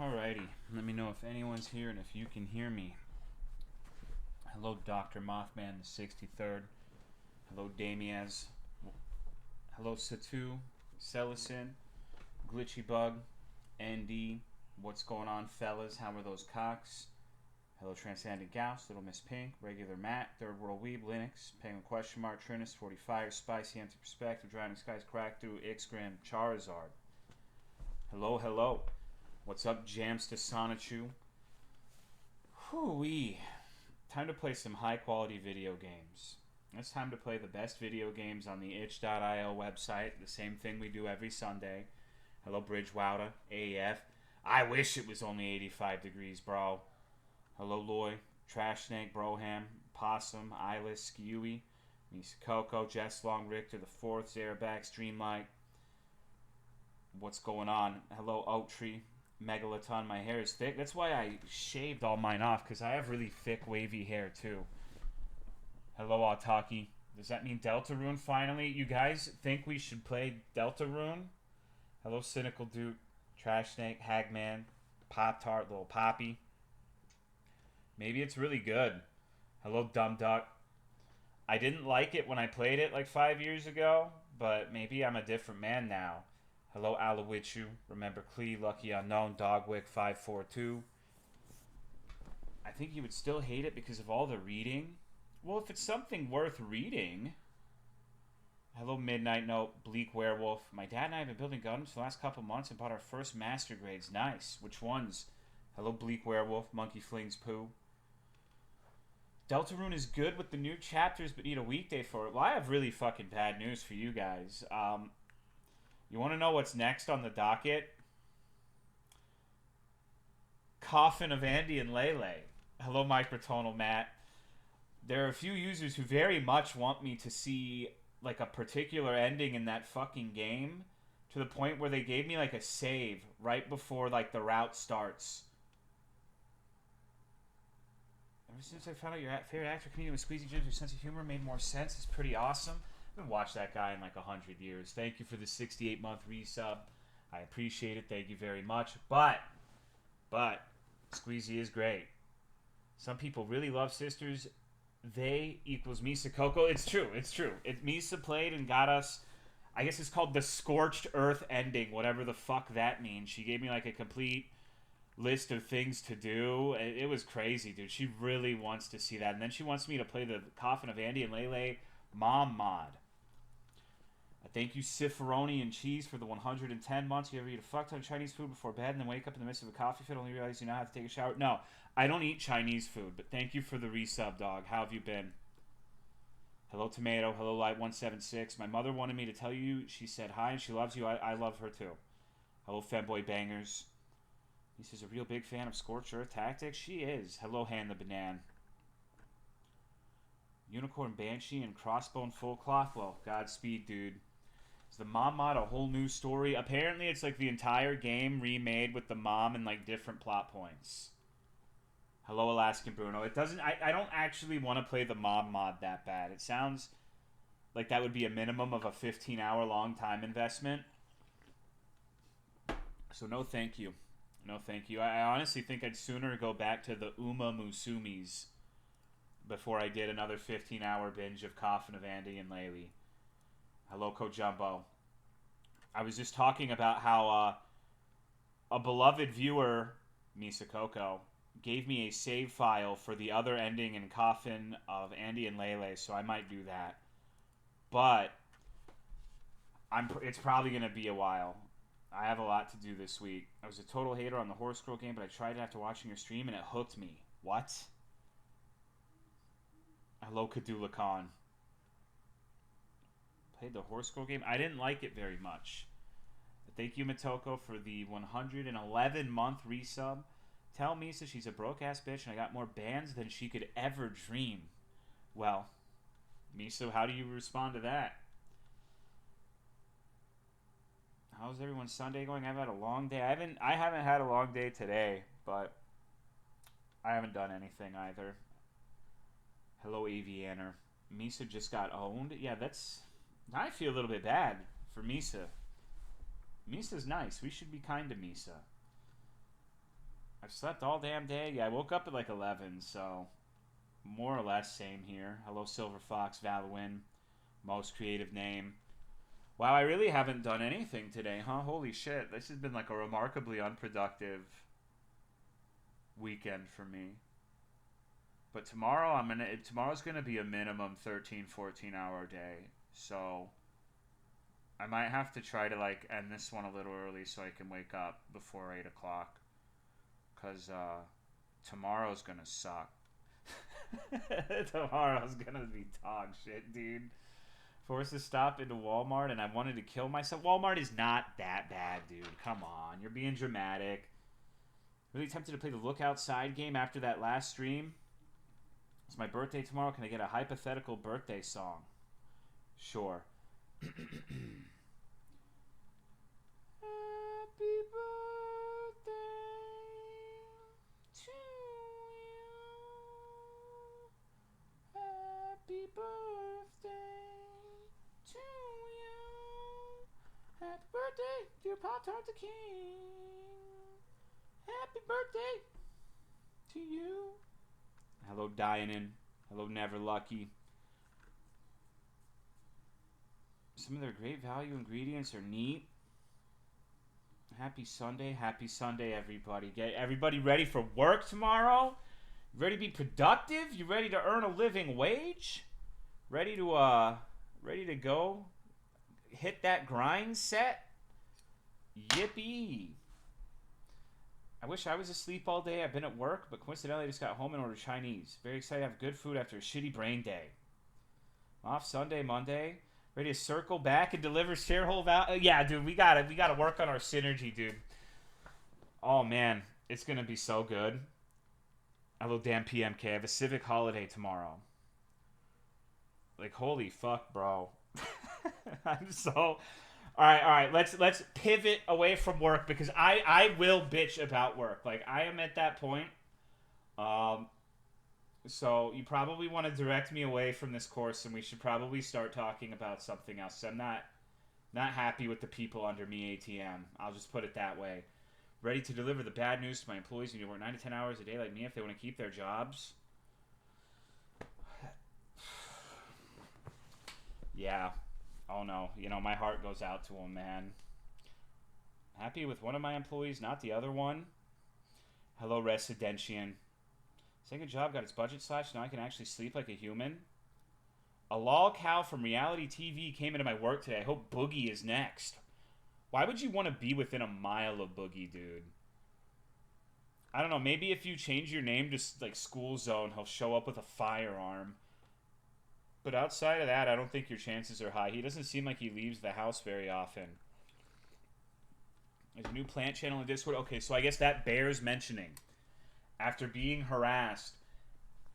Alrighty, let me know if anyone's here and if you can hear me. Hello, Dr. Mothman the 63rd. Hello, Damiaz. Hello, Satu, Cellison, Glitchy Bug, ND. What's going on, fellas? How are those cocks? Hello, Transcendent Gauss, Little Miss Pink, Regular Matt, Third World Weeb, Linux, Penguin Question Mark, Trinus, 45, Spicy, Empty Perspective, Drowning Skies, Crack Through, Ixgram, Charizard. Hello, hello. What's up, Jamsta Sonichu? Whoo-wee. Time to play some high-quality video games. It's time to play the best video games on the itch.io website, the same thing we do every Sunday. Hello, Bridgewowda, AEF. I wish it was only 85 degrees, bro. Hello, Loy, Trash Snake, Broham, Possum, Eyeless, Skewy, Misa Coco, Jess Long, Richter the 4th, Zarabax, Dreamlight. What's going on? Hello, Oak Tree, Megalaton. My hair is thick. That's why I shaved all mine off, because I have really thick, wavy hair, too. Hello, Autaki. Does that mean Deltarune finally? You guys think we should play Deltarune? Hello, Cynical Dude, Trash Snake, Hagman, Pop-Tart, Little Poppy. Maybe it's really good. Hello, Dumb Duck. I didn't like it when I played it like 5 years ago, but maybe I'm a different man now. Hello, Alawichu. Remember Klee, Lucky Unknown, Dogwick, 542. I think you would still hate it because of all the reading. Well, if it's something worth reading. Hello, Midnight Note, Bleak Werewolf. My dad and I have been building Gundams for the last couple months and bought our first master grades. Nice. Which ones? Hello, Bleak Werewolf, Monkey Flings Poo. Deltarune is good with the new chapters, but need a weekday for it. Well, I have really fucking bad news for you guys. You want to know what's next on the docket? Coffin of Andy and Lele. Hello, Microtonal Matt. There are a few users who very much want me to see like a particular ending in that fucking game, to the point where they gave me like a save right before like the route starts. Ever since I found out your favorite actor comedian was Squeezy Jibs, your sense of humor made more sense. It's pretty awesome. I haven't watched that guy in like 100 years. Thank you for the 68-month resub. I appreciate it. Thank you very much. But Squeezy is great. Some people really love Sisters. They equals Misa Coco. It's true. It's true. Misa played and got us. I guess it's called the Scorched Earth ending, whatever the fuck that means. She gave me like a complete list of things to do. It was crazy, dude. She really wants to see that. And then she wants me to play the Coffin of Andy and Lele Mom mod. Thank you, Cicerone and Cheese, for the 110 months. You ever eat a fuck ton of Chinese food before bed and then wake up in the midst of a coffee fit, only realize you now have to take a shower? No, I don't eat Chinese food, but thank you for the resub, dog. How have you been? Hello, Tomato. Hello, Light176. My mother wanted me to tell you she said hi and she loves you. I love her, too. Hello, Femboy Bangers. He says, a real big fan of Scorched Earth Tactics? She is. Hello, Han the Banan. Unicorn Banshee and Crossbone Full Cloth. Well, Godspeed, dude. Is the mom mod a whole new story? Apparently, it's like the entire game remade with the mom and like different plot points. Hello, Alaskan Bruno. It doesn't. I don't actually want to play the mom mod that bad. It sounds like that would be a minimum of a 15-hour long time investment. So no, thank you. No, thank you. I honestly think I'd sooner go back to the Uma Musumis before I did another 15-hour binge of Coffin of Andy and Lele. Hello, Kojumbo. I was just talking about how a beloved viewer, Misa Coco, gave me a save file for the other ending in Coffin of Andy and Lele, so I might do that. But it's probably going to be a while. I have a lot to do this week. I was a total hater on the Horse Scroll game, but I tried it after watching your stream, and it hooked me. What? Hello, Kadula Khan. Played the Horse Scroll game. I didn't like it very much. Thank you, Matoko, for the 111-month resub. Tell Misa she's a broke-ass bitch and I got more bands than she could ever dream. Well, Misa, how do you respond to that? How's everyone's Sunday going? I've had a long day. I haven't had a long day today, but I haven't done anything either. Hello, Avianer. Misa just got owned. Yeah, I feel a little bit bad for Misa. Misa's nice. We should be kind to Misa. I've slept all damn day. Yeah, I woke up at like 11, so more or less same here. Hello, Silver Fox, Valuin. Most creative name. Wow, I really haven't done anything today, huh? Holy shit. This has been like a remarkably unproductive weekend for me. But tomorrow's gonna be a minimum 13, 14 hour day. So I might have to try to like end this one a little early so I can wake up before 8 o'clock. Cause tomorrow's gonna suck. Tomorrow's gonna be dog shit, dude. Forced to stop into Walmart and I wanted to kill myself. Walmart is not that bad, dude. Come on. You're being dramatic. Really tempted to play the Look Outside game after that last stream. It's my birthday tomorrow. Can I get a hypothetical birthday song? Sure. Happy birthday to you. Happy birthday to you. Happy birthday, dear Pop-Tart the King. Happy birthday to you. Hello, Dianin. Hello, Never Lucky. Some of their great value ingredients are neat. Happy Sunday, everybody. Get everybody ready for work tomorrow? Ready to be productive? You ready to earn a living wage? Ready to go hit that grind set? Yippee. I wish I was asleep all day. I've been at work, but coincidentally I just got home and ordered Chinese. Very excited to have good food after a shitty brain day. I'm off Sunday, Monday. Ready to circle back and deliver shareholder value. Yeah, dude, we gotta work on our synergy, dude. Oh man, it's gonna be so good. Hello, damn PMK. I have a civic holiday tomorrow. Like, holy fuck, bro. I'm so. All right. Let's pivot away from work because I will bitch about work. Like, I am at that point. So you probably want to direct me away from this course, and we should probably start talking about something else. I'm not happy with the people under me, ATM. I'll just put it that way. Ready to deliver the bad news to my employees who need to work 9 to 10 hours a day like me if they want to keep their jobs. Yeah. Oh no. You know, my heart goes out to them, man. Happy with one of my employees, not the other one. Hello, Residentian. Second job got its budget slashed. Now I can actually sleep like a human. A lol cow from reality TV came into my work today. I hope Boogie is next. Why would you want to be within a mile of Boogie, dude? I don't know. Maybe if you change your name to like School Zone, he'll show up with a firearm. But outside of that, I don't think your chances are high. He doesn't seem like he leaves the house very often. There's a new plant channel in Discord. Okay, so I guess that bears mentioning. After being harassed,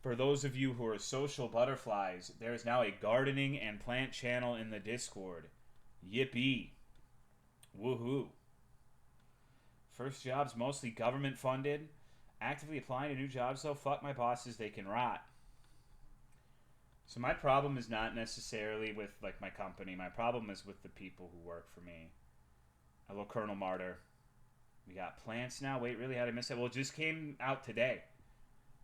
for those of you who are social butterflies, there is now a gardening and plant channel in the Discord. Yippee. Woohoo. First job's mostly government funded. Actively applying to new jobs, though. Fuck my bosses, they can rot. So my problem is not necessarily with like my company. My problem is with the people who work for me. Hello, Colonel Martyr. We got plants now. Wait, really? How did I miss that? Well, it just came out today.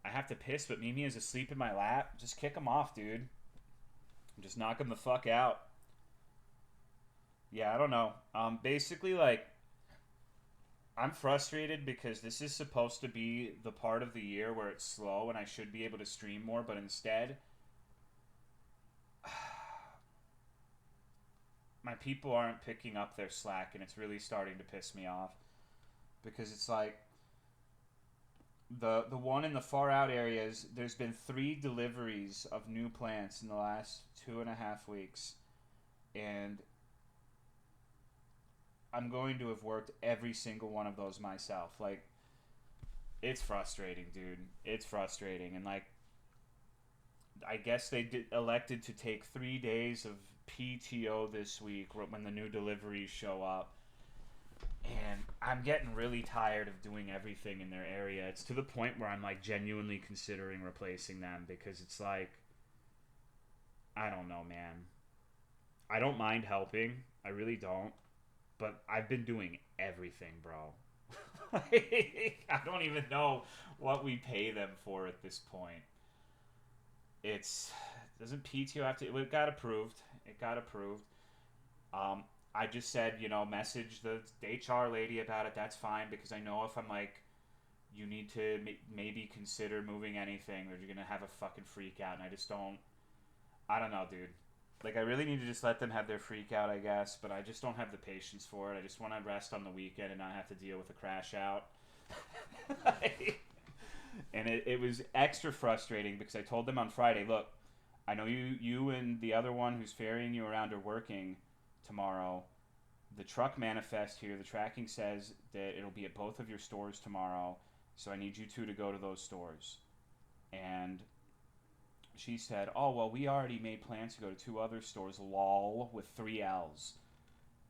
I have to piss, but Mimi is asleep in my lap. Just kick him off, dude. Just knock him the fuck out. Yeah, I don't know. Basically, like, I'm frustrated because this is supposed to be the part of the year where it's slow and I should be able to stream more, but instead, my people aren't picking up their slack and it's really starting to piss me off. Because it's like, the one in the far out areas, there's been 3 deliveries of new plants in the last 2.5 weeks. And I'm going to have worked every single one of those myself. Like, it's frustrating, dude. It's frustrating. And like, I guess they elected to take 3 days of PTO this week when the new deliveries show up. And I'm getting really tired of doing everything in their area. It's to the point where I'm like genuinely considering replacing them because it's like, I don't know, man. I don't mind helping. I really don't. But I've been doing everything, bro. Like, I don't even know what we pay them for at this point. It's doesn't PTO have to? It got approved. It got approved. Um, I just said, message the HR lady about it. That's fine because I know if I'm like, you need to maybe consider moving anything, or you're gonna have a fucking freak out, and I just don't. I don't know, dude. Like, I really need to just let them have their freak out, I guess, but I just don't have the patience for it. I just want to rest on the weekend and not have to deal with a crash out. And it was extra frustrating because I told them on Friday, look, I know you and the other one who's ferrying you around are working tomorrow. The truck manifest here, the tracking says that it'll be at both of your stores tomorrow, so I need you two to go to those stores. And she said, oh, well, we already made plans to go to 2 other stores, lol, with 3 L's.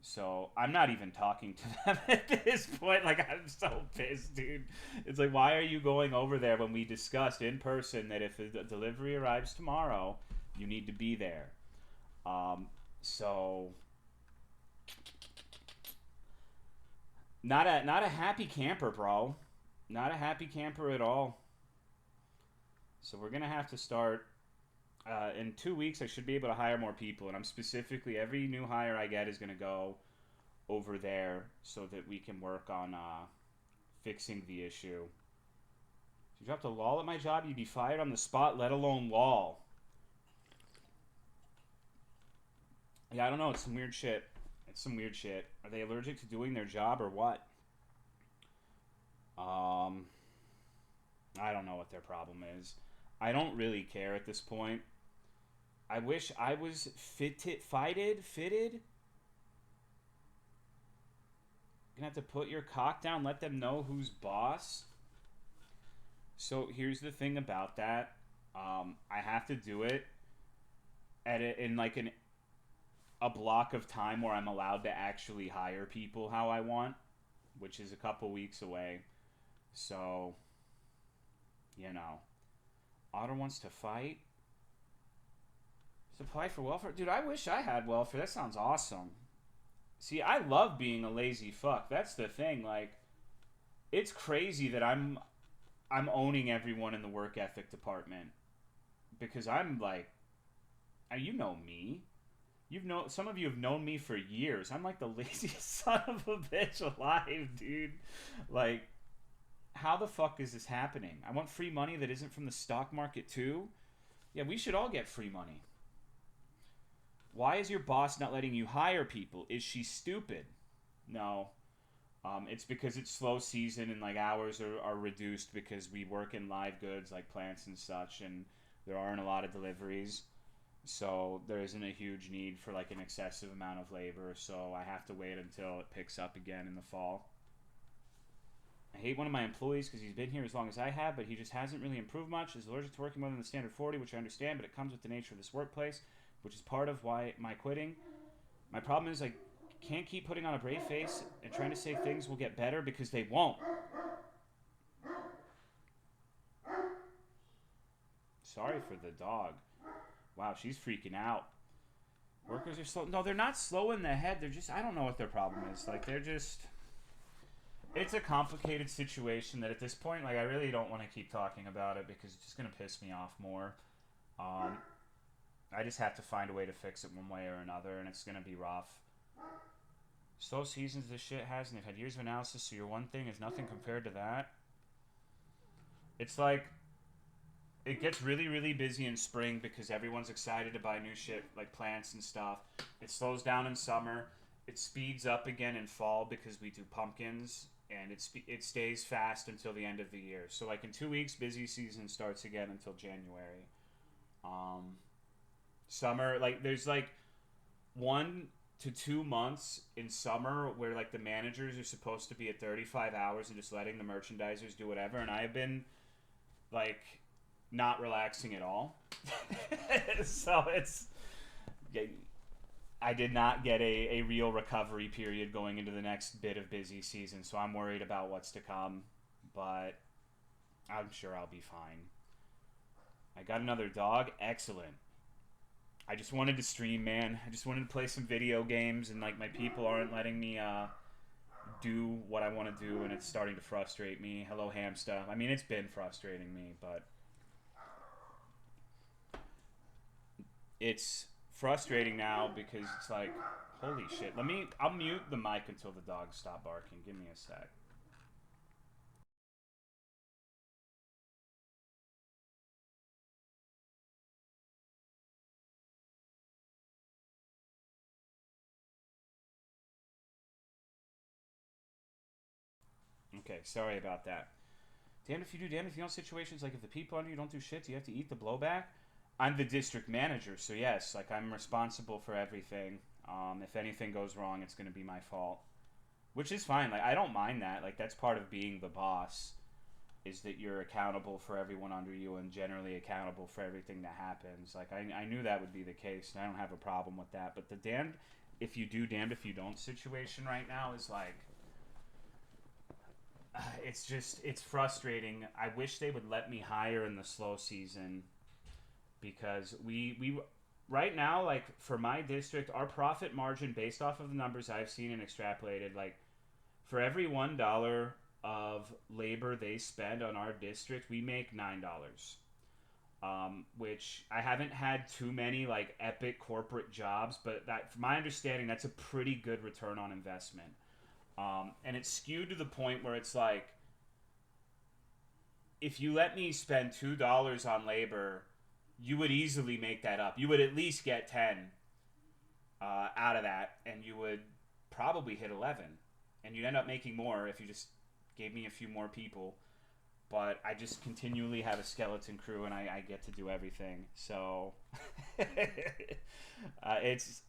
So I'm not even talking to them at this point. Like, I'm so pissed, dude. It's like, why are you going over there when we discussed in person that if the delivery arrives tomorrow, you need to be there? So not a happy camper, bro. Not a happy camper at all. So we're gonna have to start. In 2 weeks, I should be able to hire more people, and I'm specifically every new hire I get is going to go over there so that we can work on fixing the issue. If you dropped a lol at my job, you'd be fired on the spot, let alone lol. Yeah, I don't know. It's some weird shit. It's some weird shit. Are they allergic to doing their job or what? I don't know what their problem is. I don't really care at this point. I wish I was fitted. Gonna have to put your cock down, let them know who's boss. So here's the thing about that. I have to do it in like a block of time where I'm allowed to actually hire people how I want, which is a couple weeks away. So, Otter wants to fight. Apply for welfare? Dude, I wish I had welfare. That sounds awesome. See, I love being a lazy fuck. That's the thing. Like, it's crazy that I'm owning everyone in the work ethic department. Because I'm like, you know me. Some of you have known me for years. I'm like the laziest son of a bitch alive, dude. Like, how the fuck is this happening? I want free money that isn't from the stock market too? Yeah, we should all get free money. Why is your boss not letting you hire people? Is she stupid? No. It's because it's slow season and like hours are reduced because we work in live goods like plants and such, and there aren't a lot of deliveries. So there isn't a huge need for like an excessive amount of labor. So I have to wait until it picks up again in the fall. I hate one of my employees because he's been here as long as I have, but he just hasn't really improved much. He's allergic to working more than the standard 40, which I understand, but it comes with the nature of this workplace, which is part of why my quitting. My problem is I can't keep putting on a brave face and trying to say things will get better because they won't. Sorry for the dog. Wow, she's freaking out. Workers are slow. No, they're not slow in the head. They're just, I don't know what their problem is. Like, they're just, it's a complicated situation that at this point, like, I really don't want to keep talking about it because it's just going to piss me off more. I just have to find a way to fix it one way or another, and it's going to be rough. Slow seasons this shit has, and they've had years of analysis, so your one thing is nothing compared to that. It's like, it gets really, really busy in spring because everyone's excited to buy new shit, like plants and stuff. It slows down in summer. It speeds up again in fall because we do pumpkins, and it stays fast until the end of the year. So, like, in 2 weeks, busy season starts again until January. Summer, like, there's, like, 1 to 2 months in summer where, like, the managers are supposed to be at 35 hours and just letting the merchandisers do whatever, and I've been, like, not relaxing at all. So it's, I did not get a real recovery period going into the next bit of busy season, so I'm worried about what's to come, but I'm sure I'll be fine. I got another dog. Excellent. I just wanted to stream, man. I just wanted to play some video games, and like my people aren't letting me do what I want to do, and it's starting to frustrate me. Hello, hamster. I mean, it's been frustrating me, but it's frustrating now because it's like, holy shit. I'll mute the mic until the dogs stop barking. Give me a sec. Okay, sorry about that. Damned if you do, damned if you don't. Situations like if the people under you don't do shit, do you have to eat the blowback? I'm the district manager, so yes, like I'm responsible for everything. If anything goes wrong, it's going to be my fault, which is fine. Like I don't mind that. Like that's part of being the boss, is that you're accountable for everyone under you and generally accountable for everything that happens. Like I knew that would be the case, and I don't have a problem with that. But the damned if you do, damned if you don't situation right now is like, it's frustrating. I wish they would let me hire in the slow season, because we right now, like for my district, our profit margin based off of the numbers I've seen and extrapolated, like for every $1 of labor they spend on our district, we make $9. Which I haven't had too many like epic corporate jobs, but that, from my understanding, that's a pretty good return on investment. And it's skewed to the point where it's like, if you let me spend $2 on labor, you would easily make that up. You would at least get 10 out of that, and you would probably hit 11. And you'd end up making more if you just gave me a few more people. But I just continually have a skeleton crew, and I get to do everything. So it's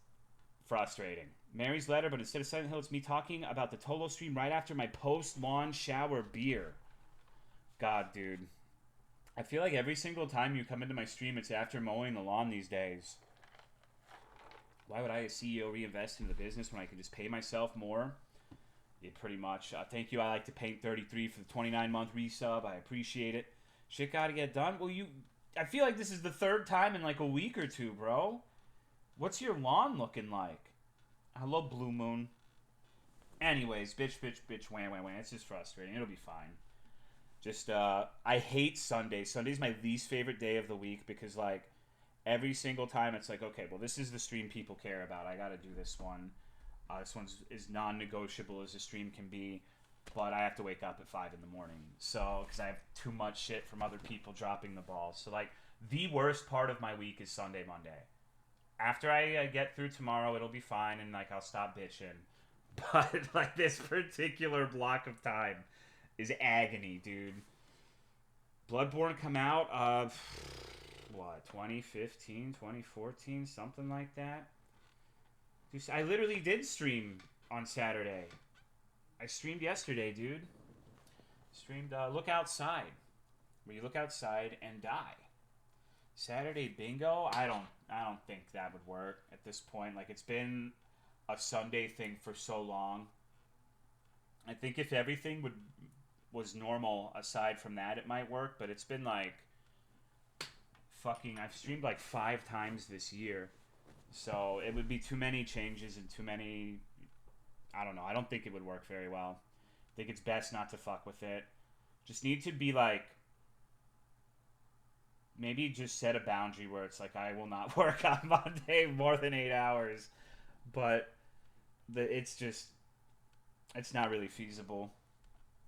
frustrating. Mary's letter, but instead of Silent Hill, it's me talking about the Tolo stream right after my post-lawn shower beer. God, dude. I feel like every single time you come into my stream, it's after mowing the lawn these days. Why would I, as CEO, reinvest into the business when I could just pay myself more? Yeah, pretty much. Thank you. I like to paint 33 for the 29-month resub. I appreciate it. Shit gotta get done. Well, I feel like this is the third time in like a week or two, bro. What's your lawn looking like? Hello, Blue Moon. Anyways, bitch, wham. It's just frustrating. It'll be fine. Just, I hate Sunday. Sunday's my least favorite day of the week because, like, every single time it's like, okay, well, this is the stream people care about. I gotta do this one. This one's as non-negotiable as a stream can be, but I have to wake up at 5 in the morning. So, because I have too much shit from other people dropping the ball. So, like, the worst part of my week is Sunday, Monday. After I get through tomorrow, it'll be fine, and, like, I'll stop bitching. But, like, this particular block of time is agony, dude. Bloodborne come out of, what, 2015, 2014, something like that? Dude, I literally did stream on Saturday. I streamed yesterday, dude. Streamed Look Outside, where you look outside and die. Saturday bingo? I don't think that would work at this point. Like, it's been a Sunday thing for so long. I think if everything was normal aside from that, it might work, but it's been like fucking, I've streamed like 5 times this year, so it would be too many changes and too many, I don't know, I don't think it would work very well. I think it's best not to fuck with it. Just need to be like, maybe just set a boundary where it's like, I will not work on Monday more than 8 hours, but it's not really feasible.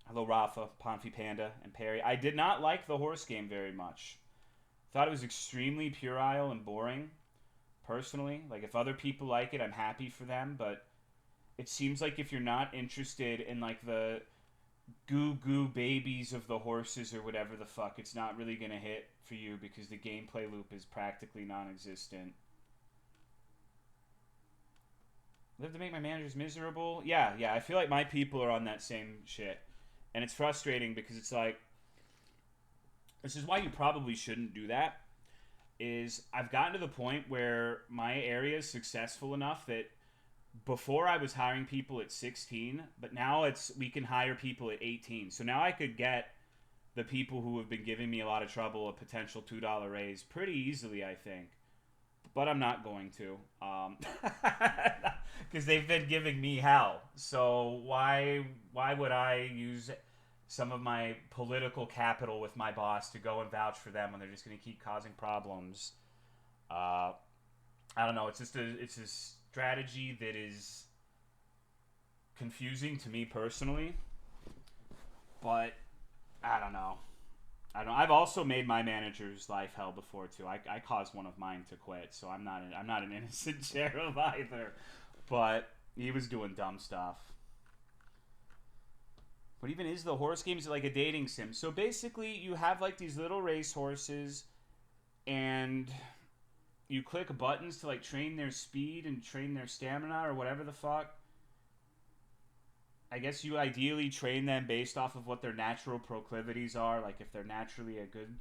Hello, Rafa, Pomfy Panda, and Perry. I did not like the horse game very much. Thought it was extremely puerile and boring, personally. Like, if other people like it, I'm happy for them, but it seems like if you're not interested in, like, the goo babies of the horses or whatever the fuck, it's not really going to hit for you because the gameplay loop is practically non-existent. Live to make my managers miserable? Yeah, I feel like my people are on that same shit. And it's frustrating because it's like, this is why you probably shouldn't do that, is I've gotten to the point where my area is successful enough that before I was hiring people at 16, but now we can hire people at 18. So now I could get the people who have been giving me a lot of trouble a potential $2 raise pretty easily, I think. but I'm not going to, because they've been giving me hell. So why would I use some of my political capital with my boss to go and vouch for them when they're just going to keep causing problems? I don't know. It's a strategy that is confusing to me personally, but I don't know. I've also made my manager's life hell before too. I caused one of mine to quit, so I'm not an innocent cherub either. But he was doing dumb stuff. What even is the horse game? Is it like a dating sim? So basically, you have like these little race horses, and you click buttons to like train their speed and train their stamina or whatever the fuck. I guess you ideally train them based off of what their natural proclivities are. Like if they're naturally a good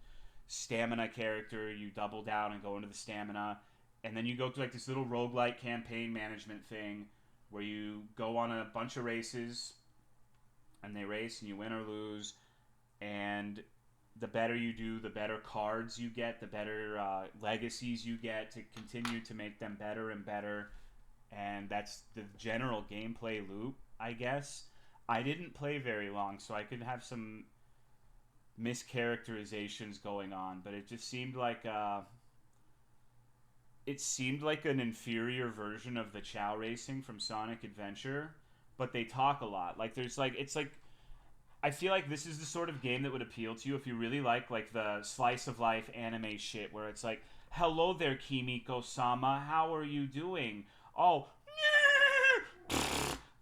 stamina character, you double down and go into the stamina. And then you go through like this little roguelike campaign management thing where you go on a bunch of races and they race and you win or lose. And the better you do, the better cards you get, the better legacies you get to continue to make them better and better. And that's the general gameplay loop, I guess. I didn't play very long, so I could have some mischaracterizations going on, but it just seemed like an inferior version of the Chow Racing from Sonic Adventure, but they talk a lot. Like I feel like this is the sort of game that would appeal to you if you really like the slice of life anime shit where it's like, "Hello there, Kimiko-sama, how are you doing? Oh,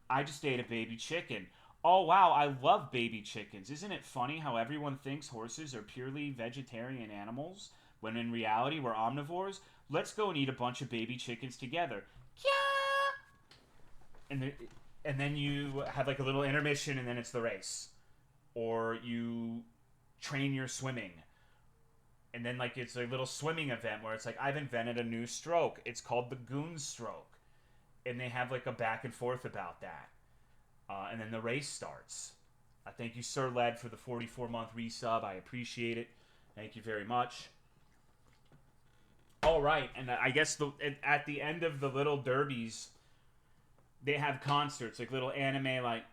I just ate a baby chicken. Oh, wow, I love baby chickens. Isn't it funny how everyone thinks horses are purely vegetarian animals, when in reality we're omnivores? Let's go and eat a bunch of baby chickens together." And then you have like a little intermission, and then it's the race. Or you train your swimming. And then like it's a little swimming event where it's like, "I've invented a new stroke. It's called the goon stroke." And they have like a back and forth about that. And then the race starts. I thank you, Sir Led, for the 44-month resub. I appreciate it. Thank you very much. All right, and I guess at the end of the little derbies, they have concerts, like little anime, like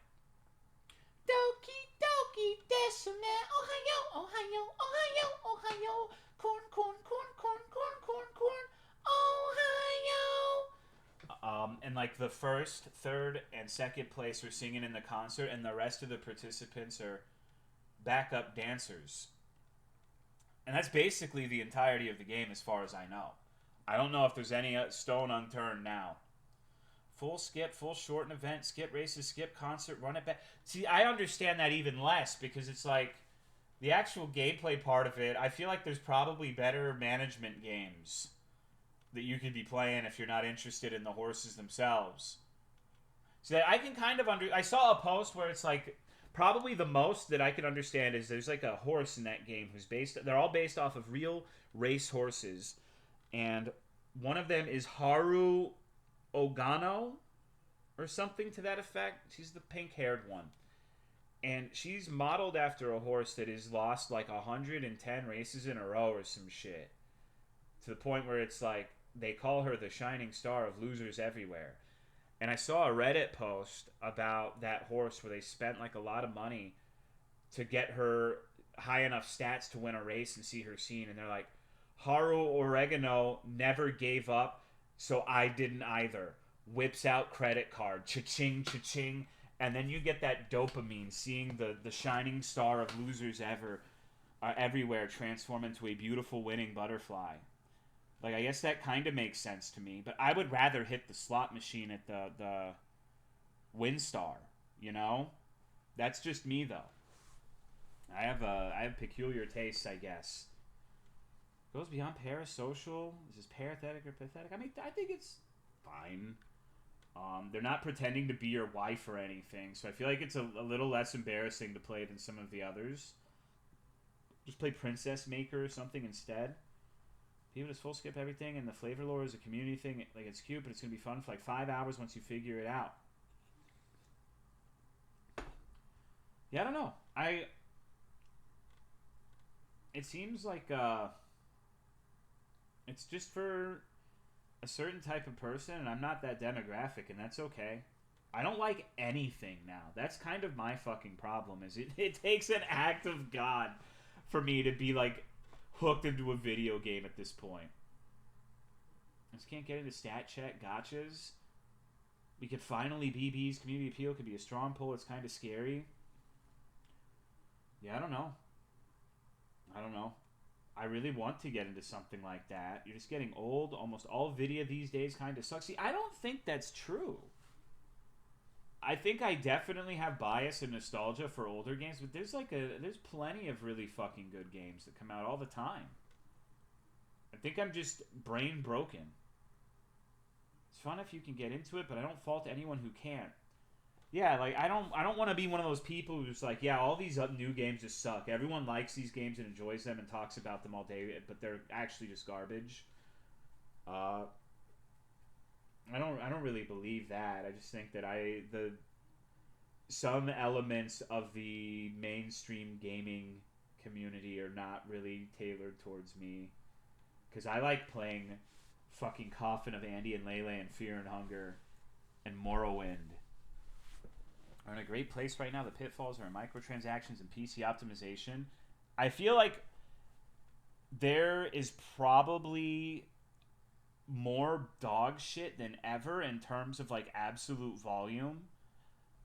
Doki Doki Decime Ohio Ohio Ohio Ohio Corn Corn Corn Corn Corn Corn Corn Ohio. And like the first, third, and second place are singing in the concert, and the rest of the participants are backup dancers. And that's basically the entirety of the game as far as I know. I don't know if there's any stone unturned now. Full skip, full shorten event, skip races, skip concert, run it back. See, I understand that even less because it's like the actual gameplay part of it, I feel like there's probably better management games that you could be playing if you're not interested in the horses themselves. So I can kind of I saw a post where it's like probably the most that I can understand is there's like a horse in that game who's they're all based off of real race horses, and one of them is Haru Ogano or something to that effect. She's the pink-haired one. And she's modeled after a horse that has lost like 110 races in a row or some shit. To the point where it's like they call her the shining star of losers everywhere. And I saw a Reddit post about that horse where they spent like a lot of money to get her high enough stats to win a race and see her seen. And they're like, Haru Oregano never gave up, so I didn't either. Whips out credit card. Cha-ching, cha-ching. And then you get that dopamine seeing the shining star of losers everywhere transform into a beautiful winning butterfly. Like, I guess that kind of makes sense to me. But I would rather hit the slot machine at the WinStar, you know? That's just me, though. I have peculiar tastes, I guess. Goes beyond parasocial. Is this pathetic or pathetic? I mean, I think it's fine. They're not pretending to be your wife or anything, so I feel like it's a little less embarrassing to play than some of the others. Just play Princess Maker or something instead. People just full skip everything, and the flavor lore is a community thing. Like, it's cute, but it's going to be fun for like 5 hours once you figure it out. Yeah, I don't know. It seems like, it's just for a certain type of person, and I'm not that demographic, and that's okay. I don't like anything now. That's kind of my fucking problem. Is it takes an act of God for me to be like hooked into a video game at this point. I just can't get into stat check gotchas. We could finally BB's community appeal could be a strong pull. It's kind of scary. Yeah, I don't know. I really want to get into something like that. You're just getting old. Almost all video these days kind of sucks. See, I don't think that's true. I think I definitely have bias and nostalgia for older games, but there's plenty of really fucking good games that come out all the time. I think I'm just brain broken. It's fun if you can get into it, but I don't fault anyone who can't. Yeah, like I don't want to be one of those people who's like, yeah, all these new games just suck. Everyone likes these games and enjoys them and talks about them all day, but they're actually just garbage. I don't really believe that. I just think that some elements of the mainstream gaming community are not really tailored towards me, because I like playing fucking Coffin of Andy and Lele and Fear and Hunger and Morrowind. Are in a great place right now. The pitfalls are in microtransactions and PC optimization. I feel like there is probably more dog shit than ever in terms of like absolute volume,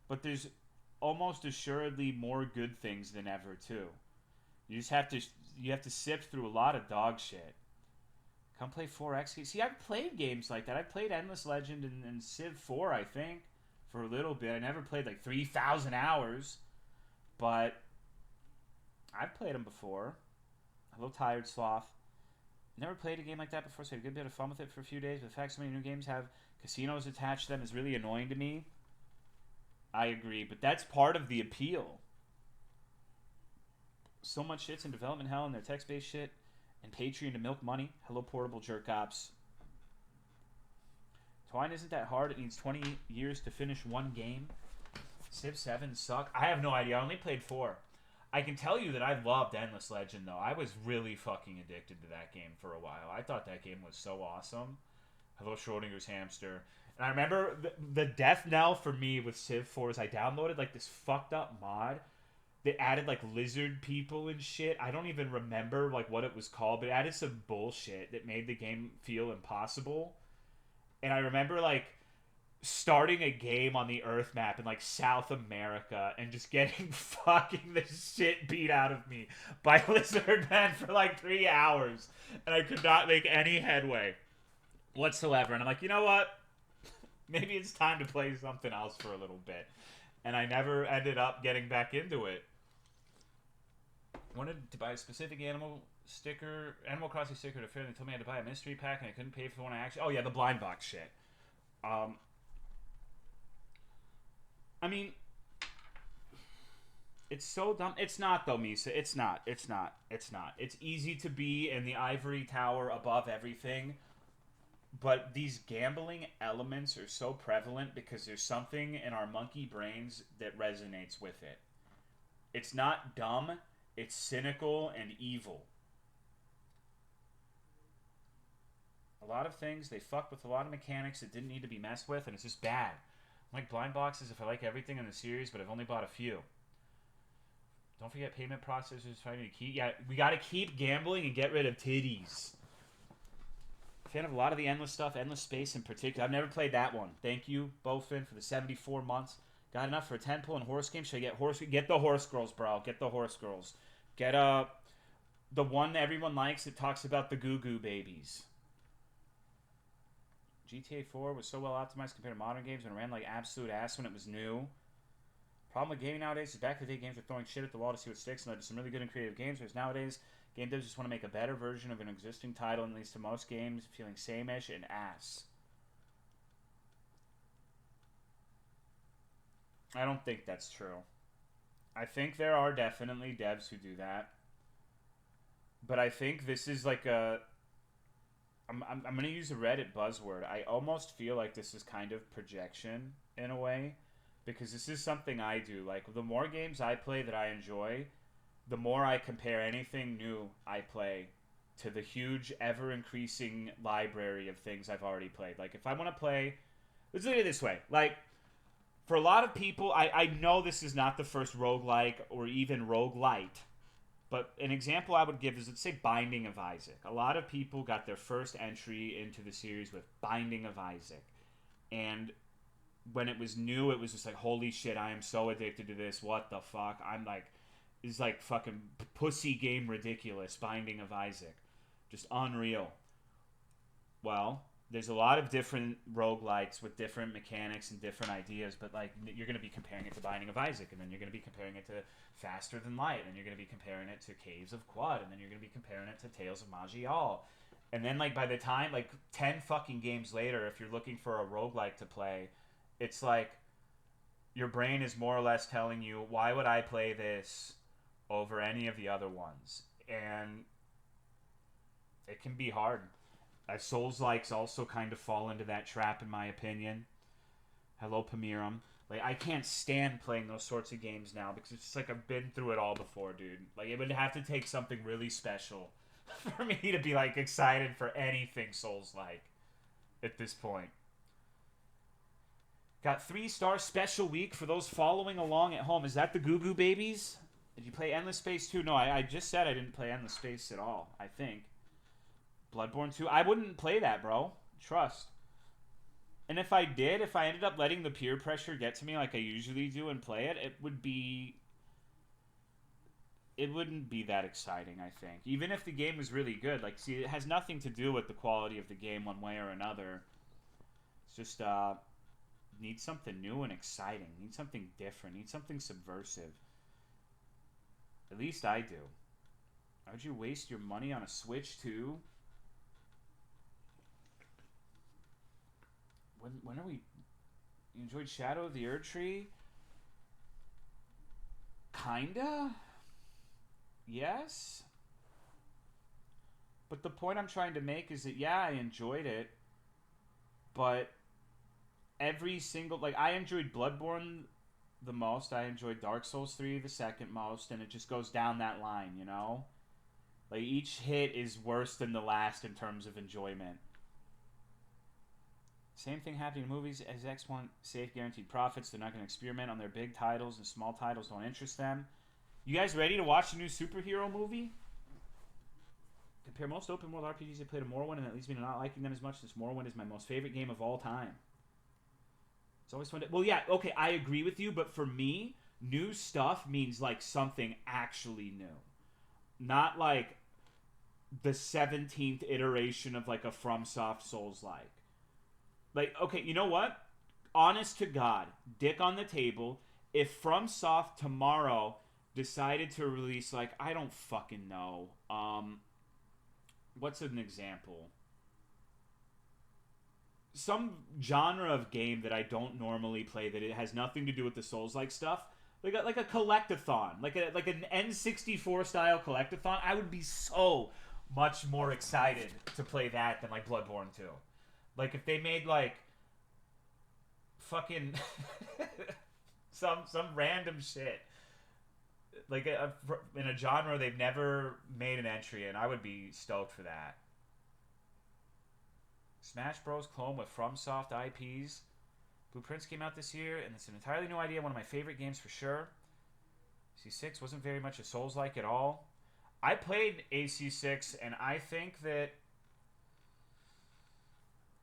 but there's almost assuredly more good things than ever too. You have to sift through a lot of dog shit. Come play 4X. See, I've played games like that. I played Endless Legend and Civ 4, I think, for a little bit. I never played like 3,000 hours, but I've played them before. Hello, Tired Sloth. Never played a game like that before, so I had a good bit of fun with it for a few days. But the fact so many new games have casinos attached to them is really annoying to me. I agree, but that's part of the appeal. So much shit's in development hell and their text-based shit and Patreon to milk money. Hello, portable jerk ops. Twine isn't that hard. It needs 20 years to finish one game. Civ 7 suck. I have no idea. I only played 4. I can tell you that I loved Endless Legend, though. I was really fucking addicted to that game for a while. I thought that game was so awesome. Hello, Schrodinger's hamster. And I remember the death knell for me with Civ 4 is I downloaded like this fucked up mod that added like lizard people and shit. I don't even remember like what it was called, but it added some bullshit that made the game feel impossible. And I remember like starting a game on the Earth map in like South America and just getting fucking the shit beat out of me by Lizard Man for like 3 hours, and I could not make any headway whatsoever. And I'm like, you know what? Maybe it's time to play something else for a little bit. And I never ended up getting back into it. Wanted to buy a specific Animal Crossing sticker to fair. They told me I had to buy a mystery pack and I couldn't pay for the one I actually... Oh yeah, the blind box shit. I mean, it's so dumb. It's not though, Misa. It's not. It's easy to be in the ivory tower above everything, but these gambling elements are so prevalent because there's something in our monkey brains that resonates with it. It's not dumb. It's cynical and evil. A lot of things, they fuck with a lot of mechanics that didn't need to be messed with, and it's just bad. I like blind boxes if I like everything in the series, but I've only bought a few. Don't forget payment processors fighting to keep... Yeah, we gotta keep gambling and get rid of titties. Fan of a lot of the Endless stuff, Endless Space in particular. I've never played that one. Thank you, Bowfin, for the 74 months. Got enough for a 10 pull in horse game? Should I get the horse girls, bro. Get the horse girls. Get the one everyone likes that talks about the Goo Goo babies. GTA 4 was so well optimized compared to modern games and it ran like absolute ass when it was new. Problem with gaming nowadays is back in the day games were throwing shit at the wall to see what sticks and led to some really good and creative games, whereas nowadays game devs just want to make a better version of an existing title and leads to most games feeling same-ish and ass. I don't think that's true. I think there are definitely devs who do that. But I think this is like a... I'm going to use a Reddit buzzword. I almost feel like this is kind of projection in a way. Because this is something I do. Like, the more games I play that I enjoy, the more I compare anything new I play to the huge, ever-increasing library of things I've already played. Like, if I want to play... Let's look at it this way. Like, for a lot of people, I know this is not the first roguelike or even roguelite, but an example I would give is, let's say, Binding of Isaac. A lot of people got their first entry into the series with Binding of Isaac. And when it was new, it was just like, holy shit, I am so addicted to this. What the fuck? I'm like, it's like fucking pussy game ridiculous, Binding of Isaac. Just unreal. Well, there's a lot of different roguelites with different mechanics and different ideas, but like, you're going to be comparing it to Binding of Isaac, and then you're going to be comparing it to Faster Than Light, and you're going to be comparing it to Caves of Quad, and then you're going to be comparing it to Tales of Magial. And then, like, by the time, like, 10 fucking games later, if you're looking for a roguelike to play, it's like your brain is more or less telling you, why would I play this over any of the other ones? And it can be hard. Souls-likes also kind of fall into that trap, in my opinion. Hello, Pamiram. Like, I can't stand playing those sorts of games now because it's just like I've been through it all before, dude. Like, it would have to take something really special for me to be, like, excited for anything Souls-like at this point. Got 3-star special week for those following along at home. Is that the Goo Goo Babies? Did you play Endless Space 2? No, I just said I didn't play Endless Space at all, I think. Bloodborne 2? I wouldn't play that, bro. Trust. And if I did, if I ended up letting the peer pressure get to me like I usually do and play it, it wouldn't be that exciting, I think. Even if the game was really good. Like, see, it has nothing to do with the quality of the game one way or another. It's just, need something new and exciting. Need something different. Need something subversive. At least I do. How'd you waste your money on a Switch, too? When are we... You enjoyed Shadow of the Erdtree? Kinda? Yes? But the point I'm trying to make is that, yeah, I enjoyed it, but every single... Like, I enjoyed Bloodborne the most. I enjoyed Dark Souls 3 the second most, and it just goes down that line, you know? Like, each hit is worse than the last in terms of enjoyment. Same thing happening in movies. As X want safe guaranteed profits. They're not going to experiment on their big titles, and small titles don't interest them. You guys ready to watch the new superhero movie? Compare most open world RPGs I played to Morrowind, and that leads me to not liking them as much, since Morrowind is my most favorite game of all time. It's always fun to... Well, yeah, okay, I agree with you, but for me, new stuff means, like, something actually new. Not, like, the 17th iteration of, like, a FromSoft Souls-like. Like, okay, you know what? Honest to God, dick on the table, if FromSoft tomorrow decided to release, like, I don't fucking know, what's an example? Some genre of game that I don't normally play, that it has nothing to do with the Souls-like stuff, like a collectathon, like an N64 style collectathon, I would be so much more excited to play that than, like, Bloodborne 2. Like, if they made, like, fucking some random shit, like, in a genre they've never made an entry in, I would be stoked for that. Smash Bros. Clone with FromSoft IPs. Blueprints came out this year, and it's an entirely new idea. One of my favorite games for sure. AC6 wasn't very much a Souls-like at all. I played AC6, and I think that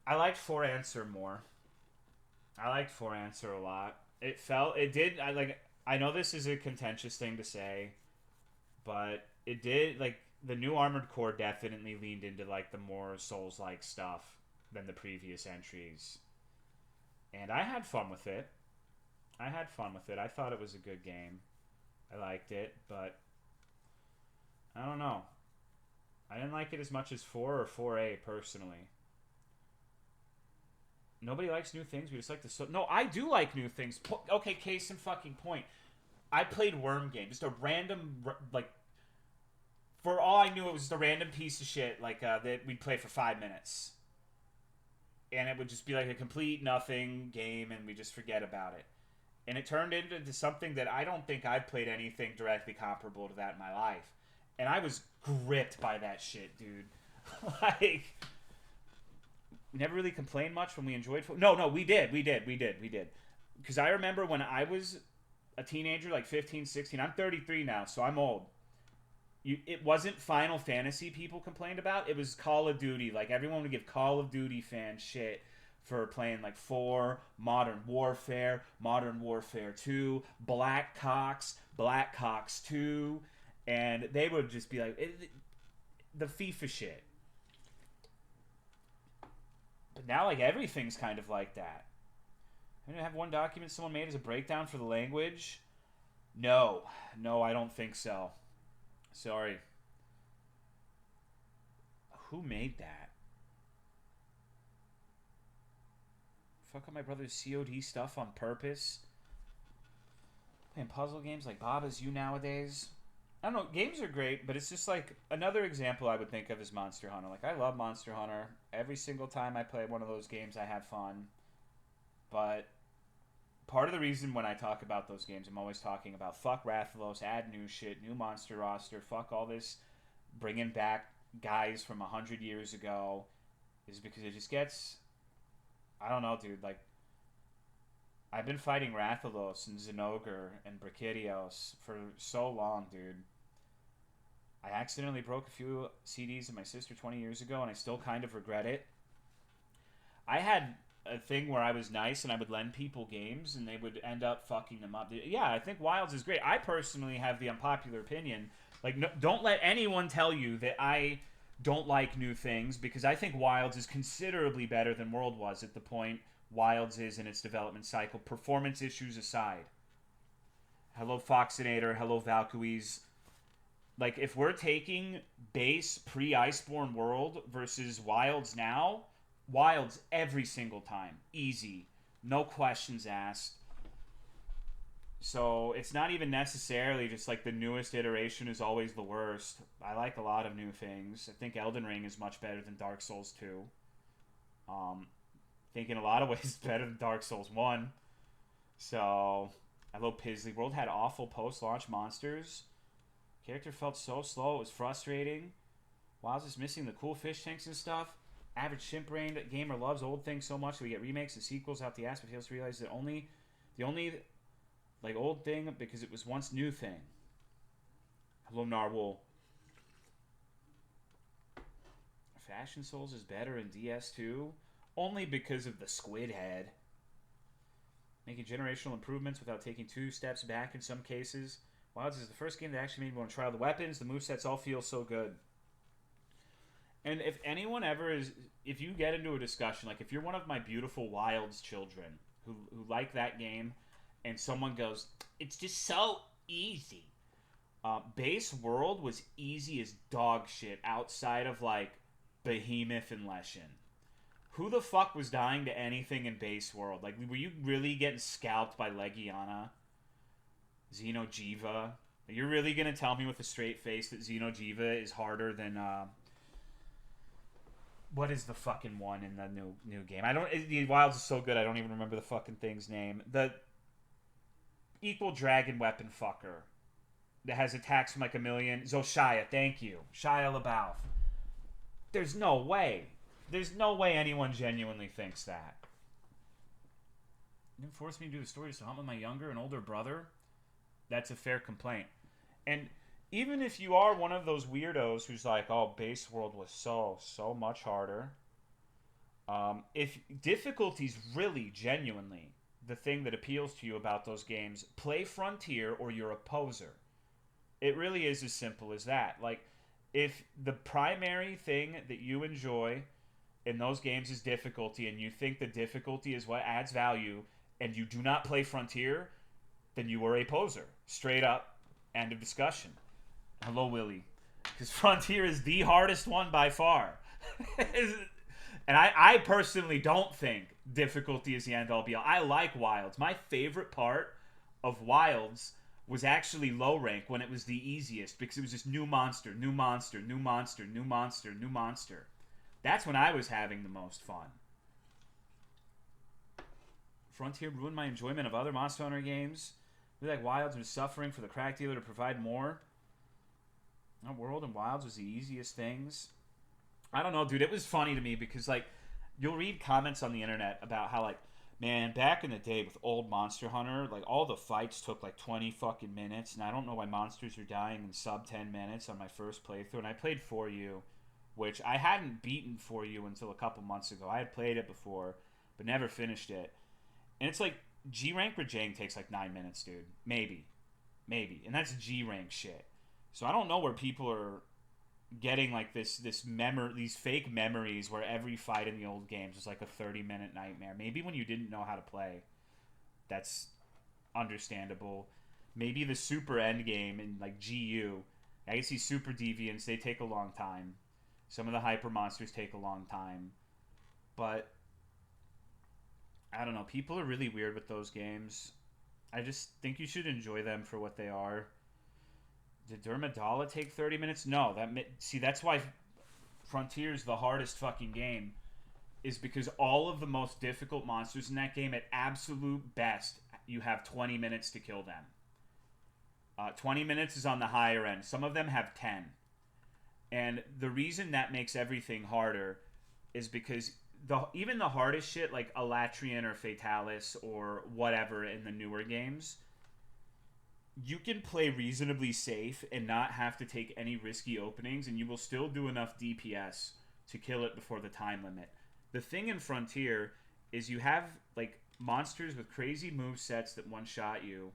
I liked For Answer more. I liked For Answer a lot. I know this is a contentious thing to say, but it did, like, the new Armored Core definitely leaned into, like, the more Souls-like stuff than the previous entries. And I had fun with it. I thought it was a good game. I liked it, but I don't know. I didn't like it as much as 4 or 4A, personally. Nobody likes new things. We just like the... No, I do like new things. Okay, case in fucking point. I played Worm Game. Just a random, like... For all I knew, it was just a random piece of shit, like, that we'd play for 5 minutes. And it would just be like a complete nothing game, and we just forget about it. And it turned into something that I don't think I've played anything directly comparable to that in my life. And I was gripped by that shit, dude. Like, we never really complained much when we enjoyed... No, we did. Because I remember when I was a teenager, like 15, 16. I'm 33 now, so I'm old. It wasn't Final Fantasy people complained about. It was Call of Duty. Like, everyone would give Call of Duty fans shit for playing, like, 4, Modern Warfare 2, Black Ops 2, and they would just be like, the FIFA shit. But now, like, everything's kind of like that. I didn't have one document someone made as a breakdown for the language. No, I don't think so. Sorry. Who made that? Fuck up my brother's COD stuff on purpose. Playing puzzle games like Baba's You nowadays. I don't know, games are great, but it's just like another example I would think of is Monster Hunter. Like, I love Monster Hunter. Every single time I play one of those games, I have fun. But part of the reason when I talk about those games, I'm always talking about fuck Rathalos, add new shit, new monster roster, fuck all this bringing back guys from 100 years ago, is because it just gets... I don't know, dude. Like, I've been fighting Rathalos and Zinogre and Brachydios for so long, dude. I accidentally broke a few CDs of my sister 20 years ago, and I still kind of regret it. I had a thing where I was nice and I would lend people games, and they would end up fucking them up. Yeah, I think Wilds is great. I personally have the unpopular opinion. Like, no, don't let anyone tell you that I don't like new things, because I think Wilds is considerably better than World was at the point Wilds is in its development cycle, performance issues aside. Hello Foxinator, hello Valkyries. Like, if we're taking base pre-Iceborne World versus Wilds now, Wilds every single time. Easy. No questions asked. So, it's not even necessarily just like the newest iteration is always the worst. I like a lot of new things. I think Elden Ring is much better than Dark Souls 2. I think in a lot of ways it's better than Dark Souls 1. So, hello Pisley. World had awful post-launch monsters. Character felt so slow, it was frustrating. Wilds is missing the cool fish tanks and stuff. Average shimp-brained gamer loves old things so much that we get remakes and sequels out the ass, but fails to realize that the only like old thing because it was once new thing. Hello Narwhal. Fashion Souls is better in DS2 only because of the squid head. Making generational improvements without taking 2 steps back in some cases. Wilds is the first game that actually made me want to try the weapons. The movesets all feel so good. And if anyone ever is... If you get into a discussion, like if you're one of my beautiful Wilds children who like that game, and someone goes, it's just so easy. Base World was easy as dog shit outside of, like, Behemoth and Leshen. Who the fuck was dying to anything in Base World? Like, were you really getting scalped by Legiana? Xeno'jiva? You're really going to tell me with a straight face that Xeno'jiva is harder than, what is the fucking one in the new game? The Wilds is so good, I don't even remember the fucking thing's name. The equal dragon weapon fucker that has attacks from like a million. Zoshia, thank you. Shia LaBeouf. There's no way. There's no way anyone genuinely thinks that. You didn't force me to do the story just to hunt with my younger and older brother. That's a fair complaint. And even if you are one of those weirdos who's like, oh, Base World was so much harder. If difficulty's really, genuinely the thing that appeals to you about those games, play Frontier or you're a poser. It really is as simple as that. Like, if the primary thing that you enjoy in those games is difficulty, and you think the difficulty is what adds value, and you do not play Frontier, then you are a poser. Straight up. End of discussion. Hello, Willie. Because Frontier is the hardest one by far. And I personally don't think difficulty is the end-all be-all. I like Wilds. My favorite part of Wilds was actually low rank when it was the easiest, because it was just new monster, new monster, new monster, new monster, new monster. That's when I was having the most fun. Frontier ruined my enjoyment of other Monster Hunter games. I feel like Wilds was suffering for the crack dealer to provide more. World and Wilds was the easiest things. I don't know, dude. It was funny to me because, like, you'll read comments on the internet about how, like, man, back in the day with old Monster Hunter, like, all the fights took, like, 20 fucking minutes, and I don't know why monsters are dying in sub 10 minutes on my first playthrough, and I played For You, which I hadn't beaten For You until a couple months ago. I had played it before, but never finished it. And it's like, G-Rank Rajang takes, like, 9 minutes, dude. Maybe. And that's G-Rank shit. So I don't know where people are getting like these fake memories where every fight in the old games was like a 30-minute nightmare. Maybe when you didn't know how to play, that's understandable. Maybe the super end game in like GU, I can see super deviants, they take a long time. Some of the hyper monsters take a long time, but I don't know, people are really weird with those games. I just think you should enjoy them for what they are. Did Dermadala take 30 minutes? No. That's why Frontier's the hardest fucking game, is because all of the most difficult monsters in that game, at absolute best, you have 20 minutes to kill them. 20 minutes is on the higher end. Some of them have 10. And the reason that makes everything harder is because even the hardest shit, like Alatrian or Fatalis or whatever in the newer games, you can play reasonably safe and not have to take any risky openings, and you will still do enough DPS to kill it before the time limit. The thing in Frontier is you have like monsters with crazy move sets that one-shot you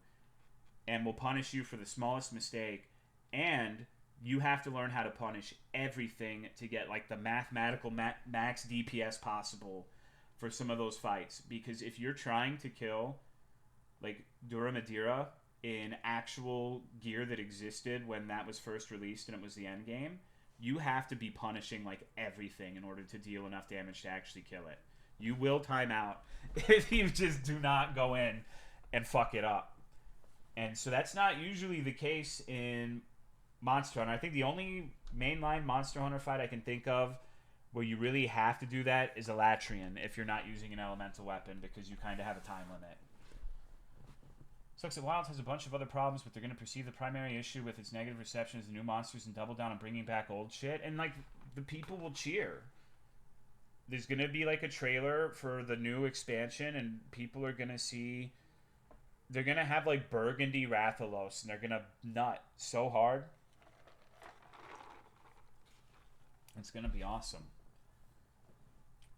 and will punish you for the smallest mistake, and you have to learn how to punish everything to get like the mathematical max DPS possible for some of those fights. Because if you're trying to kill like Dura Madeira in actual gear that existed when that was first released and it was the end game, you have to be punishing like everything in order to deal enough damage to actually kill it. You will time out if you just do not go in and fuck it up. And so that's not usually the case in Monster Hunter. I think the only mainline Monster Hunter fight I can think of where you really have to do that is Alatrian if you're not using an elemental weapon, because you kind of have a time limit. Sucks that Wild has a bunch of other problems, but they're going to perceive the primary issue with its negative reception as the new monsters and double down on bringing back old shit. And, like, the people will cheer. There's going to be, like, a trailer for the new expansion, and people are going to see... They're going to have, like, Burgundy Rathalos, and they're going to nut so hard. It's going to be awesome.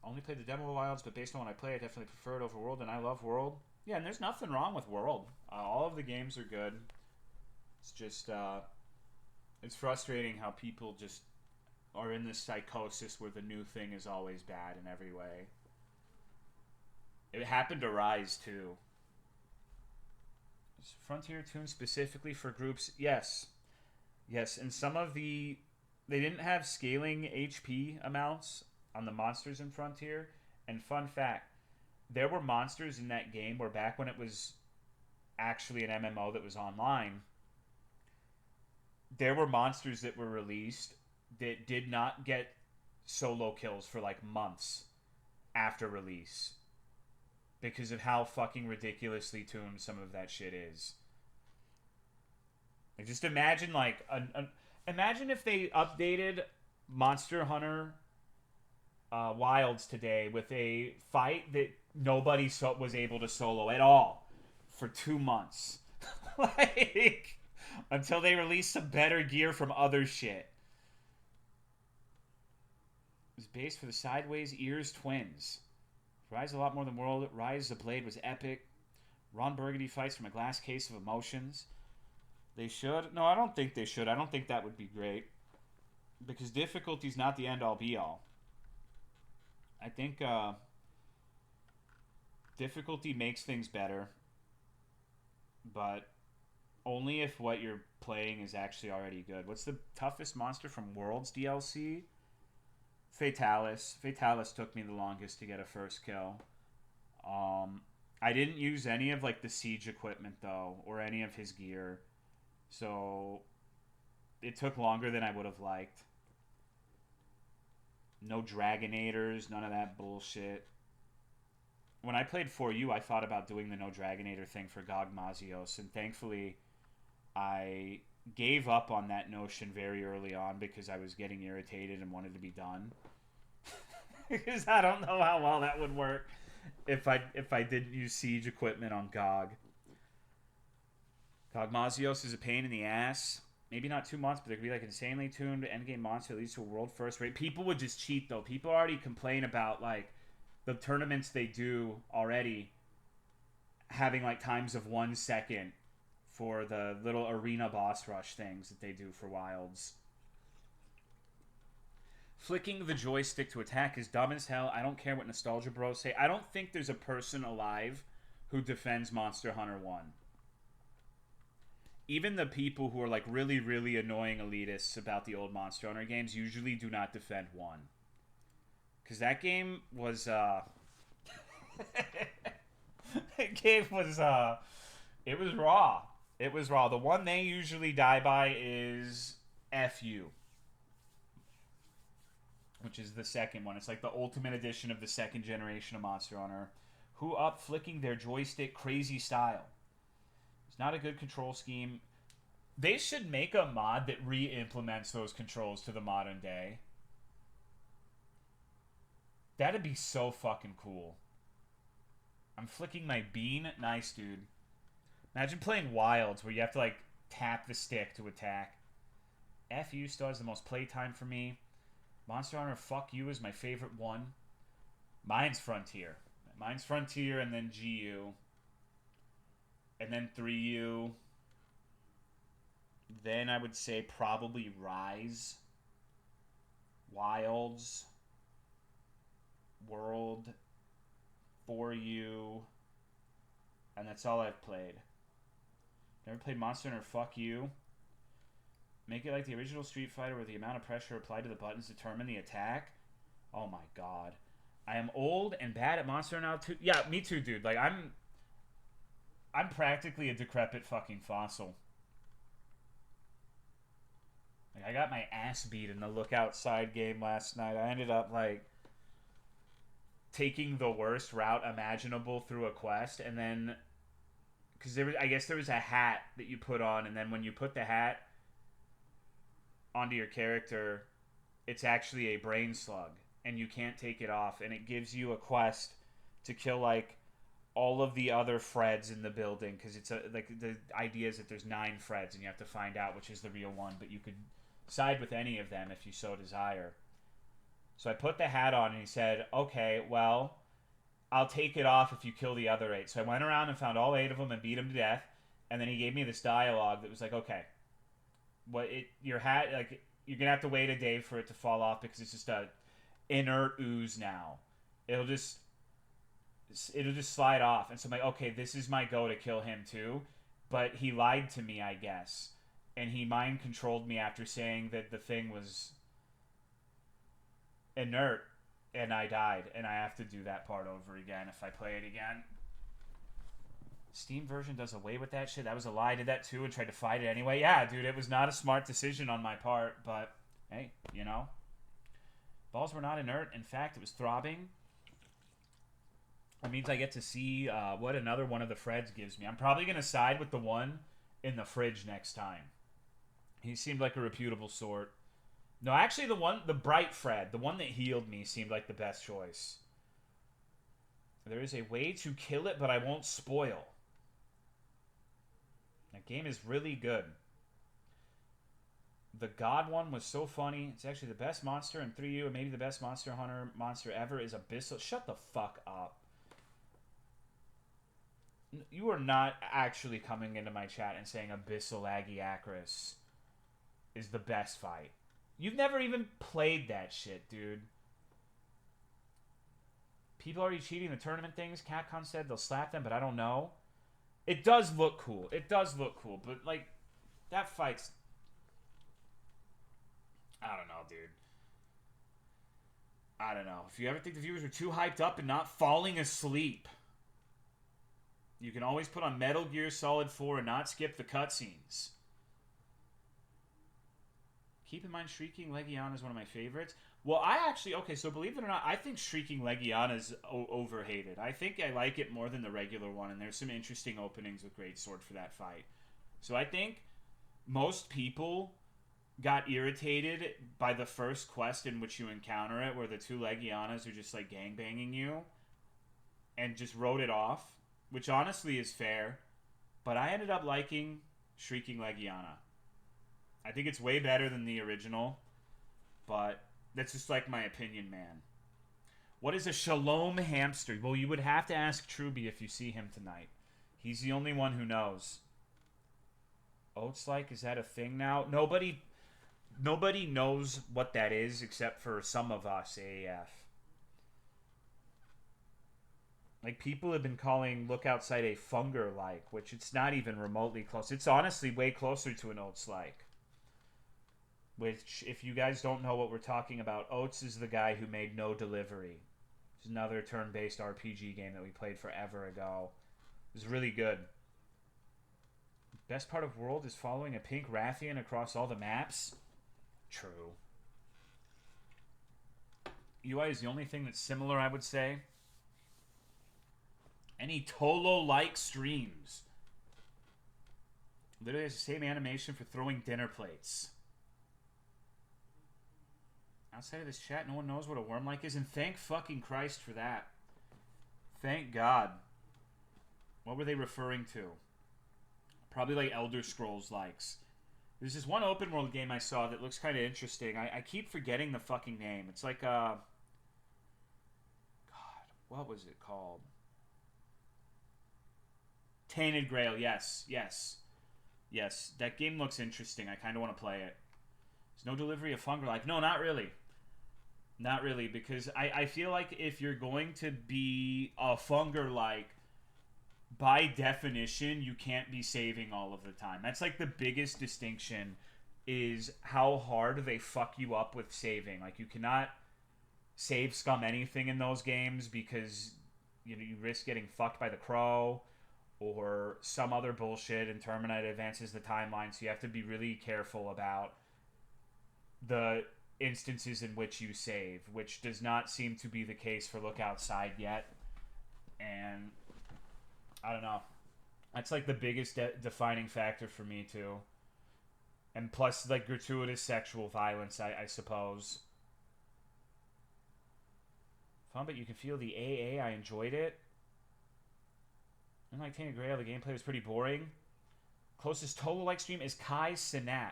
I only played the demo of Wilds, but based on what I play, I definitely prefer it over World, and I love World. Yeah, and there's nothing wrong with World. All of the games are good. It's just, it's frustrating how people just are in this psychosis where the new thing is always bad in every way. It happened to Rise, too. Is Frontier tuned specifically for groups? Yes. Yes, and some of the... They didn't have scaling HP amounts on the monsters in Frontier. And fun fact, there were monsters in that game where back when it was actually an MMO that was online, there were monsters that were released that did not get solo kills for like months after release because of how fucking ridiculously tuned some of that shit is. Like, just imagine like imagine if they updated Monster Hunter Wilds today with a fight that nobody was able to solo at all for 2 months. Like, until they released some better gear from other shit. It was based for the Sideways Ears twins. Rise a lot more than World. Rise the Blade was epic. Ron Burgundy fights from a glass case of emotions. They should? No, I don't think they should. I don't think that would be great. Because difficulty's not the end-all be-all. I think difficulty makes things better, but only if what you're playing is actually already good. What's the toughest monster from Worlds DLC? Fatalis. Fatalis took me the longest to get a first kill. I didn't use any of like the siege equipment though, or any of his gear, so it took longer than I would have liked. No Dragonators, none of that bullshit. When I played For You, I thought about doing the no Dragonator thing for Gog Mazios, and thankfully I gave up on that notion very early on because I was getting irritated and wanted to be done. Because I don't know how well that would work if I didn't use siege equipment on GOG. Gogmazios is a pain in the ass. Maybe not 2 months, but there could be like insanely tuned endgame monster that leads to a world first rate. People would just cheat though. People already complain about like the tournaments they do already having like times of 1 second for the little arena boss rush things that they do for wilds. Flicking the joystick to attack is dumb as hell. I don't care what Nostalgia Bros say. I don't think there's a person alive who defends Monster Hunter 1. Even the people who are like really, really annoying elitists about the old Monster Hunter games usually do not defend 1. Because that game was, that game was, it was raw. It was raw. The one they usually die by is FU. Which is the second one. It's like the ultimate edition of the second generation of Monster Hunter. Who up flicking their joystick crazy style. It's not a good control scheme. They should make a mod that re-implements those controls to the modern day. That'd be so fucking cool. I'm flicking my bean. Nice, dude. Imagine playing Wilds where you have to like tap the stick to attack. FU still has the most playtime for me. Monster Hunter Fuck You is my favorite one. Mine's Frontier. Mine's Frontier and then GU. And then 3U. Then I would say probably Rise. Wilds. World. 4U. And that's all I've played. Never played Monster Hunter Fuck You. Make it like the original Street Fighter where the amount of pressure applied to the buttons determine the attack. Oh my god. I am old and bad at Monster Hunter now too. Yeah, me too, dude. Like, I'm practically a decrepit fucking fossil. Like, I got my ass beat in the Look Outside game last night. I ended up, like, taking the worst route imaginable through a quest, and then... Because I guess there was a hat that you put on, and then when you put the hat onto your character, it's actually a brain slug, and you can't take it off, and it gives you a quest to kill, like, all of the other Freds in the building, because it's like the idea is that there's 9 Freds, and you have to find out which is the real one, but you could side with any of them if you so desire. So I put the hat on, and he said, okay, well, I'll take it off if you kill the other 8. So I went around and found all 8 of them and beat them to death, and then he gave me this dialogue that was like, okay, your hat, like, you're gonna have to wait a day for it to fall off because it's just a inert ooze now. It'll just slide off. And so I'm like, okay, this is my go to kill him too. But he lied to me, I guess. And he mind controlled me after saying that the thing was inert, and I died. And I have to do that part over again if I play it again. Steam version does away with that shit. That was a lie. I did that too and tried to fight it anyway. Yeah, dude, it was not a smart decision on my part, but hey, you know. Balls were not inert. In fact, it was throbbing. That means I get to see what another one of the Freds gives me. I'm probably going to side with the one in the fridge next time. He seemed like a reputable sort. No, actually the bright Fred, the one that healed me, seemed like the best choice. There is a way to kill it, but I won't spoil. That game is really good. The God one was so funny. It's actually the best monster in 3U, and maybe the best Monster Hunter monster ever is Abyssal. Shut the fuck up. You are not actually coming into my chat and saying Abyssal Agiacris is the best fight. You've never even played that shit, dude. People already cheating the tournament things. Capcom said they'll slap them, but I don't know. It does look cool. It does look cool, but, like, that fight's... I don't know, dude. I don't know. If you ever think the viewers are too hyped up and not falling asleep, you can always put on Metal Gear Solid 4 and not skip the cutscenes. Keep in mind, Shrieking Legiana is one of my favorites. Well, I actually... Okay, so believe it or not, I think Shrieking Legiana is overhated. I think I like it more than the regular one, and there's some interesting openings with Greatsword for that fight. So I think most people got irritated by the first quest in which you encounter it, where the two Legianas are just like gangbanging you, and just wrote it off, which honestly is fair. But I ended up liking Shrieking Legiana. I think it's way better than the original, but that's just like my opinion, man. What is a shalom hamster? Well, you would have to ask Truby if you see him tonight. He's the only one who knows. Oats-like, is that a thing now? Nobody knows what that is except for some of us, AF. Like, people have been calling Look Outside a funger-like, which it's not even remotely close. It's honestly way closer to an Oats-like. Which, if you guys don't know what we're talking about, Oats is the guy who made No Delivery. It's another turn-based RPG game that we played forever ago. It was really good. Best part of world is following a pink Rathian across all the maps? True. UI is the only thing that's similar, I would say. Any Tolo-like streams. Literally has the same animation for throwing dinner plates. Outside of this chat, no one knows what a worm-like is, and thank fucking Christ for that. Thank God. What were they referring to? Probably like Elder Scrolls likes. There's this one open world game I saw that looks kind of interesting. I keep forgetting the fucking name. It's like God, what was it called? Tainted Grail, yes. That game looks interesting. I kind of want to play it. There's no delivery of Funger Like. No, not really. Not really, because I feel like if you're going to be a Funger Like, by definition, you can't be saving all of the time. That's like the biggest distinction, is how hard they fuck you up with saving. Like, you cannot save scum anything in those games because you risk getting fucked by the crow or some other bullshit, and Terminite advances the timeline, so you have to be really careful about the instances in which you save, which does not seem to be the case for Look Outside yet. And I don't know. That's like the biggest defining factor for me too. And plus, like, gratuitous sexual violence, I suppose. Fun, but you can feel the AA. I enjoyed it. Unlike Tainted Grail, the gameplay was pretty boring. Closest Tolo-like stream is Kai Sinat.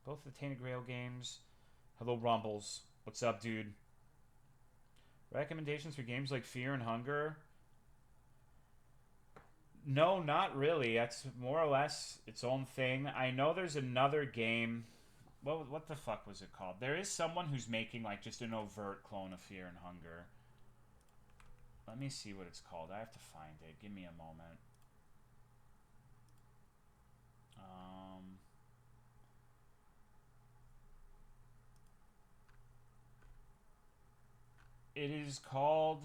Both the Tainted Grail games. Hello, Rumbles. What's up, dude? Recommendations for games like Fear and Hunger? No, not really. That's more or less its own thing. I know there's another game. What the fuck was it called? There is someone who's making like just an overt clone of Fear and Hunger. Let me see what it's called. I have to find it. Give me a moment. It is called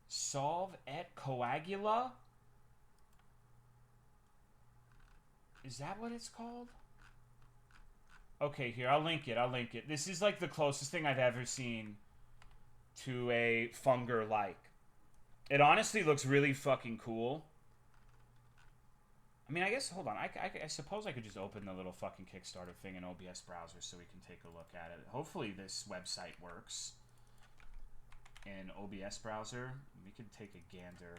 Solve et Coagula? Is that what it's called? Okay, here, I'll link it. This is like the closest thing I've ever seen to a Funger-like. It honestly looks really fucking cool. I mean, I guess, hold on. I suppose I could just open the little fucking Kickstarter thing in OBS browser so we can take a look at it. Hopefully this website works in OBS browser. We could take a gander,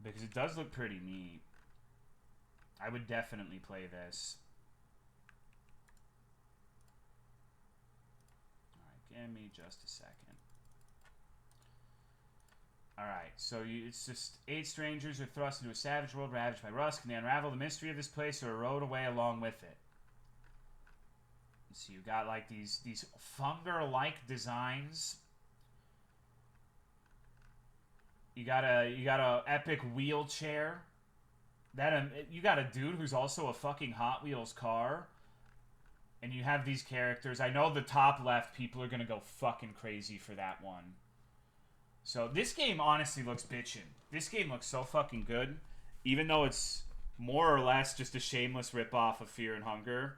because it does look pretty neat. I would definitely play this. Alright, give me just a second. Alright, so it's just 8 strangers are thrust into a savage world ravaged by rust. Can they unravel the mystery of this place or erode away along with it? So you got like these Funger-like designs. You got a epic wheelchair. You got a dude who's also a fucking Hot Wheels car. And you have these characters. I know the top left, people are gonna go fucking crazy for that one. So this game honestly looks bitchin'. This game looks so fucking good. Even though it's more or less just a shameless ripoff of Fear and Hunger.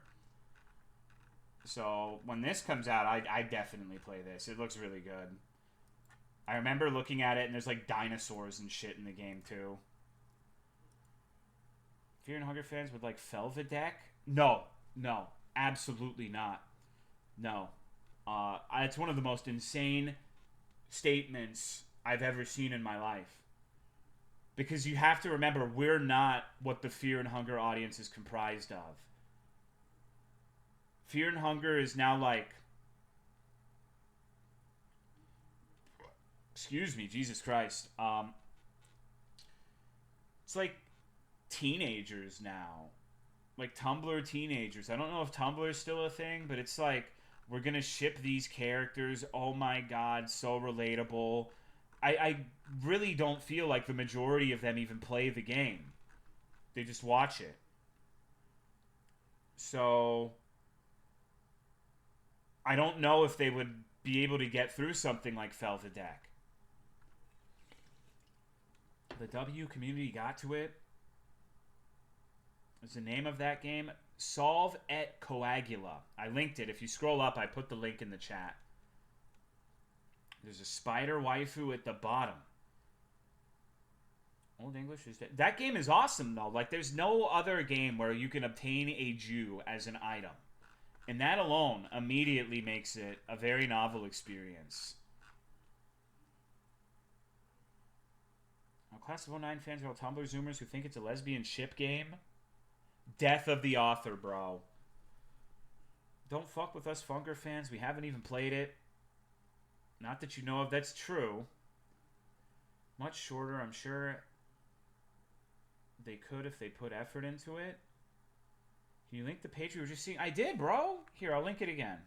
So when this comes out, I definitely play this. It looks really good. I remember looking at it and there's like dinosaurs and shit in the game too. Fear and Hunger fans would like Felvidek? No, absolutely not. No. It's one of the most insane statements I've ever seen in my life. Because you have to remember, we're not what the Fear and Hunger audience is comprised of. Fear and Hunger is now like... Excuse me, Jesus Christ. It's like teenagers now. Like Tumblr teenagers. I don't know if Tumblr is still a thing, but it's like, we're gonna ship these characters. Oh my god, so relatable. I really don't feel like the majority of them even play the game. They just watch it. So I don't know if they would be able to get through something like Felvidek. The W community got to it. What's the name of that game? Solve et Coagula. I linked it. If you scroll up, I put the link in the chat. There's a spider waifu at the bottom. Old English is dead. That game is awesome, though. Like, there's no other game where you can obtain a Jew as an item. And that alone immediately makes it a very novel experience. Class of 09 fans are all Tumblr Zoomers who think it's a lesbian ship game. Death of the author, bro. Don't fuck with us Funker fans. We haven't even played it. Not that you know of. That's true. Much shorter, I'm sure they could if they put effort into it. Can you link the page we were just seeing? I did, bro. Here, I'll link it again.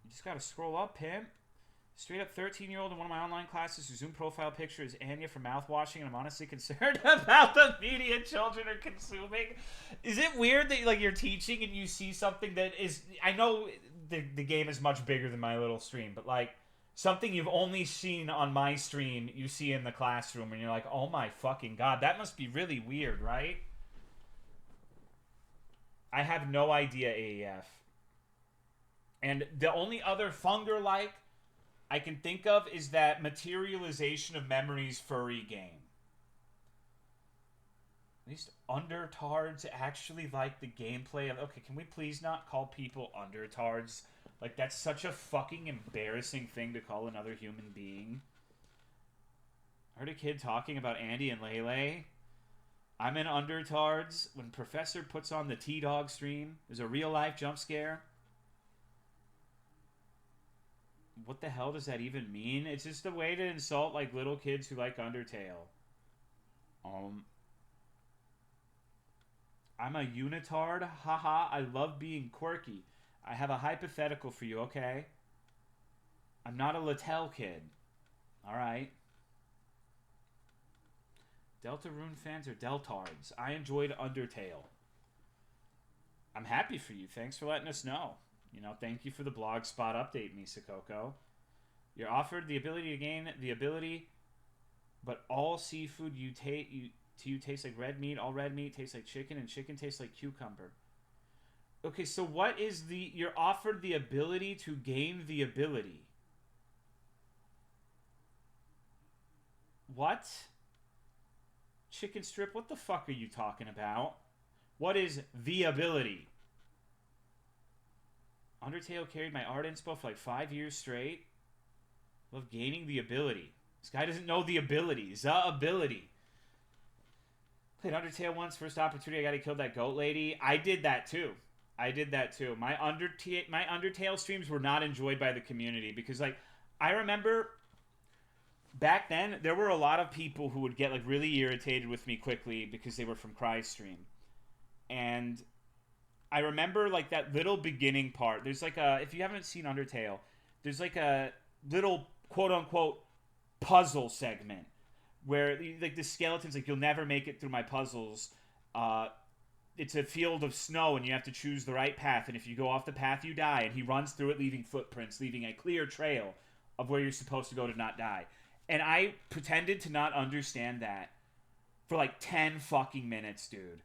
You just gotta scroll up, pimp. Straight up 13-year-old in one of my online classes whose Zoom profile picture is Anya from mouthwashing, and I'm honestly concerned about the media children are consuming. Is it weird that like you're teaching and you see something that is... I know the game is much bigger than my little stream, but like something you've only seen on my stream, you see in the classroom, and you're like, oh my fucking god, that must be really weird, right? I have no idea, AEF. And the only other Funger-like I can think of is that Materialization of Memories furry game. At least undertards actually like the gameplay of... Okay, can we please not call people undertards? Like, that's such a fucking embarrassing thing to call another human being. I heard a kid talking about Andy and Lele. I'm in undertards. When Professor puts on the T-Dog stream, there's a real-life jump scare. What the hell does that even mean? It's just a way to insult like little kids who like Undertale. I'm a unitard. Haha, I love being quirky. I have a hypothetical for you, okay? I'm not a Littell kid. Alright. Deltarune fans are Deltards. I enjoyed Undertale. I'm happy for you. Thanks for letting us know. You know, thank you for the blog spot update, Misakoko. You're offered the ability to gain the ability, but all seafood you taste like red meat. All red meat tastes like chicken, and chicken tastes like cucumber. Okay, so what is the... You're offered the ability to gain the ability. What? Chicken strip? What the fuck are you talking about? What is the ability? Undertale carried my art inspo for like 5 years straight. Love gaining the ability. This guy doesn't know the ability. The ability. Played Undertale once. First opportunity I got to kill that goat lady. I did that too. My Undertale streams were not enjoyed by the community because like I remember back then there were a lot of people who would get like really irritated with me quickly because they were from Cry's stream. And I remember, like, that little beginning part. There's, like, a... If you haven't seen Undertale, there's, like, a little, quote-unquote, puzzle segment where, like, the skeleton's like, you'll never make it through my puzzles. It's a field of snow, and you have to choose the right path. And if you go off the path, you die. And he runs through it, leaving footprints, leaving a clear trail of where you're supposed to go to not die. And I pretended to not understand that for, like, 10 fucking minutes, dude.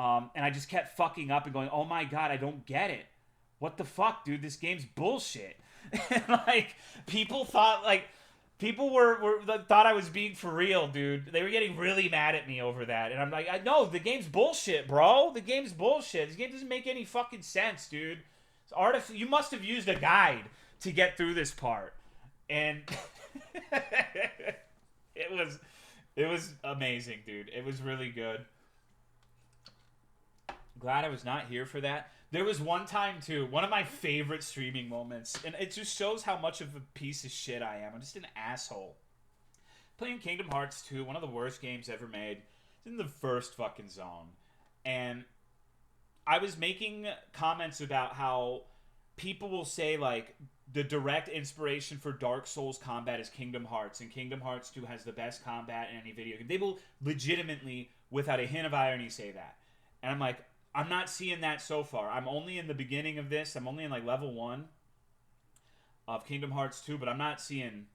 And I just kept fucking up and going, oh my god, I don't get it. What the fuck, dude? This game's bullshit. And, like, people thought, like, People thought I was being for real, dude. They were getting really mad at me over that. And I'm like, I know, the game's bullshit, bro. The game's bullshit. This game doesn't make any fucking sense, dude. It's you must have used a guide to get through this part. And it was amazing, dude. It was really good. Glad I was not here for that. There was one time, too, one of my favorite streaming moments, and it just shows how much of a piece of shit I am. I'm just an asshole. Playing Kingdom Hearts 2, one of the worst games ever made. It's in the first fucking zone. And I was making comments about how people will say, like, the direct inspiration for Dark Souls combat is Kingdom Hearts, and Kingdom Hearts 2 has the best combat in any video game. They will legitimately, without a hint of irony, say that. And I'm like, I'm not seeing that so far. I'm only in the beginning of this. I'm only in like level 1 of Kingdom Hearts 2, but I'm not seeing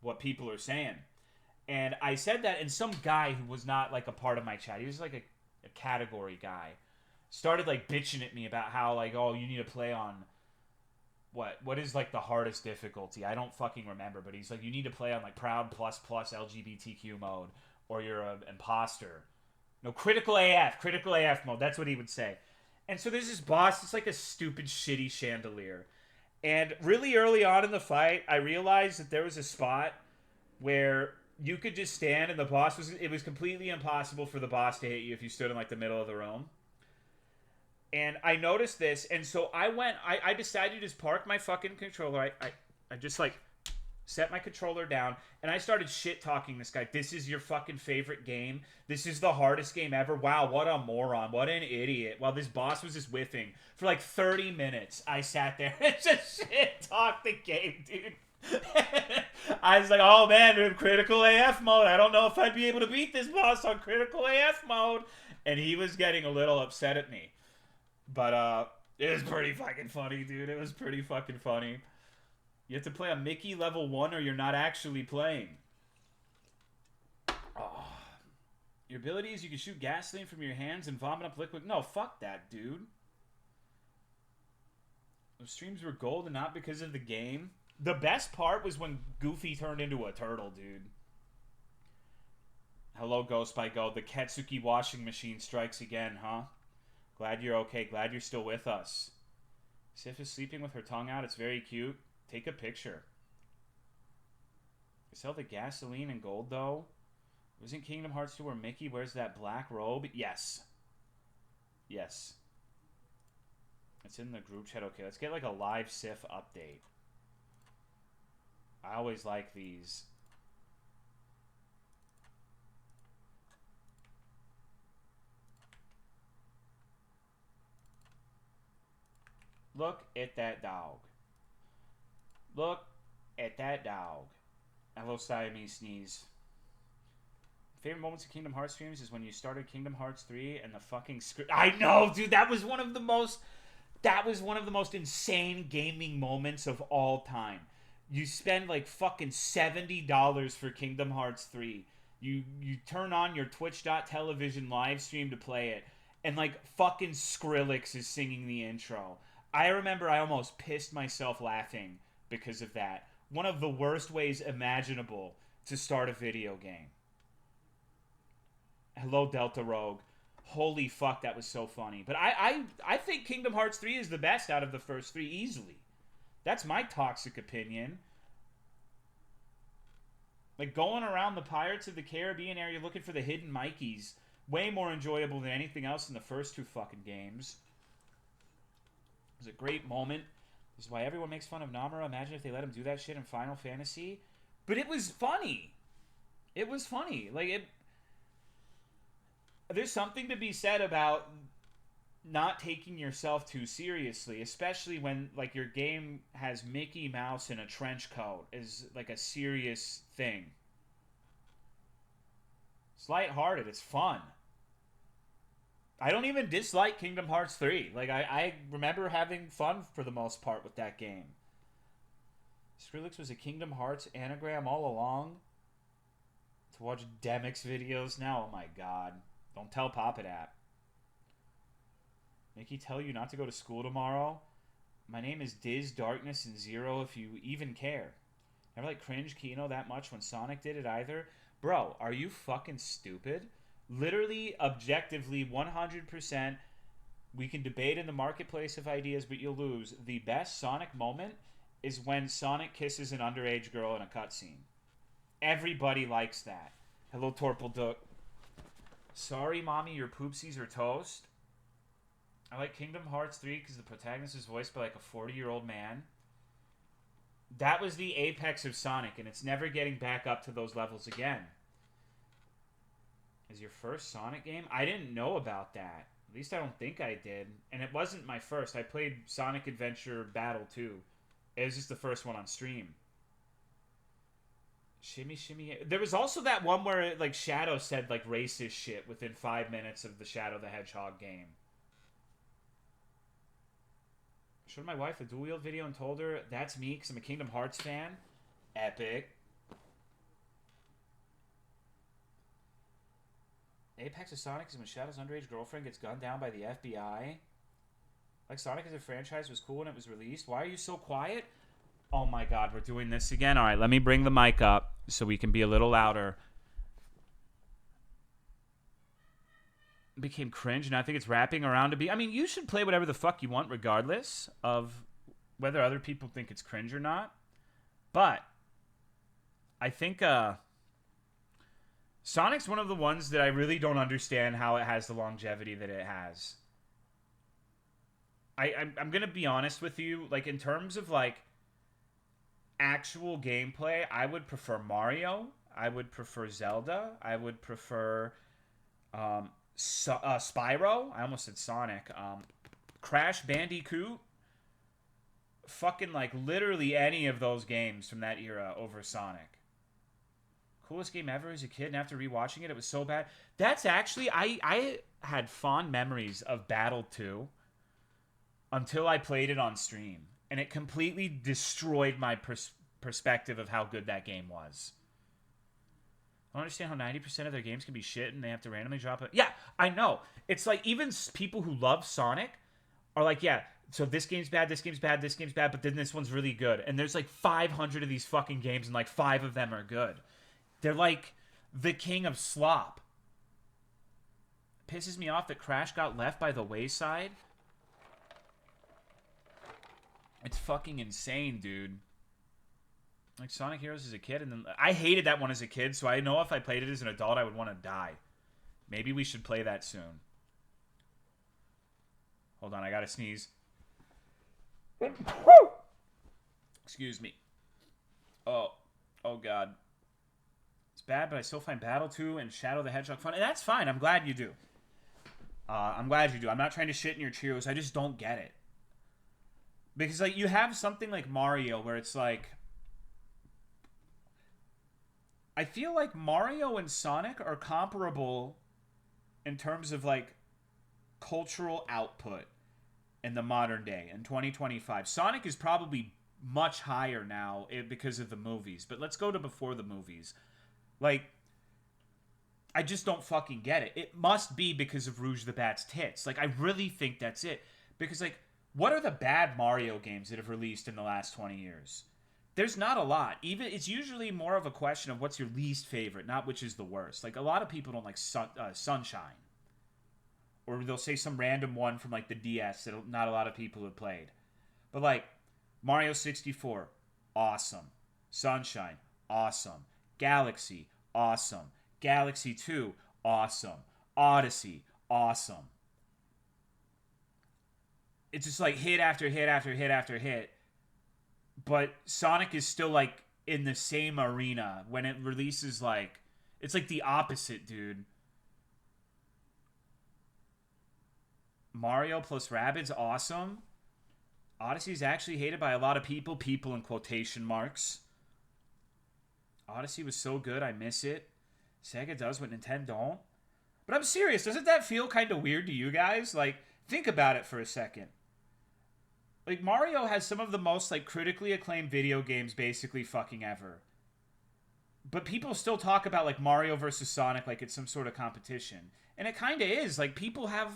what people are saying. And I said that, and some guy who was not like a part of my chat, he was like a category guy, started like bitching at me about how like, oh, you need to play on what is like the hardest difficulty. I don't fucking remember, but he's like, you need to play on like Proud plus LGBTQ mode, or you're an imposter. No, critical AF mode. That's what he would say. And so there's this boss. It's like a stupid, shitty chandelier. And really early on in the fight, I realized that there was a spot where you could just stand and it was completely impossible for the boss to hit you if you stood in like the middle of the room. And I noticed this, and so I decided to just park my fucking controller. I just like set my controller down, and I started shit-talking this guy. This is your fucking favorite game? This is the hardest game ever? Wow, what a moron. What an idiot. While this boss was just whiffing. For like 30 minutes, I sat there and just shit-talked the game, dude. I was like, oh man, in critical AF mode. I don't know if I'd be able to beat this boss on critical AF mode. And he was getting a little upset at me. But, it was pretty fucking funny, dude. It was pretty fucking funny. You have to play on Mickey level 1 or you're not actually playing. Oh. Your ability is you can shoot gasoline from your hands and vomit up liquid. No, fuck that, dude. Those streams were gold and not because of the game. The best part was when Goofy turned into a turtle, dude. Hello, Ghost by Go. The Ketsuki washing machine strikes again, huh? Glad you're okay. Glad you're still with us. Sif is sleeping with her tongue out. It's very cute. Take a picture. They sell the gasoline and gold, though. Wasn't Kingdom Hearts 2 where Mickey wears that black robe? Yes. Yes. It's in the group chat. Okay, let's get like a live Sif update. I always like these. Look at that dog. Look at that dog. Hello, Siamese sneeze. Favorite moments of Kingdom Hearts streams is when you started Kingdom Hearts 3 and the fucking script. I know, dude. That was one of the most insane gaming moments of all time. You spend like fucking $70 for Kingdom Hearts 3. You turn on your Twitch.tv live stream to play it, and like fucking Skrillex is singing the intro. I remember I almost pissed myself laughing because of that. One of the worst ways imaginable to start a video game. Hello, Delta Rogue. Holy fuck, that was so funny. But I think Kingdom Hearts 3 is the best out of the first 3 easily. That's my toxic opinion. Like, going around the Pirates of the Caribbean area looking for the hidden Mikeys, way more enjoyable than anything else in the first 2 fucking games. It was a great moment. This is why everyone makes fun of Namura. Imagine if they let him do that shit in Final Fantasy. But it was funny. It was funny. Like, there's something to be said about not taking yourself too seriously, especially when like your game has Mickey Mouse in a trench coat is like a serious thing. It's lighthearted. It's fun. I don't even dislike Kingdom Hearts 3. Like, I remember having fun for the most part with that game. Skrillex was a Kingdom Hearts anagram all along. To watch Demix videos now? Oh my god. Don't tell Papa that. Mickey tell you not to go to school tomorrow? My name is Diz Darkness and Zero if you even care. Never like cringe Kino that much when Sonic did it either. Bro, are you fucking stupid? Literally, objectively, 100%. We can debate in the marketplace of ideas, but you'll lose. The best Sonic moment is when Sonic kisses an underage girl in a cutscene. Everybody likes that. Hello, Torpleduck. Sorry, mommy, your poopsies are toast. I like Kingdom Hearts 3 because the protagonist is voiced by like a 40-year-old man. That was the apex of Sonic, and it's never getting back up to those levels again. Is your first Sonic game? I didn't know about that. At least I don't think I did. And it wasn't my first. I played Sonic Adventure Battle 2. It was just the first one on stream. Shimmy, shimmy. There was also that one where like Shadow said like racist shit within 5 minutes of the Shadow the Hedgehog game. Showed my wife a dual wield video and told her that's me because I'm a Kingdom Hearts fan. Epic. Apex of Sonic is when Shadow's underage girlfriend gets gunned down by the FBI. Like Sonic as a franchise was cool when it was released. Why are you so quiet? Oh my god, we're doing this again. All right, let me bring the mic up so we can be a little louder. Became cringe, and I think it's wrapping around to be... I mean, you should play whatever the fuck you want regardless of whether other people think it's cringe or not. But I think Sonic's one of the ones that I really don't understand how it has the longevity that it has. I'm going to be honest with you. Like, in terms of, like, actual gameplay, I would prefer Mario. I would prefer Zelda. I would prefer Spyro. I almost said Sonic. Crash Bandicoot. Fucking, like, literally any of those games from that era over Sonic. Coolest game ever as a kid, and after rewatching it was so bad. That's actually... I had fond memories of Battle 2 until I played it on stream. And it completely destroyed my perspective of how good that game was. I don't understand how 90% of their games can be shit and they have to randomly drop it. Yeah, I know. It's like even people who love Sonic are like, yeah, so this game's bad, this game's bad, this game's bad, but then this one's really good. And there's like 500 of these fucking games and like 5 of them are good. They're like the king of slop. It pisses me off that Crash got left by the wayside. It's fucking insane, dude. Like Sonic Heroes as a kid, and then I hated that one as a kid, so I know if I played it as an adult, I would want to die. Maybe we should play that soon. Hold on, I gotta sneeze. Excuse me. Oh god. It's bad, but I still find Battle 2 and Shadow the Hedgehog fun, and that's fine. I'm glad you do. I'm glad you do. I'm not trying to shit in your Cheerios. I just don't get it. Because, like, you have something like Mario where it's like... I feel like Mario and Sonic are comparable in terms of, like, cultural output in the modern day, in 2025. Sonic is probably much higher now because of the movies. But let's go to before the movies. Like, I just don't fucking get it. It must be because of Rouge the Bat's tits. Like, I really think that's it. Because, like... What are the bad Mario games that have released in the last 20 years? There's not a lot. Even it's usually more of a question of what's your least favorite, not which is the worst. Like, a lot of people don't like Sunshine. Or they'll say some random one from, like, the DS that not a lot of people have played. But, like, Mario 64, awesome. Sunshine, awesome. Galaxy, awesome. Galaxy 2, awesome. Odyssey, awesome. It's just like hit after hit after hit after hit. But Sonic is still like in the same arena when it releases like... It's like the opposite, dude. Mario plus Rabbids, awesome. Odyssey is actually hated by a lot of people. People in quotation marks. Odyssey was so good, I miss it. Sega does what Nintendo don't. But I'm serious, doesn't that feel kind of weird to you guys? Like, think about it for a second. Like, Mario has some of the most, like, critically acclaimed video games basically fucking ever. But people still talk about, like, Mario versus Sonic like it's some sort of competition. And it kind of is. Like, people have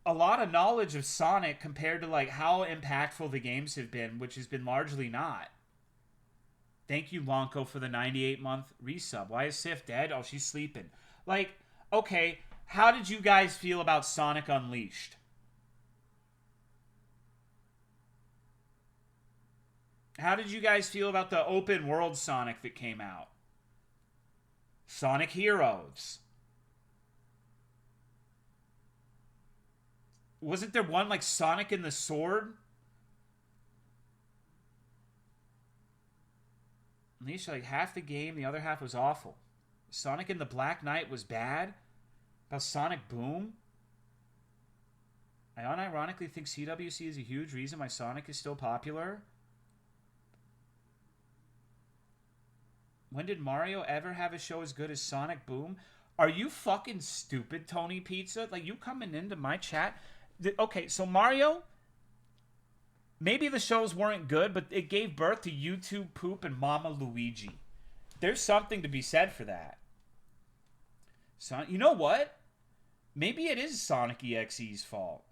a lot of knowledge of Sonic compared to, like, how impactful the games have been, which has been largely not. Thank you, Lonko, for the 98-month resub. Why is Sif dead? Oh, she's sleeping. Like, okay, how did you guys feel about Sonic Unleashed? How did you guys feel about the open world Sonic that came out? Sonic Heroes. Wasn't there one like Sonic and the Sword? At least like half the game, the other half was awful. Sonic and the Black Knight was bad. About Sonic Boom. I unironically think CWC is a huge reason why Sonic is still popular. When did Mario ever have a show as good as Sonic Boom? Are you fucking stupid, Tony Pizza? Like, you coming into my chat? Okay, so Mario, maybe the shows weren't good, but it gave birth to YouTube Poop and Mama Luigi. There's something to be said for that. So, you know what? Maybe it is Sonic EXE's fault.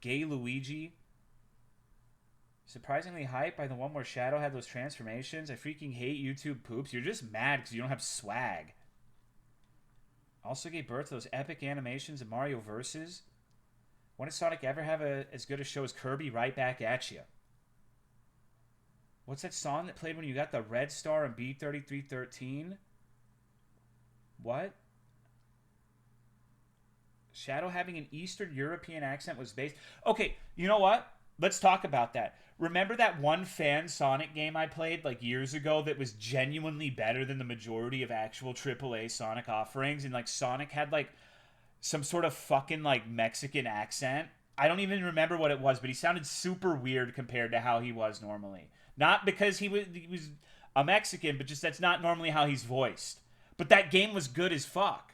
Gay Luigi. Surprisingly hyped by the one where Shadow had those transformations. I freaking hate YouTube Poops. You're just mad because you don't have swag. Also gave birth to those epic animations in Mario Versus. When did Sonic ever have as good a show as Kirby? Right back at you. What's that song that played when you got the red star in B3313? What? Shadow having an Eastern European accent was based... Okay, you know what? Let's talk about that. Remember that one fan Sonic game I played like years ago that was genuinely better than the majority of actual AAA Sonic offerings? And like Sonic had like some sort of fucking like Mexican accent. I don't even remember what it was, but he sounded super weird compared to how he was normally. Not because he was a Mexican, but just that's not normally how he's voiced. But that game was good as fuck.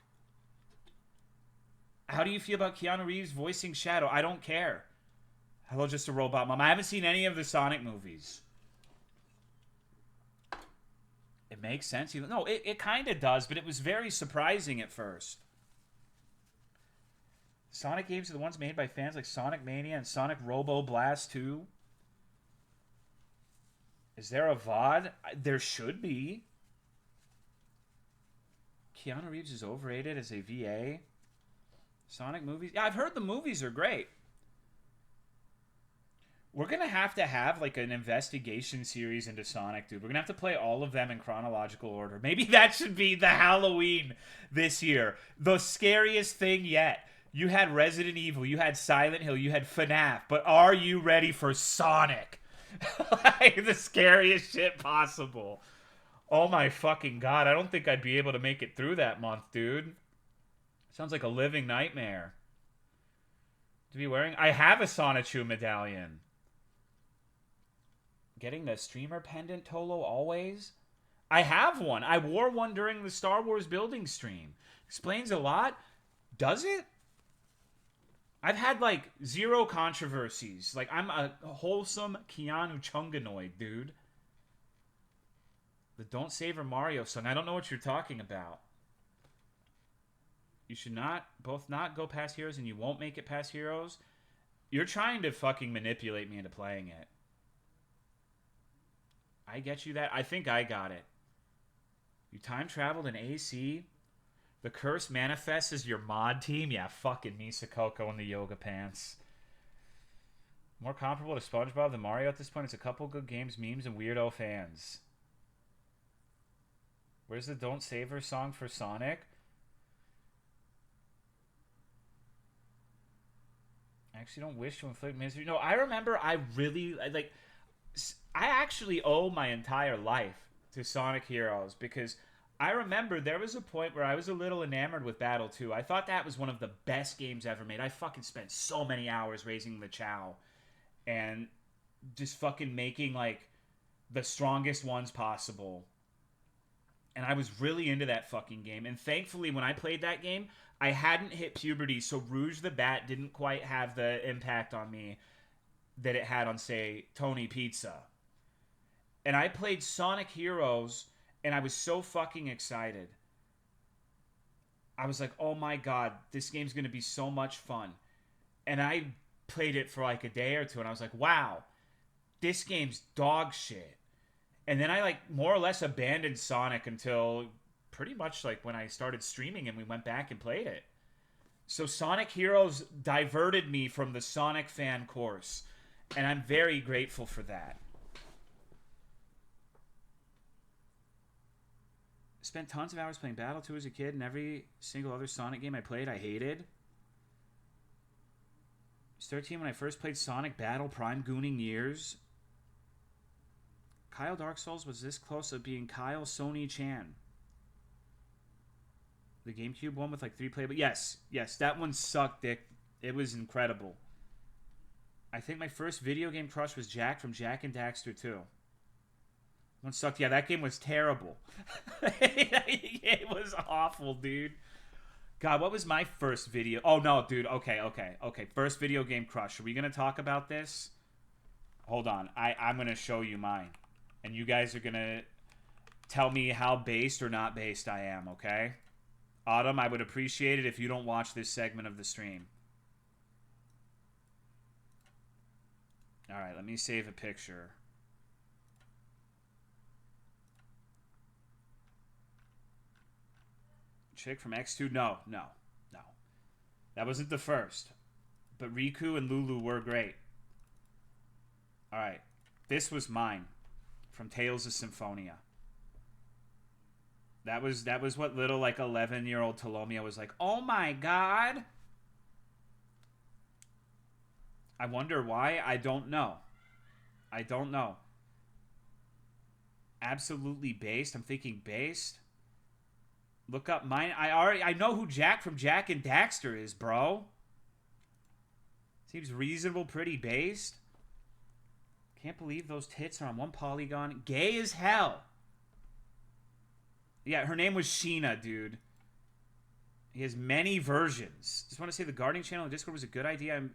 How do you feel about Keanu Reeves voicing Shadow? I don't care. Hello, Just a Robot Mom. I haven't seen any of the Sonic movies. It makes sense. No, it kind of does, but it was very surprising at first. Sonic games are the ones made by fans like Sonic Mania and Sonic Robo Blast 2. Is there a VOD? There should be. Keanu Reeves is overrated as a VA. Sonic movies? Yeah, I've heard the movies are great. We're going to have like an investigation series into Sonic, dude. We're going to have to play all of them in chronological order. Maybe that should be the Halloween this year. The scariest thing yet. You had Resident Evil, you had Silent Hill, you had FNAF, but are you ready for Sonic? Like, the scariest shit possible. Oh my fucking god, I don't think I'd be able to make it through that month, dude. Sounds like a living nightmare. To be wearing... I have a Sonichu medallion. Getting the streamer pendant, Tolo, always? I have one. I wore one during the Star Wars building stream. Explains a lot. Does it? I've had, like, zero controversies. Like, I'm a wholesome Keanu Chunganoid, dude. The Don't Savor Mario song. I don't know what you're talking about. You should both not go past Heroes and you won't make it past Heroes. You're trying to fucking manipulate me into playing it. I get you that. I think I got it. You time traveled in AC. The curse manifests as your mod team. Yeah, fucking Misa Coco in the yoga pants. More comparable to SpongeBob than Mario at this point. It's a couple good games, memes, and weirdo fans. Where's the Don't Savor song for Sonic? I actually don't wish to inflict misery. No, I remember I actually owe my entire life to Sonic Heroes because I remember there was a point where I was a little enamored with Battle 2. I thought that was one of the best games ever made. I fucking spent so many hours raising the Chow and just fucking making like the strongest ones possible. And I was really into that fucking game. And thankfully, when I played that game, I hadn't hit puberty, so Rouge the Bat didn't quite have the impact on me that it had on, say, Tony Pizza. And I played Sonic Heroes, and I was so fucking excited. I was like, oh my god, this game's going to be so much fun. And I played it for like a day or two, and I was like, wow, this game's dog shit. And then I like more or less abandoned Sonic until pretty much like when I started streaming and we went back and played it. So Sonic Heroes diverted me from the Sonic fan course, and I'm very grateful for that. Spent tons of hours playing Battle 2 as a kid, and every single other Sonic game I played, I hated. I was 13 when I first played Sonic Battle Prime Gooning years. Kyle Dark Souls was this close to being Kyle Sony Chan. The GameCube one with like 3 playable. Yes, that one sucked, Dick. It was incredible. I think my first video game crush was Jack from Jak and Daxter 2. One sucked. Yeah, that game was terrible. It was awful, dude. God, what was my first video? Oh, no, dude. Okay. First video game crush. Are we going to talk about this? Hold on. I'm going to show you mine. And you guys are going to tell me how based or not based I am, okay? Autumn, I would appreciate it if you don't watch this segment of the stream. All right, let me save a picture. Chick from X2? No. That wasn't the first. But Riku and Lulu were great. All right, this was mine from Tales of Symphonia. That was what little like 11-year-old Tolomeo was like, oh my god. I wonder why. I don't know. Absolutely based. I'm thinking based. Look up mine. I know who Jack from Jak and Daxter is, bro. Seems reasonable, pretty based. Can't believe those tits are on one polygon. Gay as hell. Yeah, her name was Sheena, dude. He has many versions. Just want to say the gardening channel on Discord was a good idea. I've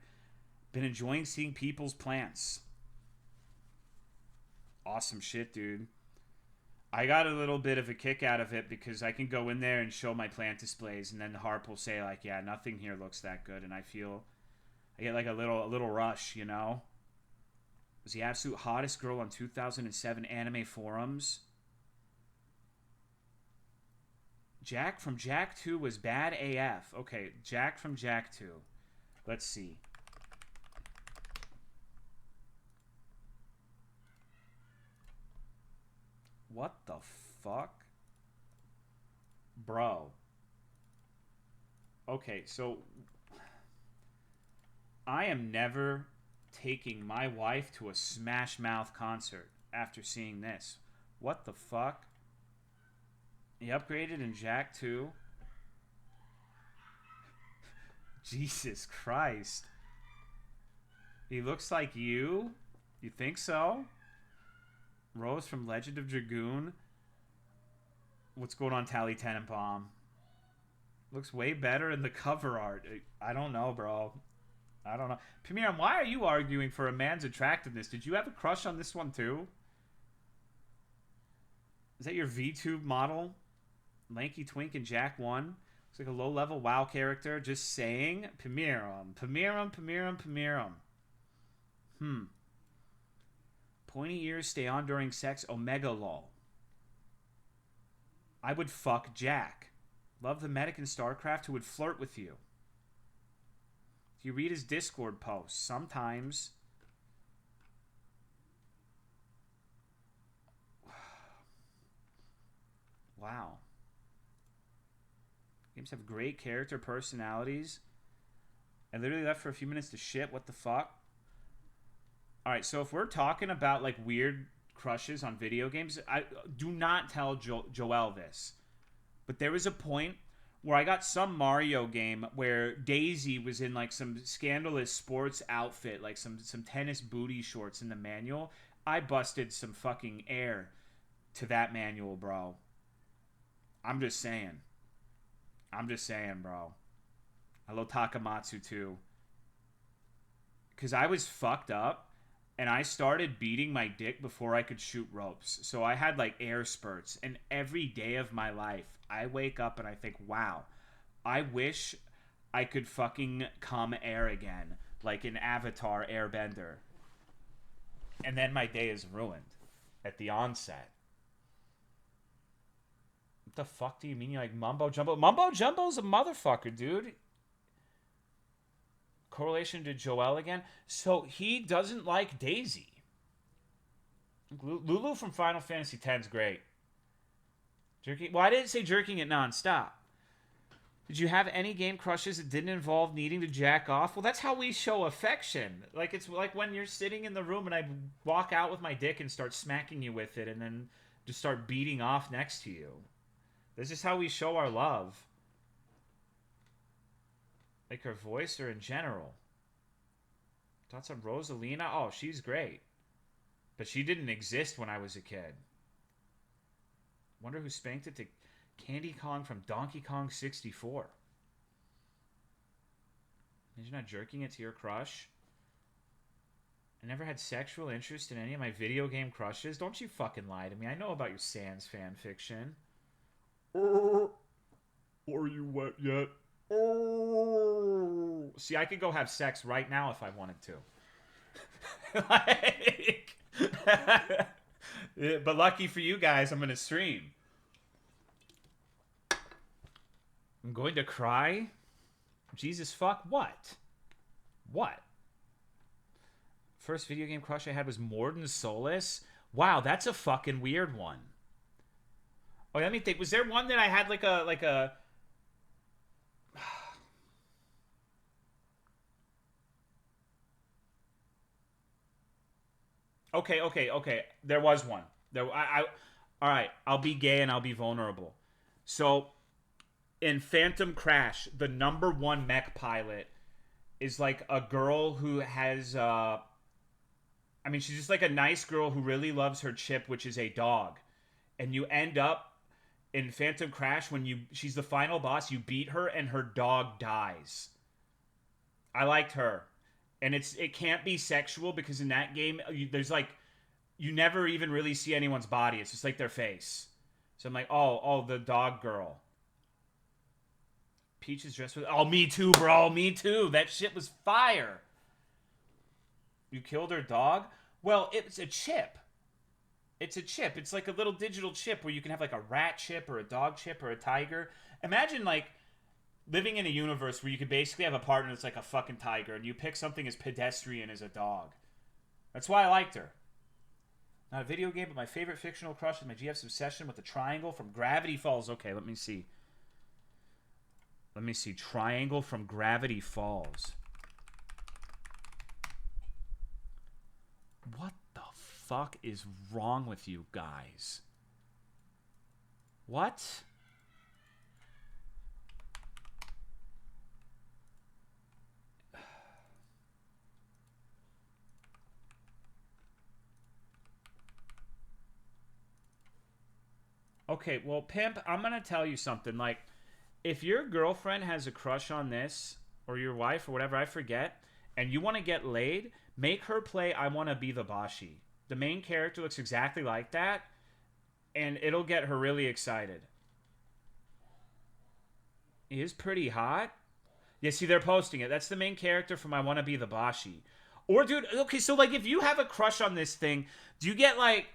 been enjoying seeing people's plants. Awesome shit, dude. I got a little bit of a kick out of it because I can go in there and show my plant displays, and then the Harp will say like, yeah, nothing here looks that good, and I get like a little rush, you know? Was the absolute hottest girl on 2007 anime forums. Jack from Jak 2 was bad AF. Okay, Jack from Jak 2. Let's see. What the fuck? Bro. Okay, so I am never taking my wife to a Smash Mouth concert after seeing this. What the fuck? He upgraded in Jak 2. Jesus Christ. He looks like you? You think so? Rose from Legend of Dragoon. What's going on, Tally Tenenbaum? Looks way better in the cover art. I don't know, bro. I don't know. Pamiram, why are you arguing for a man's attractiveness? Did you have a crush on this one too? Is that your VTube model? Lanky Twink in Jak 1? Looks like a low-level WoW character. Just saying. Pamiram. Pointy ears stay on during sex. Omega lol. I would fuck Jack. Love the medic in StarCraft who would flirt with you. Do you read his Discord posts? Sometimes. Wow. Games have great character personalities. I literally left for a few minutes to shit. What the fuck? Alright, so if we're talking about like weird crushes on video games, I do not tell Joel this. But there was a point where I got some Mario game where Daisy was in like some scandalous sports outfit, like some tennis booty shorts in the manual. I busted some fucking air to that manual, bro. I'm just saying, bro. Hello, Takamatsu, too. Because I was fucked up, and I started beating my dick before I could shoot ropes. So I had, like, air spurts. And every day of my life, I wake up and I think, wow, I wish I could fucking come air again. Like an Avatar Airbender. And then my day is ruined. at the onset. What the fuck do you mean you like Mumbo Jumbo? Mumbo Jumbo's a motherfucker, dude. Correlation to Joel again. So he doesn't like Daisy. Lulu from Final Fantasy X's great. Jerking. Well, I didn't say jerking it nonstop. Did you have any game crushes that didn't involve needing to jack off? Well, that's how we show affection. Like, it's like when you're sitting in the room and I walk out with my dick and start smacking you with it and then just start beating off next to you. This is how we show our love. Like her voice or in general? Thoughts on Rosalina? Oh, she's great. But she didn't exist when I was a kid. Wonder who spanked it to Candy Kong from Donkey Kong 64. Imagine not jerking it to your crush. I never had sexual interest in any of my video game crushes. Don't you fucking lie to me. I know about your Sans fan fiction. Are you wet yet? See, I could go have sex right now if I wanted to. Like, but lucky for you guys, I'm going to stream. I'm going to cry? Jesus fuck, what? What? First video game crush I had was Morden Solis? Wow, that's a fucking weird one. Oh, let me think. Was there one that I had like a... Okay. There was one. All right, I'll be gay and I'll be vulnerable. So, in Phantom Crash, the #1 mech pilot is like a girl who has... I mean, she's just like a nice girl who really loves her chip, which is a dog. And you end up in Phantom Crash, when she's the final boss, you beat her and her dog dies. I liked her. And it can't be sexual because in that game, there's like, you never even really see anyone's body. It's just like their face. So I'm like, oh, the dog girl. Peach is dressed with, oh, me too, bro. Me too. That shit was fire. You killed her dog? Well, it's a chip. It's a chip. It's like a little digital chip where you can have like a rat chip or a dog chip or a tiger. Imagine like living in a universe where you could basically have a partner that's like a fucking tiger and you pick something as pedestrian as a dog. That's why I liked her. Not a video game, but my favorite fictional crush is my GF's obsession with the triangle from Gravity Falls. Okay, let me see. Triangle from Gravity Falls. What the fuck is wrong with you guys? What? Okay, well, Pimp, I'm going to tell you something. Like, if your girlfriend has a crush on this, or your wife, or whatever, I forget, and you want to get laid, make her play I Want to Be the Bashi. The main character looks exactly like that, and it'll get her really excited. He is pretty hot. Yeah, see, they're posting it. That's the main character from I Want to Be the Bashi. Or, dude, okay, so, like, if you have a crush on this thing, do you get, like,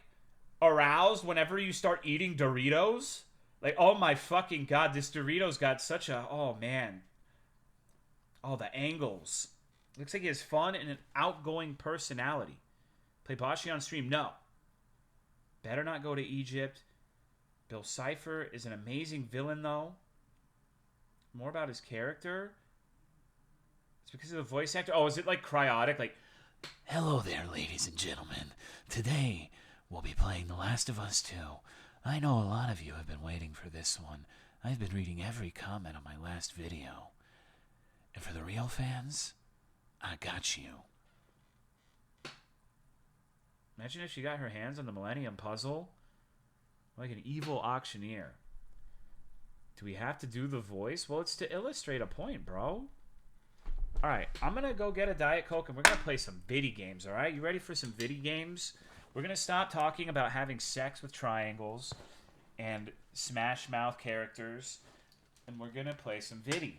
aroused whenever you start eating Doritos? Like, oh my fucking god, this Doritos got such a... Oh, man. Oh, the angles. Looks like he has fun and an outgoing personality. Play Bashi on stream? No. Better not go to Egypt. Bill Cipher is an amazing villain, though. More about his character? It's because of the voice actor? Oh, is it like cryotic? Like, hello there, ladies and gentlemen. Today, we'll be playing The Last of Us 2. I know a lot of you have been waiting for this one. I've been reading every comment on my last video. And for the real fans, I got you. imagine if she got her hands on the Millennium Puzzle. Like an evil auctioneer. Do we have to do the voice? Well, it's to illustrate a point, bro. Alright, I'm going to go get a Diet Coke and we're going to play some viddy games, alright? You ready for some viddy games? We're going to stop talking about having sex with triangles and Smash Mouth characters, and we're going to play some viddy.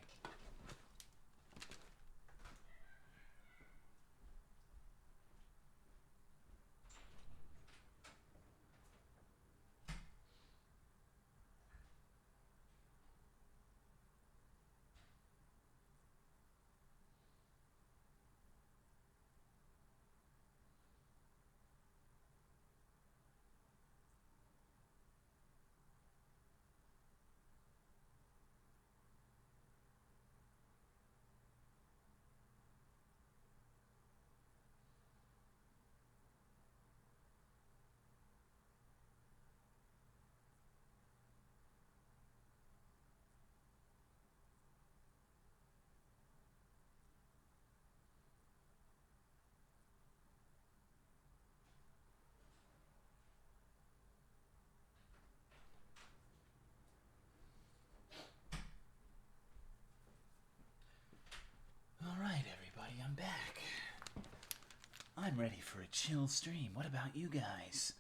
I'm ready for a chill stream. What about you guys?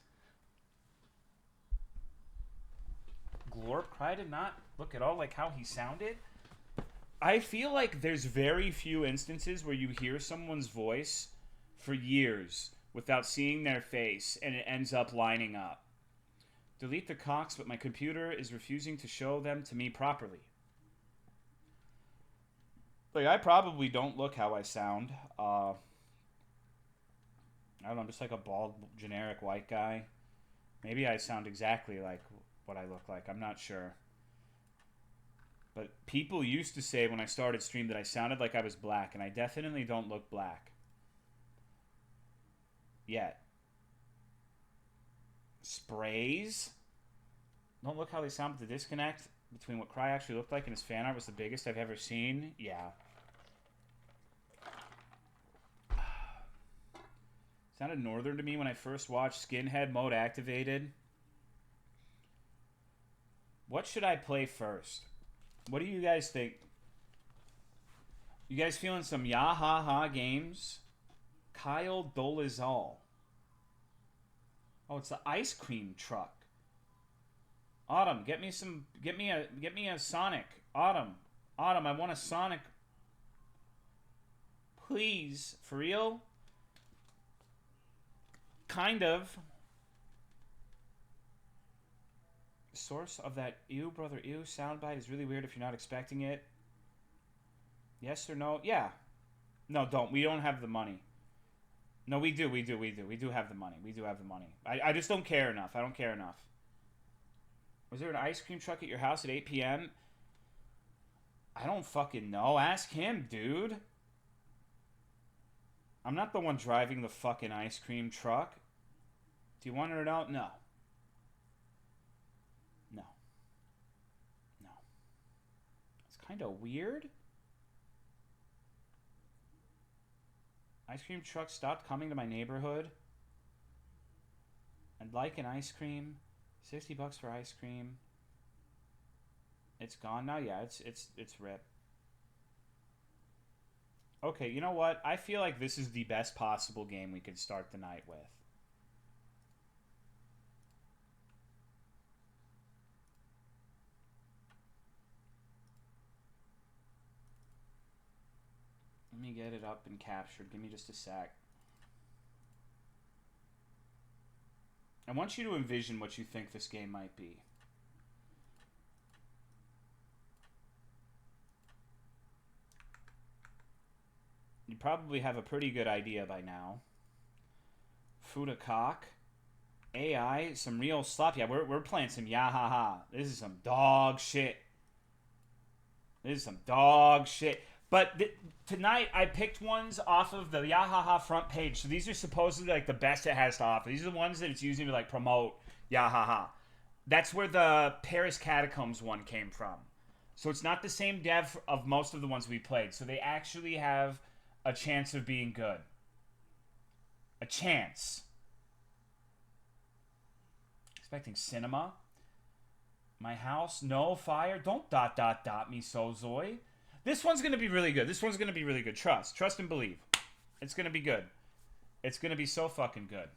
Glorp Cry did not look at all like how he sounded. I feel like there's very few instances where you hear someone's voice for years without seeing their face and it ends up lining up. Delete the cocks, but my computer is refusing to show them to me properly. Like, I probably don't look how I sound. I don't know, I'm just like a bald, generic white guy. Maybe I sound exactly like what I look like. I'm not sure. But people used to say when I started stream that I sounded like I was black, and I definitely don't look black. Yet. Sprays? Don't look how they sound, but the disconnect between what Cry actually looked like and his fan art was the biggest I've ever seen. Yeah. Sounded northern to me when I first watched Skinhead mode activated. What should I play first? What do you guys think? You guys feeling some Yahaha games? Kyle Dolezal. Oh, it's the ice cream truck. Autumn, get me a Sonic. Autumn, I want a Sonic. Please, for real? Kind of. The source of that ew, brother, ew soundbite is really weird if you're not expecting it. Yes or no? Yeah. No, don't. We don't have the money. No, we do. We do have the money. We do have the money. I just don't care enough. I don't care enough. Was there an ice cream truck at your house at 8 p.m.? I don't fucking know. Ask him, dude. I'm not the one driving the fucking ice cream truck. Do you want it or no? No. No. No. It's kind of weird. Ice cream truck stopped coming to my neighborhood. I'd like an ice cream. $60 for ice cream. It's gone now? Yeah, it's rip. Okay, you know what? I feel like this is the best possible game we could start the night with. Let me get it up and captured. Give me just a sec. I want you to envision what you think this game might be. You probably have a pretty good idea by now. Food a cock. AI, some real slop. Yeah, we're playing some yahaha. This is some dog shit. This is some dog shit. But tonight I picked ones off of the Yahaha front page. So these are supposedly like the best it has to offer. These are the ones that it's using to like promote Yahaha. That's where the Paris Catacombs one came from. So it's not the same dev of most of the ones we played. So they actually have a chance of being good. A chance. Expecting cinema. My house, no fire. Don't ... me, Sozoi. This one's going to be really good. This one's going to be really good. Trust and believe. It's going to be good. It's going to be so fucking good.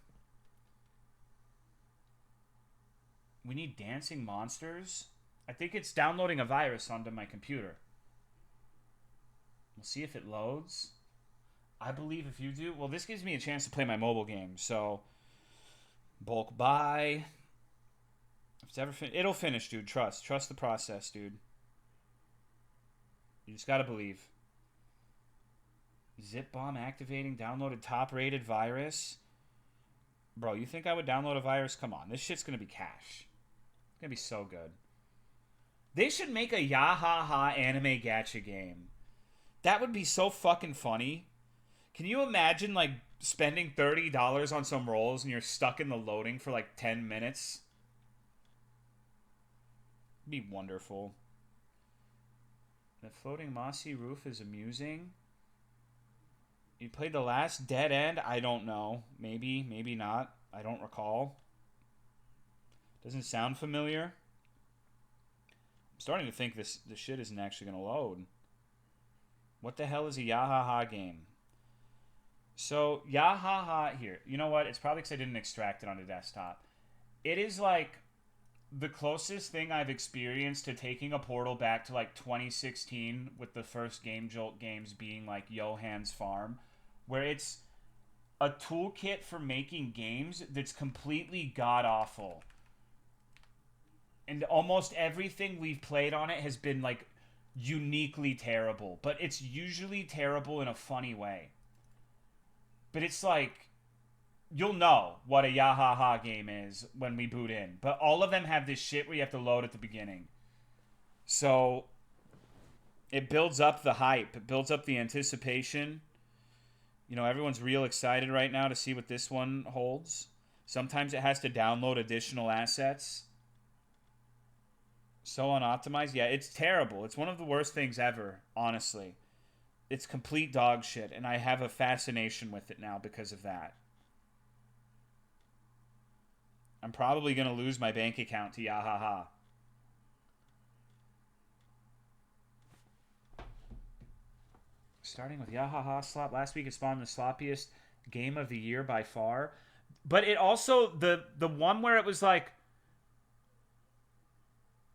We need dancing monsters. I think it's downloading a virus onto my computer. We'll see if it loads. I believe if you do... Well, this gives me a chance to play my mobile game. So, bulk buy. If it's ever it'll finish, dude. Trust the process, dude. You just gotta believe. Zip bomb activating, downloaded top-rated virus. Bro, you think I would download a virus? Come on, this shit's gonna be cash. It's gonna be so good. They should make a Yahaha anime gacha game. That would be so fucking funny. Can you imagine, like, spending $30 on some rolls and you're stuck in the loading for, like, 10 minutes? It'd be wonderful. The floating mossy roof is amusing. You played the last Dead End? I don't know. Maybe, maybe not. I don't recall. Doesn't sound familiar. I'm starting to think this shit isn't actually going to load. What the hell is a Yahaha game? So, Yahaha here. You know what? It's probably because I didn't extract it on the desktop. It is like the closest thing I've experienced to taking a portal back to like 2016 with the first Game Jolt games being like Johan's Farm, where it's a toolkit for making games that's completely god awful. And almost everything we've played on it has been like uniquely terrible, but it's usually terrible in a funny way. But it's like you'll know what a Yahaha game is when we boot in. But all of them have this shit where you have to load at the beginning. So it builds up the hype. It builds up the anticipation. You know, everyone's real excited right now to see what this one holds. Sometimes it has to download additional assets. So unoptimized. Yeah, it's terrible. It's one of the worst things ever, honestly. It's complete dog shit, and I have a fascination with it now because of that. I'm probably going to lose my bank account to Yahaha. Starting with Yahaha slop. Last week it spawned the sloppiest game of the year by far. But it also, the one where it was like,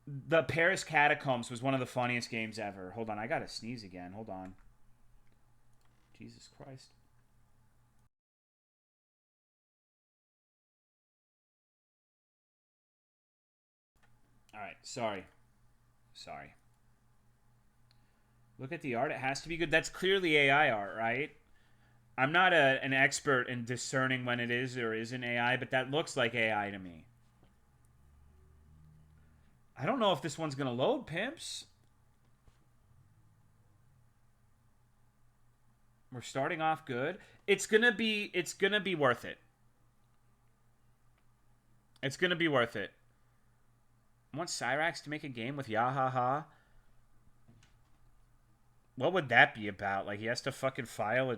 the Paris Catacombs was one of the funniest games ever. Hold on, I gotta sneeze again. Hold on. Jesus Christ. Alright, sorry. Look at the art. It has to be good. That's clearly AI art, right? I'm not an expert in discerning when it is or isn't AI, but that looks like AI to me. I don't know if this one's going to load, pimps. We're starting off good. It's going to be worth it. It's going to be worth it. I want Cyrax to make a game with Yahaha. What would that be about? Like, he has to fucking file a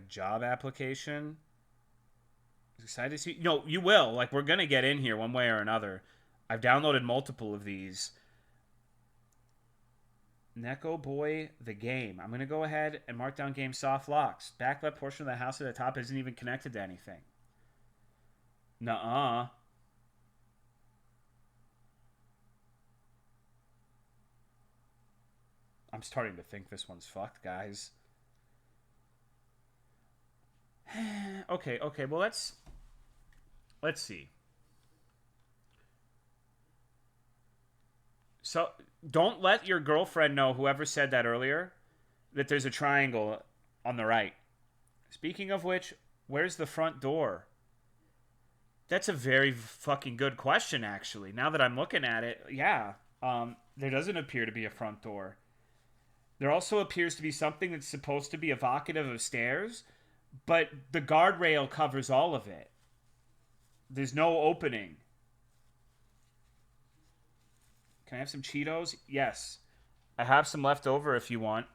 job application? I'm excited to see. No, you will. Like, we're going to get in here one way or another. I've downloaded multiple of these. Neko Boy, the game. I'm going to go ahead and mark down game soft locks. Back left portion of the house at the top isn't even connected to anything. Nuh-uh. I'm starting to think this one's fucked, guys. Okay. Well, let's see. So, don't let your girlfriend know, whoever said that earlier, that there's a triangle on the right. Speaking of which, where's the front door? That's a very fucking good question, actually. Now that I'm looking at it, yeah. There doesn't appear to be a front door. There also appears to be something that's supposed to be evocative of stairs, but the guardrail covers all of it. There's no opening. Can I have some Cheetos? Yes. I have some left over if you want.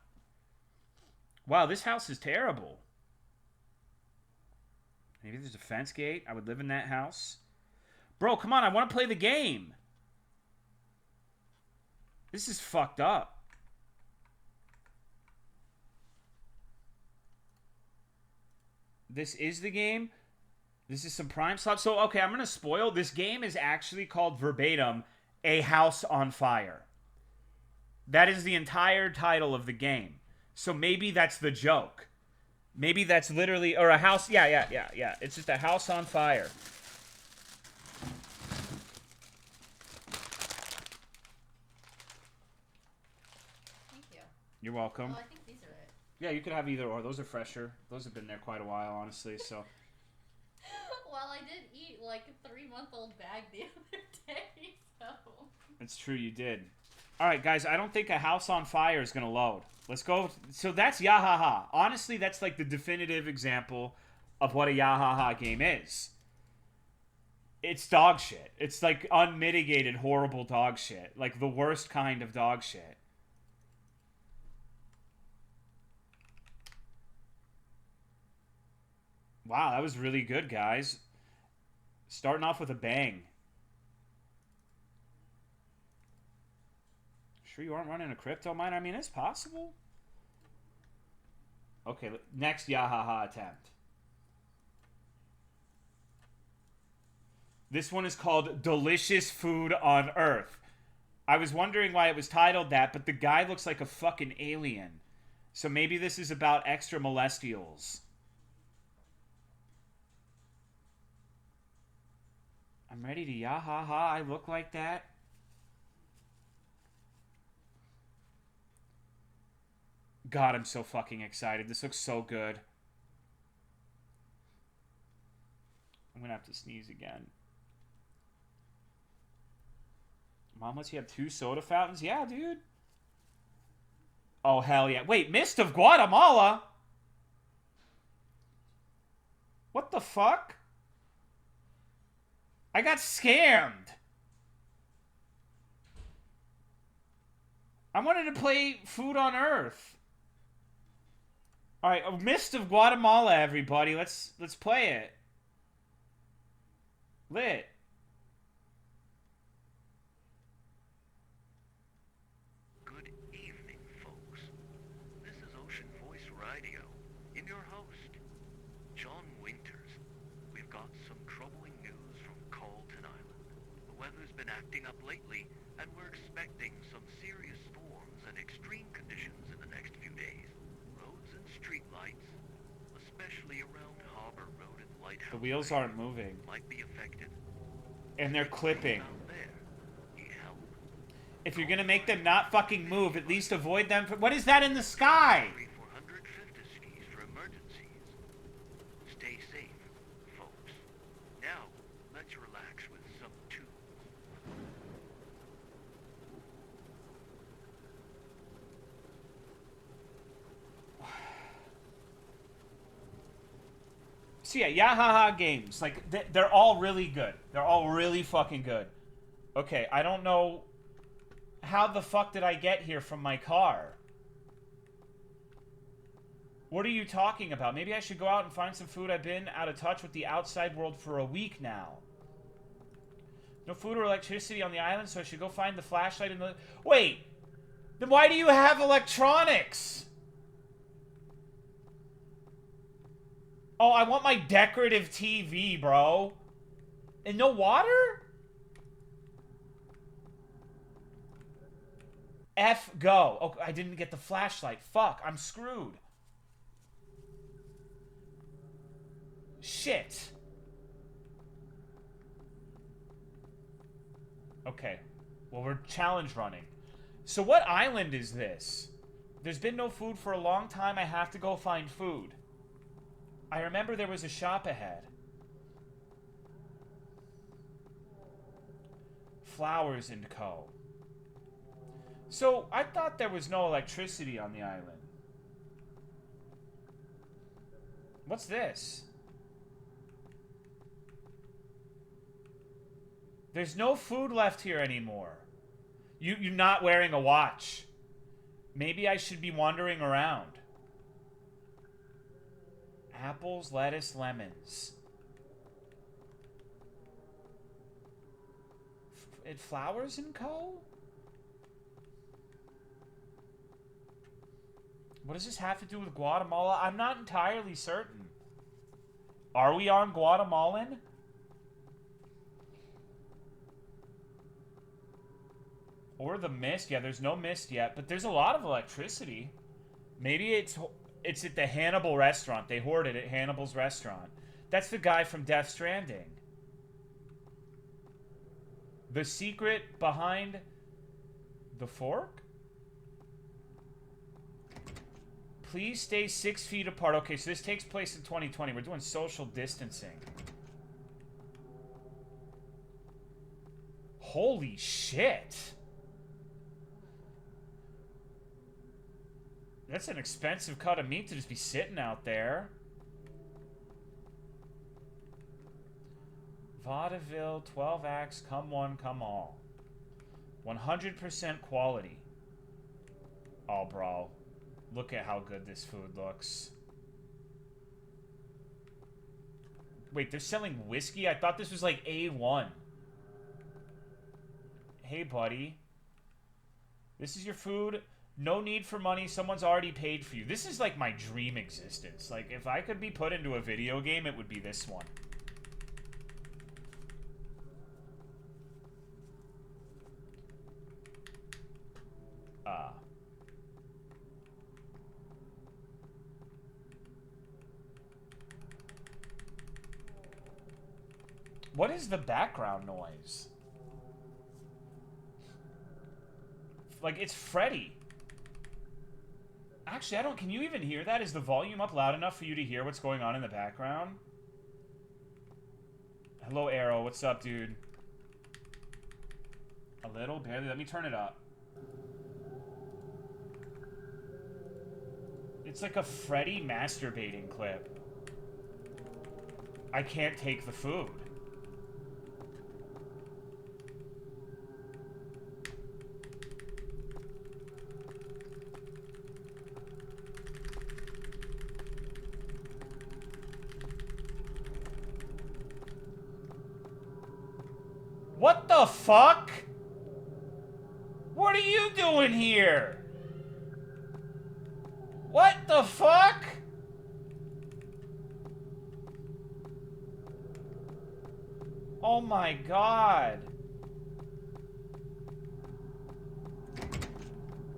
Wow, this house is terrible. Maybe there's a fence gate. I would live in that house. Bro, come on. I want to play the game. This is fucked up. This is the game. This is some prime slot. So, okay, I'm going to spoil. This game is actually called verbatim, A House on Fire. That is the entire title of the game. So maybe that's the joke. Maybe that's literally, or a house. Yeah. It's just a house on fire. Thank you. You're welcome. Oh, I think these are it. Yeah, you could have either or. Those are fresher. Those have been there quite a while, honestly, so. Well, I did eat like a 3-month-old bag the other day, so. It's true, you did. All right, guys, I don't think a house on fire is going to load. Let's go. So that's Yahaha. Honestly, that's like the definitive example of what a Yahaha game is. It's dog shit. It's like unmitigated, horrible dog shit. Like the worst kind of dog shit. Wow, that was really good, guys. Starting off with a bang. Sure you aren't running a crypto miner? I mean, it's possible. Okay, next Yahaha attempt. This one is called Delicious Food on Earth. I was wondering why it was titled that, but the guy looks like a fucking alien. So maybe this is about extra molestials. I'm ready to yahaha. I look like that. God, I'm so fucking excited. This looks so good. I'm gonna have to sneeze again. Mom lets you have 2 soda fountains? Yeah, dude. Oh, hell yeah. Wait, Myst of Guatemala? What the fuck? I got scammed. I wanted to play Food on Earth. Alright, Myst of Guatemala, everybody. Let's play it. Lit. Good evening, folks. This is Ocean Voice Radio. I'm your host, John Winters. We've got some troubling news from Colton Island. The weather's been acting up lately, and we're expecting some serious storms and extreme conditions in the next few days. Roads and streetlights, especially around Harbor Road and Lighthouse, The wheels aren't moving. might be affected. And they're clipping. Out there, need help? If you're gonna make them not fucking move, at least avoid them. What is that in the sky? 450 for emergencies. Stay safe, folks. Now, let's relax with some tunes. So yeah, Yahaha games. Like, they're all really good. They're all really fucking good. Okay, I don't know... How the fuck did I get here from my car? What are you talking about? Maybe I should go out and find some food. I've been out of touch with the outside world for a week now. No food or electricity on the island, so I should go find the flashlight in the... Wait! Then why do you have electronics? Oh, I want my decorative TV, bro. And no water? F go. Oh, I didn't get the flashlight. Fuck, I'm screwed. Shit. Okay. Well, we're challenge running. So what island is this? There's been no food for a long time. I have to go find food. I remember there was a shop ahead. Flowers and Co. So, I thought there was no electricity on the island. What's this? There's no food left here anymore. You're not wearing a watch. Maybe I should be wandering around. Apples, lettuce, lemons. Flowers and Co.? What does this have to do with Guatemala? I'm not entirely certain. Are we on Guatemalan? Or the mist? Yeah, there's no mist yet, but there's a lot of electricity. Maybe it's at the Hannibal restaurant. They hoarded it at Hannibal's restaurant. That's the guy from Death Stranding. The secret behind the fork? Please stay 6 feet apart. Okay, so this takes place in 2020. We're doing social distancing. Holy shit. That's an expensive cut of meat to just be sitting out there. Vaudeville, 12 acts, come one, come all. 100% quality. Oh, bro. Look at how good this food looks. Wait, they're selling whiskey? I thought this was like A1. Hey, buddy. This is your food. No need for money. Someone's already paid for you. This is like my dream existence. Like, if I could be put into a video game, it would be this one. What is the background noise? Like, it's Freddy. Actually, I don't... Can you even hear that? Is the volume up loud enough for you to hear what's going on in the background? Hello, Arrow. What's up, dude? A little? Barely. Let me turn it up. It's like a Freddy masturbating clip. I can't take the food. What the fuck? What are you doing here? What the fuck? Oh my god.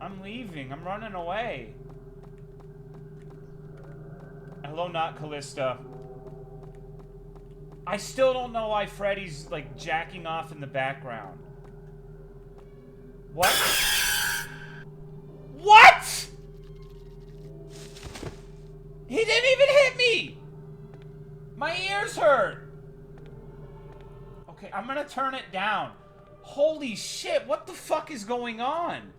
I'm leaving. I'm running away. Hello, not Callista. I still don't know why Freddy's, like, jacking off in the background. What? What?! He didn't even hit me! My ears hurt! Okay, I'm gonna turn it down. Holy shit, what the fuck is going on?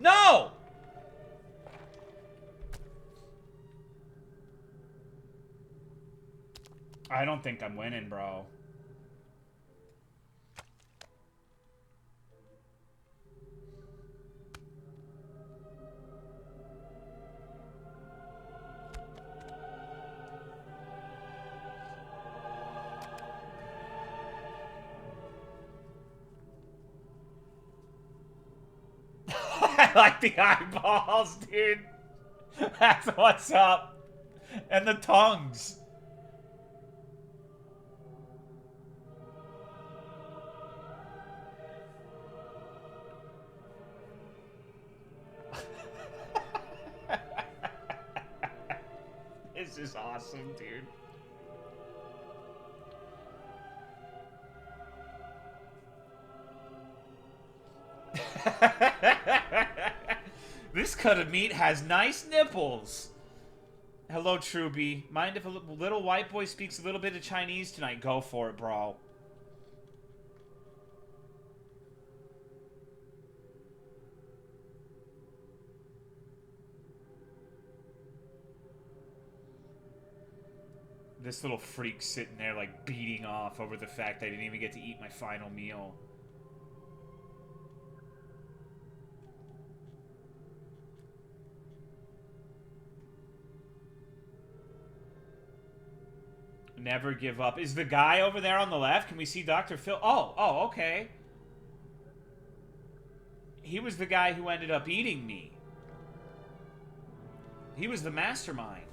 No! I don't think I'm winning, bro. I like the eyeballs, dude. That's what's up. And the tongues. This is awesome, dude. This cut of meat has nice nipples. Hello, Truby. Mind if a little white boy speaks a little bit of Chinese tonight? Go for it, bro. This little freak sitting there, like, beating off over the fact I didn't even get to eat my final meal. Never give up. Is the guy over there on the left? Can we see Dr. Phil? Oh, okay. He was the guy who ended up eating me. He was the mastermind.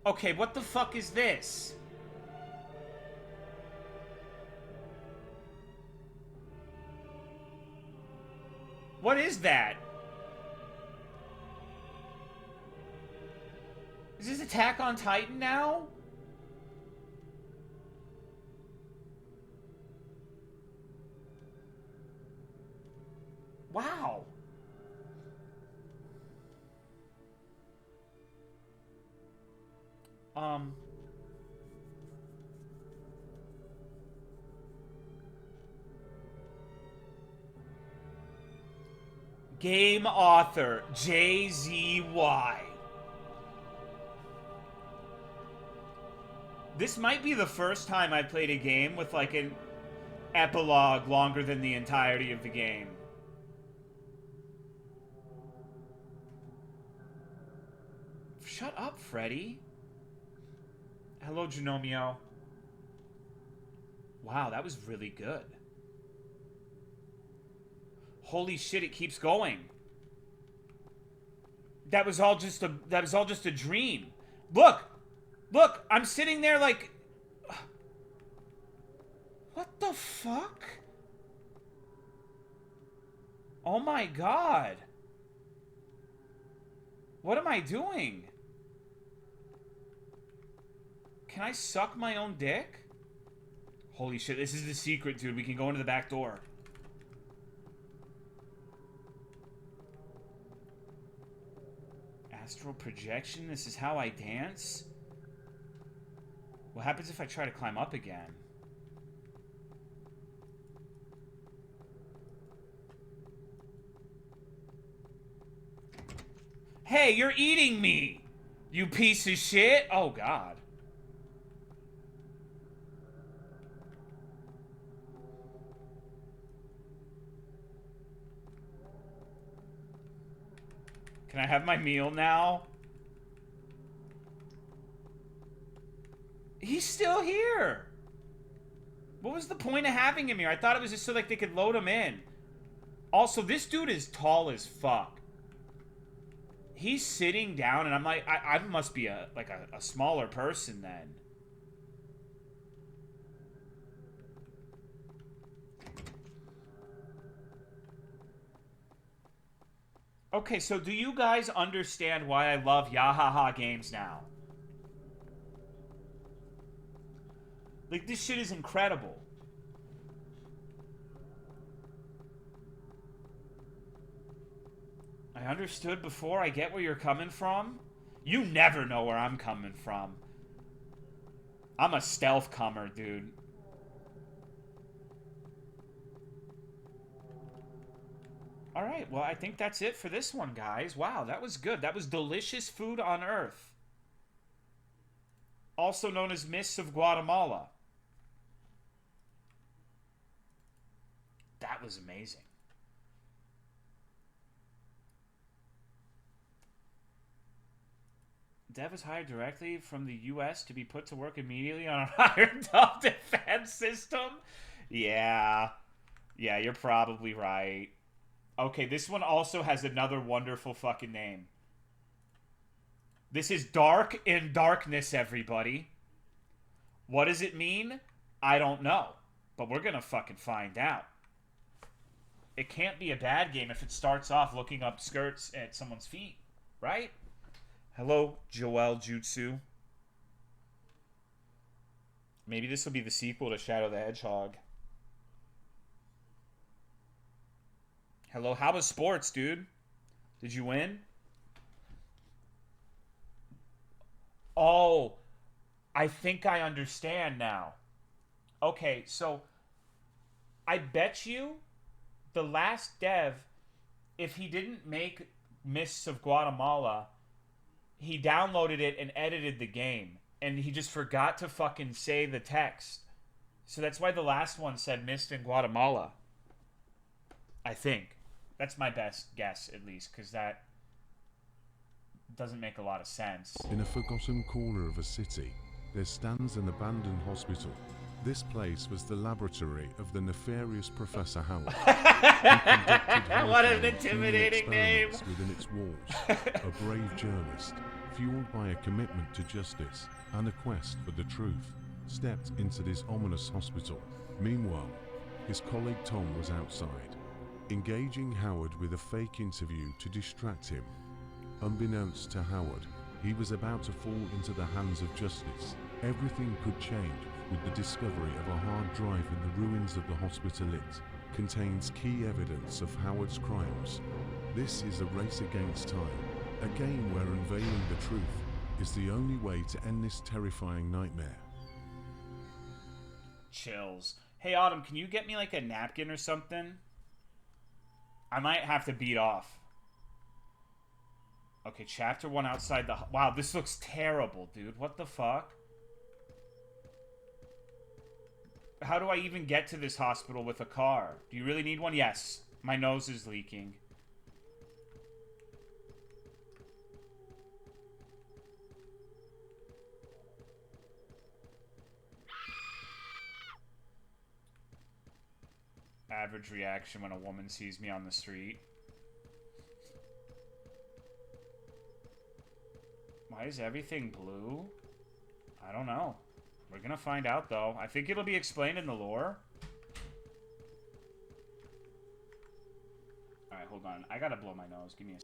Okay, what the fuck is this? What is that? Is this Attack on Titan now? Wow. Game author, JZY. This might be the first time I played a game with, like, an epilogue longer than the entirety of the game. Shut up, Freddy. Hello, Tolomeo. Wow, that was really good. Holy shit, it keeps going. That was all just a dream. Look! Look, I'm sitting there like... What the fuck? Oh my god. What am I doing? Can I suck my own dick? Holy shit, this is the secret, dude. We can go into the back door. Astral projection? This is how I dance? What happens if I try to climb up again? Hey, you're eating me! You piece of shit! Oh, God. Can I have my meal now? He's still here! What was the point of having him here? I thought it was just so like they could load him in. Also, this dude is tall as fuck. He's sitting down, and I'm like, I must be a smaller person then. Okay, so do you guys understand why I love Yahaha games now? Like, this shit is incredible. I understood before. I get where you're coming from. You never know where I'm coming from. I'm a stealth comer, dude. Alright, well, I think that's it for this one, guys. Wow, that was good. That was delicious food on Earth. Also known as Myst of Guatemala. That was amazing. Dev was hired directly from the U.S. to be put to work immediately on our Iron Dome defense system? Yeah. Yeah, you're probably right. Okay, this one also has another wonderful fucking name. This is Dark in Darkness, everybody. What does it mean? I don't know. But we're gonna fucking find out. It can't be a bad game if it starts off looking up skirts at someone's feet, right? Hello, Joel Jutsu. Maybe this will be the sequel to Shadow the Hedgehog. Hello, how was sports, dude? Did you win? Oh, I think I understand now. Okay, so I bet you the last dev, if he didn't make Mysts of Guatemala, he downloaded it and edited the game. And he just forgot to fucking say the text. So that's why the last one said Myst in Guatemala. I think. That's my best guess, at least, because that doesn't make a lot of sense. In a forgotten corner of a city, there stands an abandoned hospital. This place was the laboratory of the nefarious Professor Howard. What an intimidating name! Within its walls, a brave journalist, fueled by a commitment to justice and a quest for the truth, stepped into this ominous hospital. Meanwhile, his colleague Tom was outside, engaging Howard with a fake interview to distract him. Unbeknownst to Howard, he was about to fall into the hands of justice. Everything could change with the discovery of a hard drive in the ruins of the hospital. It contains key evidence of Howard's crimes. This is a race against time, a game where unveiling the truth is the only way to end this terrifying nightmare. Chills. Hey, Autumn, can you get me like a napkin or something? I might have to beat off. Okay, chapter 1 outside the... Wow, this looks terrible, dude. What the fuck? How do I even get to this hospital with a car? Do you really need one? Yes. My nose is leaking. Average reaction when a woman sees me on the street. Why is everything blue? I don't know. We're gonna find out, though. I think it'll be explained in the lore. Alright, hold on. I gotta blow my nose. Give me a...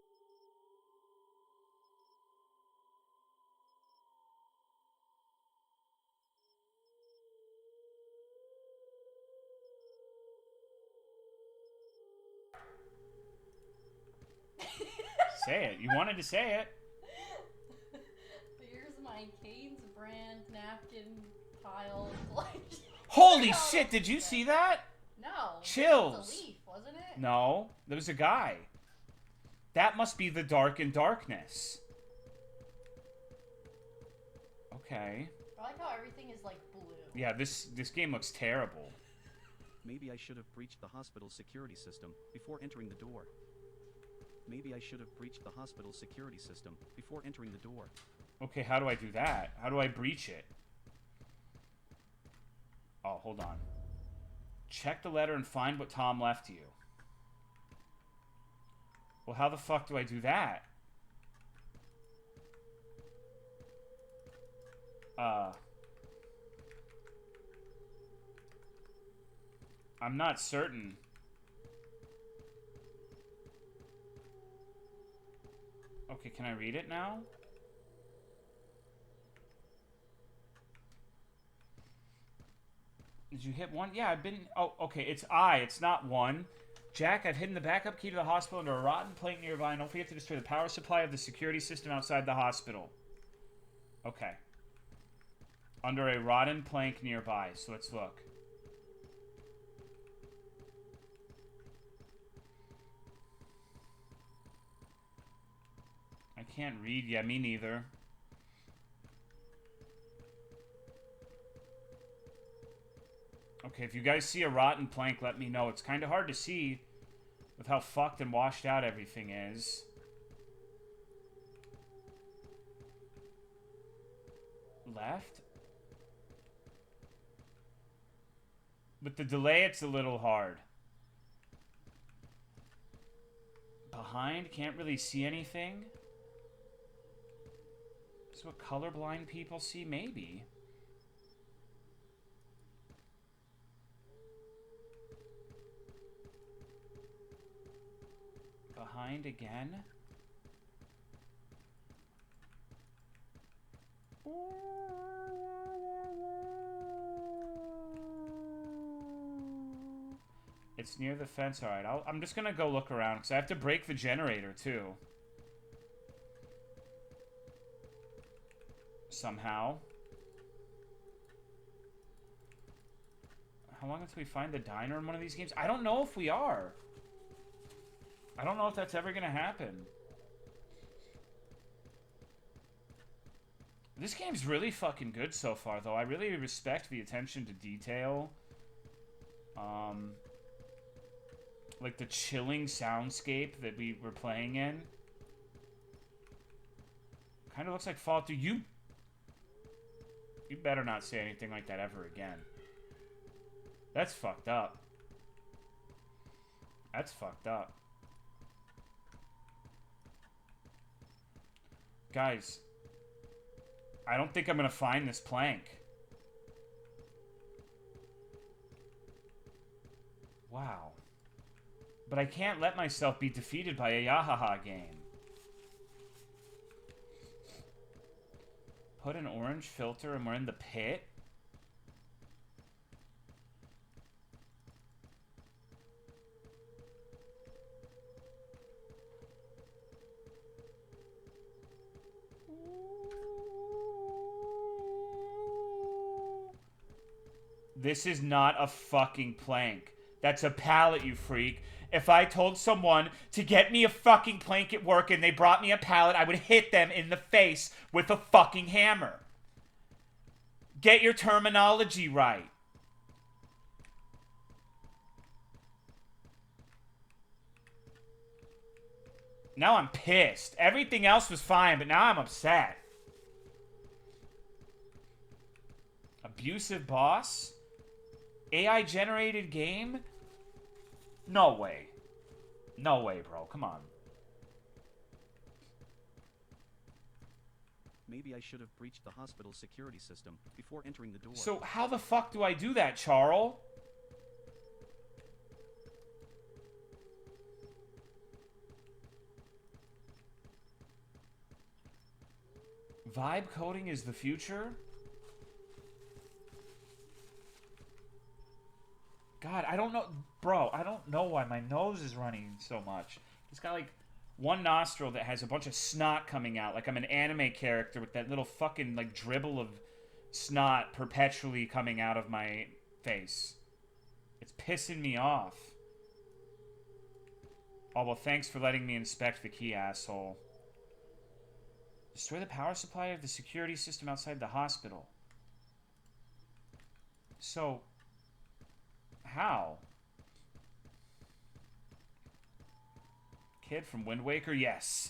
Say it. You wanted to say it. Here's my Cane's brand napkin tile collection. Holy shit, did you see that? No. Chills. It was a leaf, wasn't it? No, there was a guy. That must be the Dark in Darkness. Okay. I like how everything is like blue. Yeah, this game looks terrible. Maybe I should have breached the hospital security system before entering the door. Maybe I should have breached the hospital security system before entering the door. Okay, how do I do that? How do I breach it? Oh, hold on. Check the letter and find what Tom left you. Well, how the fuck do I do that? I'm not certain. Okay, can I read it now? Did you hit one? Yeah, I've been... Oh, okay, it's I. It's not one. Jack, I've hidden the backup key to the hospital under a rotten plank nearby, and don't forget to destroy the power supply of the security system outside the hospital. Okay. Under a rotten plank nearby, so let's look. I can't read. Yeah, me neither. Okay, if you guys see a rotten plank, let me know. It's kind of hard to see with how fucked and washed out everything is. Left? With the delay, it's a little hard. Behind? Can't really see anything? Is what colorblind people see? Maybe. Behind again? It's near the fence. Alright, I'm just gonna go look around, because I have to break the generator, too. Somehow. How long until we find the diner in one of these games? I don't know if we are. I don't know if that's ever gonna happen. This game's really fucking good so far, though. I really respect the attention to detail. Like the chilling soundscape that we were playing in. Kind of looks like Fallout 2. You better not say anything like that ever again. That's fucked up. That's fucked up. Guys, I don't think I'm gonna find this plank. Wow. But I can't let myself be defeated by a Yahaha game. Put an orange filter and we're in the pit? This is not a fucking plank. That's a pallet, you freak. If I told someone to get me a fucking plank at work and they brought me a pallet, I would hit them in the face with a fucking hammer. Get your terminology right. Now I'm pissed. Everything else was fine, but now I'm upset. Abusive boss? AI generated game? No way. No way, bro. Come on. Maybe I should have breached the hospital security system before entering the door. So how the fuck do I do that, Charles? Vibe coding is the future? God, I don't know. Bro, I don't know why my nose is running so much. It's got like one nostril that has a bunch of snot coming out, like I'm an anime character with that little fucking like dribble of snot perpetually coming out of my face. It's pissing me off. Oh, well, thanks for letting me inspect the key, asshole. Destroy the power supply of the security system outside the hospital. So, how? Kid from Wind Waker? Yes.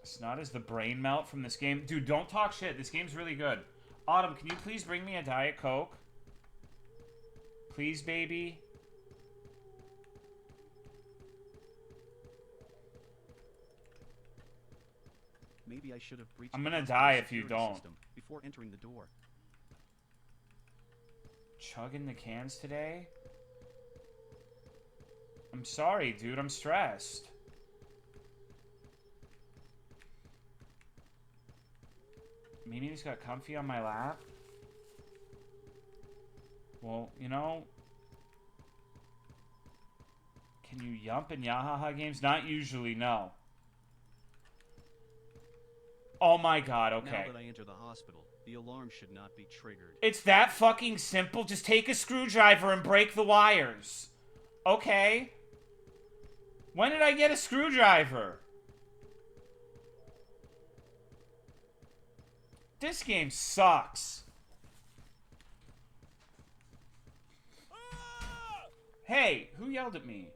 Snot is the brain melt from this game. Dude, don't talk shit. This game's really good. Autumn, can you please bring me a Diet Coke? Please, baby? Maybe I should have breached I'm the gonna hospital die if you security don't. system before entering the door. Chugging the cans today? I'm sorry, dude. I'm stressed. Maybe he's got comfy on my lap? Well, you know... Can you yump in Yahaha games? Not usually, no. Oh my god, okay. Now that I enter the hospital, the alarm should not be triggered. It's that fucking simple. Just take a screwdriver and break the wires. Okay. When did I get a screwdriver? This game sucks. Hey, who yelled at me?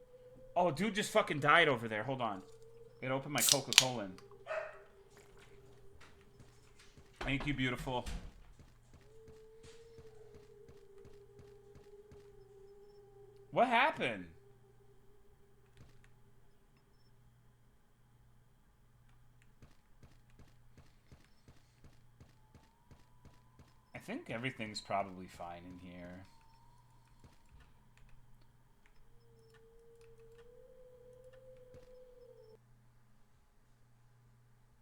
Oh, dude just fucking died over there. Hold on. Gotta open my Coca-Cola. Thank you, beautiful. What happened? I think everything's probably fine in here.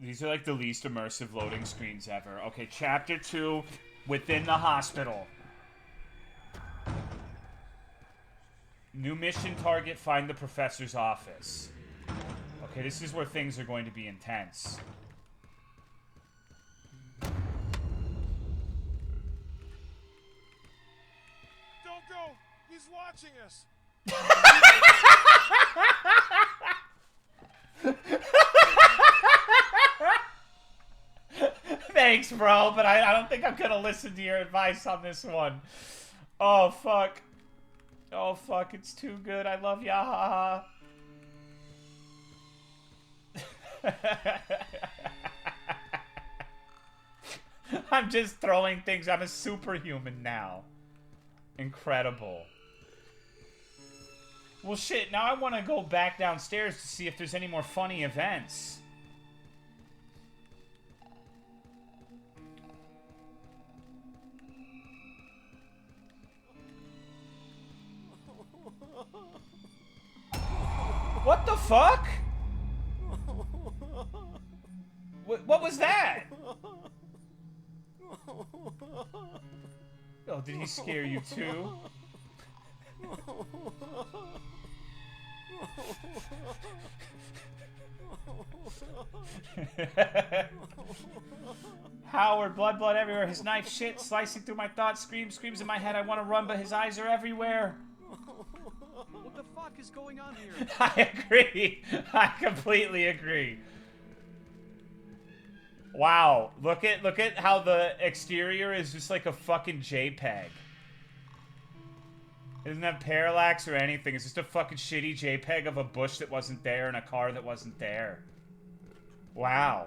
These are like the least immersive loading screens ever. Okay, chapter 2, within the hospital. New mission target, find the professor's office. Okay, this is where things are going to be intense. Don't go! He's watching us! Thanks, bro, but I don't think I'm gonna listen to your advice on this one. Oh, fuck. Oh, fuck, it's too good. I love Yahaha. I'm just throwing things. I'm a superhuman now. Incredible. Well, shit, now I want to go back downstairs to see if there's any more funny events. What the fuck? What was that? Oh, did he scare you too? Howard, blood everywhere. His knife shit slicing through my thoughts. Screams in my head. I want to run, but his eyes are everywhere. What the fuck is going on here? I agree. I completely agree. Wow, look at how the exterior is just like a fucking JPEG. It doesn't have parallax or anything. It's just a fucking shitty JPEG of a bush that wasn't there and a car that wasn't there. Wow.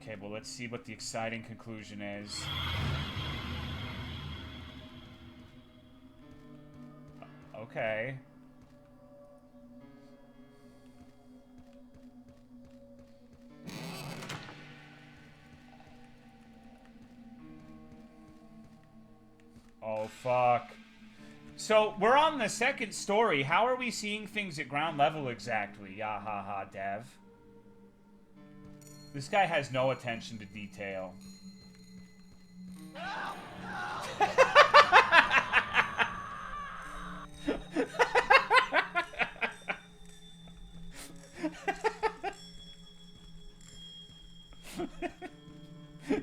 Okay, well, let's see what the exciting conclusion is. Okay. Oh, fuck. So, we're on the second story. How are we seeing things at ground level exactly? Yahaha, Dev. This guy has no attention to detail.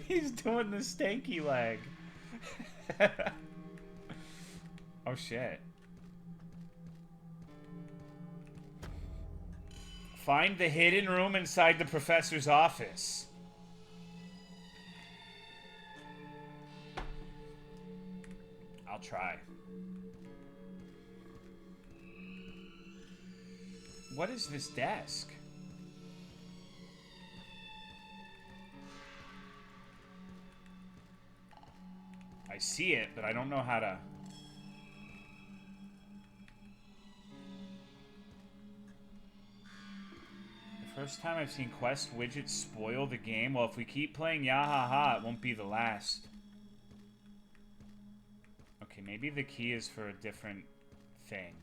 He's doing the stanky leg. Oh shit. Find the hidden room inside the professor's office. I'll try. What is this desk? I see it, but I don't know how to... The first time I've seen quest widgets spoil the game. Well, if we keep playing Yahaha, it won't be the last. Okay, maybe the key is for a different thing.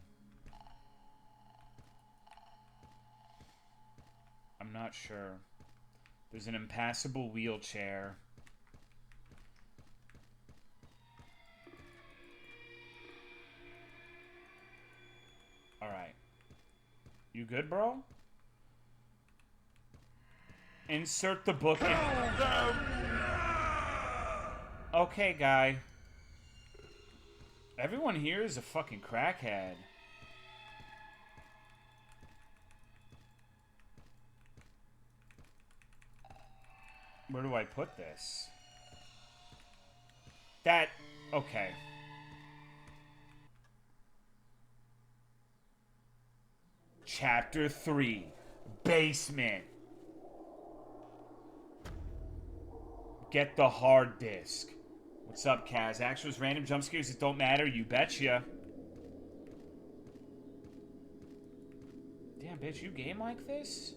I'm not sure. There's an impassable wheelchair. Alright. You good, bro? Insert the book in. Okay, guy. Everyone here is a fucking crackhead. Where do I put this? That... Okay. Chapter 3. Basement. Get the hard disk. What's up, Kaz? Actuals, random jump scares that don't matter? You betcha. Damn, bitch, you game like this?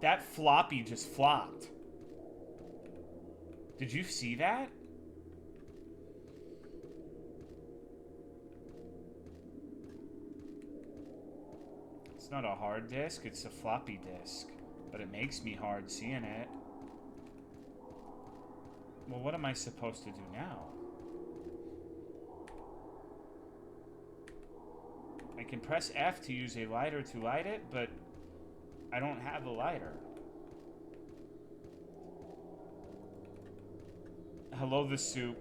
That floppy just flopped. Did you see that? It's not a hard disk, it's a floppy disk. But it makes me hard seeing it. Well, what am I supposed to do now? I can press F to use a lighter to light it, but I don't have a lighter. Hello, the soup.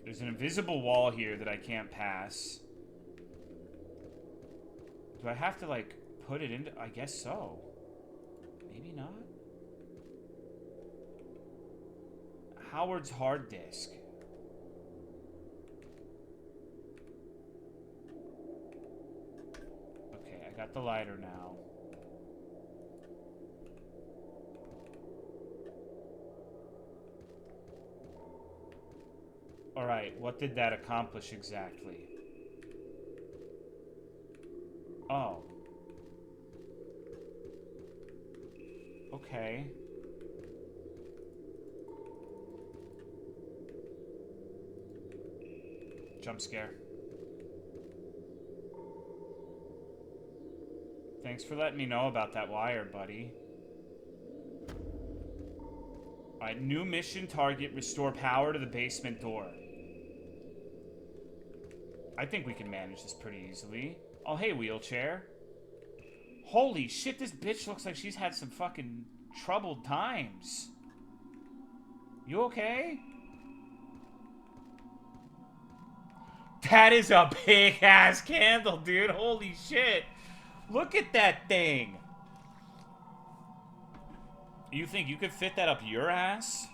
There's an invisible wall here that I can't pass. Do I have to, like, put it into... I guess so. Maybe not. Howard's hard disk. Okay, I got the lighter now. Alright, what did that accomplish exactly? Oh. Okay. Jump scare. Thanks for letting me know about that wire, buddy. Alright, new mission target, restore power to the basement door. I think we can manage this pretty easily. Oh, hey, wheelchair. Holy shit, this bitch looks like she's had some fucking troubled times. You okay? That is a big-ass candle, dude. Holy shit. Look at that thing. You think you could fit that up your ass?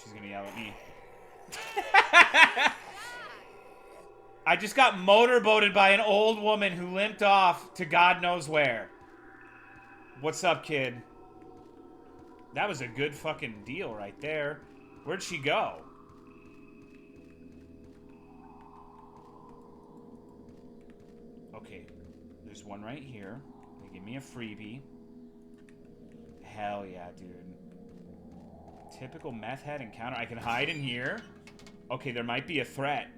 She's gonna yell at me. I just got motorboated by an old woman who limped off to God knows where. What's up, kid? That was a good fucking deal right there. Where'd she go? There's one right here. They give me a freebie. Hell yeah, dude. Typical meth head encounter. I can hide in here. Okay, there might be a threat.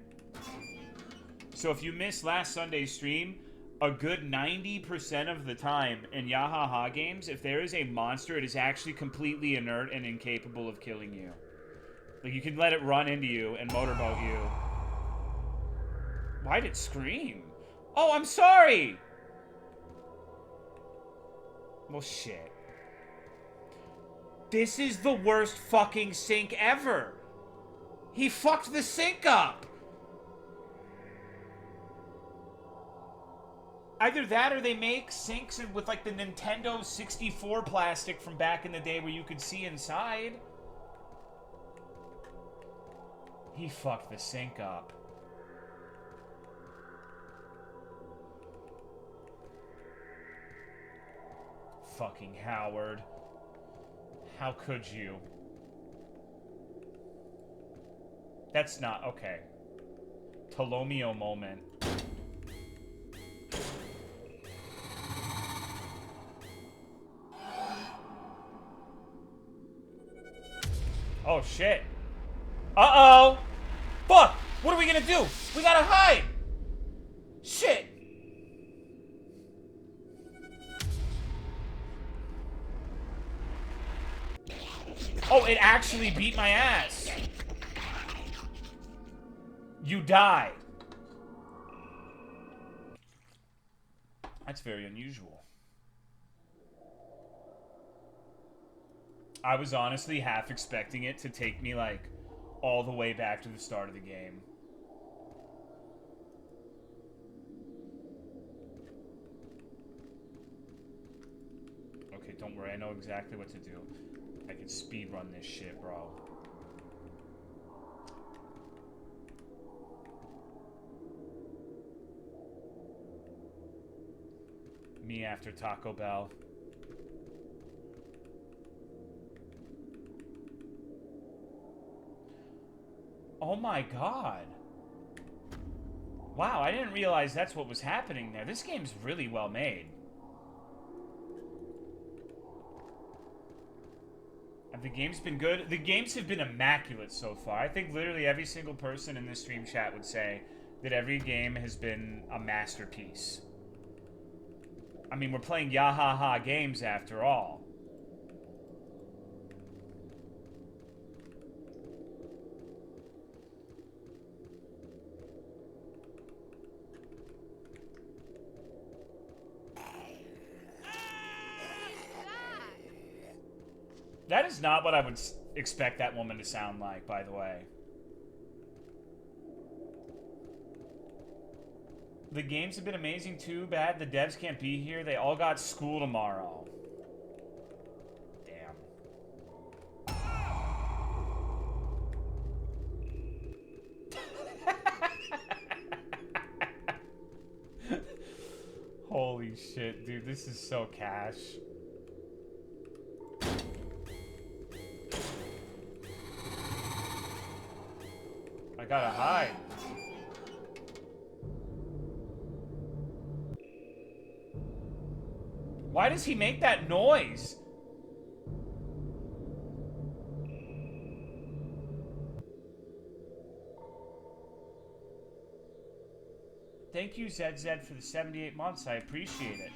So if you missed last Sunday's stream, a good 90% of the time in Yahaha games, if there is a monster, it is actually completely inert and incapable of killing you. Like, you can let it run into you and motorboat you. Why'd it scream? Oh, I'm sorry! Well, shit. This is the worst fucking sink ever! He fucked the sink up! Either that or they make sinks with like the Nintendo 64 plastic from back in the day where you could see inside. He fucked the sink up. Fucking Howard. How could you? That's not... Okay. Tolomeo moment. Oh, shit. Uh-oh! Fuck! What are we gonna do? We gotta hide! Shit! Oh, it actually beat my ass. You died. That's very unusual. I was honestly half expecting it to take me, like, all the way back to the start of the game. Okay, don't worry. I know exactly what to do. I can speedrun this shit, bro. Me after Taco Bell. Oh my god. Wow, I didn't realize that's what was happening there. This game's really well made. The game's been good. The games have been immaculate so far. I think literally every single person in this stream chat would say that every game has been a masterpiece. I mean, we're playing Yahaha games after all. That is not what I would expect that woman to sound like, by the way. The games have been amazing. Too bad the devs can't be here. They all got school tomorrow. Damn. Holy shit, dude. This is so cash. I gotta hide. Why does he make that noise? Thank you, ZZ, for the 78 months. I appreciate it.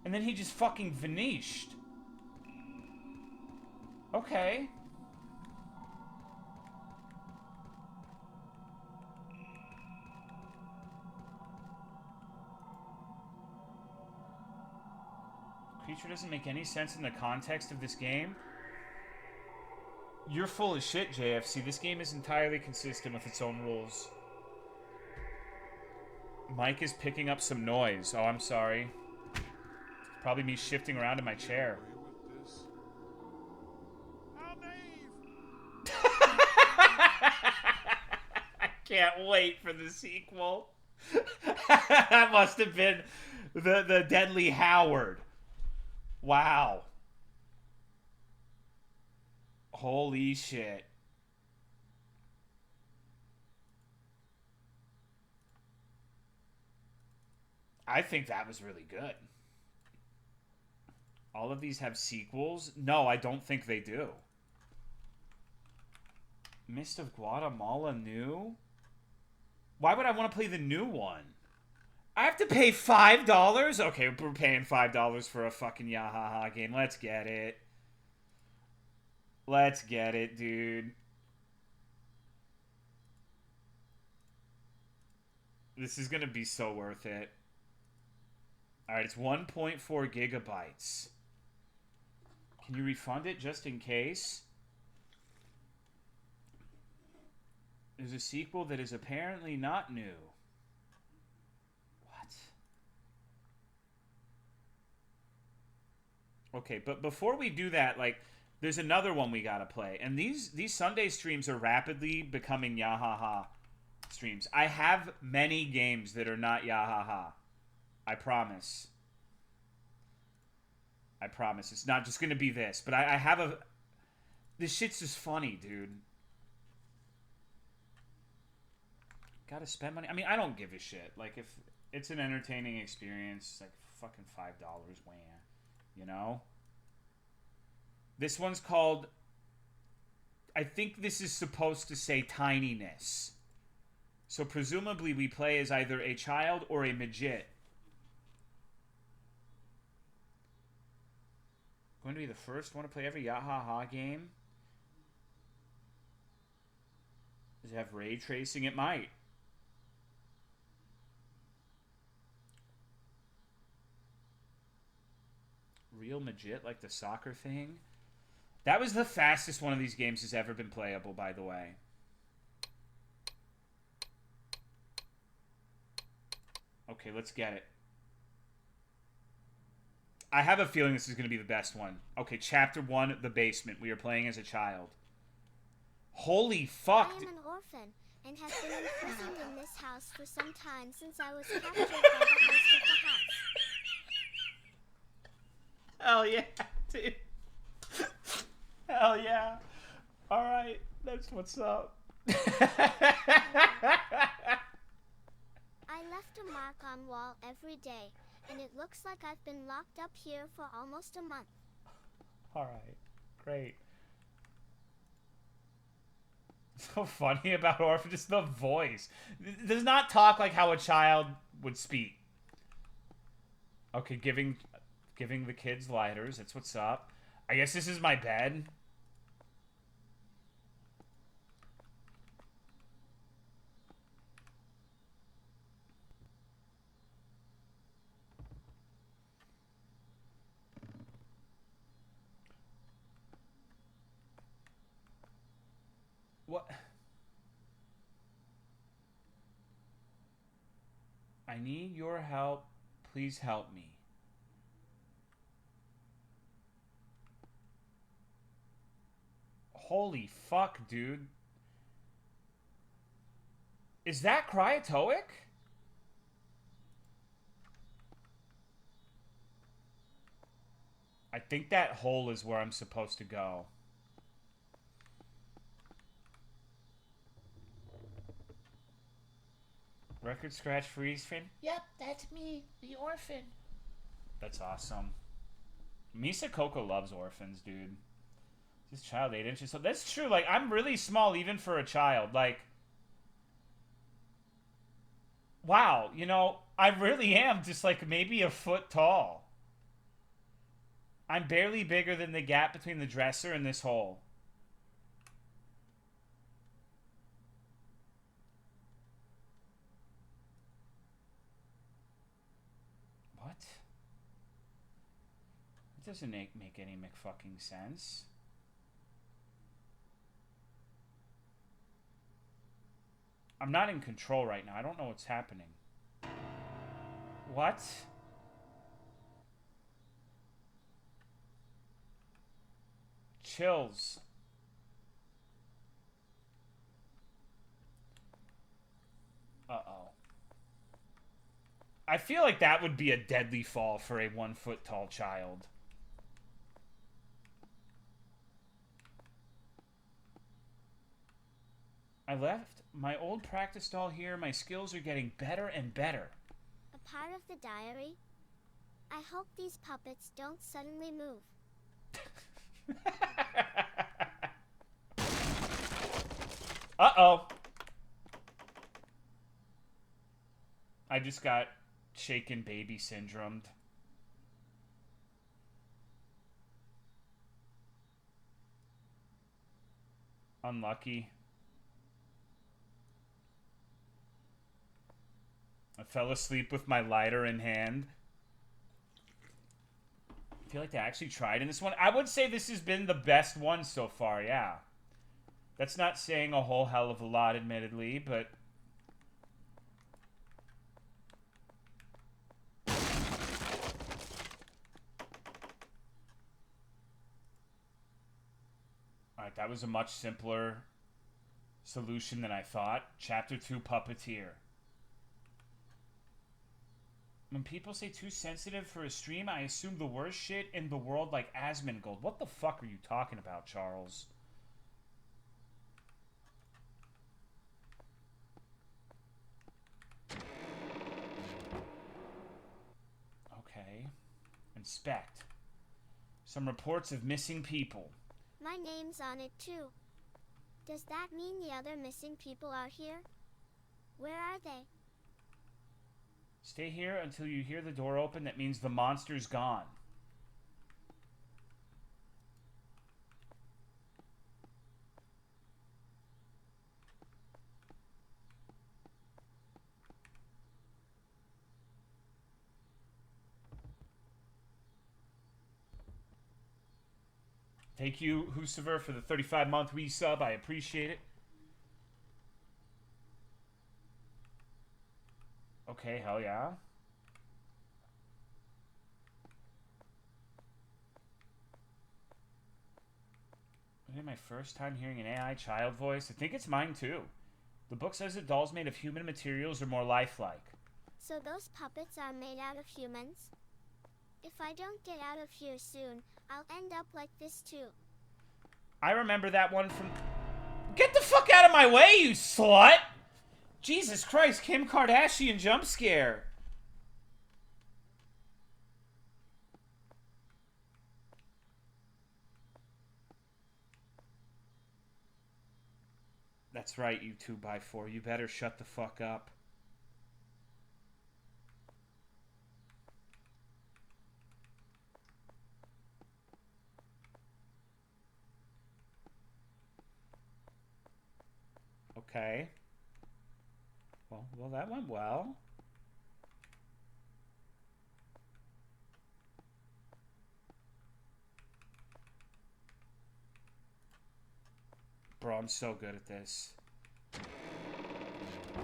And then he just fucking vanished. Okay. Creature doesn't make any sense in the context of this game. You're full of shit, JFC. This game is entirely consistent with its own rules. Mike is picking up some noise. Oh, I'm sorry. Probably me shifting around in my chair. How naive! I can't wait for the sequel. That must have been the Deadly Howard. Wow. Holy shit. I think that was really good. All of these have sequels? No, I don't think they do. Myst of Guatemala new? Why would I want to play the new one? I have to pay $5? Okay, we're paying $5 for a fucking Yahaha game. Let's get it. Let's get it, dude. This is going to be so worth it. Alright, it's 1.4 gigabytes. Can you refund it just in case? There's a sequel that is apparently not new. What? Okay, but before we do that, like, there's another one we gotta play. And these Sunday streams are rapidly becoming Yahaha streams. I have many games that are not Yahaha. I promise. I promise. It's not just gonna be this. But I have a... This shit's just funny, dude. Gotta spend money. I mean, I don't give a shit. Like, if it's an entertaining experience, like, fucking $5, wham. You know? This one's called... I think this is supposed to say Tininess. So presumably we play as either a child or a midget. Going to be the first one to play every Yahaha game? Does it have ray tracing? It might. Real midget, like the soccer thing? That was the fastest one of these games has ever been playable, by the way. Okay, let's get it. I have a feeling this is going to be the best one. Okay, Chapter 1, The Basement. We are playing as a child. Holy fuck. I am an orphan and have been imprisoned in this house for some time since I was captured by the host of the house. Hell yeah, dude. Hell yeah. Alright, that's what's up. I left a mark on wall every day, and it looks like I've been locked up here for almost a month. Alright, great. So funny about Orphan, just the voice. It does not talk like how a child would speak. Okay, giving the kids lighters, that's what's up. I guess this is my bed. What? I need your help. Please help me. Holy fuck, dude. Is that Cryatoic? I think that hole is where I'm supposed to go. Record scratch freeze frame? Yep, that's me, the orphan. That's awesome. Misa Coco loves orphans, dude. This child 8 inches. So that's true. Like, I'm really small even for a child. Like, wow, you know, I really am just like maybe a foot tall. I'm barely bigger than the gap between the dresser and this hole. What? It doesn't make any McFucking sense. I'm not in control right now. I don't know what's happening. What? Chills. Uh-oh. I feel like that would be a deadly fall for a 1 foot tall child. I left my old practice doll here. My skills are getting better and better. A part of the diary? I hope these puppets don't suddenly move. Uh-oh. I just got shaken baby syndromed. Unlucky. I fell asleep with my lighter in hand. I feel like they actually tried in this one. I would say this has been the best one so far, yeah. That's not saying a whole hell of a lot, admittedly, but... Alright, that was a much simpler solution than I thought. Chapter 2, Puppeteer. When people say too sensitive for a stream, I assume the worst shit in the world like Asmongold. What the fuck are you talking about, Charles? Okay. Inspect. Some reports of missing people. My name's on it too. Does that mean the other missing people are here? Where are they? Stay here until you hear the door open. That means the monster's gone. Thank you, Husiver, for the 35-month resub. I appreciate it. Okay, hell yeah. This is my first time hearing an AI child voice. I think it's mine too. The book says that dolls made of human materials are more lifelike. So those puppets are made out of humans? If I don't get out of here soon, I'll end up like this too. I remember that one from... Get the fuck out of my way, you slut! Jesus Christ, Kim Kardashian jump scare. That's right, you 2x4. You better shut the fuck up. Okay. Well, that went well. Bro, I'm so good at this.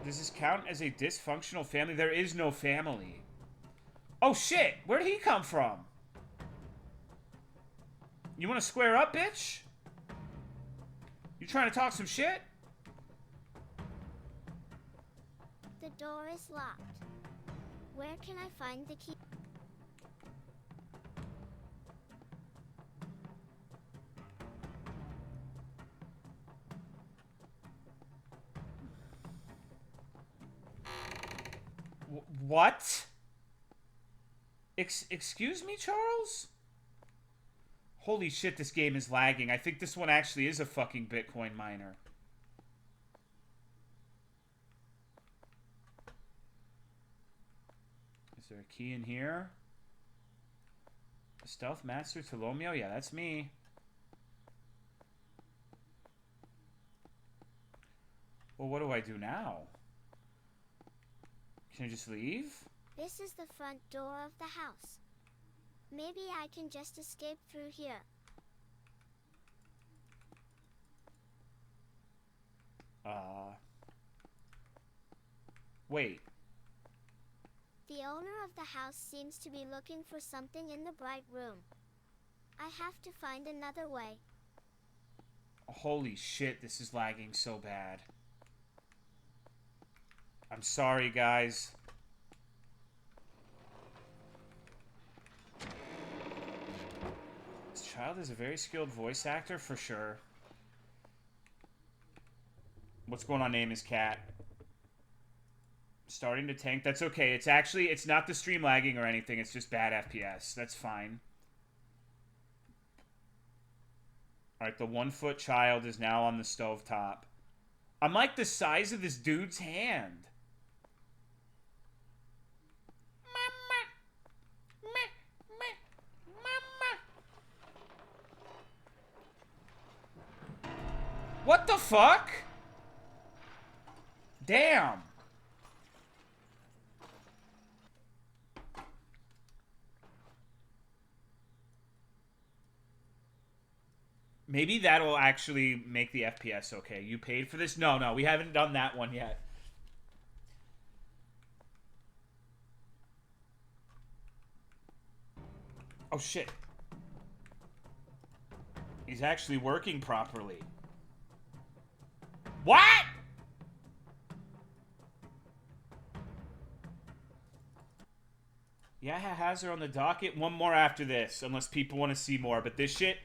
Does this count as a dysfunctional family? There is no family. Oh shit! Where did he come from? You want to square up, bitch? You trying to talk some shit? The door is locked. Where can I find the key? What? Excuse me, Charles? Holy shit, this game is lagging. I think this one actually is a fucking Bitcoin miner. Is there a key in here? Stealth Master Tolomeo? Yeah, that's me. Well, what do I do now? Can I just leave? This is the front door of the house. Maybe I can just escape through here. Wait. The owner of the house seems to be looking for something in the bright room. I have to find another way. Holy shit, this is lagging so bad. I'm sorry, guys. This child is a very skilled voice actor, for sure. What's going on, name is Cat? Starting to tank. That's okay. It's actually, it's not the stream lagging or anything. It's just bad FPS. That's fine. Alright, the 1-foot child is now on the stovetop. I'm like the size of this dude's hand. What the fuck? Damn. Maybe that'll actually make the FPS okay. You paid for this? No, we haven't done that one yet. Oh, shit. He's actually working properly. What? Yeah, has her on the docket. One more after this, unless people want to see more. But this shit...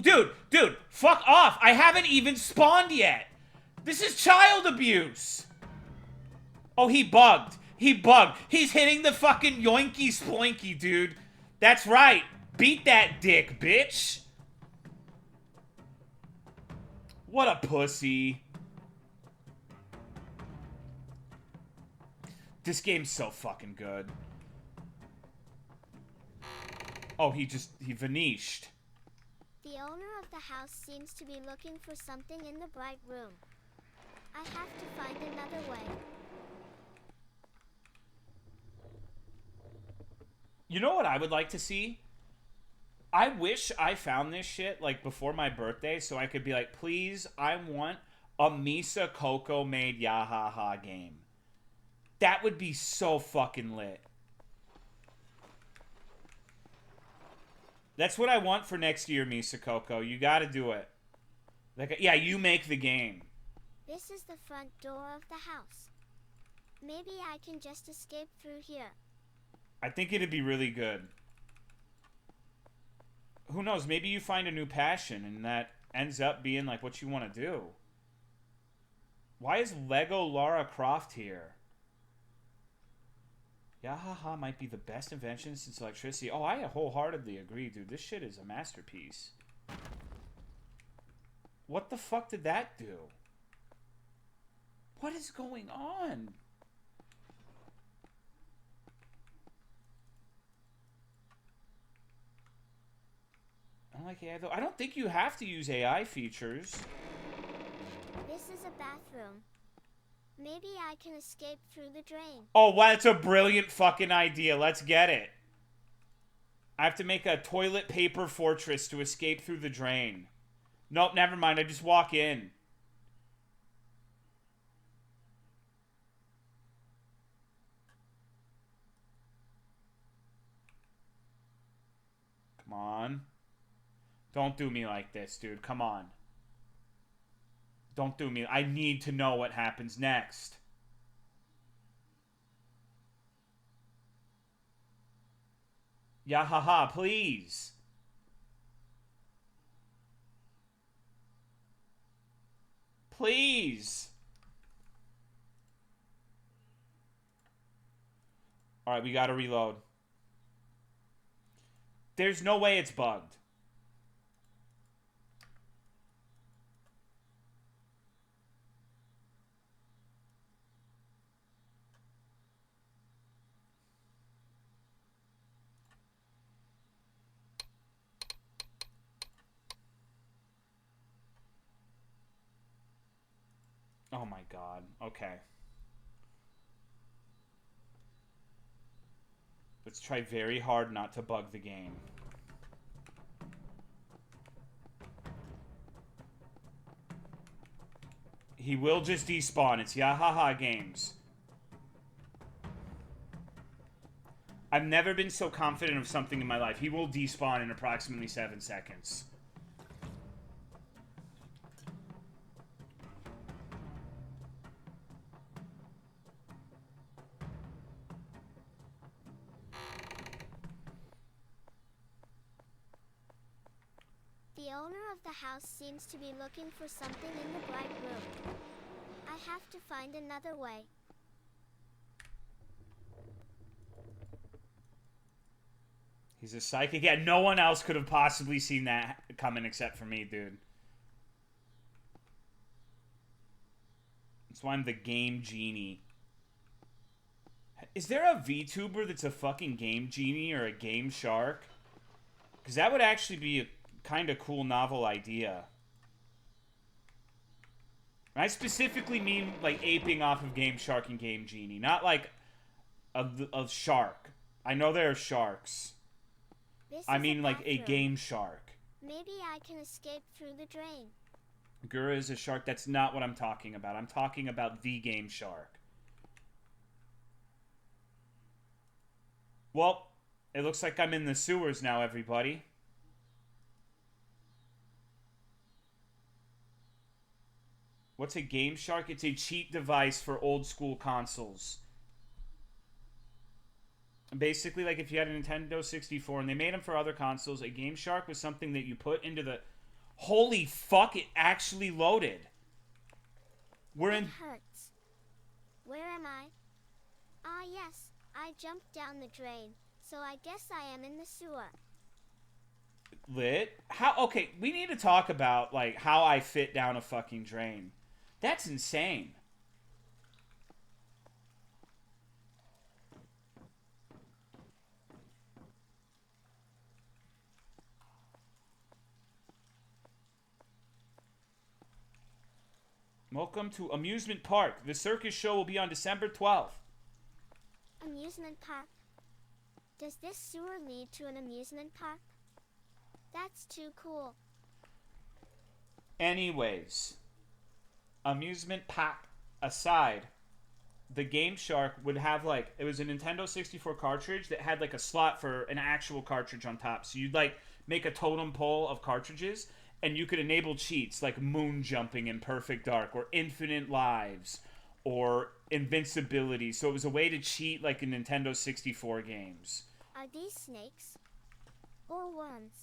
Dude, fuck off. I haven't even spawned yet. This is child abuse. Oh, he bugged. He's hitting the fucking yoinky sploinky, dude. That's right. Beat that dick, bitch. What a pussy. This game's so fucking good. Oh, he vanished. The owner of the house seems to be looking for something in the bright room. I have to find another way. You know what I would like to see? I wish I found this shit, like, before my birthday, so I could be like, please, I want a Misa Coco made Yahaha game. That would be so fucking lit. That's what I want for next year, Misa Coco. You gotta do it. Like, yeah, you make the game. This is the front door of the house. Maybe I can just escape through here. I think it'd be really good. Who knows? Maybe you find a new passion and that ends up being like what you want to do. Why is Lego Lara Croft here? Yahaha might be the best invention since electricity. Oh, I wholeheartedly agree, dude. This shit is a masterpiece. What the fuck did that do? What is going on? I don't like AI though. I don't think you have to use AI features. This is a bathroom. Maybe I can escape through the drain. Oh, wow, that's a brilliant fucking idea. Let's get it. I have to make a toilet paper fortress to escape through the drain. Nope, never mind. I just walk in. Come on. Don't do me like this, dude. Come on. Don't do me. I need to know what happens next. Yahaha, please. Please. Alright, we gotta reload. There's no way it's bugged. Oh my god. Okay. Let's try very hard not to bug the game. He will just despawn. It's Yahaha Games. I've never been so confident of something in my life. He will despawn in approximately 7 seconds. The owner of the house seems to be looking for something in the bright room. I have to find another way. He's a psychic. Yeah, no one else could have possibly seen that coming except for me, dude. That's why I'm the game genie. Is there a VTuber that's a fucking game genie or a game shark? Because that would actually be a kind of cool novel idea. I specifically mean like aping off of Game Shark and Game Genie, not like a shark. I know there are sharks. I mean like a game shark. Maybe I can escape through the drain. Gura is a shark. That's not what I'm talking about. I'm talking about the game shark. Well, it looks like I'm in the sewers now, everybody. What's a Game Shark? It's a cheat device for old school consoles. Basically, like if you had a Nintendo 64 and they made them for other consoles, a Game Shark was something that you put into the... Holy fuck, it actually loaded. We're in... It hurts. Where am I? Ah, yes. I jumped down the drain, so I guess I am in the sewer. Lit? How? Okay, we need to talk about, like, how I fit down a fucking drain. That's insane. Welcome to Amusement Park. The circus show will be on December 12th. Amusement park? Does this sewer lead to an amusement park? That's too cool. Anyways, amusement park aside, the Game Shark would have like, it was a Nintendo 64 cartridge that had like a slot for an actual cartridge on top. So you'd like make a totem pole of cartridges and you could enable cheats like moon jumping in Perfect Dark or infinite lives or invincibility. So it was a way to cheat like in Nintendo 64 games. Are these snakes? Or worms?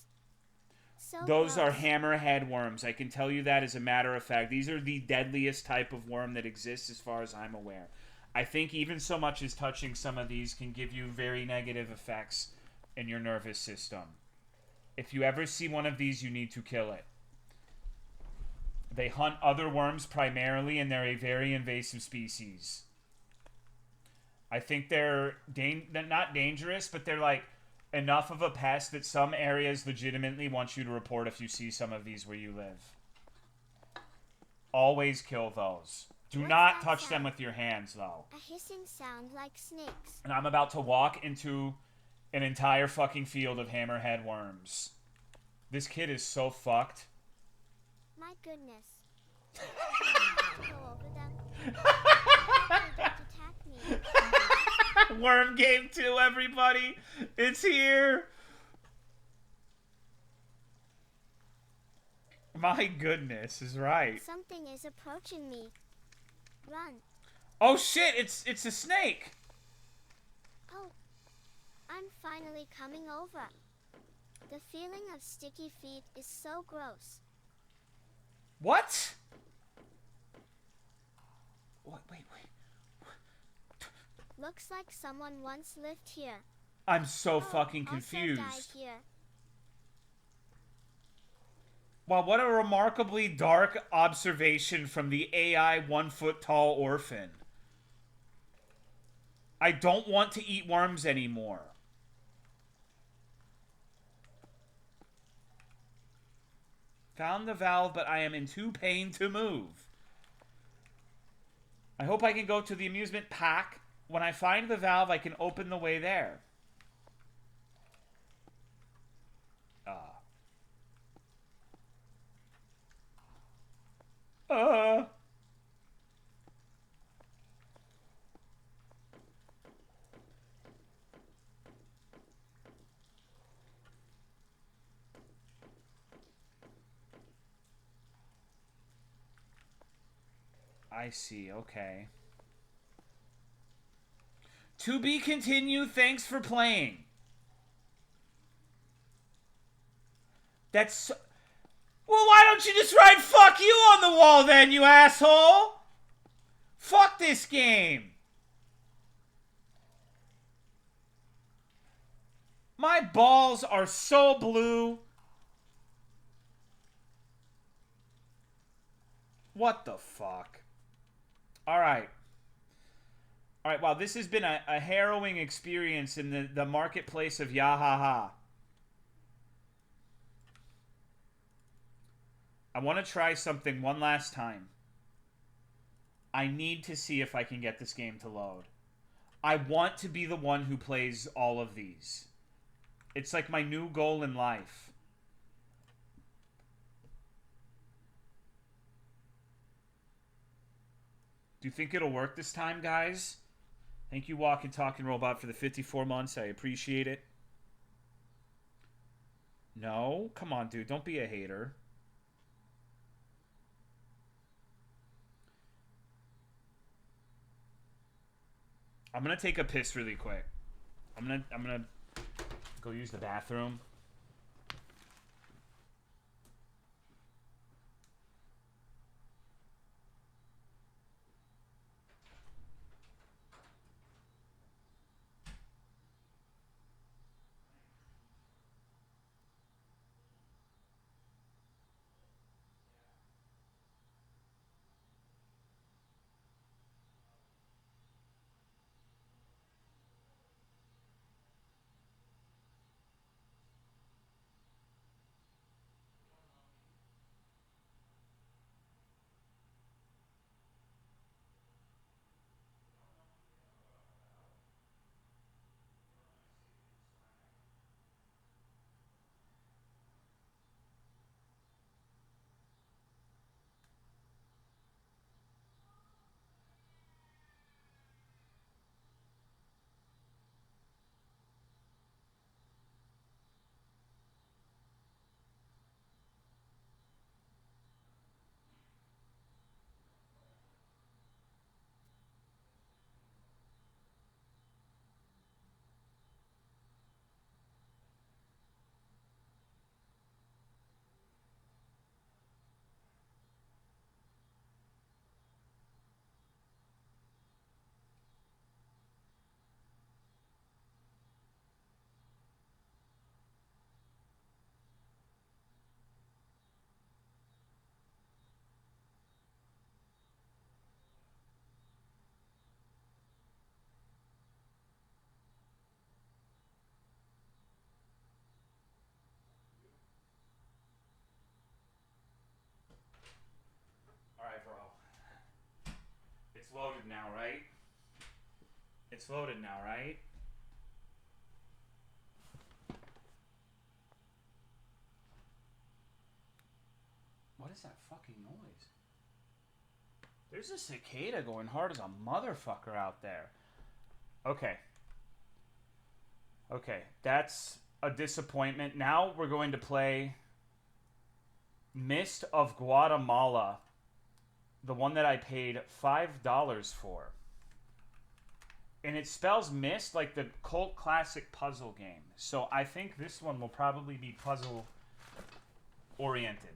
So Those are gross. hammerhead worms. I can tell you that as a matter of fact. These are the deadliest type of worm that exists as far as I'm aware. I think even so much as touching some of these can give you very negative effects in your nervous system. If you ever see one of these, you need to kill it. They hunt other worms primarily, and they're a very invasive species. I think they're not dangerous, but they're like enough of a pest that some areas legitimately want you to report if you see some of these where you live. Always kill those. Do What's not that touch sound? them with your hands, though. A hissing sound like snakes. And I'm about to walk into an entire fucking field of hammerhead worms. This kid is so fucked. My goodness. Go over them. They don't attack me. Worm Game 2, everybody! It's here! My goodness is right. Something is approaching me. Run. Oh shit, it's a snake! Oh, I'm finally coming over. The feeling of sticky feet is so gross. What? Wait. Looks like someone once lived here. I'm so Oh, fucking also confused. died here. Wow, what a remarkably dark observation from the AI 1-foot-tall orphan. I don't want to eat worms anymore. Found the valve, but I am in too pain to move. I hope I can go to the amusement park. When I find the valve, I can open the way there. I see, okay. To be continued, thanks for playing. That's... Well, why don't you just write fuck you on the wall then, you asshole? Fuck this game. My balls are so blue. What the fuck? Alright. Alright, wow, this has been a harrowing experience in the marketplace of Yahaha. I want to try something one last time. I need to see if I can get this game to load. I want to be the one who plays all of these. It's like my new goal in life. Do you think it'll work this time, guys? Thank you, Walk and Talking Robot, for the 54 months. I appreciate it. No? Come on, dude. Don't be a hater. I'm gonna take a piss really quick. I'm gonna go use the bathroom. Alright, bro. It's loaded now, right? It's loaded now, right? What is that fucking noise? There's a cicada going hard as a motherfucker out there. Okay. Okay, that's a disappointment. Now we're going to play Myst of Guatemala. The one that I paid $5 for. And it spells Myst like the cult classic puzzle game. So I think this one will probably be puzzle oriented.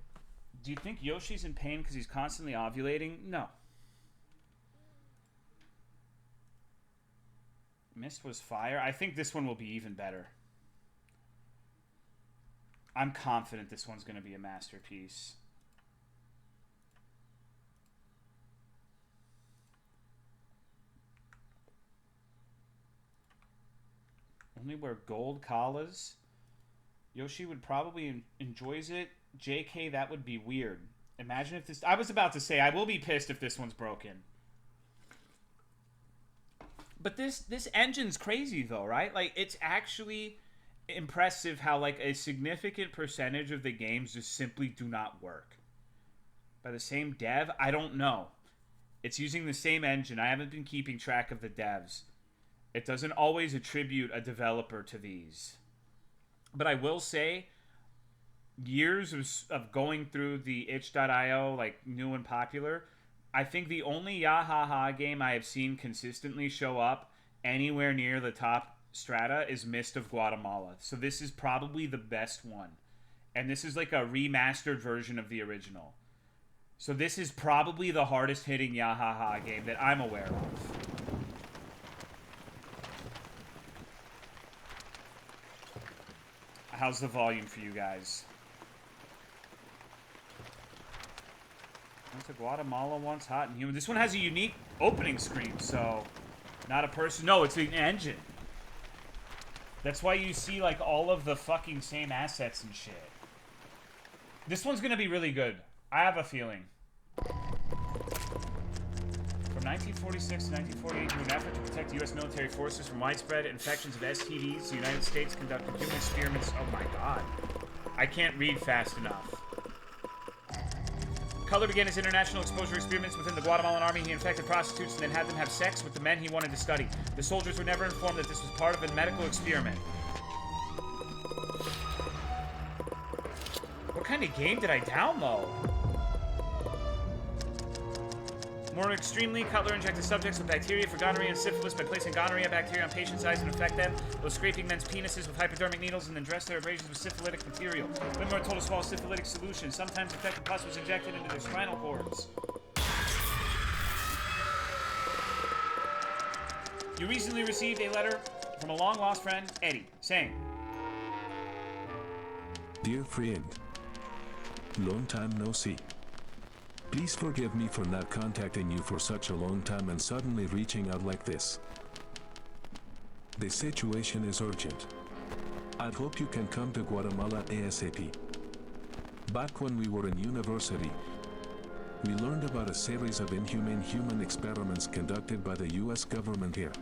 Do you think Yoshi's in pain because he's constantly ovulating? No. Myst was fire. I think this one will be even better. I'm confident this one's going to be a masterpiece. Only wear gold collars. Yoshi would probably enjoys it. JK, that would be weird. Imagine if this... I was about to say, I will be pissed if this one's broken. But this engine's crazy, though, right? Like, it's actually impressive how, like, a significant percentage of the games just simply do not work. By the same dev? I don't know. It's using the same engine. I haven't been keeping track of the devs. It doesn't always attribute a developer to these. But I will say, years of going through the itch.io, like, new and popular, I think the only Yahaha game I have seen consistently show up anywhere near the top strata is Myst of Guatemala. So this is probably the best one. And this is like a remastered version of the original. So this is probably the hardest hitting Yahaha game that I'm aware of. How's the volume for you guys? Went to Guatemala once, hot and humid. This one has a unique opening screen, so not a person. No, it's an engine. That's why you see like all of the fucking same assets and shit. This one's gonna be really good. I have a feeling. From 1946 to 1948, in an effort to protect U.S. military forces from widespread infections of STDs, the United States conducted human experiments. Oh my god. I can't read fast enough. Color began his international exposure experiments within the Guatemalan army. He infected prostitutes and then had them have sex with the men he wanted to study. The soldiers were never informed that this was part of a medical experiment. What kind of game did I download? More extremely, Cutler injected subjects with bacteria for gonorrhea and syphilis by placing gonorrhea bacteria on patients' eyes and infect them, while scraping men's penises with hypodermic needles and then dress their abrasions with syphilitic material. Women were told to swallow syphilitic solution. Sometimes infected pus was injected into their spinal cords. You recently received a letter from a long-lost friend, Eddie, saying, Dear friend, long time no see. Please forgive me for not contacting you for such a long time and suddenly reaching out like this. The situation is urgent. I hope you can come to Guatemala ASAP. Back when we were in university, we learned about a series of inhumane human experiments conducted by the US government here.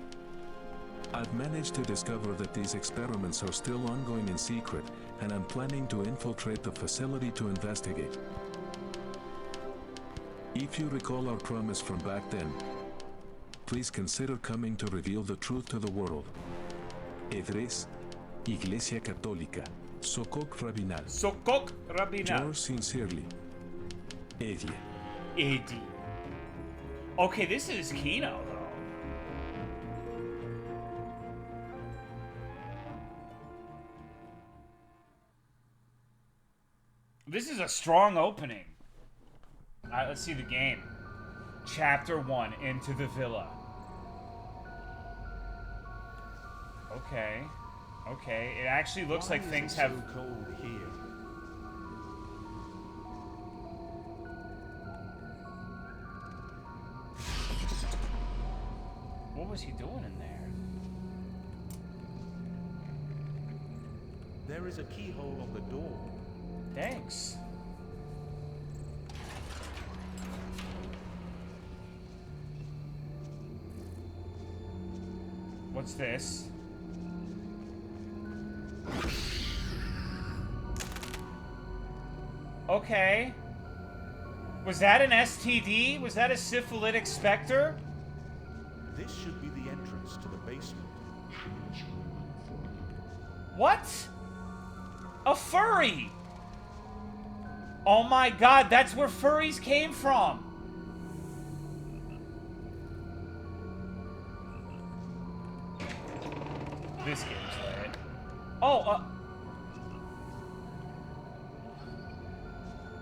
I've managed to discover that these experiments are still ongoing in secret, and I'm planning to infiltrate the facility to investigate. If you recall our promise from back then, please consider coming to reveal the truth to the world. Edres, Iglesia Católica, Sokok Rabinal. Sokok Rabinal. Yours sincerely, Eddie. Eddie. Okay, this is Kino, though. This is a strong opening. Alright, let's see the game. Chapter 1, Into the Villa. Okay. Okay, it actually looks like things have... so cold here? What was he doing in there? There is a keyhole on the door. Thanks. What's this? Okay. Was that an STD? Was that a syphilitic specter? This should be the entrance to the basement. What? A furry! Oh my god, that's where furries came from! This game's lit. Oh,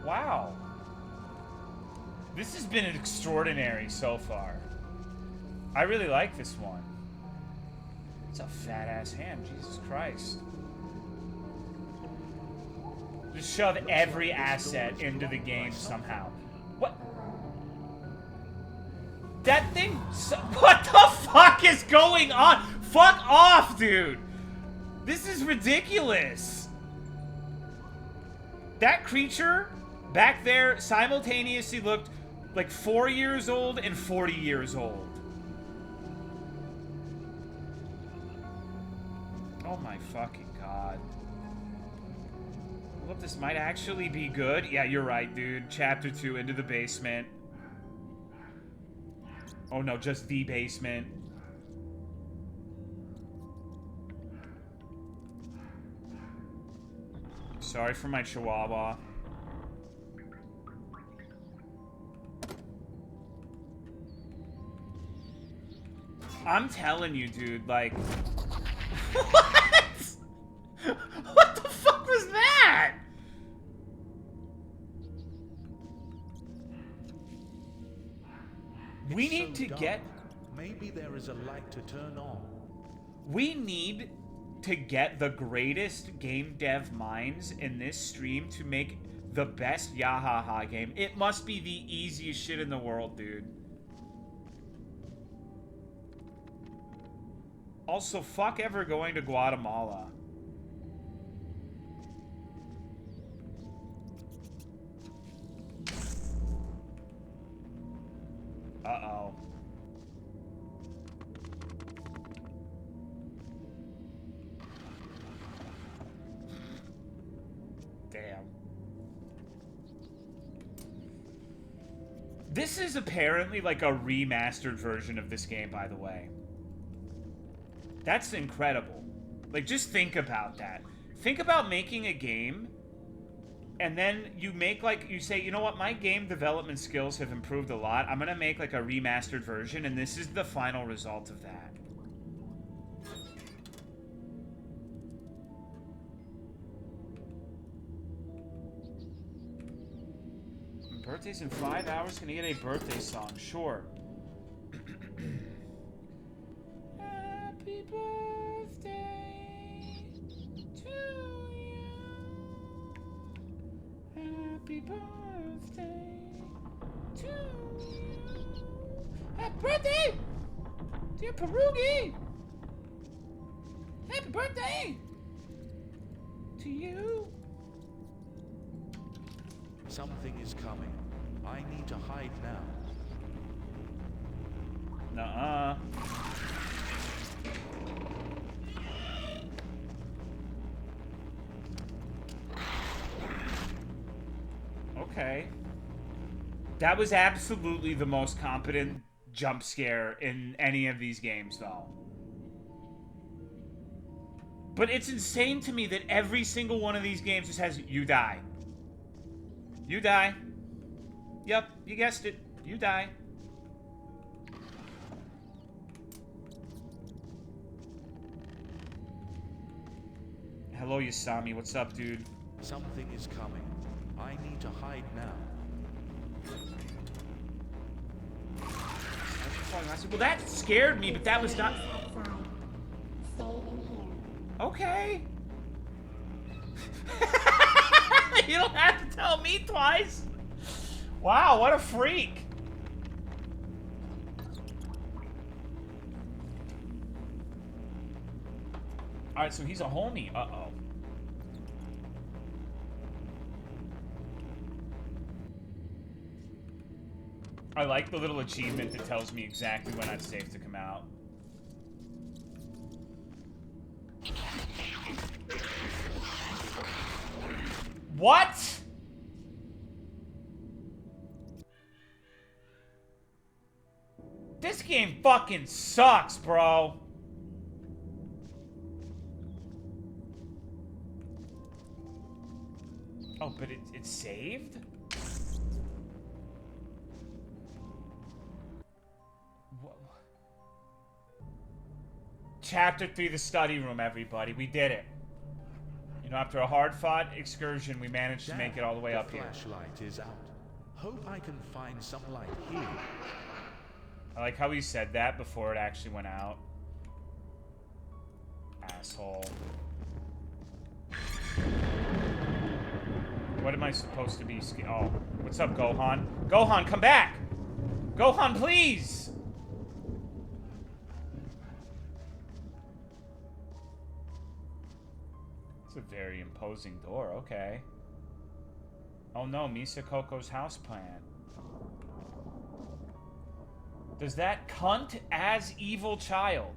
wow. This has been extraordinary so far. I really like this one. It's a fat-ass hand, Jesus Christ. Just shove every asset into the game somehow. What? That thing... What the fuck is going on? Fuck off, dude! This is ridiculous! That creature back there simultaneously looked like 4 years old and 40 years old. Oh my fucking god. Look, this might actually be good. Yeah, you're right, dude. Chapter 2, Into the Basement. Oh no, just the basement. Sorry for my chihuahua. I'm telling you, dude, like... What? What the fuck was that? We need to get... Maybe there is a light to turn on. We need to get the greatest game dev minds in this stream to make the best Yahaha game. It must be the easiest shit in the world, dude. Also, fuck ever going to Guatemala. Uh-oh. Damn. This is apparently like a remastered version of this game, by the way. That's incredible. Like, just think about that. Think about making a game, and then you make, like, you say, you know what, my game development skills have improved a lot. I'm gonna make, like, a remastered version, and this is the final result of that. Birthday's in 5 hours. Can I get a birthday song? Sure. Happy birthday to you. Happy birthday to you. Happy birthday, dear Perugi. Happy birthday to you. Something is coming. I need to hide now. Nuh-uh. Okay. That was absolutely the most competent jump scare in any of these games, though. But it's insane to me that every single one of these games just has, you die. You die. Yep, you guessed it. You die. Hello, Yasami. What's up, dude? Something is coming. I need to hide now. Well, that scared me, but that was not... Okay. You don't have to tell me twice. Wow, what a freak. Alright, so he's a homie. Uh-oh. I like the little achievement that tells me exactly when it's safe to come out. What? This game fucking sucks, bro. Oh, but it's saved? Whoa. Chapter 3, the study room, everybody. We did it. You know, after a hard-fought excursion, we managed to make it all the way up here. The flashlight is out. Hope I can find some light here. I like how he said that before it actually went out. Asshole. What am I supposed to be? Oh, what's up, Gohan? Gohan, come back! Gohan, please! It's a very imposing door, okay. Oh no, Misa Coco's houseplant. Does that cunt as evil child?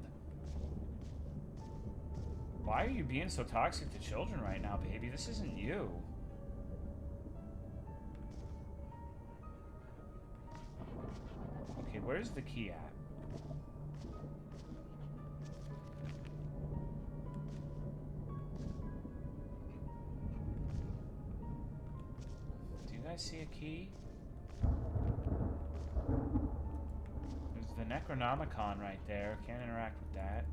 Why are you being so toxic to children right now, baby? This isn't you. Okay, where's the key at? Do you guys see a key? There's the Necronomicon right there. Can't interact with that.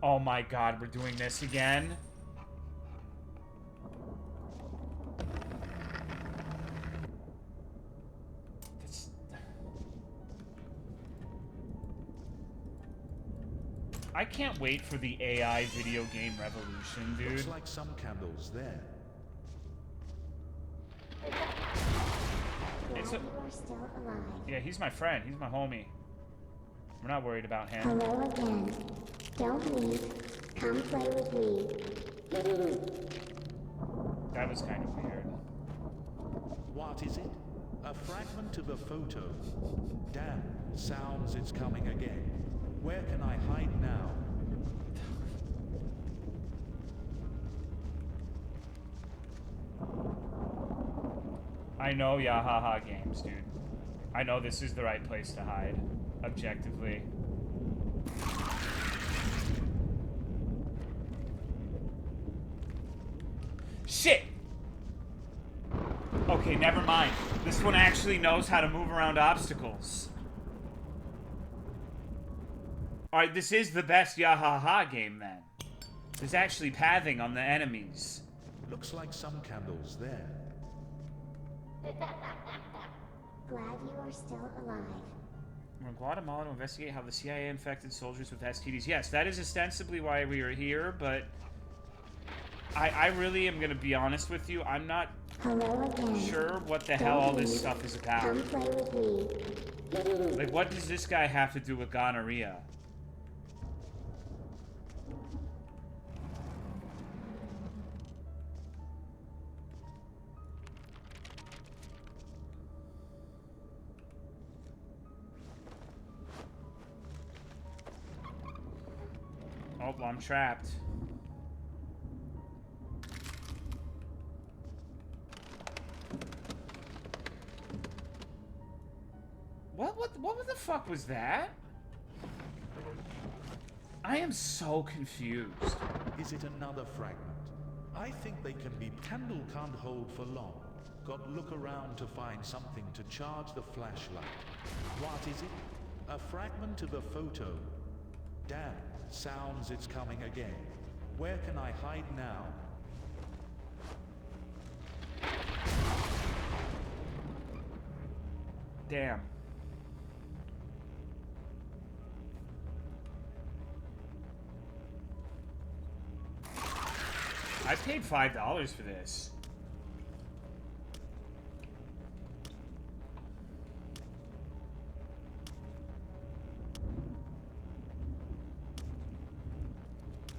Oh my god, we're doing this again? I can't wait for the AI video game revolution, dude. Looks like some candles there. It's a... You are still alive. Yeah, he's my friend. He's my homie. We're not worried about him. Hello again. Don't leave. Come play with me. That was kind of weird. What is it? A fragment of a photo. Damn, sounds it's coming again. Where can I hide now? I know Yahaha Games, dude. I know this is the right place to hide, objectively. Shit! Okay, never mind. This one actually knows how to move around obstacles. Alright, this is the best Yahaha game, then. There's actually pathing on the enemies. Looks like some candles there. Glad you are still alive. We're in Guatemala to investigate how the CIA infected soldiers with STDs. Yes, that is ostensibly why we are here, but I really am going to be honest with you. I'm not sure what the hell all this stuff is about. Come play with me. Like, what does this guy have to do with gonorrhea? Oh, well, I'm trapped. What the fuck was that? I am so confused. Is it another fragment? I think they can be. Candle can't hold for long. Got to look around to find something to charge the flashlight. What is it? A fragment of a photo. Damn, sounds it's coming again. Where can I hide now? Damn. I paid $5 for this.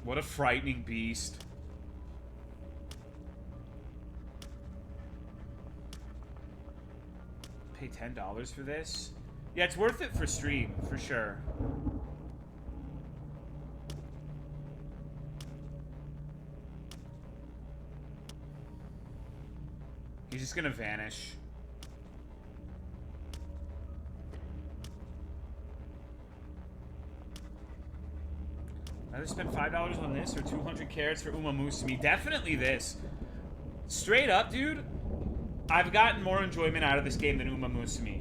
What a frightening beast. Pay $10 for this? Yeah, it's worth it for stream, for sure. He's just gonna vanish. Either spend $5 on this or 200 carats for Umamusumi. Definitely this. Straight up, dude. I've gotten more enjoyment out of this game than Umamusumi.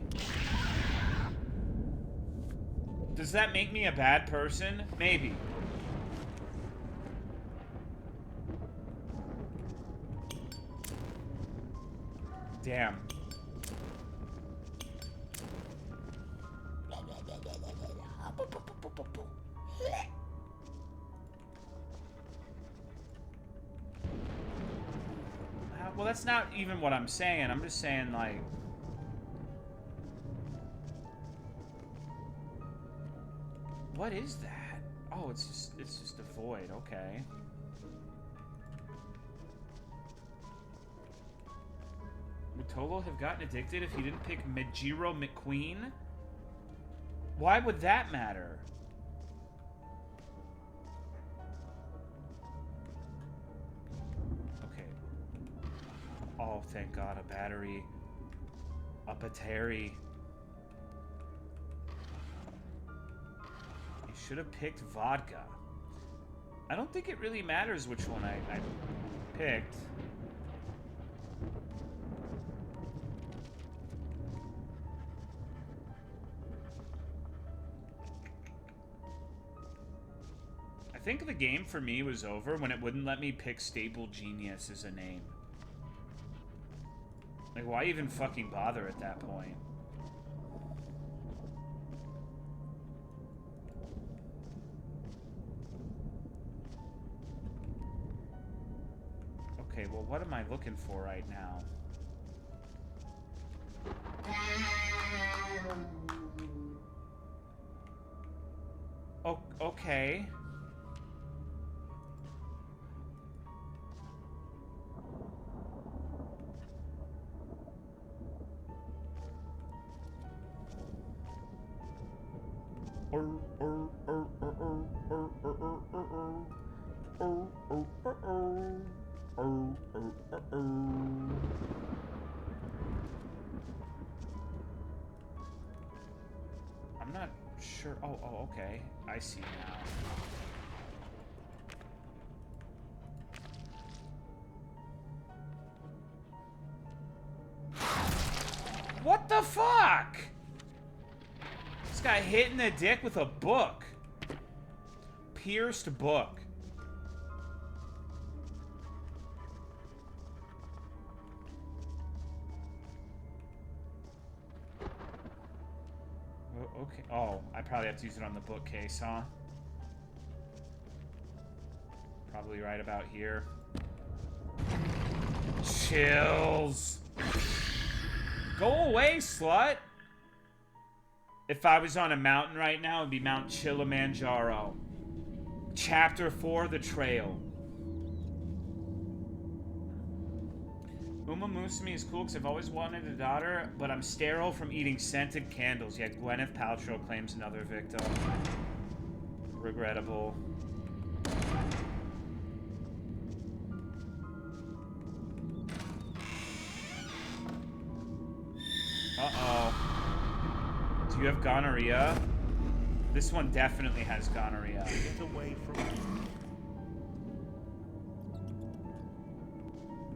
Does that make me a bad person? Maybe. Damn. Well, that's not even what I'm saying. I'm just saying, like... What is that? Oh, it's just a void. Okay. Would Tolo have gotten addicted if he didn't pick Majiro McQueen? Why would that matter? Okay. Oh, thank God, a battery. A battery. You should have picked vodka. I don't think it really matters which one I picked. I think the game for me was over when it wouldn't let me pick Stable Genius as a name. Like, why even fucking bother at that point? Okay, well, what am I looking for right now? Oh, okay. I'm not sure. Oh, okay. I see now. What the fuck? This guy hit in the dick with a book. Pierced book. Okay. Oh, I probably have to use it on the bookcase, huh? Probably right about here. Chills. Go away, slut. If I was on a mountain right now, it'd be Mount Kilimanjaro. Chapter 4, The Trail. Uma Musume is cool because I've always wanted a daughter, but I'm sterile from eating scented candles, yet Gwyneth Paltrow claims another victim. Regrettable. Uh-oh. Do you have gonorrhea? This one definitely has gonorrhea. Get away from me.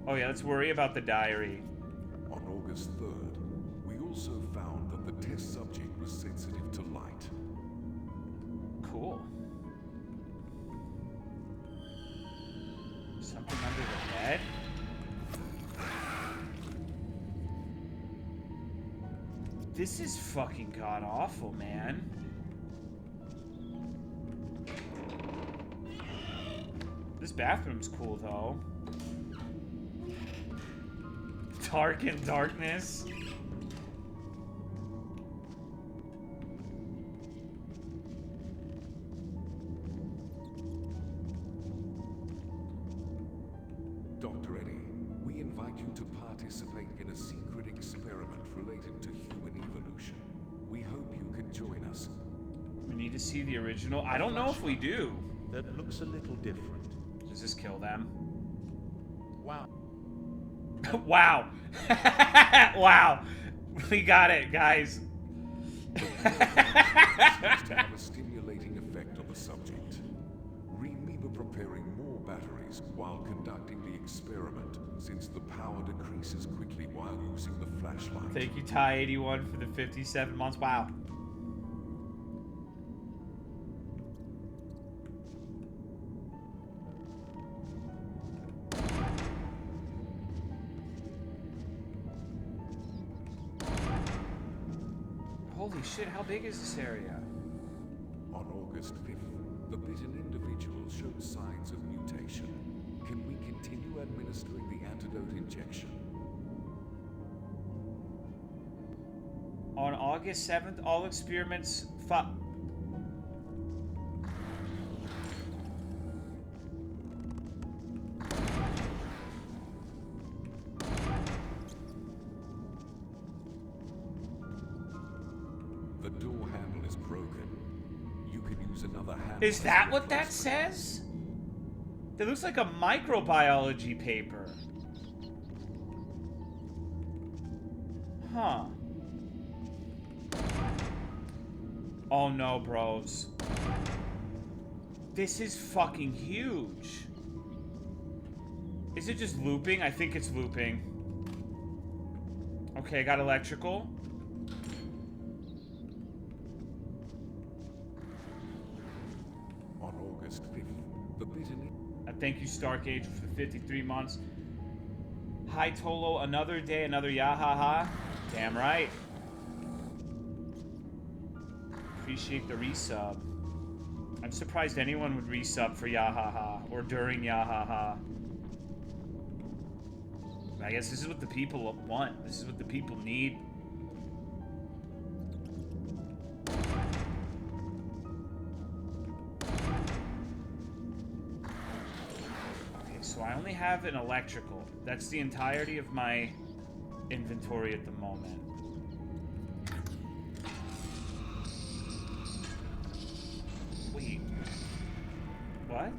Oh yeah, let's worry about the diary. On August 3rd, we also found that the test subject was sensitive to light. Cool. Something under the bed? This is fucking god-awful, man. This bathroom's cool, though. Dark in darkness. Dr. Eddie, we invite you to participate in a secret experiment related to human evolution. We hope you can join us. We need to see the original. I don't know if we do. That looks a little different. Does this kill them? Wow. Wow. Wow. We got it, guys. Seems to have a stimulating effect on the subject. We were preparing more batteries while conducting the experiment, since the power decreases quickly while using the flashlight. Thank you, Ty81, for the 57 months. Wow. Holy shit, how big is this area? On August 5th, the bitten individual showed signs of mutation. Can we continue administering the antidote injection? On August 7th, all experiments The door handle is broken. You can use another handle. Is that what that says? That looks like a microbiology paper. Huh. Oh no, bros. This is fucking huge. Is it just looping? I think it's looping. Okay, I got electrical. On August 5th, the bitten... Thank you, Stark Age, for the 53 months. Hi, Tolo. Another day, another yahaha. Damn right. Appreciate the resub. I'm surprised anyone would resub for yahaha or during yahaha. I guess this is what the people want. This is what the people need. Okay, so I only have an electrical. That's the entirety of my inventory at the moment. Wait. What?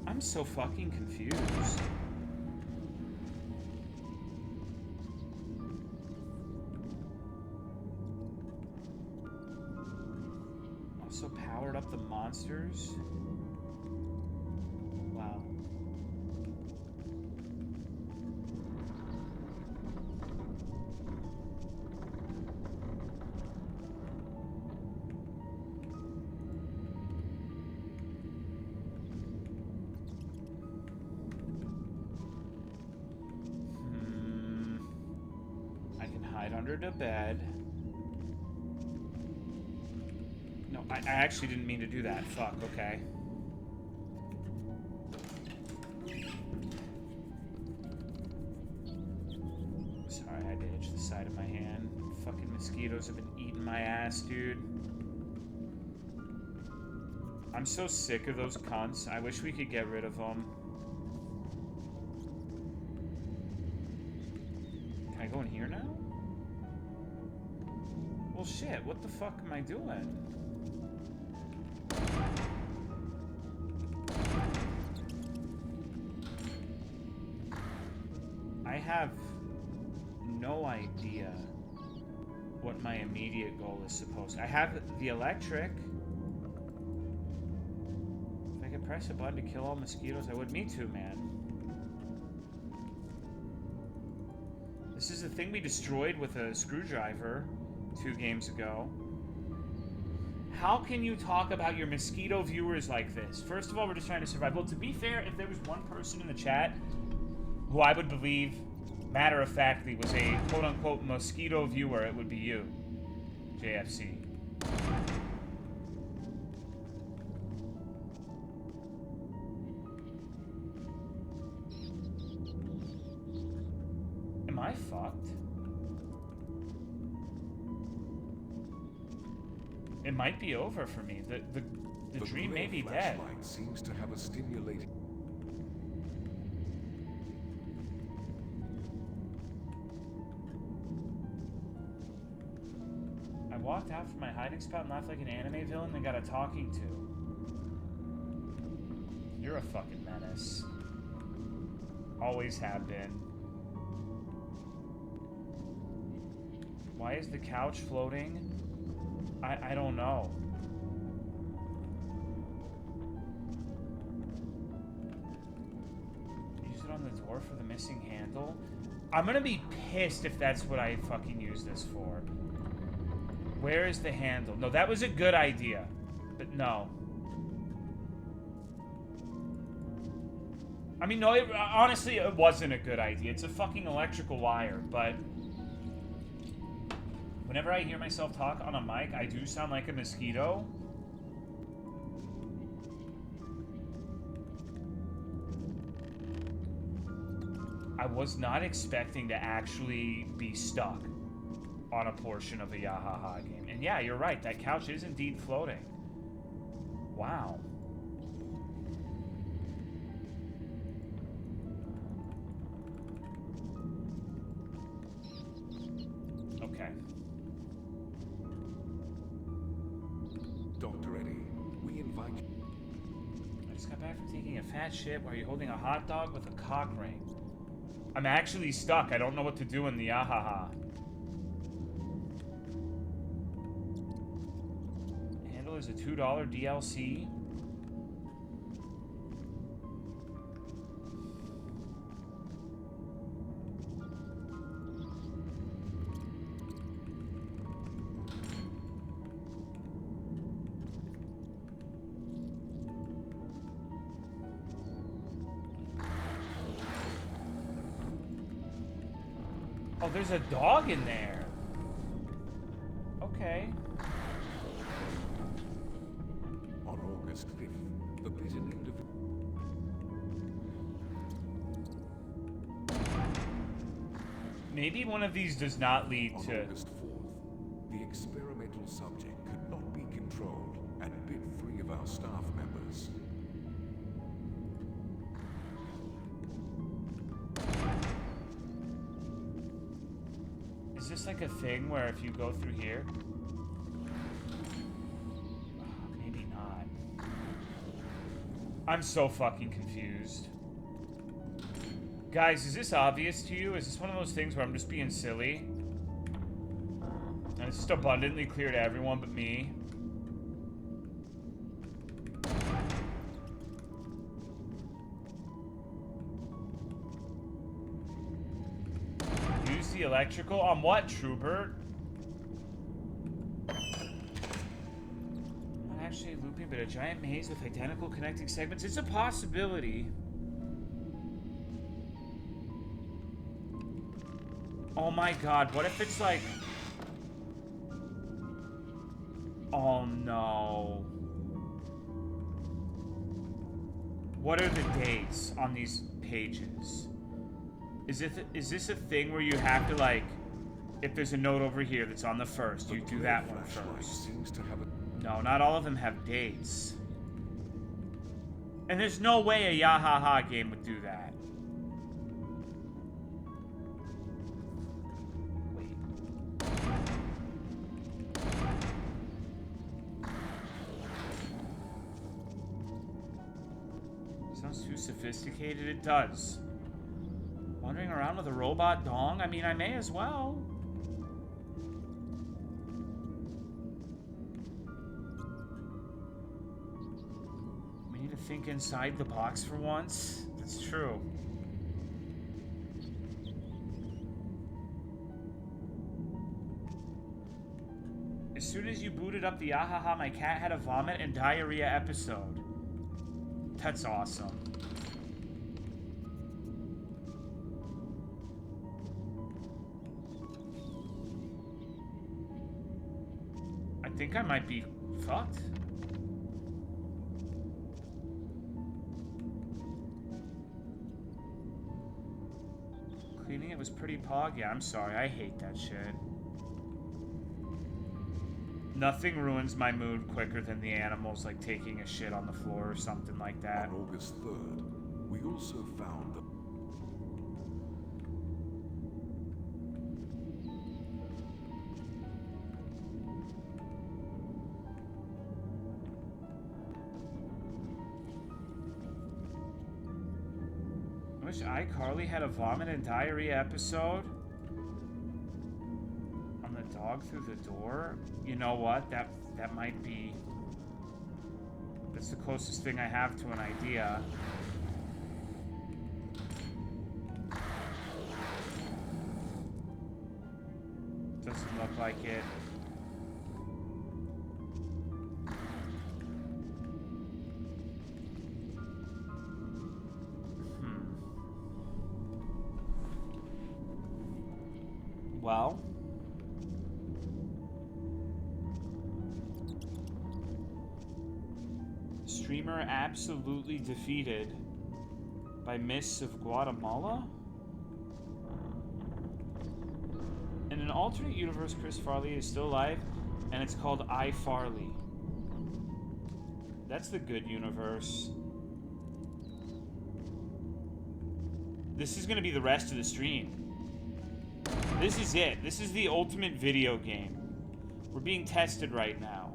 I'm so fucking confused. Also powered up the monsters. Wow. Under the bed. No, I actually didn't mean to do that. Fuck, okay. Sorry, I had to itch the side of my hand. Fucking mosquitoes have been eating my ass, dude. I'm so sick of those cunts. I wish we could get rid of them. Can I go in here now? Well, shit, what the fuck am I doing? I have no idea what my immediate goal is supposed to. I have the electric. If I could press a button to kill all mosquitoes, I would. Me too, man. This is the thing we destroyed with a screwdriver 2 games ago. How can you talk about your mosquito viewers like this? First of all, we're just trying to survive. Well, to be fair, if there was one person in the chat who I would believe, matter-of-factly, was a quote-unquote mosquito viewer, it would be you, JFC. Am I fucked? It might be over for me. The dream may be dead. Flashlight seems to have a stimulating. I walked out from my hiding spot and laughed like an anime villain and got a talking to. You're a fucking menace. Always have been. Why is the couch floating? I don't know. Use it on the door for the missing handle? I'm gonna be pissed if that's what I fucking use this for. Where is the handle? No, that was a good idea. But no. I mean, no, honestly, it wasn't a good idea. It's a fucking electrical wire, but... Whenever I hear myself talk on a mic, I do sound like a mosquito. I was not expecting to actually be stuck on a portion of a Yahaha game. And yeah, you're right, that couch is indeed floating. Wow. Okay. Dr. Eddie, we invite you. I just got back from taking a fat shit while you're holding a hot dog with a cock ring. I'm actually stuck. I don't know what to do in the Yahaha. Handle is a $2 DLC. Oh, there's a dog in there. Okay. On August 5th, the prison individual. Maybe one of these does not lead On to... August 4th, the experimental subject could not be controlled and bit 3 of our staff members. Is this like a thing where if you go through here... Maybe not. I'm so fucking confused. Guys, is this obvious to you? Is this one of those things where I'm just being silly? And it's just abundantly clear to everyone but me? Use the electrical? On what, Trooper? Not actually looping, but a giant maze with identical connecting segments. It's a possibility. Oh my god, what if it's like... Oh no. What are the dates on these pages? Is this a thing where you have to like... If there's a note over here that's on the first, you do that one first. No, not all of them have dates. And there's no way a Yahaha game would do that. Sounds too sophisticated. It does. Wandering around with a robot dong? I mean, I may as well. We need to think inside the box for once. That's true. As soon as you booted up the Yahaha, my cat had a vomit and diarrhea episode. That's awesome. I think I might be fucked. Cleaning it was pretty pog. Yeah, I'm sorry. I hate that shit. Nothing ruins my mood quicker than the animals, like taking a shit on the floor or something like that. On August 3rd, we also found the... I wish iCarly had a vomit and diarrhea episode. On the dog through the door? You know what? That might be... That's the closest thing I have to an idea. Doesn't look like it. Well... Streamer absolutely defeated by Myst of Guatemala? In an alternate universe, Chris Farley is still alive, and it's called iFarley. That's the good universe. This is gonna be the rest of the stream. This is it. This is the ultimate video game. We're being tested right now.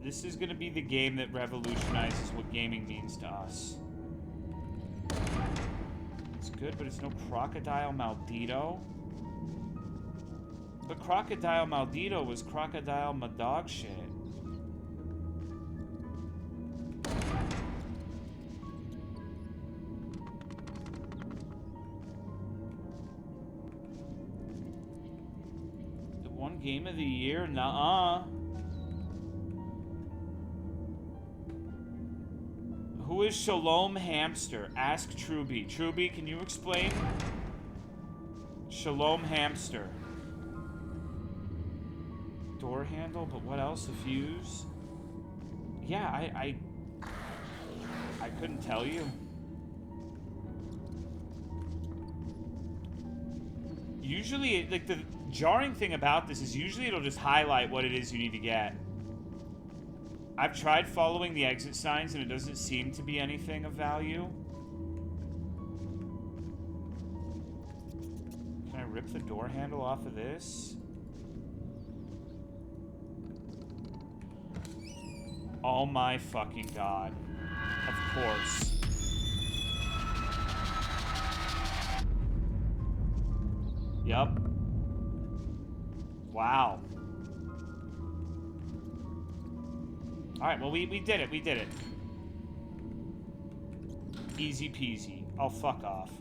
This is going to be the game that revolutionizes what gaming means to us. It's good, but it's no Crocodile Maldito. But Crocodile Maldito was Crocodile Madog shit. The one game of the year? Nuh-uh. Who is Shalom Hamster? Ask Truby. Truby, can you explain? Shalom Hamster. door handle, but what else? A fuse? Yeah, I couldn't tell you. Usually, like, the jarring thing about this is usually it'll just highlight what it is you need to get. I've tried following the exit signs and it doesn't seem to be anything of value. Can I rip the door handle off of this? Oh my fucking god. Of course. Yep. Wow. Alright, well, we did it. We did it. Easy peasy. Oh, fuck off.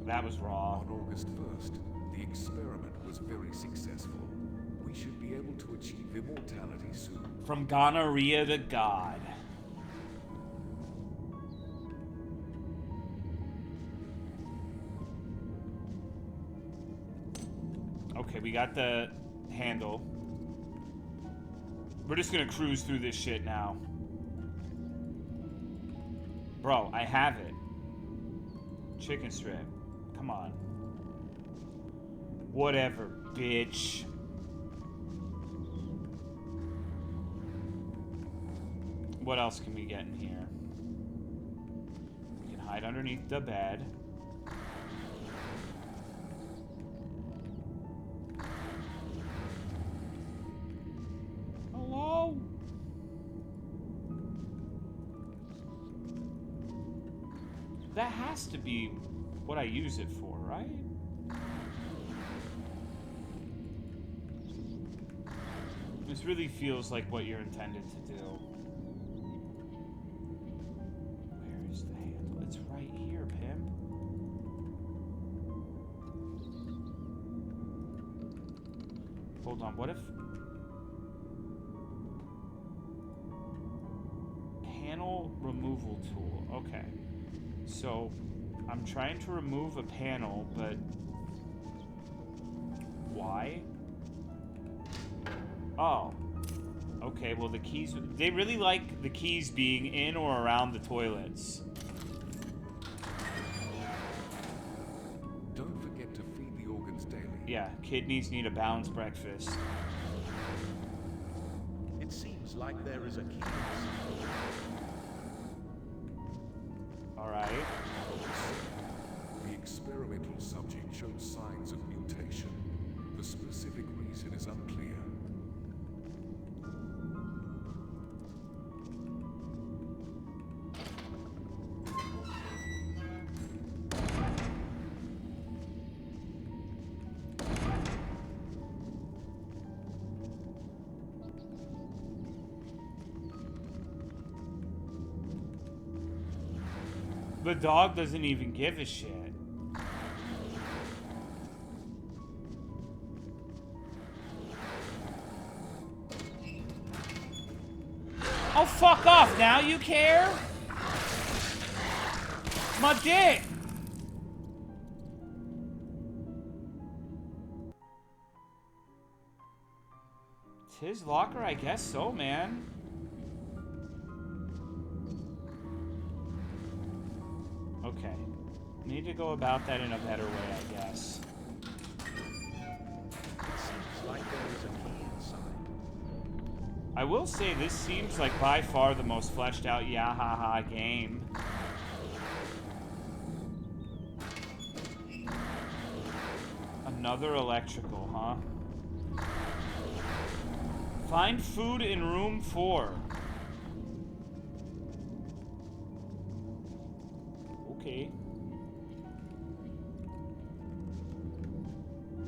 That was wrong. On August 1st, the experiment was very successful. We should be able to achieve immortality soon. From gonorrhea to God. Okay, we got the handle. We're just gonna cruise through this shit now. Bro, I have it. Chicken strip. Come on. Whatever, bitch. What else can we get in here? We can hide underneath the bed. Hello? That has to be what I use it for, right? This really feels like what you're intended to do. Where is the handle? It's right here, pimp. Hold on, what if... Panel removal tool. Okay. So, I'm trying to remove a panel, but... Why? Oh. Okay, well the keys... They really like the keys being in or around the toilets. Don't forget to feed the organs daily. Yeah, kidneys need a balanced breakfast. It seems like there is a key. Alright. The experimental subject showed signs of mutation. The specific reason is unclear. The dog doesn't even give a shit. Oh, fuck off now, you care? My dick! It's his locker? I guess so, man. Okay. Need to go about that in a better way, I guess. It seems like there is a key inside. I will say this seems like by far the most fleshed out Yahaha game. Another electrical, huh? Find food in room 4. Okay.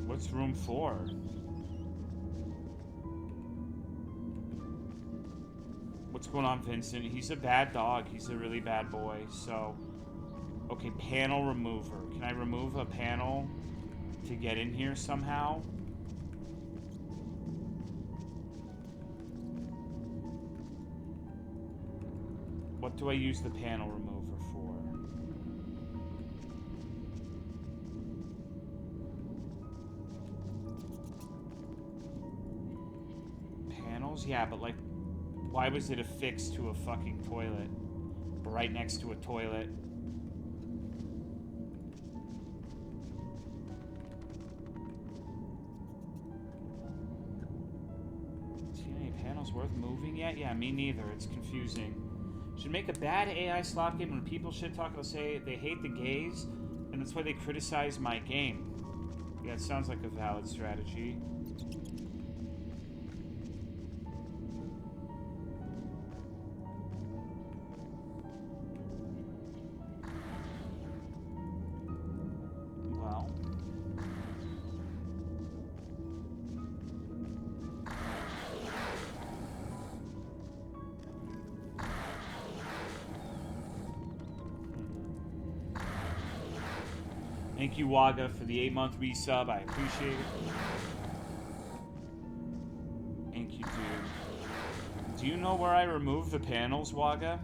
What's room 4? What's going on, Vincent? He's a bad dog. He's a really bad boy, so... Okay, panel remover. Can I remove a panel to get in here somehow? What do I use the panel remover for? panels? Yeah, but like, why was it affixed to a fucking toilet? Right next to a toilet. See any panels worth moving yet? Yeah, me neither. It's confusing. Should make a bad AI slot game when people shit talk. They'll say they hate the gays, and that's why they criticize my game. Yeah, it sounds like a valid strategy. Well. Thank you, Waga, for the 8-month resub. I appreciate it. Thank you, dude. Do you know where I removed the panels, Waga?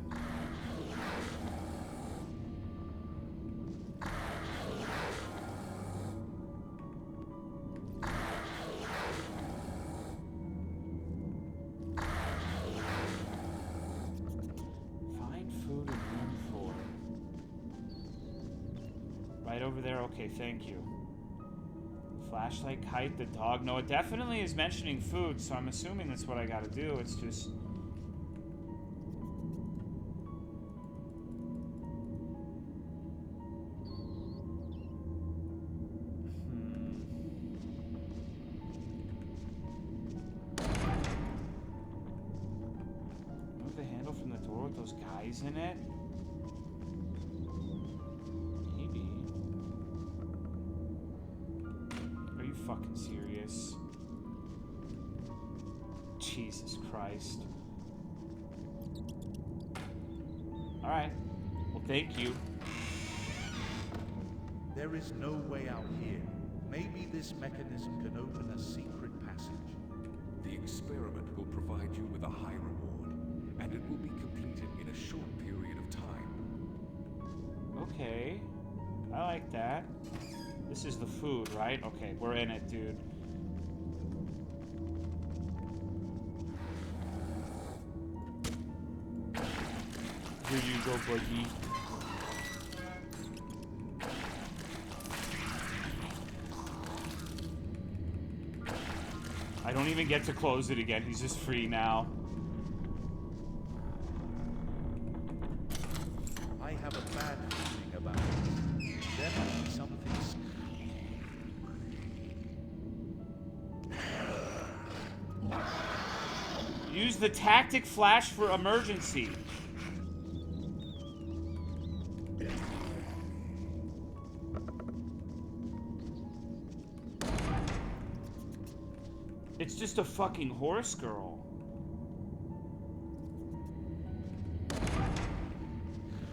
Find food in room 4. Right over there? Okay, thank you. Flashlight, kite, the dog. No, it definitely is mentioning food, so I'm assuming that's what I gotta do. It's just... Move the handle from the door with those guys in it? Maybe. Are you fucking serious? Jesus Christ. Alright. Well, thank you. There is no way out here. Maybe this mechanism can open a secret passage. The experiment will provide you with a high reward, and it will be completed in a short period of time. Okay. I like that. This is the food, right? Okay, we're in it, dude. Here you go, buddy. I don't even get to close it again. He's just free now. I have a bad feeling about this. There might be something. Use the tactic flash for emergency. It's just a fucking horse girl.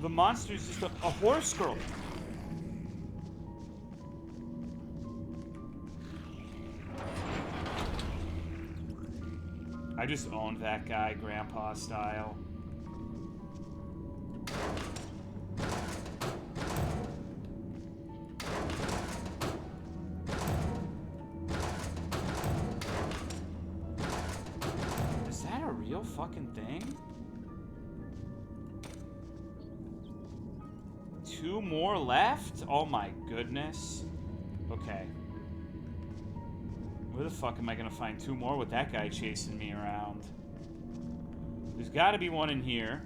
The monster's just a horse girl. I just owned that guy, grandpa style. Is that a real fucking thing? 2 more left? Oh my goodness. Okay. Where the fuck am I gonna find 2 more with that guy chasing me around? There's gotta be one in here.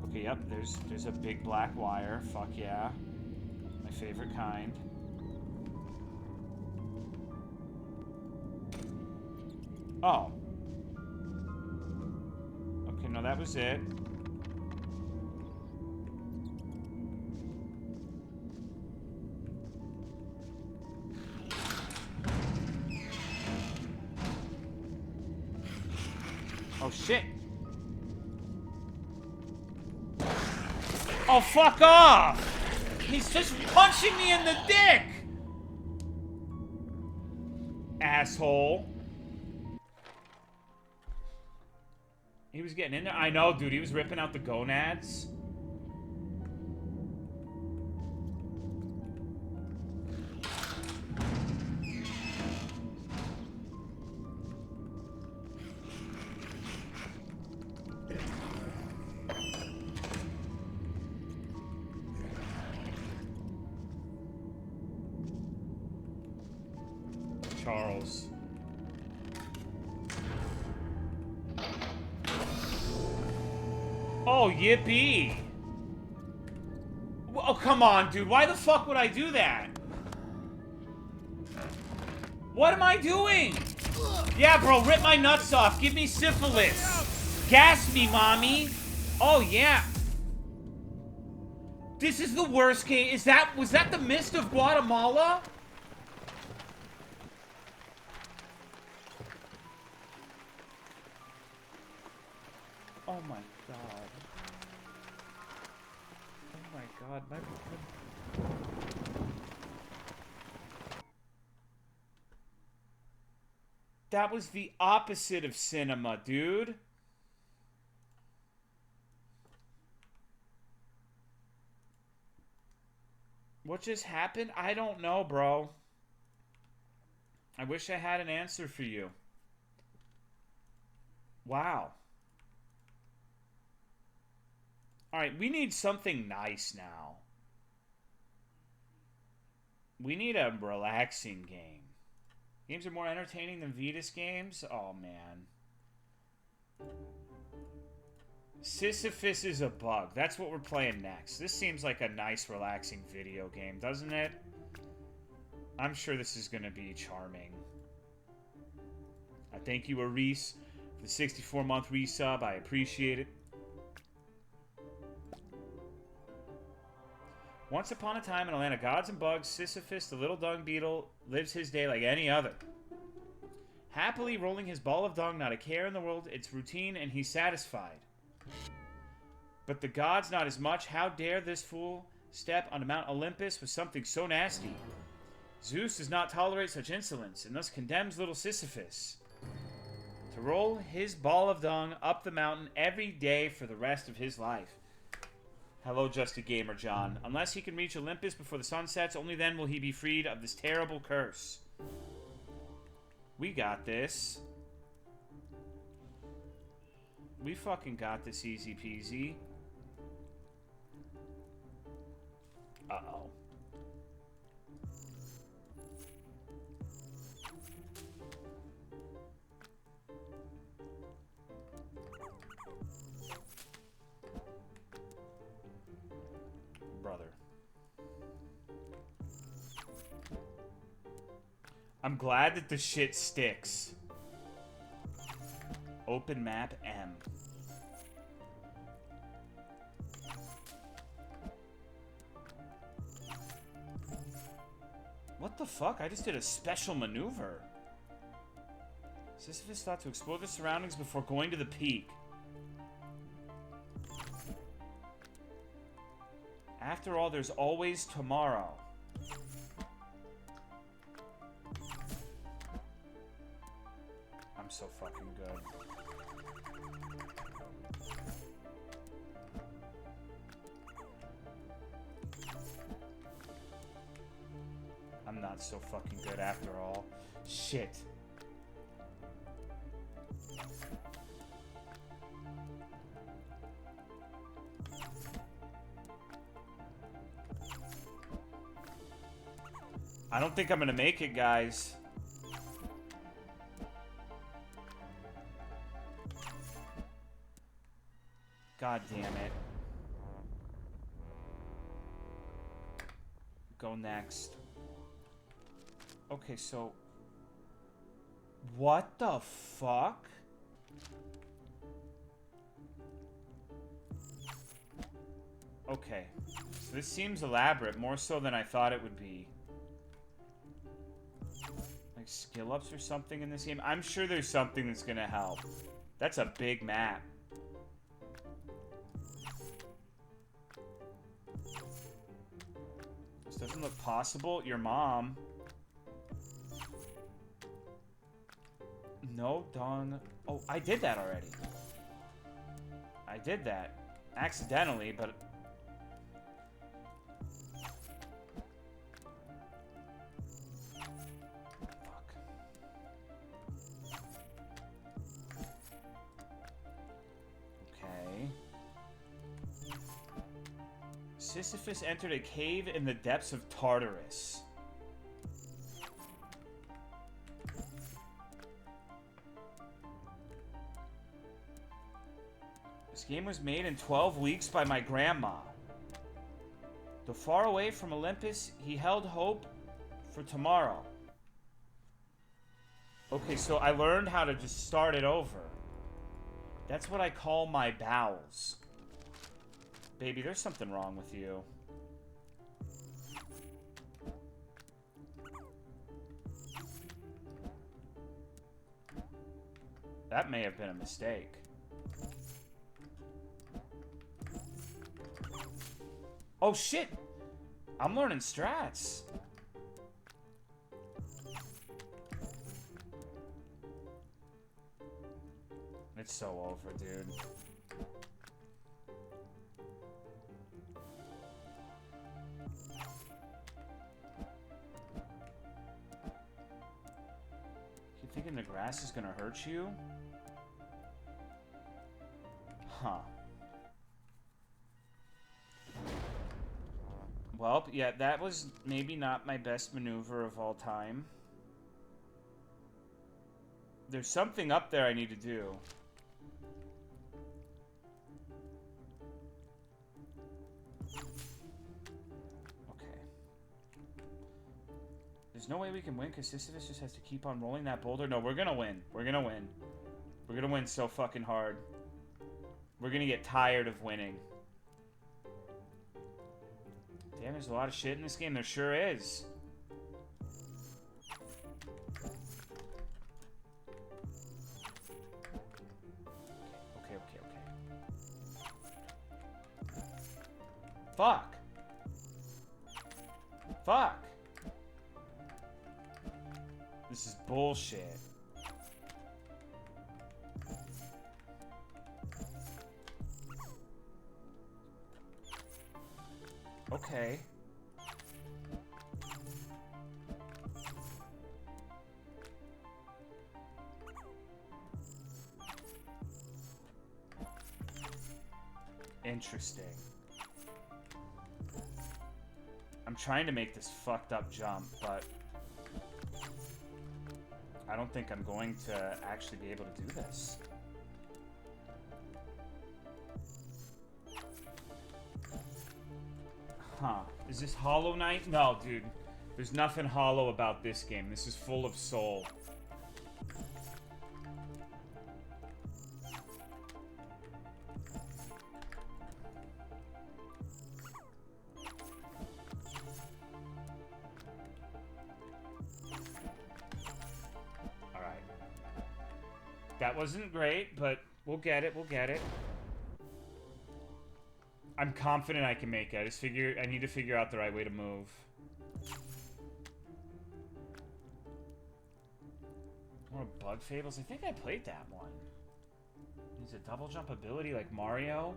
Okay, yep, there's a big black wire. Fuck yeah. My favorite kind. Oh. Okay, no, that was it. Oh, shit. Oh, fuck off! He's just punching me in the dick! Asshole. He was getting in there? I know, dude. He was ripping out the gonads. Charles. Oh, yippee! Oh, come on, dude. Why the fuck would I do that? What am I doing? Yeah, bro, rip my nuts off. Give me syphilis. Gas me, mommy. Oh, yeah. This is the worst game. Was that the Myst of Guatemala? Oh my god. Oh my god, that was the opposite of cinema, dude. What just happened? I don't know, bro. I wish I had an answer for you. Wow. Alright, we need something nice now. We need a relaxing game. Games are more entertaining than Vetus games? Oh, man. Sisyphus is a bug. That's what we're playing next. This seems like a nice, relaxing video game, doesn't it? I'm sure this is going to be charming. I thank you, Aris, for the 64-month resub. I appreciate it. Once upon a time in a land of gods and bugs, Sisyphus, the little dung beetle, lives his day like any other. Happily rolling his ball of dung, not a care in the world, it's routine, and he's satisfied. But the gods not as much. How dare this fool step onto Mount Olympus with something so nasty? Zeus does not tolerate such insolence, and thus condemns little Sisyphus to roll his ball of dung up the mountain every day for the rest of his life. Hello, Just a Gamer John. Unless he can reach Olympus before the sun sets, only then will he be freed of this terrible curse. We got this. We fucking got this easy peasy. Uh-oh. Brother. I'm glad that the shit sticks. Open map M. What the fuck? I just did a special maneuver. Sisyphus thought to explore the surroundings before going to the peak. After all, there's always tomorrow. I'm so fucking good. I'm not so fucking good after all. Shit. I don't think I'm gonna make it, guys. God damn it. Go next. Okay, so... What the fuck? Okay. So this seems elaborate, more so than I thought it would be. Like skill ups or something in this game? I'm sure there's something that's gonna help. That's a big map. This doesn't look possible. Your mom. No, done. Oh, I did that already. I did that. Accidentally, but... Fuck. Okay. Sisyphus entered a cave in the depths of Tartarus. game was made in 12 weeks by my grandma. Though far away from Olympus, he held hope for tomorrow. Okay, so I learned how to just start it over. That's what I call my bowels. Baby, there's something wrong with you. That may have been a mistake. Oh shit! I'm learning strats. It's so over, dude. You thinking the grass is gonna hurt you? Huh. Well, yeah, that was maybe not my best maneuver of all time. There's something up there I need to do. Okay. There's no way we can win because Sisyphus just has to keep on rolling that boulder. No, we're gonna win. We're gonna win. We're gonna win so fucking hard. We're gonna get tired of winning. Damn, there's a lot of shit in this game. There sure is. Okay. Fuck. Fuck. This is bullshit. Okay. Interesting. I'm trying to make this fucked up jump, but I don't think I'm going to actually be able to do this. Huh. Is this Hollow Knight? No, dude. There's nothing hollow about this game. This is full of soul. Alright. That wasn't great, but we'll get it. We'll get it. I'm confident I can make it. I need to figure out the right way to move. More Bug Fables? I think I played that one. Is it double jump ability like Mario?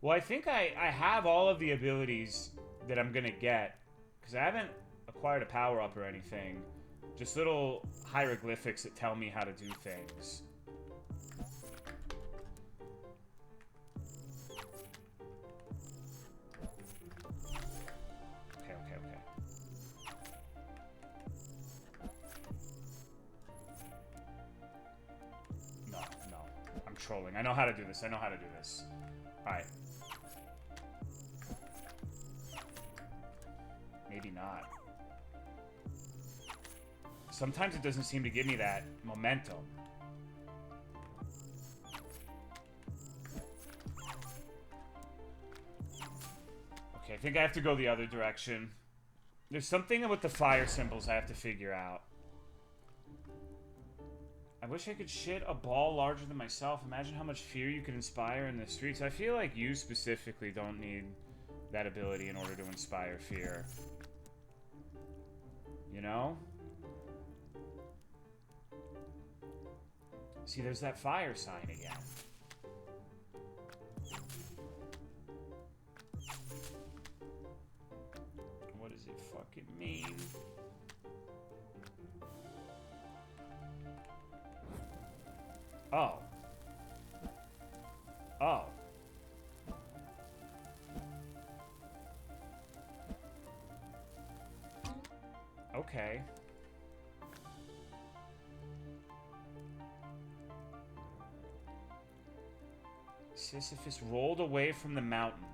Well, I think I have all of the abilities that I'm gonna get. Because I haven't acquired a power-up or anything. Just little hieroglyphics that tell me how to do things. Trolling. I know how to do this. I know how to do this. Alright. Maybe not. Sometimes it doesn't seem to give me that momentum. Okay, I think I have to go the other direction. There's something with the fire symbols I have to figure out. I wish I could shit a ball larger than myself. Imagine how much fear you can inspire in the streets. I feel like you specifically don't need that ability in order to inspire fear. You know? See, there's that fire sign again. What does it fucking mean? Oh. Oh. Okay. Sisyphus rolled away from the mountain.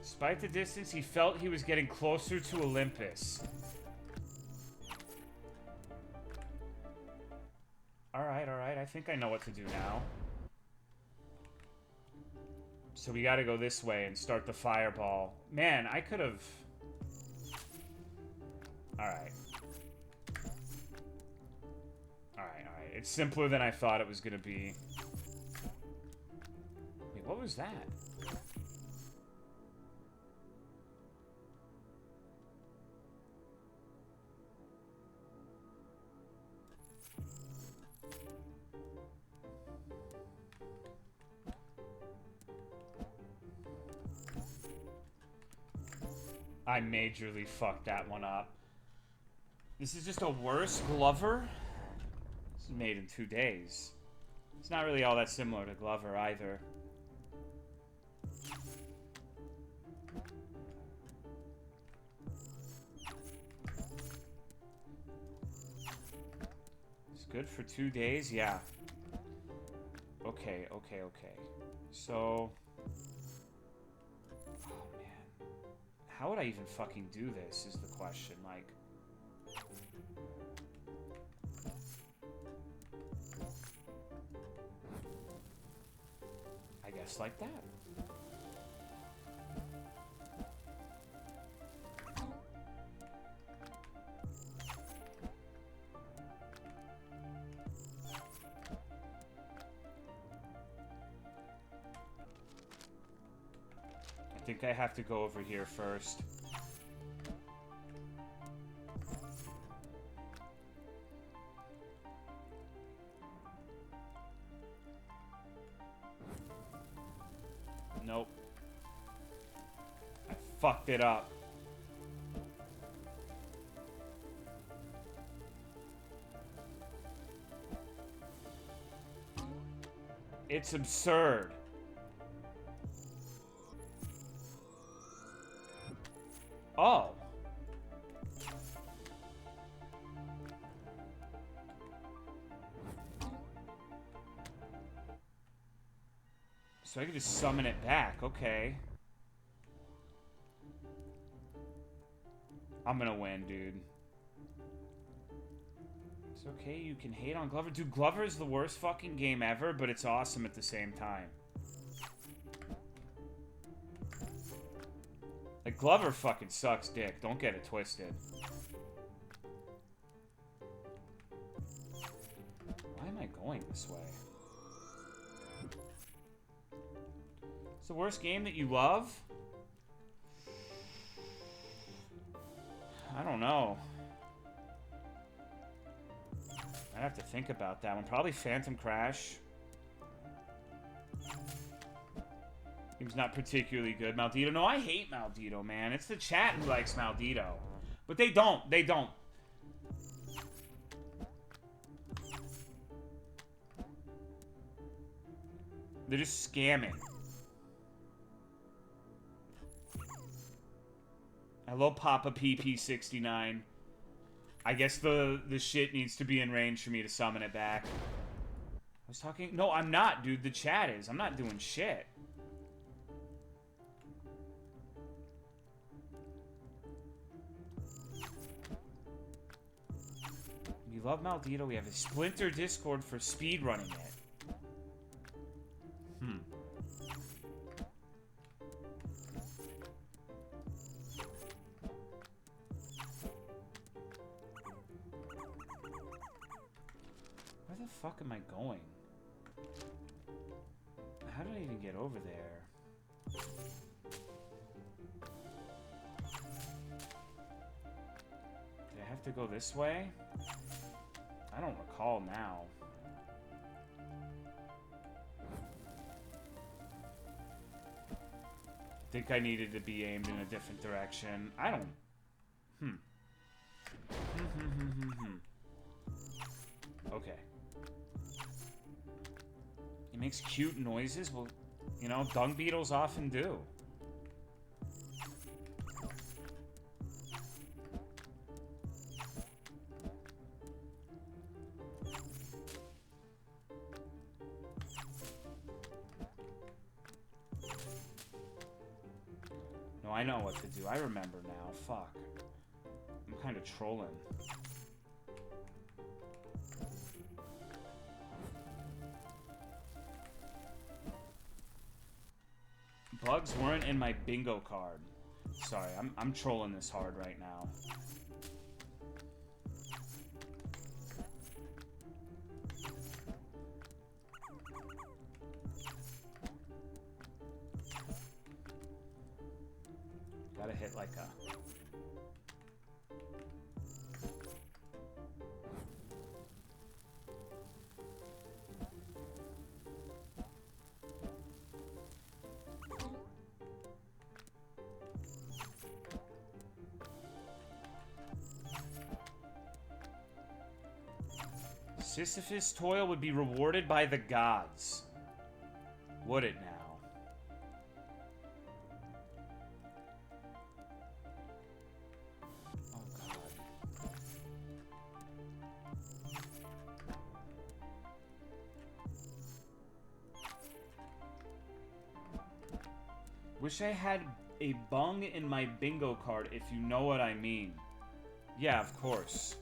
Despite the distance, he felt he was getting closer to Olympus. Alright, alright. I think I know what to do now. So we gotta go this way and start the fireball. Man, I could have... Alright. Alright, alright. It's simpler than I thought it was gonna be. Wait, what was that? I majorly fucked that one up. This is just a worse Glover. This is made in 2 days. It's not really all that similar to Glover either. It's good for 2 days? Yeah. Okay, okay, okay. So... how would I even fucking do this is the question, like... I guess like that. I think I have to go over here first. Nope. I fucked it up. It's absurd. Oh. So I can just summon it back. Okay. I'm gonna win, dude. It's okay, you can hate on Glover. Dude, Glover is the worst fucking game ever, but it's awesome at the same time. Like, Glover fucking sucks dick. Don't get it twisted. Why am I going this way? It's the worst game that you love? I don't know. I'd have to think about that one. Probably Phantom Crash. Game's not particularly good. Maldito. No, I hate Maldito, man. It's the chat who likes Maldito. But they don't. They don't. They're just scamming. Hello, Papa PP69. I guess the shit needs to be in range for me to summon it back. I was talking... No, I'm not, dude. The chat is. I'm not doing shit. We love Maldito. We have a Splinter Discord for speedrunning it. Where the fuck am I going? How did I even get over there? Did I have to go this way? I don't recall now. Think I needed to be aimed in a different direction. I don't... Okay. It makes cute noises? Well, You know, dung beetles often do. No, I know what to do. I remember now. Fuck. I'm kind of trolling. Bugs weren't in my bingo card. Sorry, I'm trolling this hard right now. Gotta hit like a... Sisyphus' toil would be rewarded by the gods. Would it now? Oh god. Wish I had a bung in my bingo card, if you know what I mean. Yeah, of course.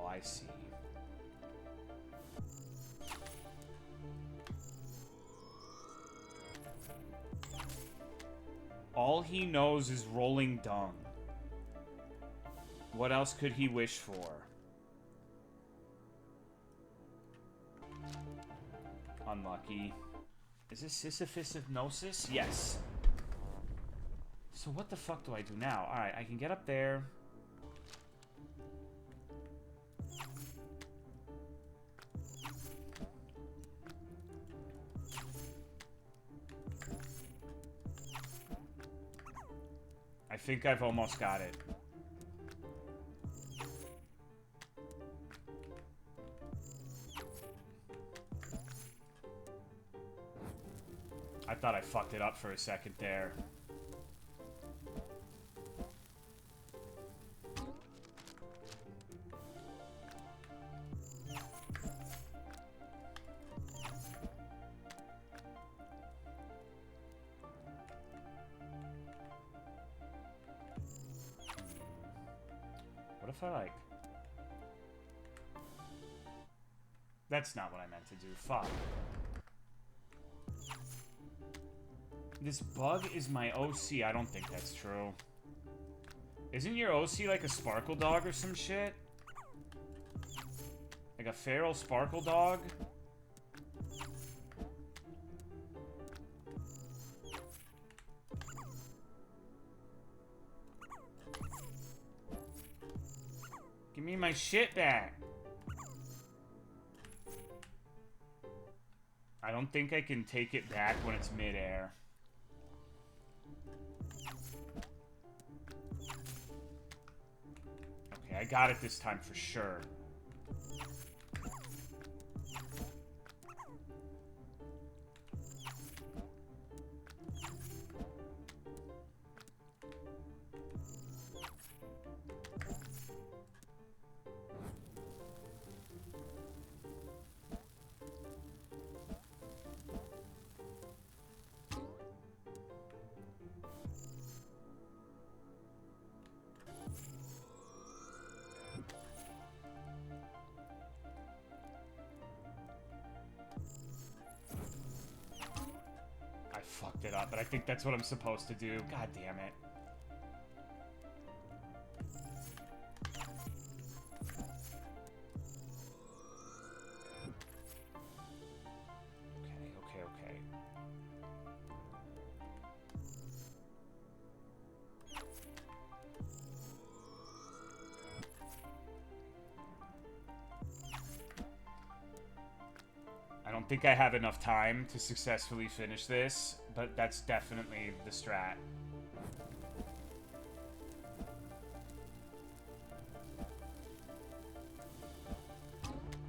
I see. All he knows is rolling dung. What else could he wish for? Unlucky. Is this Sisyphus hypnosis? Yes. So what the fuck do I do now? Alright, I can get up there. I think I've almost got it. I thought I fucked it up for a second there. What if I, like... That's not what I meant to do. Fuck. This bug is my OC. I don't think that's true. Isn't your OC like a sparkle dog or some shit? Like a feral sparkle dog? Give me my shit back. I don't think I can take it back when it's midair. Okay, I got it this time for sure. Fucked it up, but I think that's what I'm supposed to do. God damn it. Okay. I don't think I have enough time to successfully finish this, but that's definitely the strat.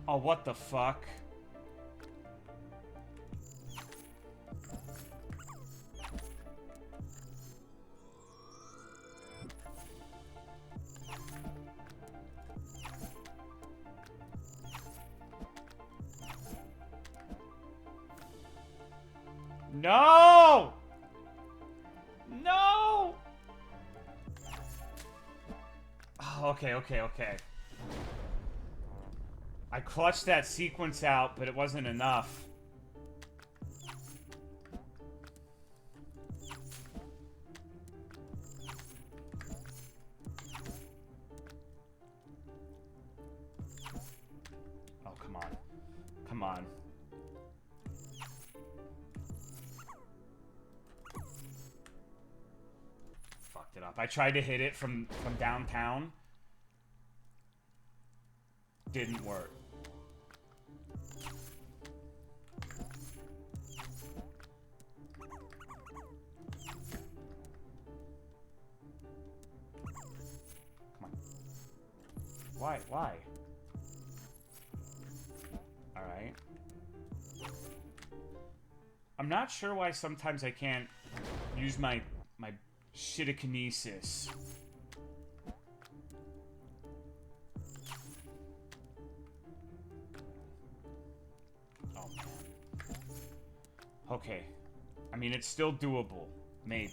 Oh, what the fuck? No! No! Oh, okay. I clutched that sequence out, but it wasn't enough. Oh, come on. Come on. Fucked it up. I tried to hit it from downtown. Didn't work. Come on. Why? Alright. I'm not sure why sometimes I can't use my shitokinesis. Oh, man. Okay. I mean, it's still doable. Maybe.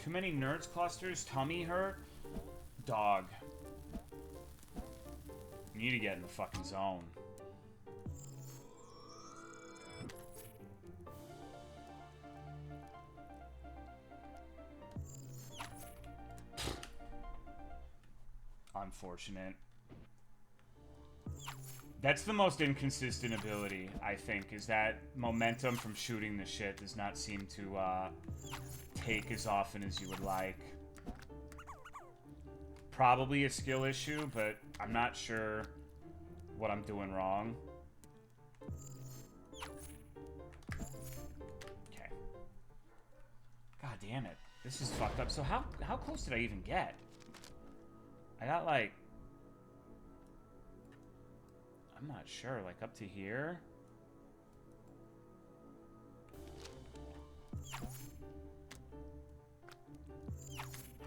Too many nerds clusters? Tummy hurt? Dog. You need to get in the fucking zone. Unfortunate. That's the most inconsistent ability, I think, is that momentum from shooting the shit does not seem to take as often as you would like. Probably a skill issue, but I'm not sure what I'm doing wrong. Okay. God damn it. This is fucked up. So how close did I even get? I got like... I'm not sure. Like up to here?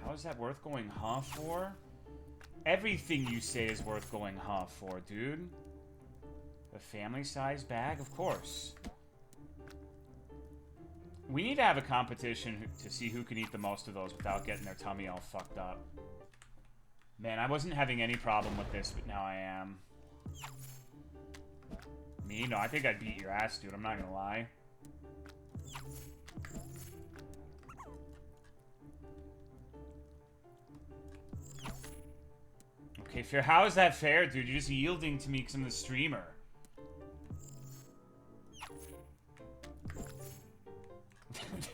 How is that worth going huh for? Everything you say is worth going huh for, dude. A family-size bag? Of course. We need to have a competition to see who can eat the most of those without getting their tummy all fucked up. Man, I wasn't having any problem with this, but now I am. Me? No, I think I'd beat your ass, dude. I'm not gonna lie. Okay, fair. How is that fair, dude? You're just yielding to me because I'm the streamer.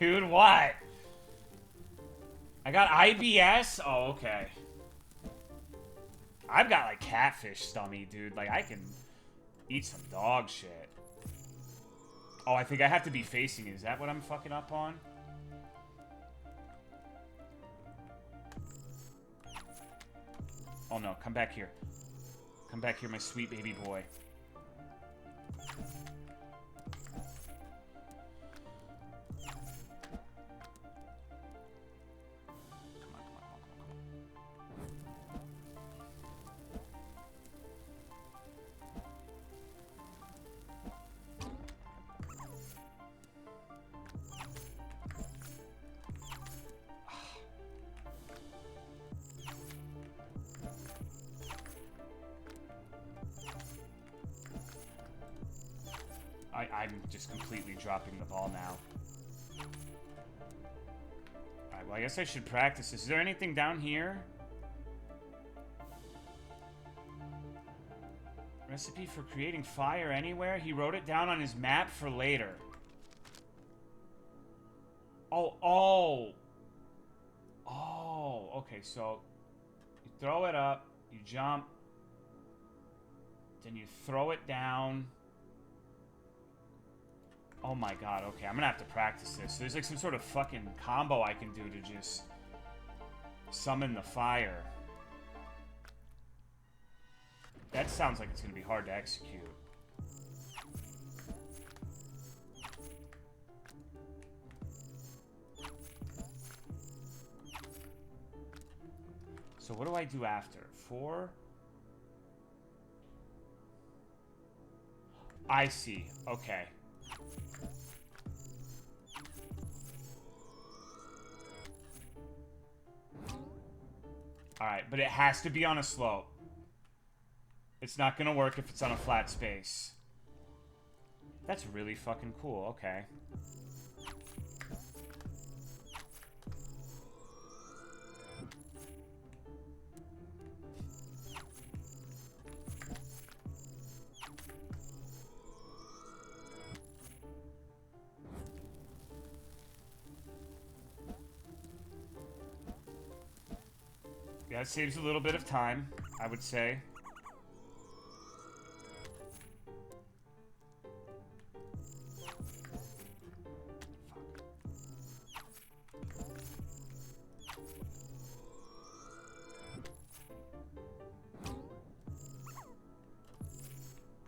Dude, what? I got IBS? Oh, okay. I've got, like, catfish stomach, dude. Like, I can eat some dog shit. Oh, I think I have to be facing it. Is that what I'm fucking up on? Oh, no. Come back here. Come back here, my sweet baby boy. I'm just completely dropping the ball now. Alright, well, I guess I should practice this. Is there anything down here? Recipe for creating fire anywhere? He wrote it down on his map for later. Oh, okay, so you throw it up, you jump, then you throw it down. Oh my god, okay, I'm gonna have to practice this. There's like some sort of fucking combo I can do to just summon the fire. That sounds like it's gonna be hard to execute. So what do I do after? 4? I see. Okay. Alright, but it has to be on a slope. It's not gonna work if it's on a flat space. That's really fucking cool. Okay. Yeah, it saves a little bit of time, I would say.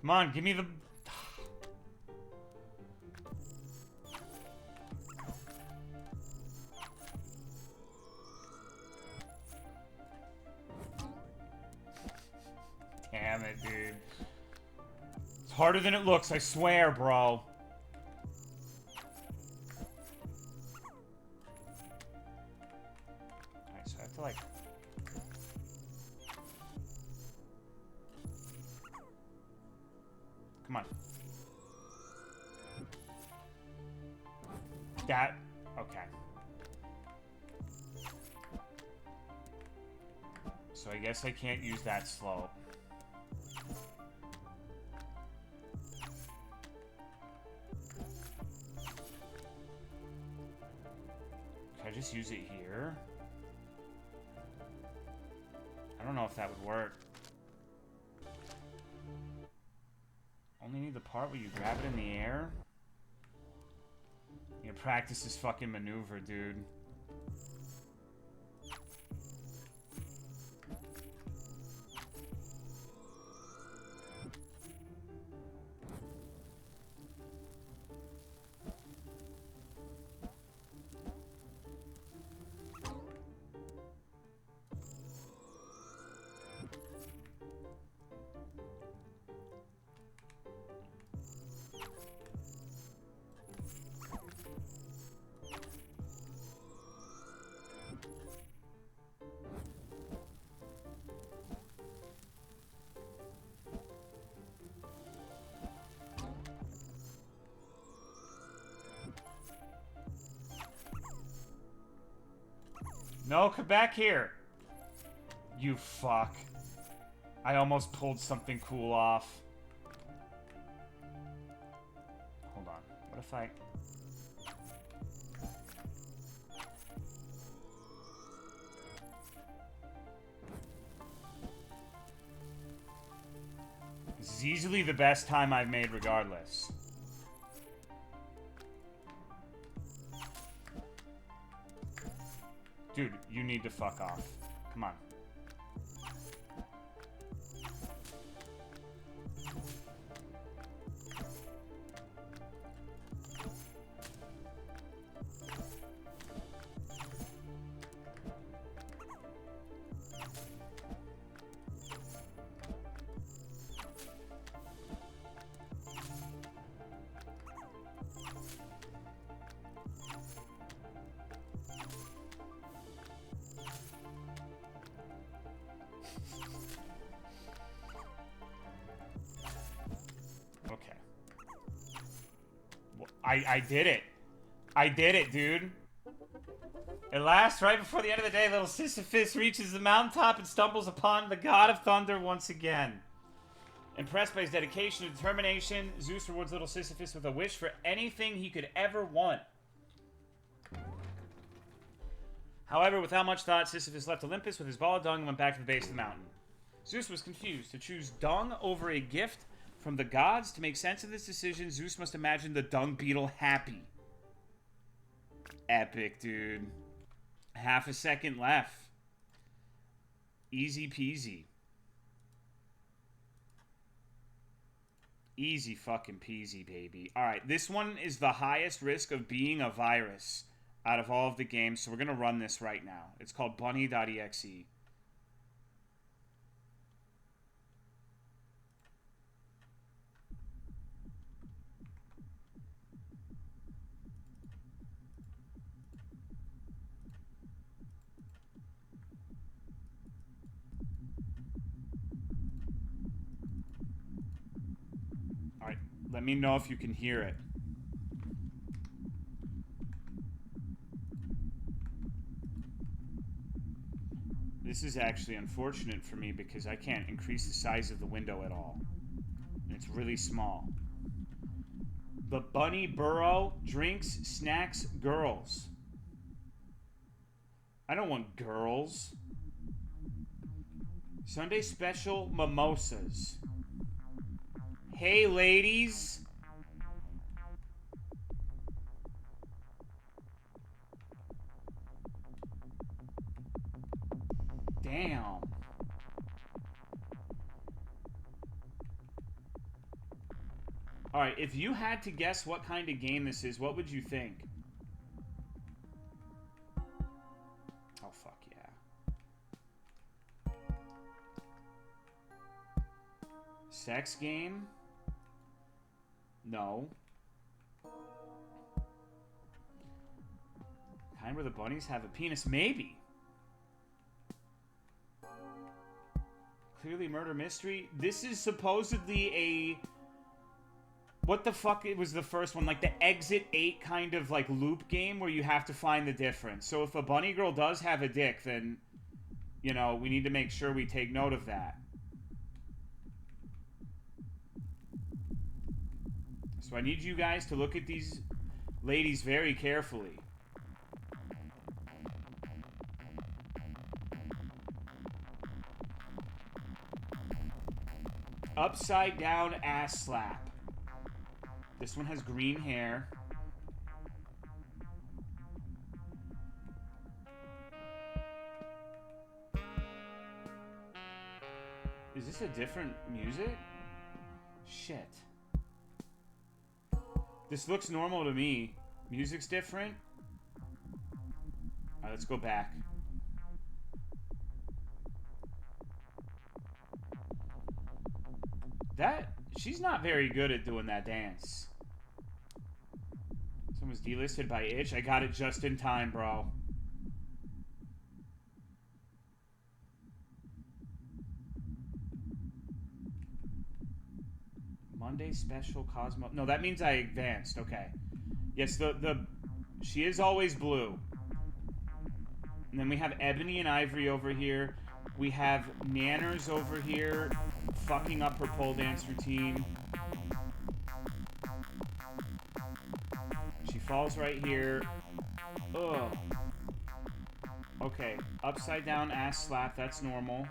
Come on, give me the... Damn it, dude. It's harder than it looks, I swear, bro. Alright, so I have to, like... Come on. That... Okay. So I guess I can't use that slope. Can I just use it here? I don't know if that would work. Only need the part where you grab it in the air? You gotta practice this fucking maneuver, dude. No, come back here. You fuck. I almost pulled something cool off. Hold on. What if I... This is easily the best time I've made regardless. Dude, you need to fuck off. Come on. I did it. I did it, dude. At last, right before the end of the day, little Sisyphus reaches the mountaintop and stumbles upon the god of thunder once again. Impressed by his dedication and determination, Zeus rewards little Sisyphus with a wish for anything he could ever want. However, without much thought, Sisyphus left Olympus with his ball of dung and went back to the base of the mountain. Zeus was confused to choose dung over a gift From the gods, to make sense of this decision, Zeus must imagine the dung beetle happy. Epic, dude. Half a second left. Easy peasy. Easy fucking peasy, baby. Alright, this one is the highest risk of being a virus out of all of the games, so we're going to run this right now. It's called bunny.exe. Alright, let me know if you can hear it. This is actually unfortunate for me because I can't increase the size of the window at all. And it's really small. The Bunny Burrow drinks, snacks, girls. I don't want girls. Sunday special mimosas. Hey, ladies. Damn. Alright, if you had to guess what kind of game this is, what would you think? Oh, fuck yeah. Sex game? No. Kind where the bunnies have a penis? Maybe. Clearly murder mystery. This is supposedly a... What the fuck it was the first one? Like the Exit 8 kind of like loop game where you have to find the difference. So if a bunny girl does have a dick, then, you know, we need to make sure we take note of that. So I need you guys to look at these ladies very carefully. Upside down ass slap. This one has green hair. Is this a different music? Shit. This looks normal to me. Music's different. Alright, let's go back. She's not very good at doing that dance. Someone was delisted by itch. I got it just in time, bro. Monday special Cosmo. No, that means I advanced. Okay. Yes, she is always blue. And then we have Ebony and Ivory over here. We have Manners over here, fucking up her pole dance routine. She falls right here. Ugh. Okay, upside down ass slap, that's normal.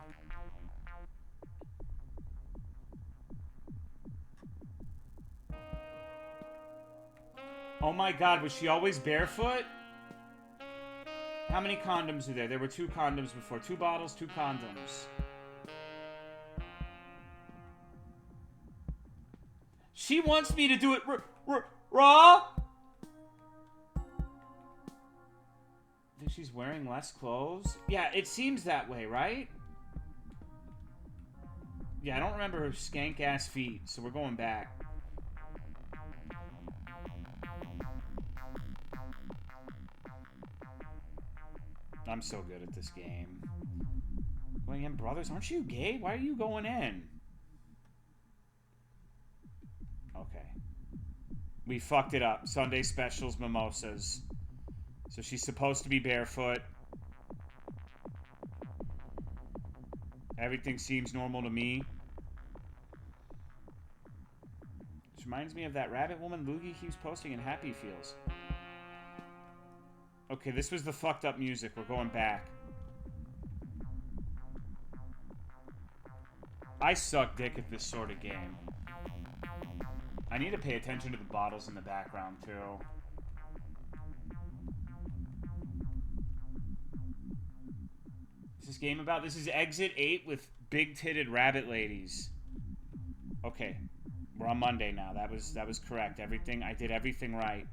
Oh my god, was she always barefoot? How many condoms are there? There were 2 condoms before. 2 bottles, 2 condoms. She wants me to do it raw? I think she's wearing less clothes. Yeah, it seems that way, right? Yeah, I don't remember her skank-ass feet, so we're going back. I'm so good at this game. Going in, brothers, aren't you gay? Why are you going in? Okay. We fucked it up. Sunday specials, mimosas. So she's supposed to be barefoot. Everything seems normal to me. This reminds me of that rabbit woman Loogie keeps posting in Happy Feels. Okay, this was the fucked up music. We're going back. I suck dick at this sort of game. I need to pay attention to the bottles in the background, too. What's this game about? This is Exit 8 with big-titted rabbit ladies. Okay. We're on Monday now. That was correct. Everything, I did everything right.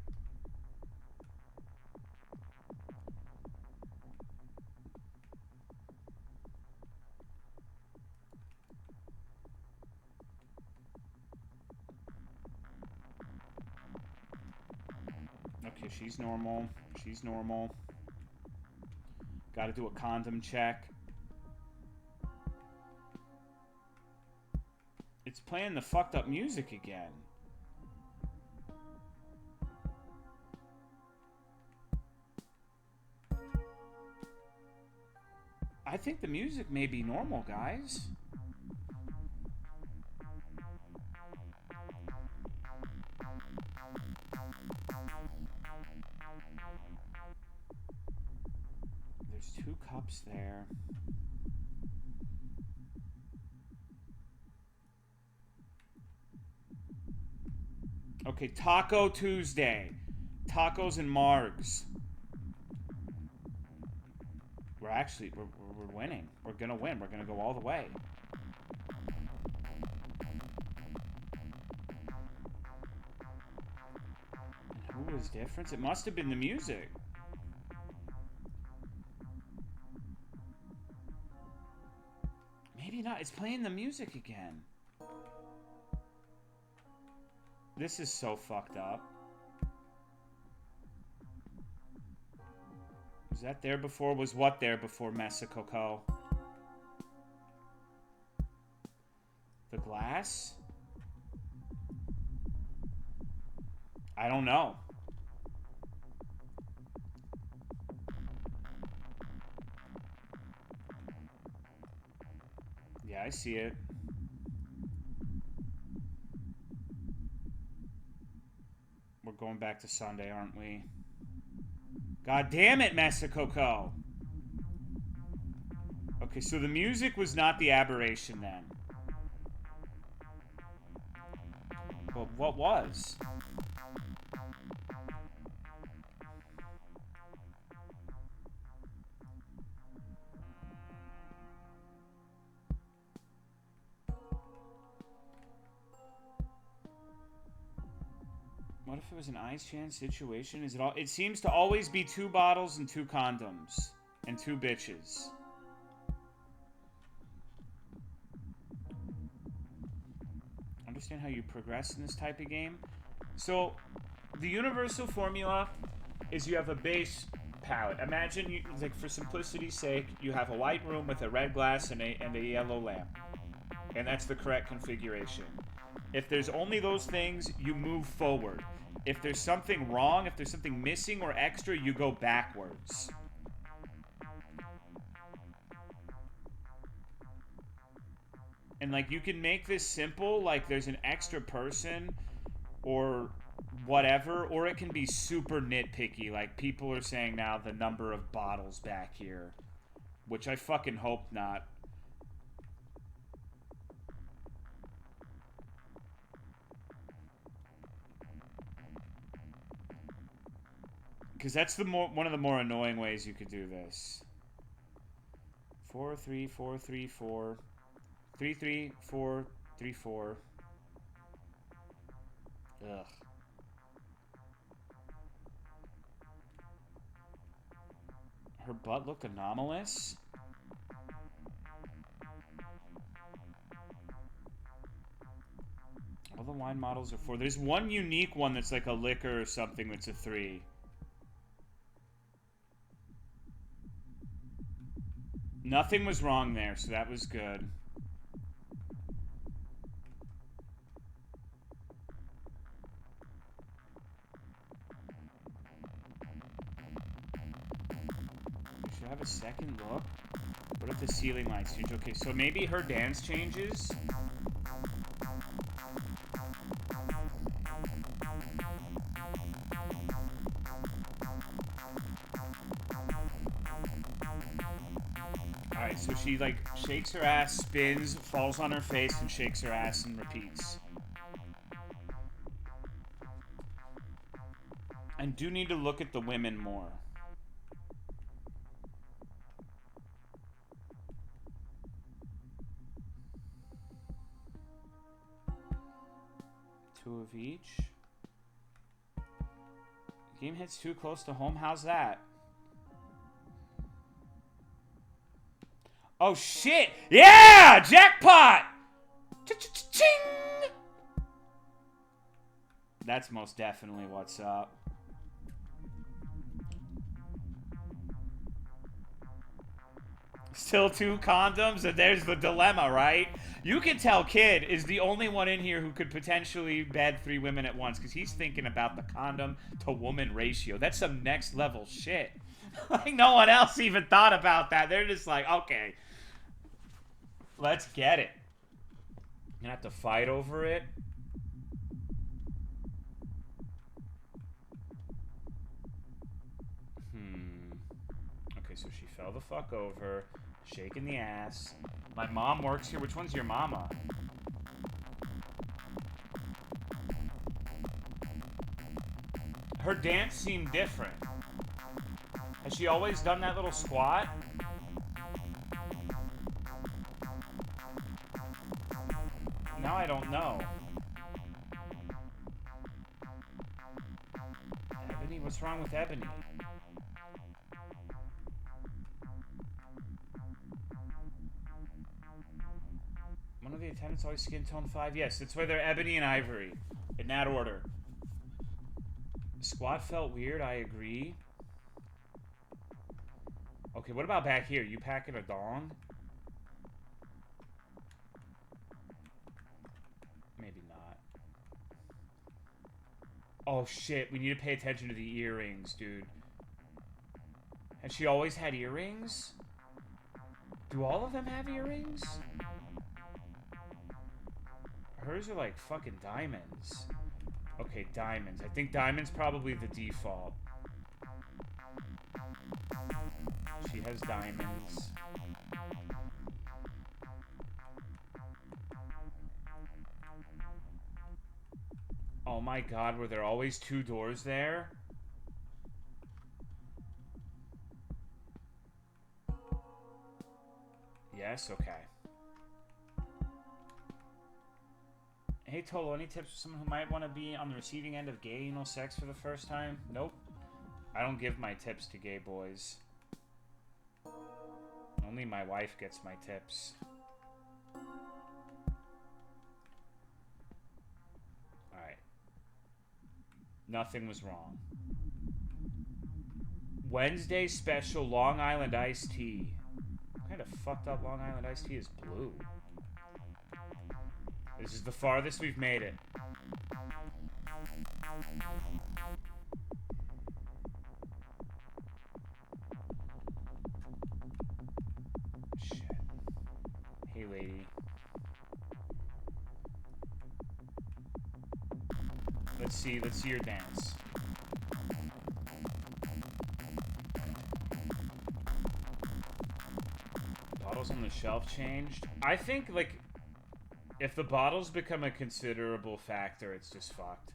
Okay, she's normal. She's normal. Gotta do a condom check. It's playing the fucked up music again. I think the music may be normal, guys. There's 2 cups there. Okay, Taco Tuesday. Tacos and margs. We're winning. We're gonna win. We're gonna go all the way. Who was different? It must have been the music. Maybe not. It's playing the music again. This is so fucked up. Was that there before? Was what there before, Messicoco? The glass? I don't know. Yeah, I see it. We're going back to Sunday, aren't we? God damn it, Messicoco! Okay, so the music was not the aberration then. But what was? What if it was an ice chance situation? Is it all? It seems to always be 2 bottles and 2 condoms and 2 bitches. Understand how you progress in this type of game. So, the universal formula is you have a base palette. Imagine, you, like for simplicity's sake, you have a white room with a red glass and a yellow lamp, and that's the correct configuration. If there's only those things, you move forward. If there's something wrong, if there's something missing or extra, you go backwards. And like you can make this simple, like there's an extra person or whatever, or it can be super nitpicky. Like people are saying now the number of bottles back here, which I fucking hope not. Because that's the one of the more annoying ways you could do this. 4 3 4 3 4 3 3 4 3 4. Ugh. Her butt looked anomalous. All the wine models are 4. There's one unique one that's like a liquor or something that's a 3. Nothing was wrong there, so that was good. We should have a second look. What if the ceiling lights change? Okay, so maybe her dance changes. Alright, so she like shakes her ass, spins, falls on her face, and shakes her ass and repeats. I do need to look at the women more. Two of each. Game hits too close to home. How's that? Oh shit! Yeah! Jackpot! Ching! That's most definitely what's up. Still 2 condoms, and there's the dilemma, right? You can tell Kid is the only one in here who could potentially bed 3 women at once, because he's thinking about the condom to woman ratio. That's some next level shit. Like, no one else even thought about that. They're just like, okay, let's get it. You're gonna have to fight over it. Okay, so she fell the fuck over, shaking the ass. My mom works here. Which one's your mama? Her dance seemed different. Has she always done that little squat? Now I don't know. Ebony? What's wrong with Ebony? One of the attendants always skin tone 5. Yes, it's where they're ebony and ivory. In that order. Squat felt weird, I agree. Okay, what about back here? You packing a dong? Maybe not. Oh shit, we need to pay attention to the earrings, dude. Has she always had earrings? Do all of them have earrings? Hers are like fucking diamonds. Okay, diamonds. I think diamonds probably the default. She has diamonds. Oh my god, were there always 2 doors there? Yes, okay. Hey Tolo, any tips for someone who might want to be on the receiving end of gay anal sex for the first time? Nope. I don't give my tips to gay boys. Only my wife gets my tips. Alright. Nothing was wrong. Wednesday special Long Island iced tea. What kind of fucked up Long Island iced tea is blue? This is the farthest we've made it. Shit. Hey, lady. Let's see your dance. Bottles on the shelf changed. I think, like, if the bottles become a considerable factor, it's just fucked.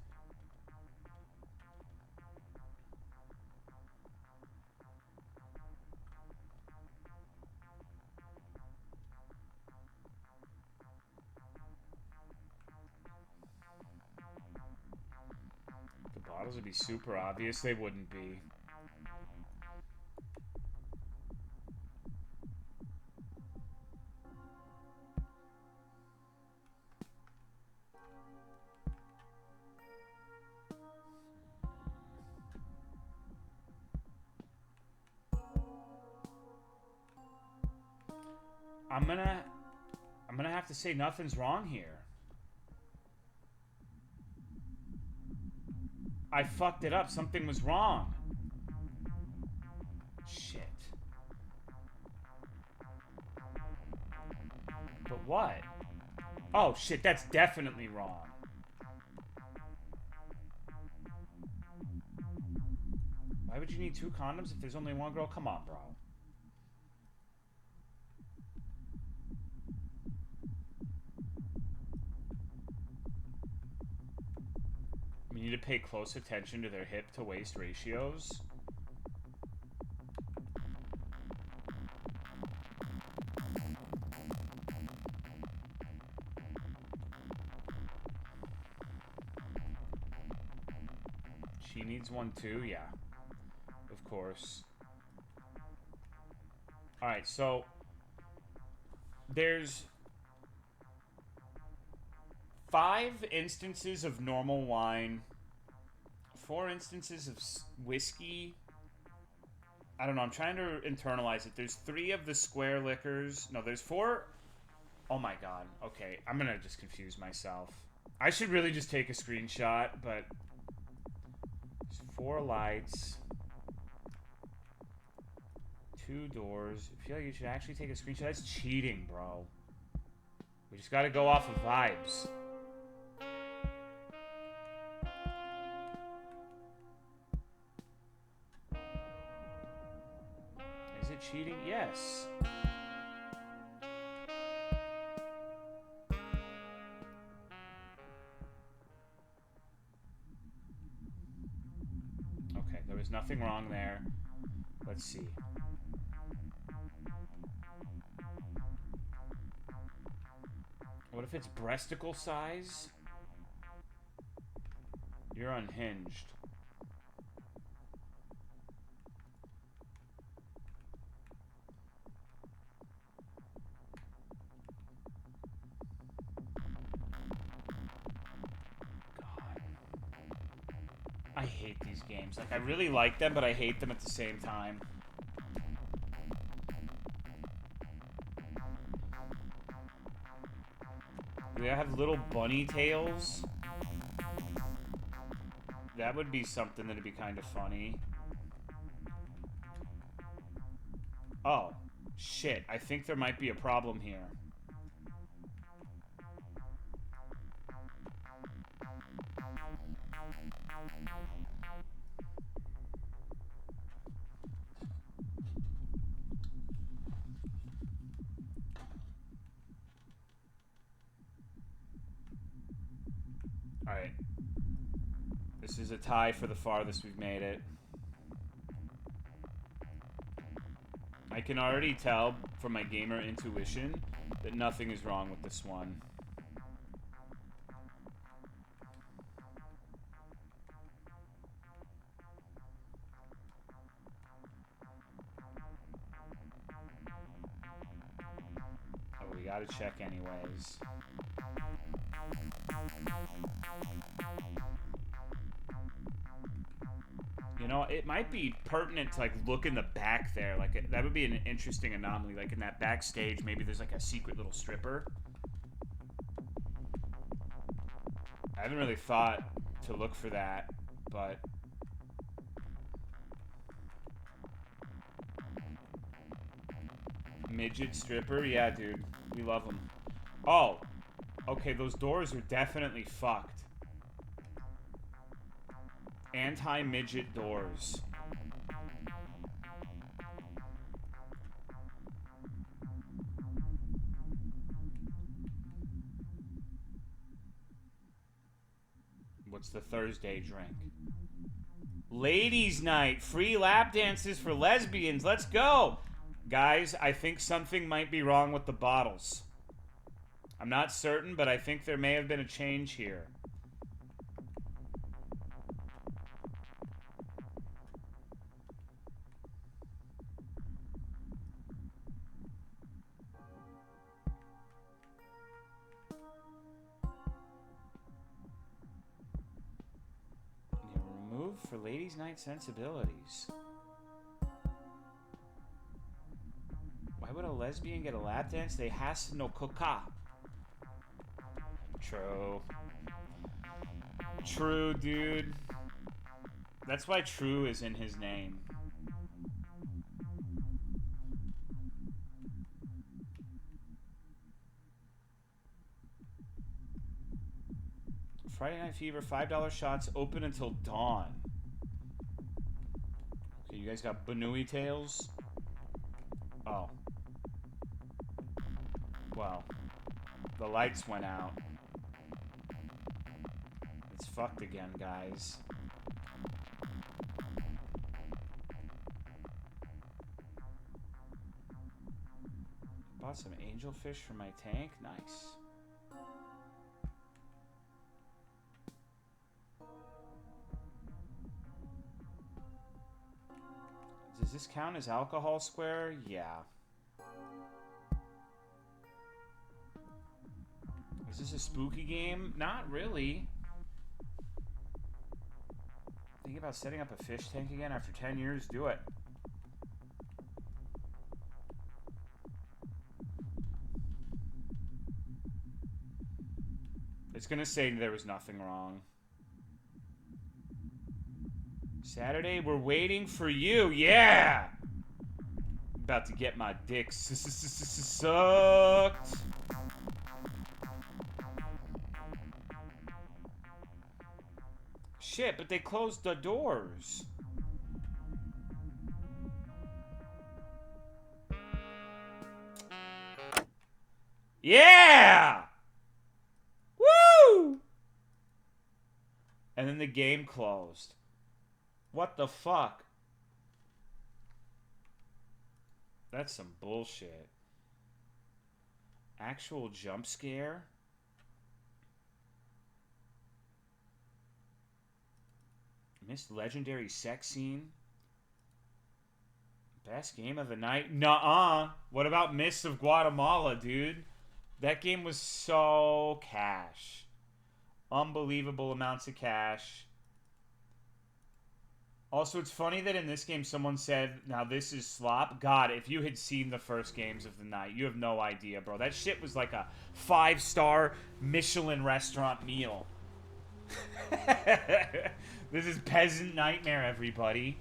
The bottles would be super obvious. They wouldn't be. I'm gonna have to say nothing's wrong here. I fucked it up. Something was wrong. Shit. But what? Oh shit, that's definitely wrong. Why would you need 2 condoms if there's only 1 girl? Come on, bro. You need to pay close attention to their hip to waist ratios. She needs one too? Yeah. Of course. Alright, so there's 5 instances of normal wine, 4 instances of whiskey. I don't know, I'm trying to internalize it. There's 3 of the square liquors. No, there's 4. Oh my god. Okay, I'm gonna just confuse myself. I should really just take a screenshot, but there's 4 lights, 2 doors. I feel like you should actually take a screenshot. That's cheating, bro. We just gotta go off of vibes. Is it cheating? Yes. Okay, there was nothing wrong there. Let's see. What if it's breasticle size? You're unhinged. God. I hate these games. Like, I really like them, but I hate them at the same time. Do they have little bunny tails? That would be something that'd be kind of funny. Oh, shit. I think there might be a problem here. Alright. This is a tie for the farthest we've made it. I can already tell from my gamer intuition that nothing is wrong with this one. Oh, we gotta check anyways. You know, it might be pertinent to, like, look in the back there. Like, that would be an interesting anomaly. Like, in that backstage, maybe there's, like, a secret little stripper. I haven't really thought to look for that, but... Midget stripper? Yeah, dude. We love them. Oh! Okay, those doors are definitely fucked. Anti-midget doors. What's the Thursday drink? Ladies' night. Free lap dances for lesbians. Let's go! Guys, I think something might be wrong with the bottles. I'm not certain, but I think there may have been a change here. Removed for ladies' night sensibilities. Why would a lesbian get a lap dance? They has no coca. True. True, dude. That's why True is in his name. Friday Night Fever, $5 shots, open until dawn. Okay, you guys got Banui tails? Oh. Well, the lights went out. It's fucked again, guys. Bought some angelfish for my tank. Nice. Does this count as alcohol square? Yeah. Is this a spooky game? Not really. Think about setting up a fish tank again after 10 years? Do it. It's gonna say there was nothing wrong. Saturday, we're waiting for you. Yeah! About to get my dick sucked. Shit, but they closed the doors. Yeah! Woo! And then the game closed. What the fuck? That's some bullshit. Actual jump scare? Missed legendary sex scene? Best game of the night? Nuh-uh. What about Myst of Guatemala, dude? That game was so cash. Unbelievable amounts of cash. Also, it's funny that in this game someone said, now this is slop. God, if you had seen the first games of the night, you have no idea, bro. That shit was like a 5-star Michelin restaurant meal. This is Peasant Nightmare, everybody.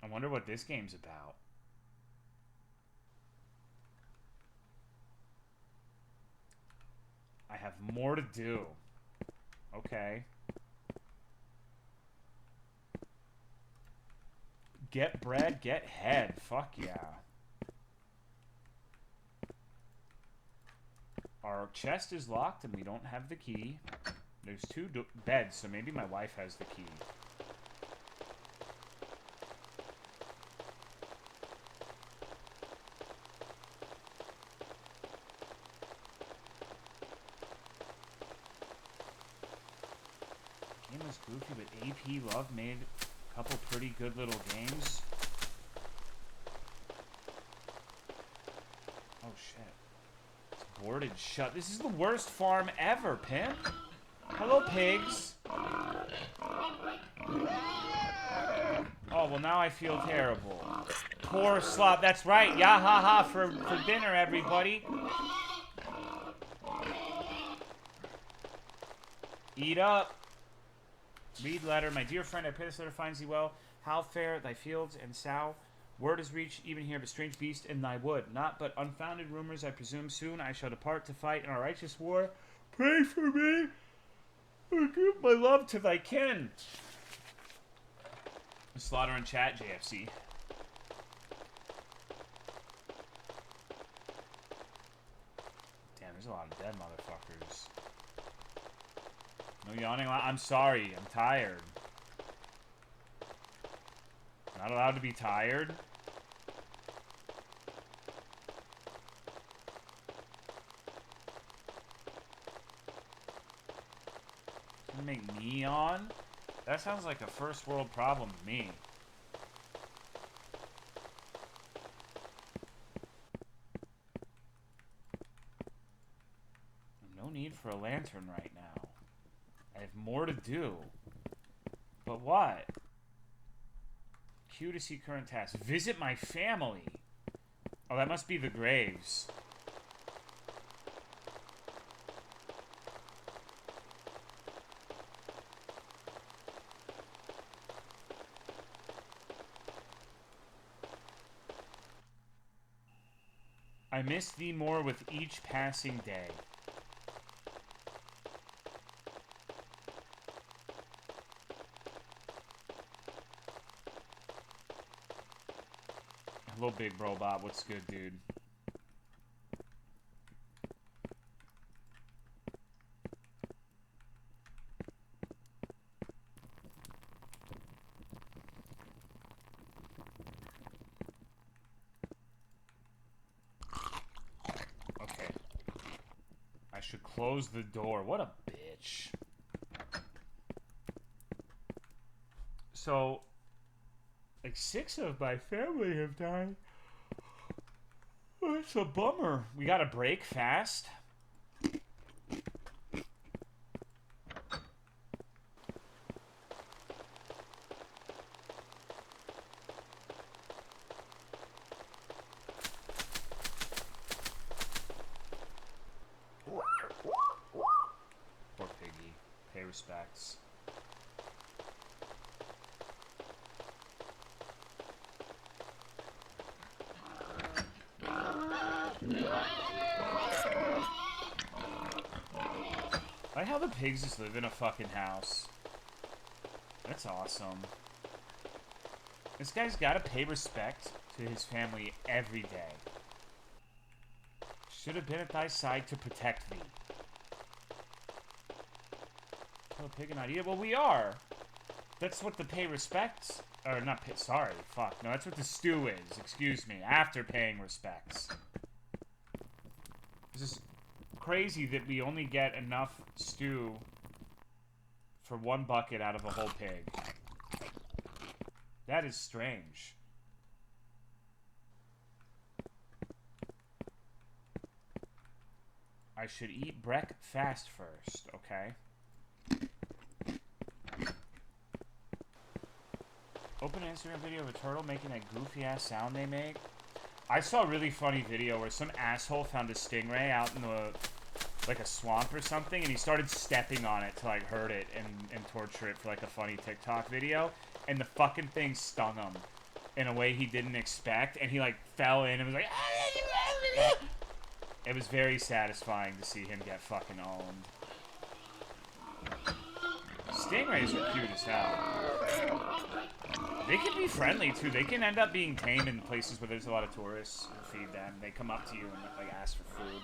I wonder what this game's about. I have more to do. Okay. Get bread, get head. Fuck yeah. Our chest is locked and we don't have the key. There's 2 beds, so maybe my wife has the key. Game was goofy, but AP Love made a couple pretty good little games. Oh shit. Boarded shut. This is the worst farm ever, pimp. Hello, pigs. Oh, well, now I feel terrible. Poor slop. That's right. Yahaha for dinner, everybody. Eat up. Read letter. My dear friend, I pray this letter finds thee well. How fair thy fields and sow. Word has reached even here of a strange beast in thy wood. Not but unfounded rumors, I presume. Soon I shall depart to fight in a righteous war. Pray for me. I give my love to thy kin. Slaughter in chat, JFC. Damn, there's a lot of dead motherfuckers. No yawning. I'm sorry. I'm tired. Not allowed to be tired? Gonna make me yawn? That sounds like a first world problem to me. No need for a lantern right now. I have more to do. But what? Q to see current tasks. Visit my family. Oh, that must be the graves. I miss thee more with each passing day. Hello, Big Bro Bob. What's good, dude? Close the door. What a bitch. So, like 6 of my family have died. Oh, it's a bummer. We gotta break fast. Poor piggy. Pay respects. I like how the pigs just live in a fucking house. That's awesome. This guy's gotta pay respect to his family every day. Should have been at thy side to protect thee. Kill a pig and not eat it? Well, we are. That's what the pay respects. Or not pay, sorry, fuck. No, that's what the stew is. Excuse me. After paying respects. This is crazy that we only get enough stew for 1 bucket out of a whole pig. That is strange. I should eat breakfast first, okay? Open an Instagram video of a turtle making that goofy ass sound they make. I saw a really funny video where some asshole found a stingray out in the, like a swamp or something, and he started stepping on it to like hurt it and torture it for like a funny TikTok video, and the fucking thing stung him in a way he didn't expect, and he like fell in and was like, it was very satisfying to see him get fucking owned. Stingrays are cute as hell. They can be friendly too. They can end up being tame in places where there's a lot of tourists who feed them. They come up to you and like ask for food.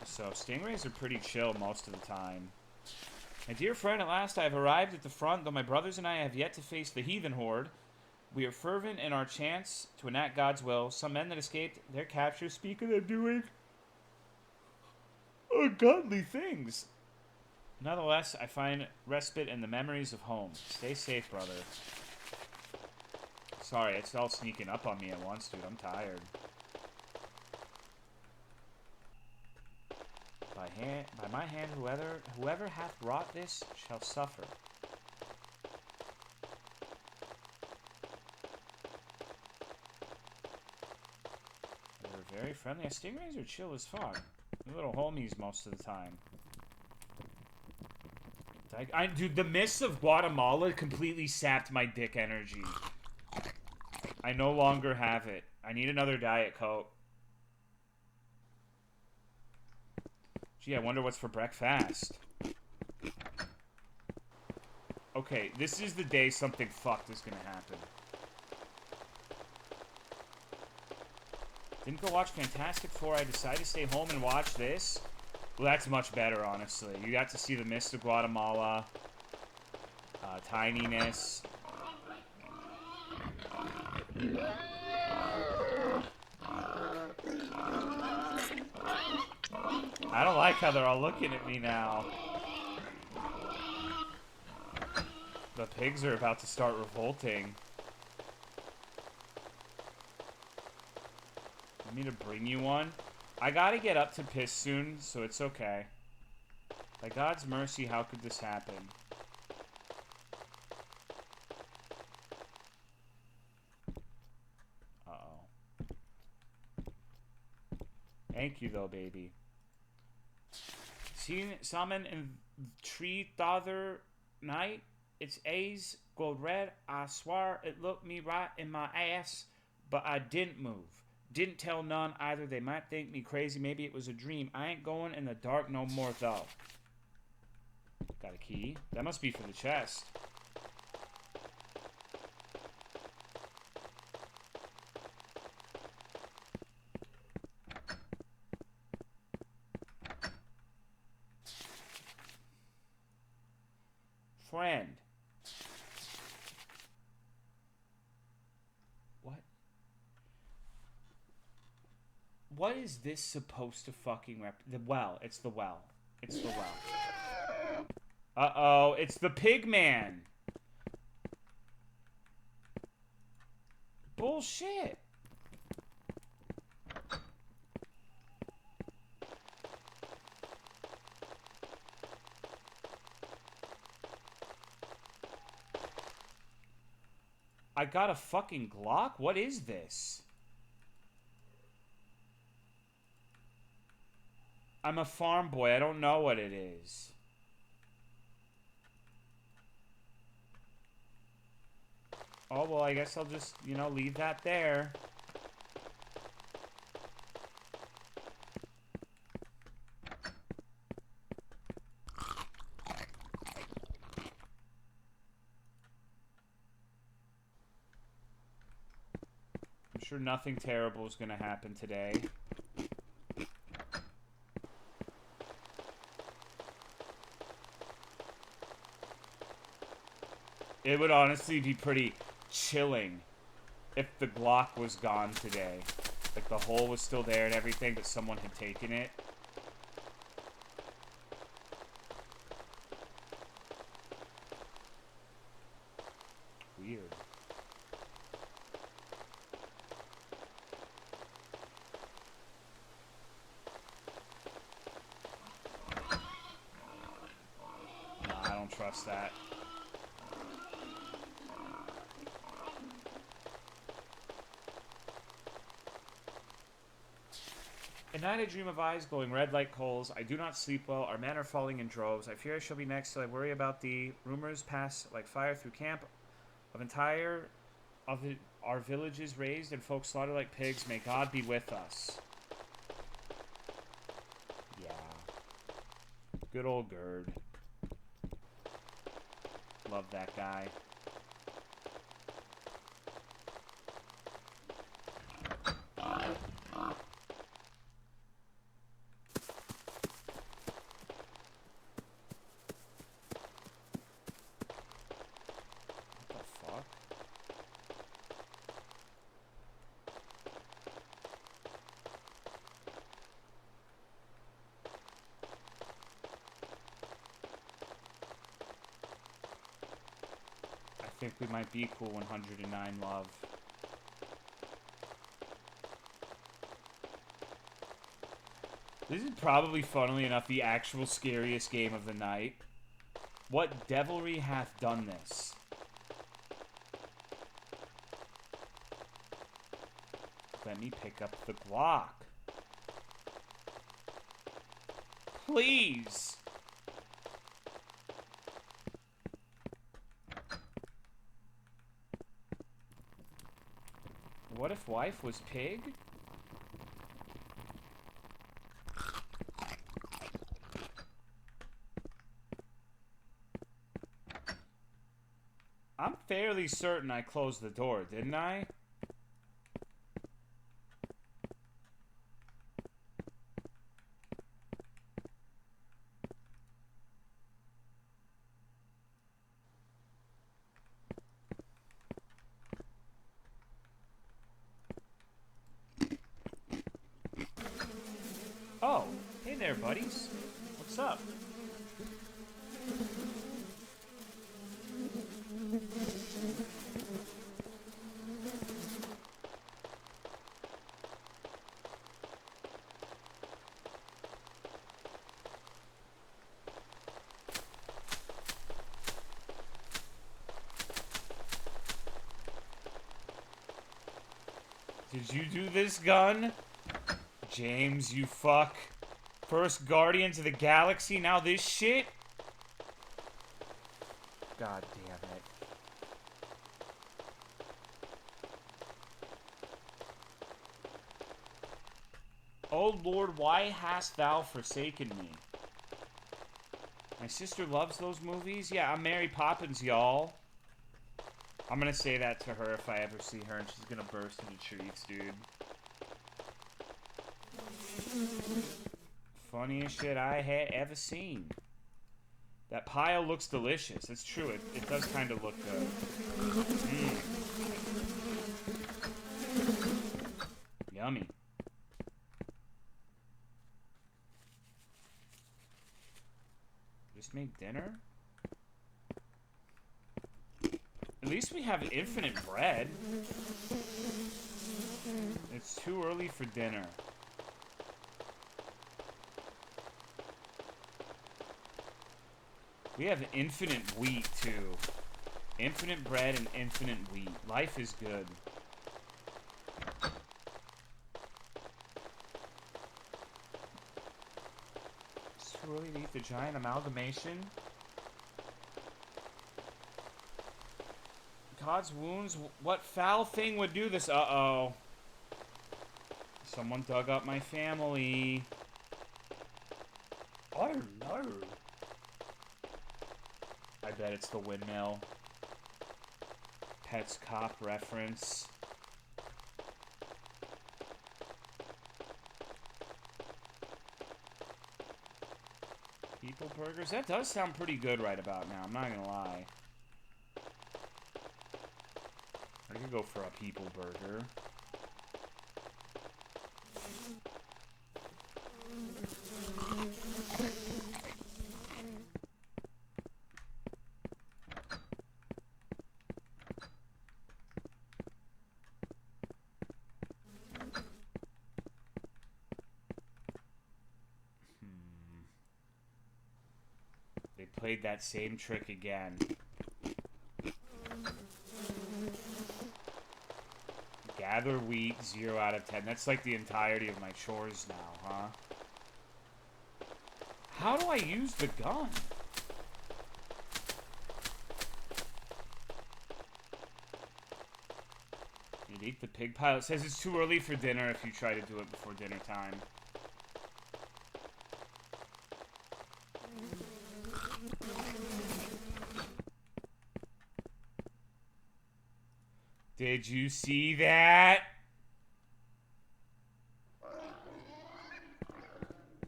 So stingrays are pretty chill most of the time. My dear friend, at last I have arrived at the front, though my brothers and I have yet to face the heathen horde. We are fervent in our chants to enact God's will. Some men that escaped their capture speak of them doing ungodly things. Nonetheless, I find respite in the memories of home. Stay safe, brother. Sorry, it's all sneaking up on me at once, dude. I'm tired. By my hand, whoever hath wrought this shall suffer. They're very friendly. Stingrays are chill as fuck. They're little homies most of the time. Dude, the Myst of Guatemala completely sapped my dick energy. I no longer have it. I need another Diet Coke. Gee, I wonder what's for breakfast. Okay, this is the day something fucked is gonna happen. Didn't go watch Fantastic Four. I decided to stay home and watch this. Well, that's much better, honestly. You got to see the Myst of Guatemala, Tininess. I don't like how they're all looking at me now. The pigs are about to start revolting. Want me to bring you one? I gotta get up to piss soon, so it's okay. By God's mercy, how could this happen? Uh-oh. Thank you, though, baby. Seen salmon in tree the other night. Its eyes go red. I swear it looked me right in my ass, but I didn't move. Didn't tell none either. They might think me crazy. Maybe it was a dream. I ain't going in the dark no more, though. Got a key. That must be for the chest. Friend. What is this supposed to fucking the well? It's the well. It's the well. Uh-oh, it's the pig man. Bullshit. I got a fucking Glock? What is this? I'm a farm boy. I don't know what it is. Oh, well, I guess I'll just, you know, leave that there. I'm sure nothing terrible is going to happen today. It would honestly be pretty chilling if the Glock was gone today. Like, the hole was still there and everything, but someone had taken it. Weird. Nah, I don't trust that. At night I dream of eyes glowing red like coals. I do not sleep well. Our men are falling in droves. I fear I shall be next till I worry about thee. Rumors pass like fire through camp. Our villages razed and folks slaughtered like pigs. May God be with us. Yeah. Good old Gerd. Love that guy. I think we might be cool 109 love. This is probably, funnily enough, the actual scariest game of the night. What devilry hath done this? Let me pick up the Glock. Please! What if wife was pig? I'm fairly certain I closed the door, didn't I? Oh, hey there, buddies. What's up? Did you do this, gun? James, you fuck. First Guardians of the Galaxy, now this shit? God damn it. Oh Lord, why hast thou forsaken me? My sister loves those movies? Yeah, I'm Mary Poppins, y'all. I'm gonna say that to her if I ever see her, and she's gonna burst into treats, dude. Funniest shit I had ever seen. That pile looks delicious. It's true. It does kind of look good. Yummy. Just make dinner? At least we have infinite bread. It's too early for dinner. We have infinite wheat, too. Infinite bread and infinite wheat. Life is good. It's too early to eat the giant amalgamation. God's wounds? What foul thing would do this? Uh-oh. Someone dug up my family. Oh, no. I bet it's the windmill. Pets Cop reference. People burgers? That does sound pretty good right about now. I'm not gonna lie. I could go for a people burger. They played that same trick again. Gather wheat, 0 out of 10. That's like the entirety of my chores now, huh? How do I use the gun? You'd eat the pig pile. It says it's too early for dinner if you try to do it before dinner time. Did you see that?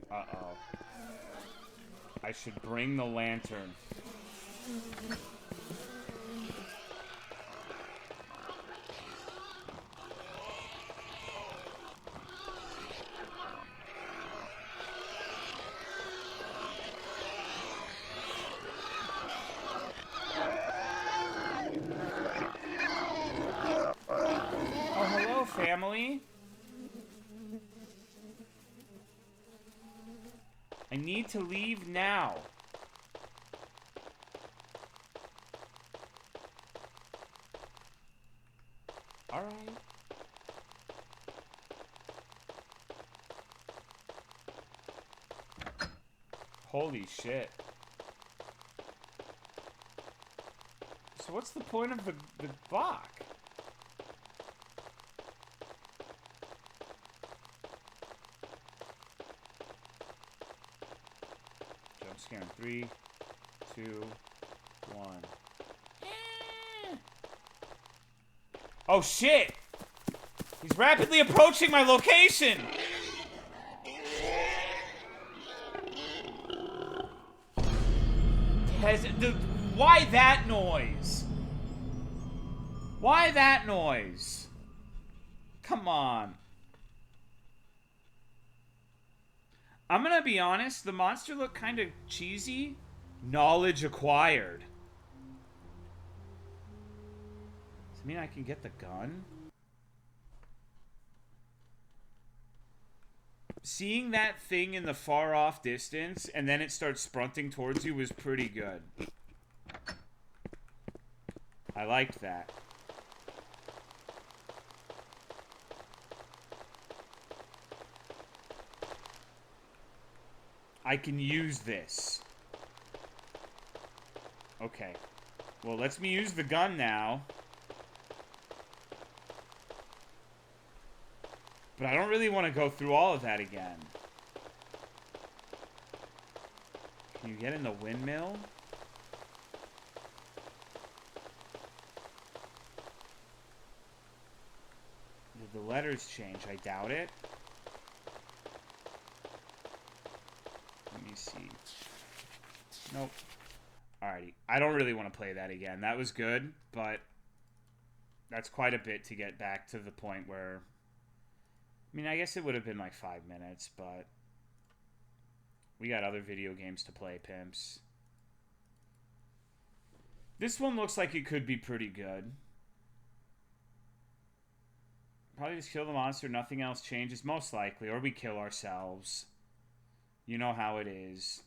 Uh-oh. I should bring the lantern. Family. I need to leave now. All right. Holy shit. So what's the point of the block? Scare in 3, 2, 1. Oh shit! He's rapidly approaching my location! Why that noise? Why that noise? Come on. I'm gonna be honest, the monster looked kind of cheesy. Knowledge acquired. Does it mean I can get the gun? Seeing that thing in the far off distance and then it starts sprinting towards you was pretty good. I liked that. I can use this. Okay. Well, let's me use the gun now. But I don't really want to go through all of that again. Can you get in the windmill? Did the letters change? I doubt it. Let me see. Nope. Alrighty. I don't really want to play that again. That was good, but that's quite a bit to get back to the point where... I mean, I guess it would have been like 5 minutes, but... we got other video games to play, pimps. This one looks like it could be pretty good. Probably just kill the monster, nothing else changes, most likely. Or we kill ourselves. You know how it is.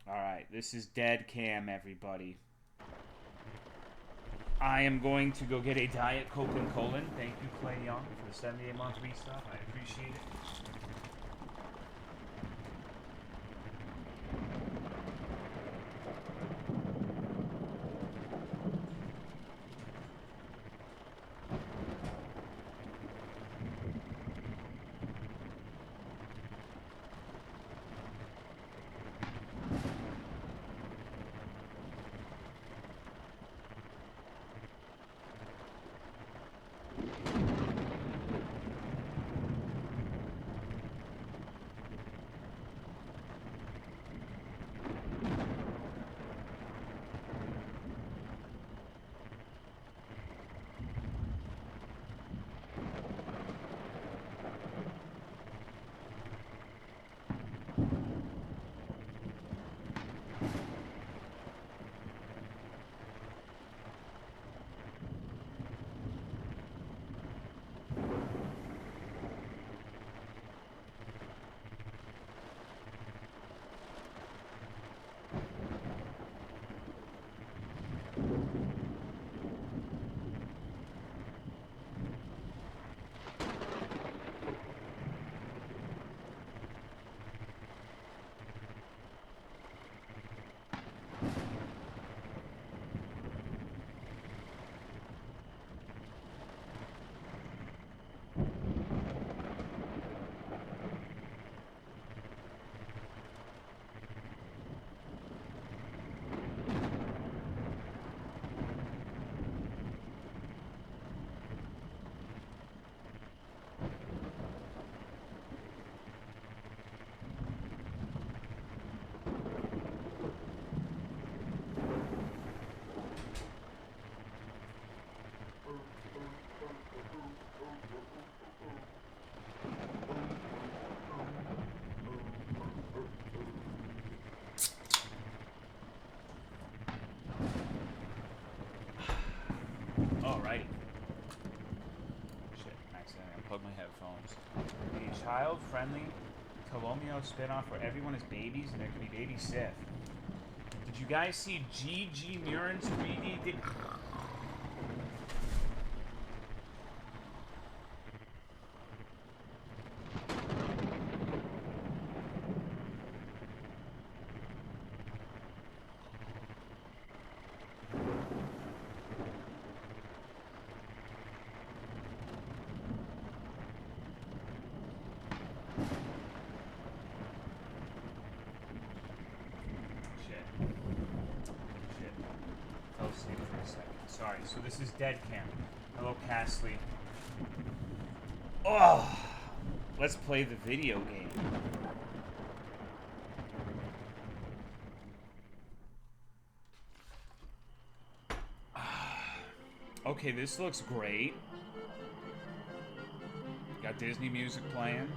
Alright, this is Deadcam, everybody. I am going to go get a Diet Coke and Colon. Thank you, Clay Young, for the 78-month resub. I appreciate it. Alrighty. Shit, accidentally unplugged my headphones. A child-friendly Tolomeo spinoff where everyone is babies and there can be baby Sith. Did you guys see G.G. Murin's 3D? Sorry, so this is Deadcam. Hello, Castley. Oh, let's play the video game. Okay, this looks great. Got Disney music playing.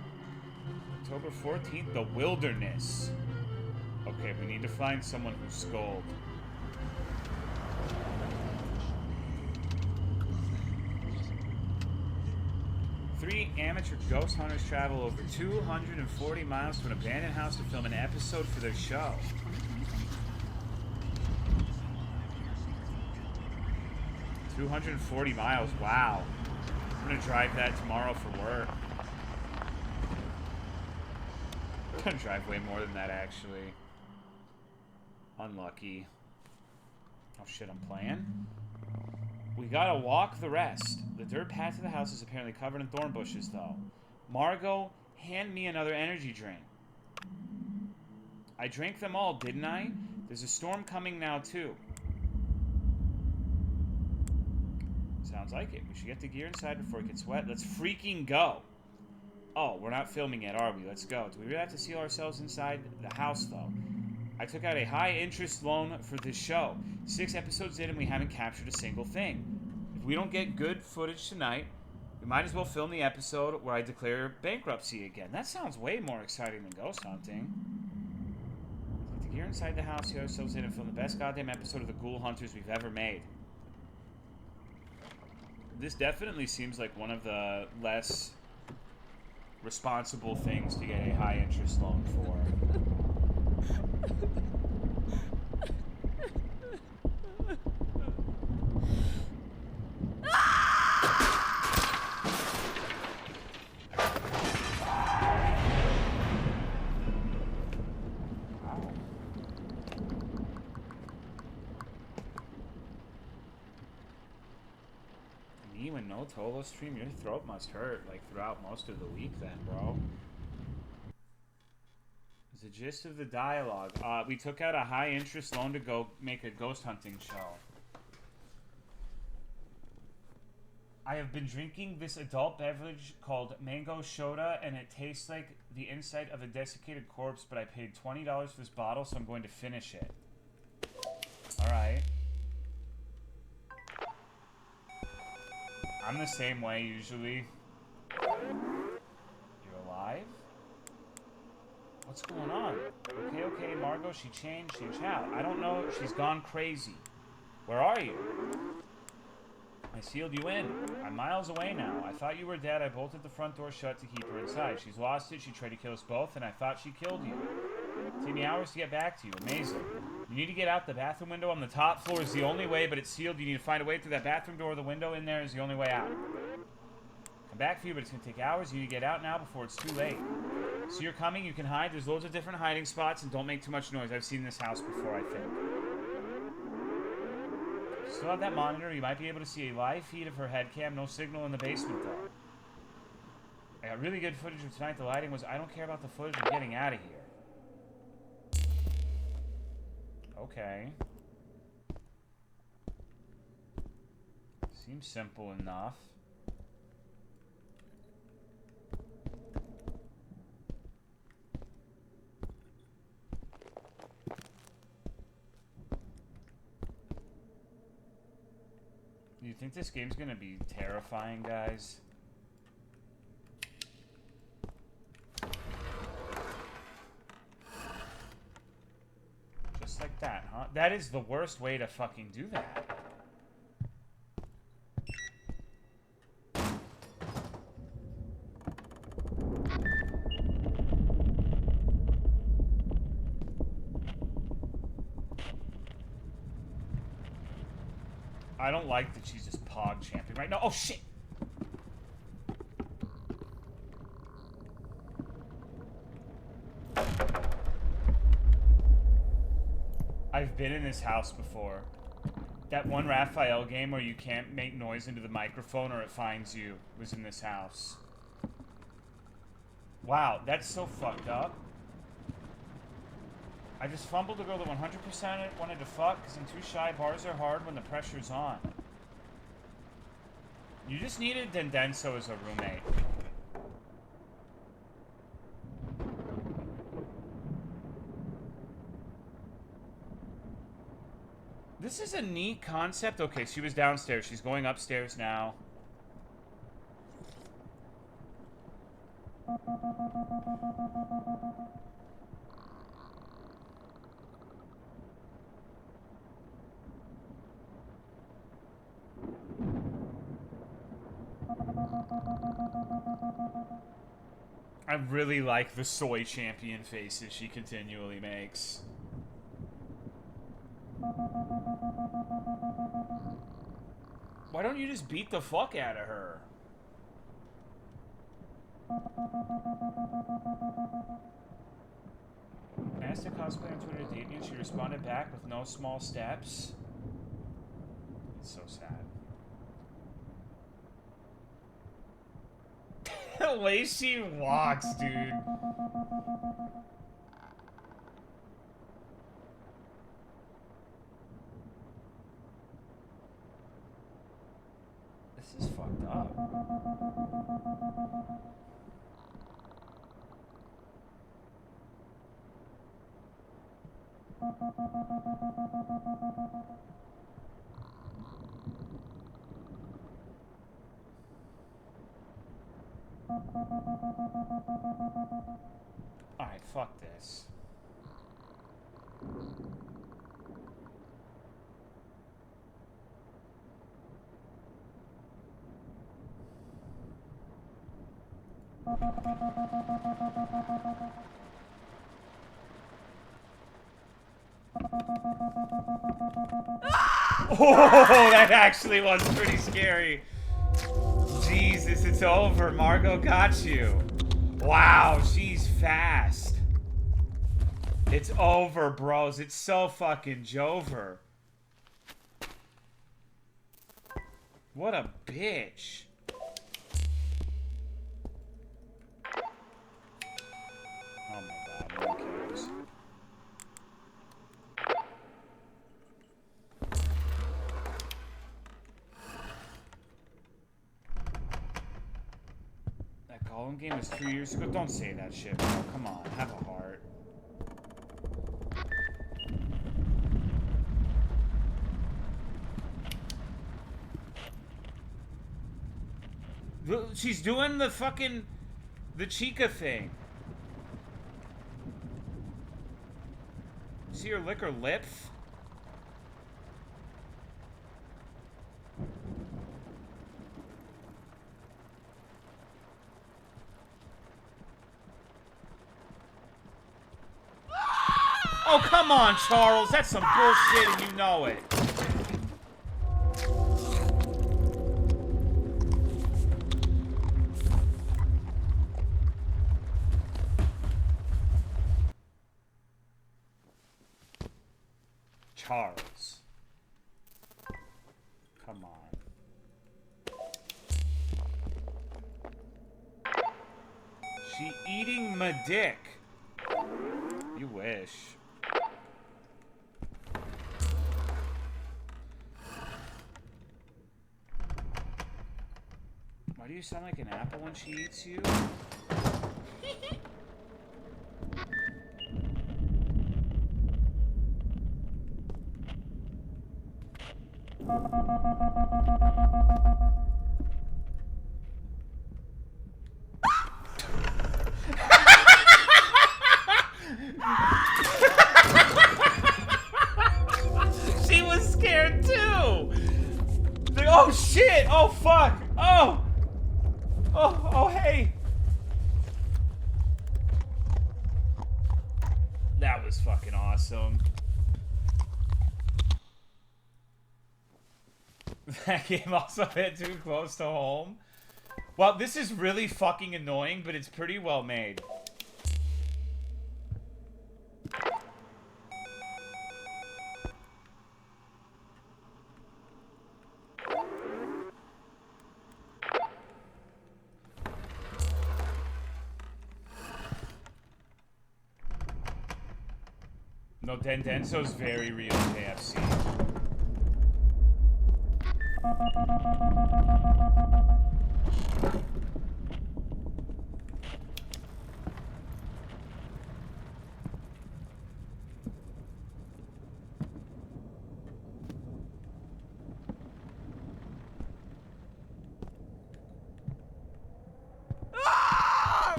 October 14th, The Wilderness. Okay, we need to find someone who's Scold. Three amateur ghost hunters travel over 240 miles to an abandoned house to film an episode for their show. $240 miles, wow. I'm gonna drive that tomorrow for work. I'm gonna drive way more than that, actually. Unlucky. Oh shit, I'm playing? We gotta walk the rest. The dirt path to the house is apparently covered in thorn bushes, though. Margot, hand me another energy drink. I drank them all, didn't I? There's a storm coming now, too. Sounds like it. We should get the gear inside before it gets wet. Let's freaking go. Oh, we're not filming yet, are we? Let's go. Do we really have to seal ourselves inside the house, though? I took out a high-interest loan for this show. 6 episodes in and we haven't captured a single thing. If we don't get good footage tonight, we might as well film the episode where I declare bankruptcy again. That sounds way more exciting than ghost hunting. Take the gear inside the house, here ourselves in, and film the best goddamn episode of the Ghoul Hunters we've ever made. This definitely seems like one of the less responsible things to get a high-interest loan for. No Tolo stream, your throat must hurt like throughout most of the week then, bro. The gist of the dialogue. We took out a high interest loan to go make a ghost hunting show. I have been drinking this adult beverage called Mango Soda, and it tastes like the inside of a desiccated corpse, but I paid $20 for this bottle, so I'm going to finish it. Alright. I'm the same way, usually. You're alive? What's going on? Okay, Margot, she changed out. I don't know, she's gone crazy. Where are you? I sealed you in. I'm miles away now. I thought you were dead. I bolted the front door shut to keep her inside. She's lost it. She tried to kill us both, and I thought she killed you. It took me hours to get back to you. Amazing. You need to get out. The bathroom window on the top floor is the only way, but it's sealed. You need to find a way through that bathroom door. The window in there is the only way out. Come back for you, but it's going to take hours. You need to get out now before it's too late. So you're coming. You can hide. There's loads of different hiding spots, and don't make too much noise. I've seen this house before, I think. Still have that monitor. You might be able to see a live feed of her head cam. No signal in the basement, though. I got really good footage of tonight. The lighting was... I don't care about the footage. I'm getting out of here. Okay. Seems simple enough. Do you think this game's gonna be terrifying, guys? Just like that, huh? That is the worst way to fucking do that. I don't like that she's just pog champing right now. Oh, shit! I've been in this house before. That one Raphael game where you can't make noise into the microphone or it finds you was in this house. Wow, that's so fucked up. I just fumbled a girl that 100% wanted to fuck because I'm too shy. Bars are hard when the pressure's on. You just needed Dendenso as a roommate. This is a neat concept. Okay, she was downstairs. She's going upstairs now. I really like the soy champion faces she continually makes. Why don't you just beat the fuck out of her? I asked a cosplayer on Twitter to date me and she responded back with no small steps. It's so sad. The way she walks, dude. This is fucked up. Alright, fuck this. Oh, that actually was pretty scary. Jesus, it's over. Margot got you. Wow, she's fast. It's over, bros. It's so fucking Jover. What a bitch. Oh my god, no one cares. That Gollum game was 3 years ago? Don't say that shit, bro. Come on, have a heart. She's doing the fucking... the Chica thing. See her lick her lips? Oh, come on, Charles. That's some bullshit and you know it. Charles. Come on. She eating my dick. You wish. Why do you sound like an apple when she eats you? She was scared too! Like, oh shit! Oh fuck! Oh! Oh, hey! That was fucking awesome. That game also hit too close to home. Well, this is really fucking annoying, but it's pretty well made. No, Denso's very real KFC.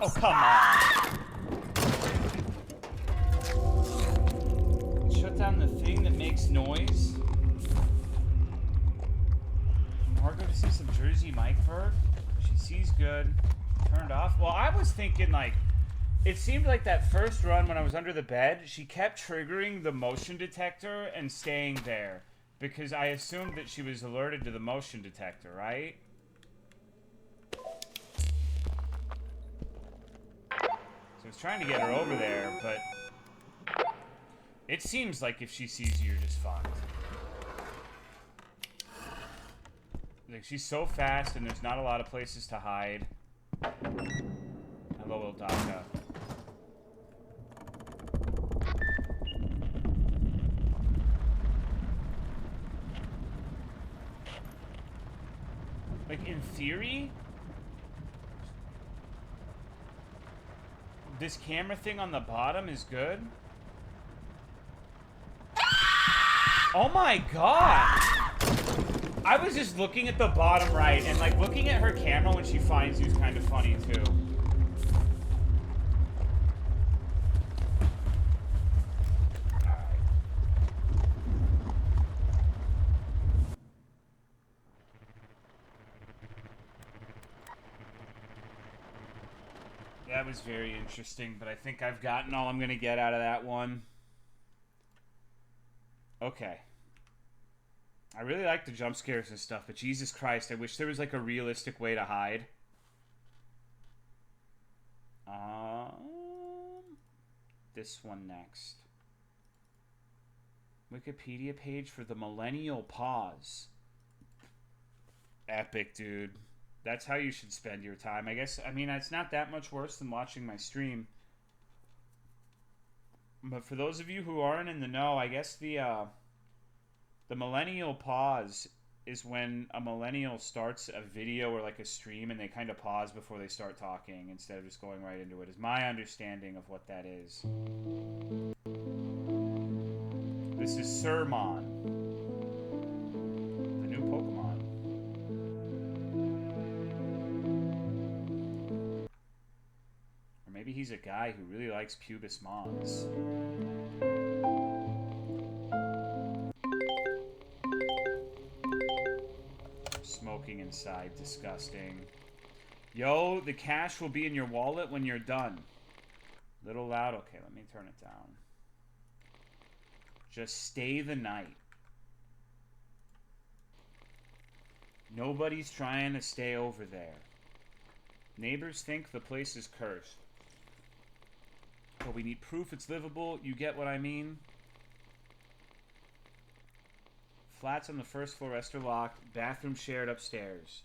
Oh, come on. Shut down the thing that makes noise. Margo to see some Jersey Mike Berg. She sees good. Turned off. Well, I was thinking, like, it seemed like that first run when I was under the bed, she kept triggering the motion detector and staying there. Because I assumed that she was alerted to the motion detector, right? So I was trying to get her over there, but it seems like if she sees you, you're just fucked. Like, she's so fast and there's not a lot of places to hide. Hello, Ildaka. Like, in theory, this camera thing on the bottom is good. Oh my god! I was just looking at the bottom right, and like looking at her camera when she finds you is kind of funny too. That was very interesting, but I think I've gotten all I'm going to get out of that one. Okay. I really like the jump scares and stuff, but Jesus Christ, I wish there was like a realistic way to hide. This one next. Wikipedia page for the millennial pause. Epic, dude. That's how you should spend your time. I guess, I mean, it's not that much worse than watching my stream. But for those of you who aren't in the know, I guess the millennial pause is when a millennial starts a video or like a stream and they kind of pause before they start talking instead of just going right into it, is my understanding of what that is. This is Sermon, the new Pokemon. Or maybe he's a guy who really likes pubis mons. Smoking inside, disgusting. Yo, the cash will be in your wallet when you're done. Little loud. Okay, let me turn it down. Just stay the night. Nobody's trying to stay over there. Neighbors think the place is cursed. But we need proof it's livable. You get what I mean? Flats on the first floor, rest are locked. Bathroom shared upstairs.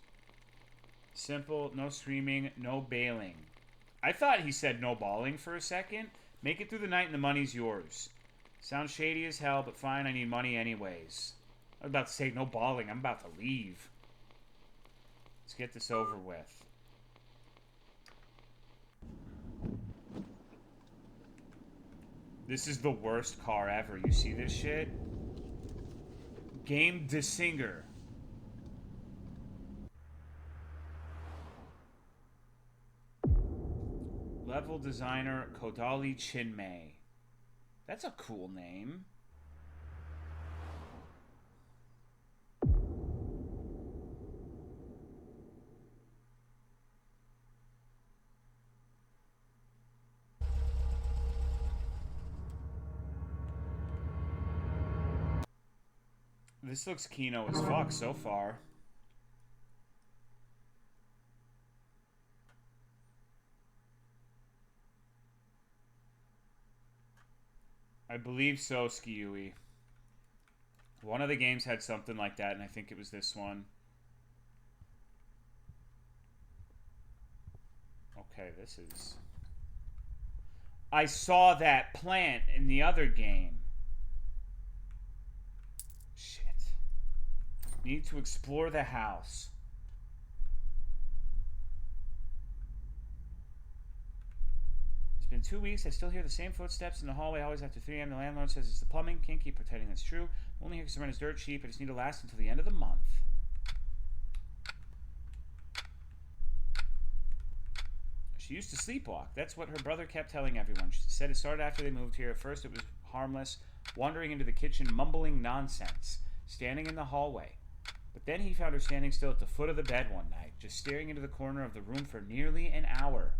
Simple, no screaming, no bailing. I thought he said no bawling for a second. Make it through the night and the money's yours. Sounds shady as hell, but fine, I need money anyways. I was about to say no bawling. I'm about to leave. Let's get this over with. This is the worst car ever. You see this shit? Game de Singer. Level designer Kodali Chinmay. That's a cool name. This looks Kino as fuck so far. I believe so, Skiui. One of the games had something like that, and I think it was this one. Okay, this is... I saw that plant in the other game. Shit. Need to explore the house. It's been 2 weeks. I still hear the same footsteps in the hallway always after 3 a.m. The landlord says it's the plumbing. Can't keep pretending that's true. I'm only here because the rent is dirt cheap. I just need to last until the end of the month. She used to sleepwalk. That's what her brother kept telling everyone. She said it started after they moved here. At first it was harmless, wandering into the kitchen, mumbling nonsense, standing in the hallway. But then he found her standing still at the foot of the bed one night, just staring into the corner of the room for nearly an hour.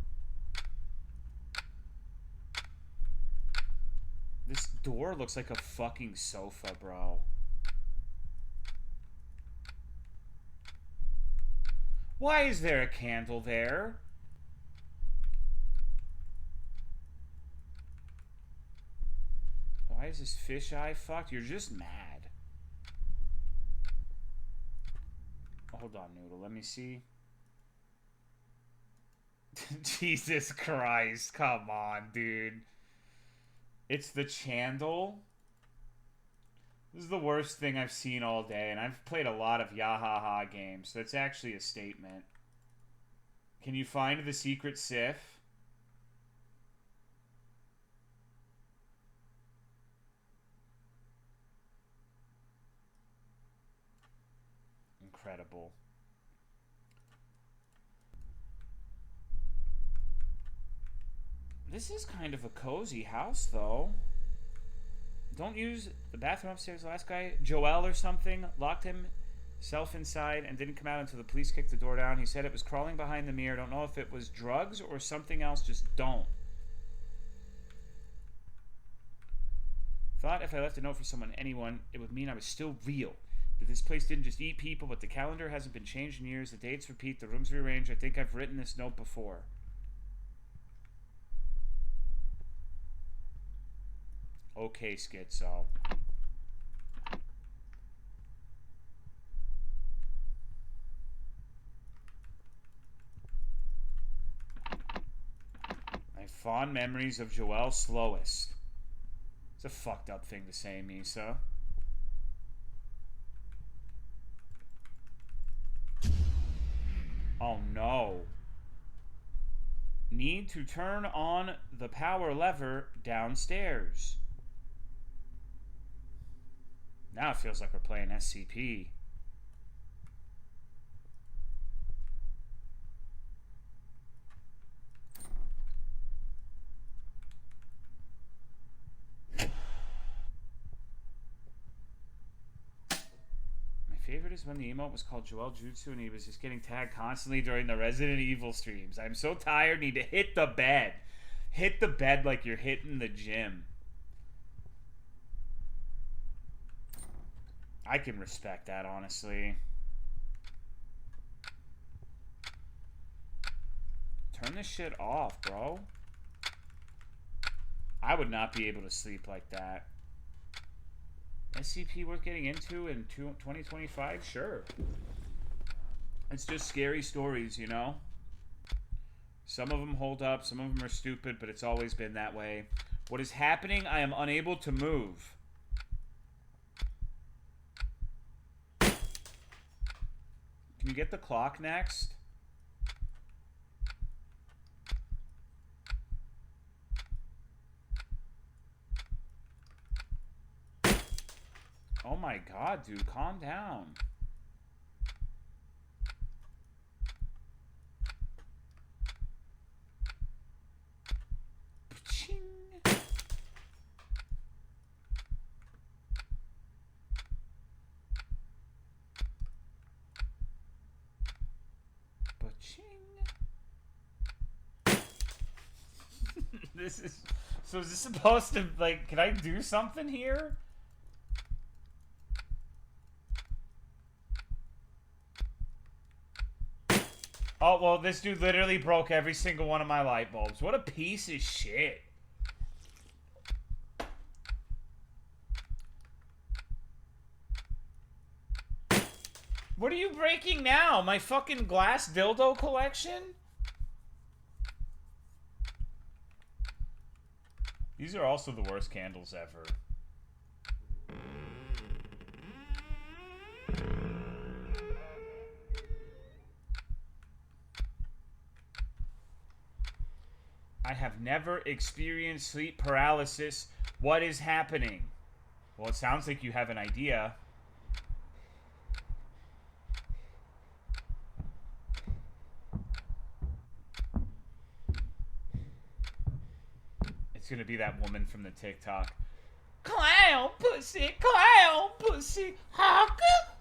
This door looks like a fucking sofa, bro. Why is there a candle there? Why is this fisheye fucked? You're just mad. Hold on, Noodle. Let me see. Jesus Christ. Come on, dude. It's the Chandel. This is the worst thing I've seen all day, and I've played a lot of Yahaha games. That's actually a statement. Can you find the secret Sif? incredible. This is kind of a cozy house, though. Don't use the bathroom upstairs. The last guy, Joel or something, locked himself inside and didn't come out until the police kicked the door down. He said it was crawling behind the mirror. Don't know if it was drugs or something else. Just don't. Thought if I left a note for anyone, it would mean I was still real. That this place didn't just eat people, but the calendar hasn't been changed in years. The dates repeat. The rooms rearranged. I think I've written this note before. Okay, Schizo. My fond memories of Joel Slowest. It's a fucked up thing to say, Misa. Oh no. Need to turn on the power lever downstairs. Now it feels like we're playing SCP. My favorite is when the emote was called Joel Jutsu and he was just getting tagged constantly during the Resident Evil streams. I'm so tired, need to hit the bed. Hit the bed like you're hitting the gym. I can respect that, honestly. Turn this shit off, bro. I would not be able to sleep like that. SCP worth getting into in 2025? Sure. It's just scary stories, you know? Some of them hold up, some of them are stupid, but it's always been that way. What is happening? I am unable to move. Can you get the clock next? Oh my god, dude, calm down. This is... So is this supposed to, like, can I do something here? Oh, well, this dude literally broke every single one of my light bulbs. What a piece of shit. What are you breaking now? My fucking glass dildo collection? These are also the worst candles ever. I have never experienced sleep paralysis. What is happening? Well, it sounds like you have an idea. It's gonna be that woman from the TikTok. Clown pussy, honka,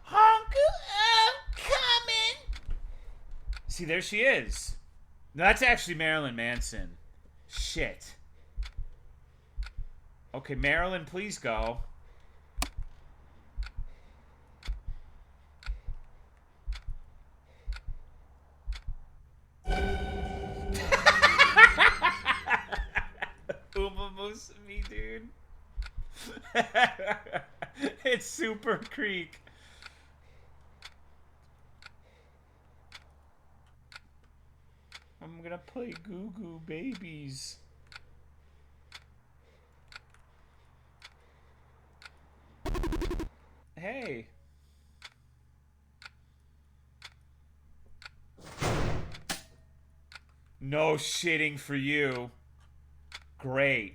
honka, I'm coming. See, there she is. No, that's actually Marilyn Manson. Shit. Okay, Marilyn, please go. Me, dude. It's Super Creek. I'm gonna play Goo Goo Babies. Hey. No shitting for you. Great.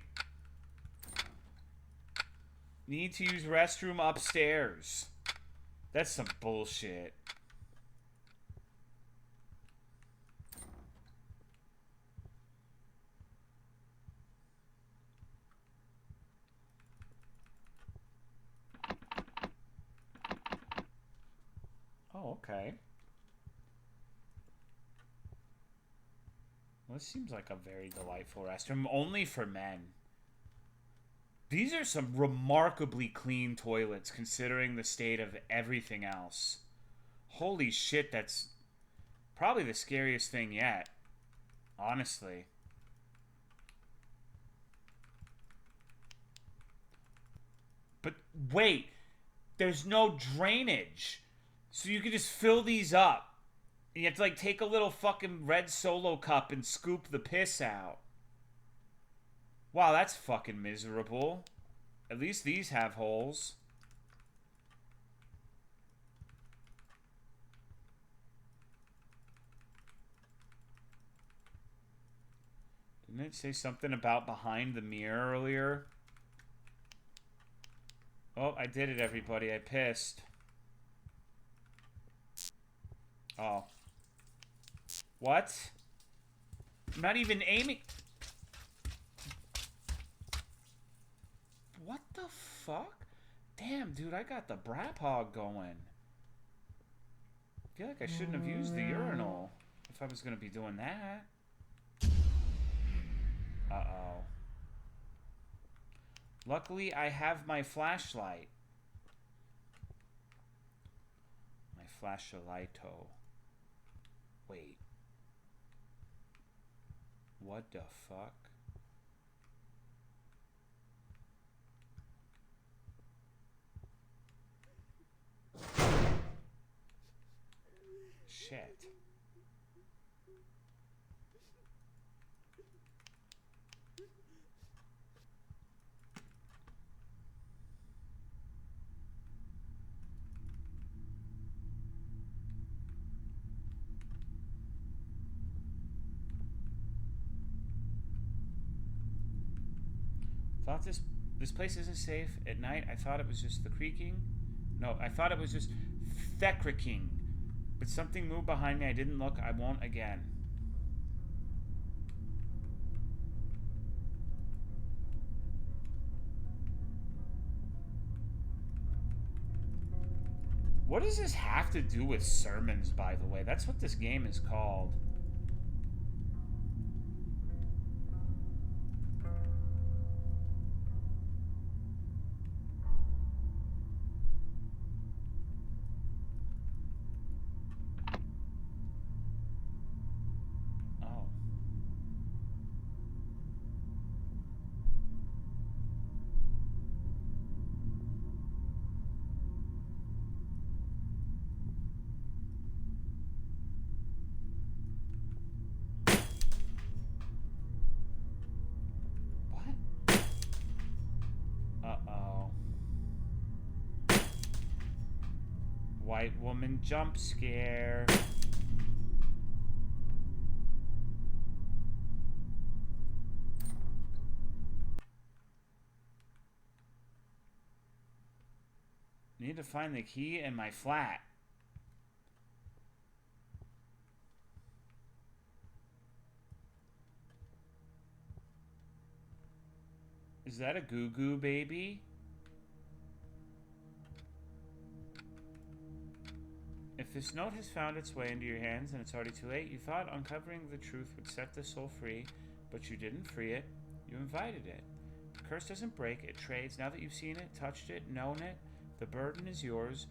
Need to use restroom upstairs. That's some bullshit. okay. Well, this seems like a very delightful restroom, only for men. These are some remarkably clean toilets, considering the state of everything else. Holy shit, that's probably the scariest thing yet. Honestly. But wait, there's no drainage. So you can just fill these up. You have to, like, take a little fucking red Solo cup and scoop the piss out. Wow, that's fucking miserable. At least these have holes. Didn't it say something about behind the mirror earlier? Oh, I did it, everybody. I pissed. Oh. What? I'm not even aiming. What the fuck? Damn, dude, I got the brap hog going. I feel like I shouldn't have used the urinal if I was going to be doing that. Uh-oh. Luckily, I have my flashlight. My flashlighto. Wait. What the fuck? Shit. Thought this place isn't safe at night. I thought it was just the creaking. No, I thought it was just theckricking. But something moved behind me. I didn't look. I won't again. What does this have to do with sermons, by the way? That's what this game is called. White woman jump scare. Need to find the key in my flat. Is that a goo-goo baby? If this note has found its way into your hands and it's already too late, you thought uncovering the truth would set the soul free, but you didn't free it. You invited it. The curse doesn't break, it trades. Now that you've seen it, touched it, known it, the burden is yours.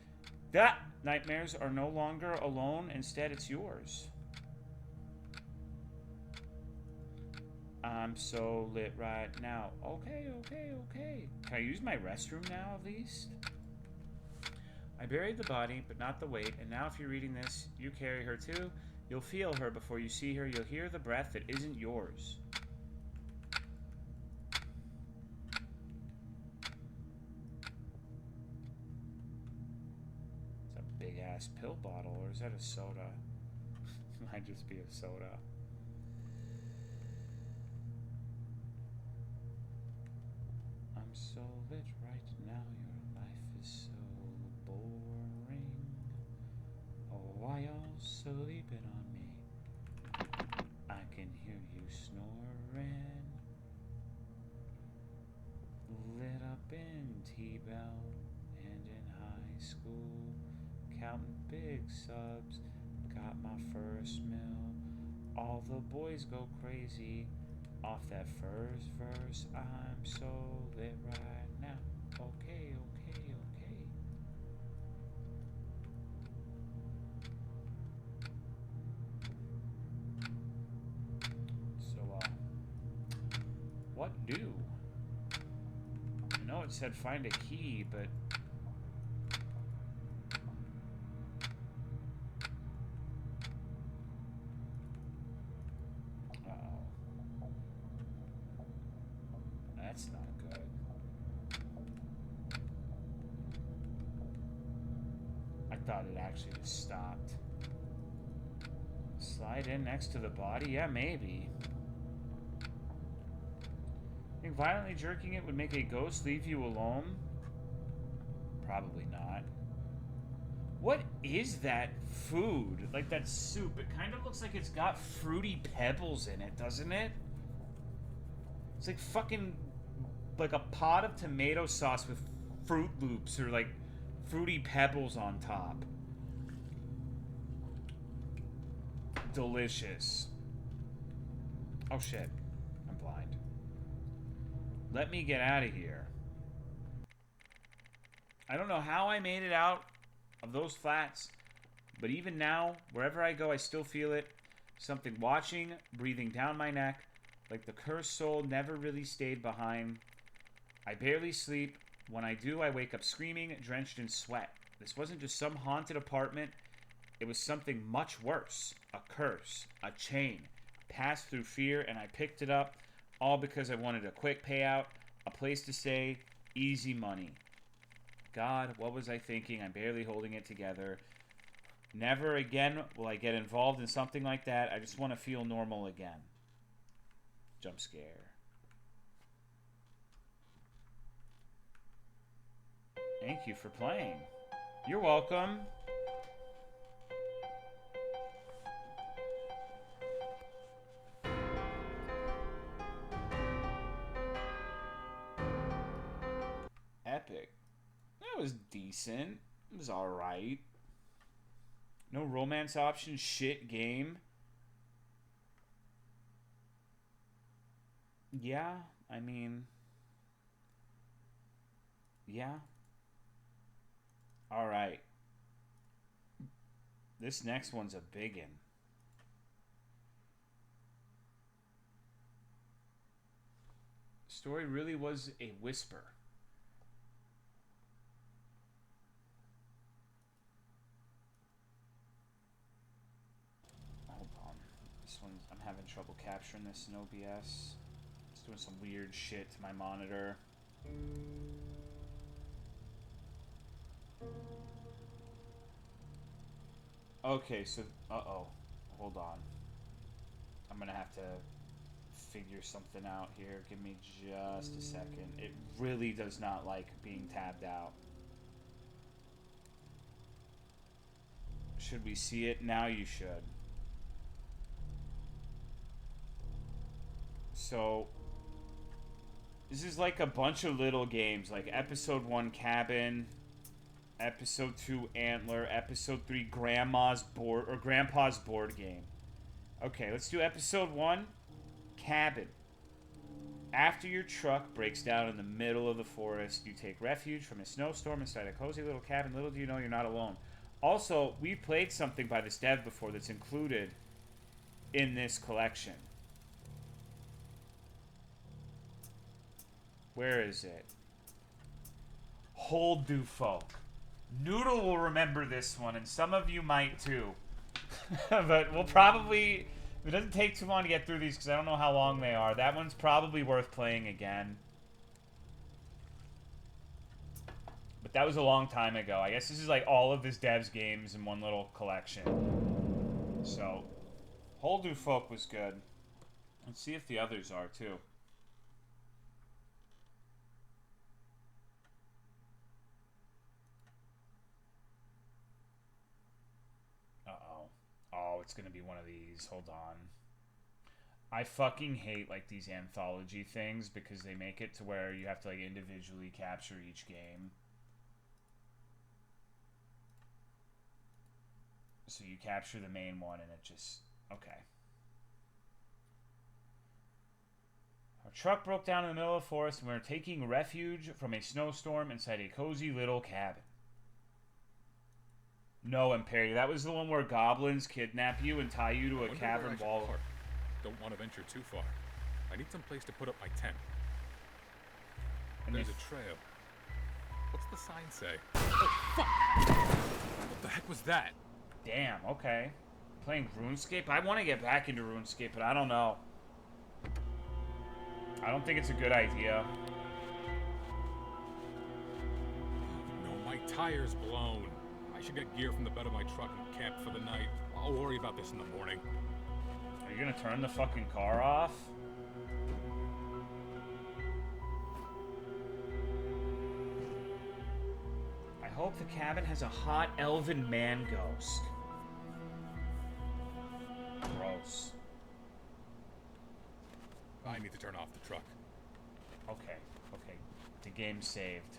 That nightmares are no longer alone, instead it's yours. I'm so lit right now. Okay. Can I use my restroom now, at least? I buried the body, but not the weight, and now if you're reading this, you carry her too. You'll feel her before you see her. You'll hear the breath that isn't yours. It's a big-ass pill bottle, or is that a soda? Might just be a soda. I'm so lit right now, your life is so boring. Oh, why y'all sleeping on me? I can hear you snoring. Lit up in T-Bell and in high school, counting big subs. Got my first mill. All the boys go crazy off that first verse. I'm so lit right now. Okay, okay, okay. So, what do? I know it said find a key, but that's not good. I thought it actually just stopped. Slide in next to the body? Yeah, maybe. Think violently jerking it would make a ghost leave you alone? Probably not. What is that food? Like that soup. It kind of looks like it's got fruity pebbles in it, doesn't it? It's like fucking... like a pot of tomato sauce with Fruit Loops or like fruity pebbles on top. Delicious. Oh shit. I'm blind. Let me get out of here. I don't know how I made it out of those flats, but even now, wherever I go, I still feel it. Something watching, breathing down my neck, like the cursed soul never really stayed behind. I barely sleep. When I do, I wake up screaming, drenched in sweat. This wasn't just some haunted apartment. It was something much worse. A curse. A chain. Passed through fear, and I picked it up, all because I wanted a quick payout, a place to stay, easy money. God, what was I thinking? I'm barely holding it together. Never again will I get involved in something like that. I just want to feel normal again. Jump scare. Thank you for playing. You're welcome. Epic. That was decent. It was alright. No romance option. Shit game. Yeah, I mean... yeah. Alright. This next one's a biggin. Story really was a whisper. Hold on. This one's... I'm having trouble capturing this in OBS. It's doing some weird shit to my monitor. Okay, so... uh-oh. Hold on. I'm gonna have to figure something out here. Give me just a second. It really does not like being tabbed out. Should we see it? Now you should. So... this is like a bunch of little games. Like Episode 1, Cabin... Episode 2, Antler. Episode 3, Grandpa's board game. Okay, let's do Episode 1, Cabin. After your truck breaks down in the middle of the forest, you take refuge from a snowstorm inside a cozy little cabin. Little do you know you're not alone. Also, we've played something by this dev before that's included in this collection. Where is it? Hold do folk. Noodle will remember this one, and some of you might too. But we'll probably... it doesn't take too long to get through these, because I don't know how long they are. That one's probably worth playing again. But that was a long time ago. I guess this is like all of this dev's games in one little collection. So, Hold do folk was good. Let's see if the others are too. Oh, it's gonna be one of these. Hold on. I fucking hate, like, these anthology things because they make it to where you have to, like, individually capture each game. So you capture the main one and it just... Okay. Our truck broke down in the middle of the forest and we were taking refuge from a snowstorm inside a cozy little cabin. No, Imperi, that was the one where goblins kidnap you and tie you to a cavern wall. Don't want to venture too far. I need some place to put up my tent. And there's a trail. What's the sign say? Oh, fuck! What the heck was that? Damn, okay. Playing RuneScape? I want to get back into RuneScape, but I don't know. I don't think it's a good idea. No, my tire's blown. I should get gear from the bed of my truck and camp for the night. I'll worry about this in the morning. Are you gonna turn the fucking car off? I hope the cabin has a hot elven man ghost. Gross. I need to turn off the truck. Okay, okay. The game's saved.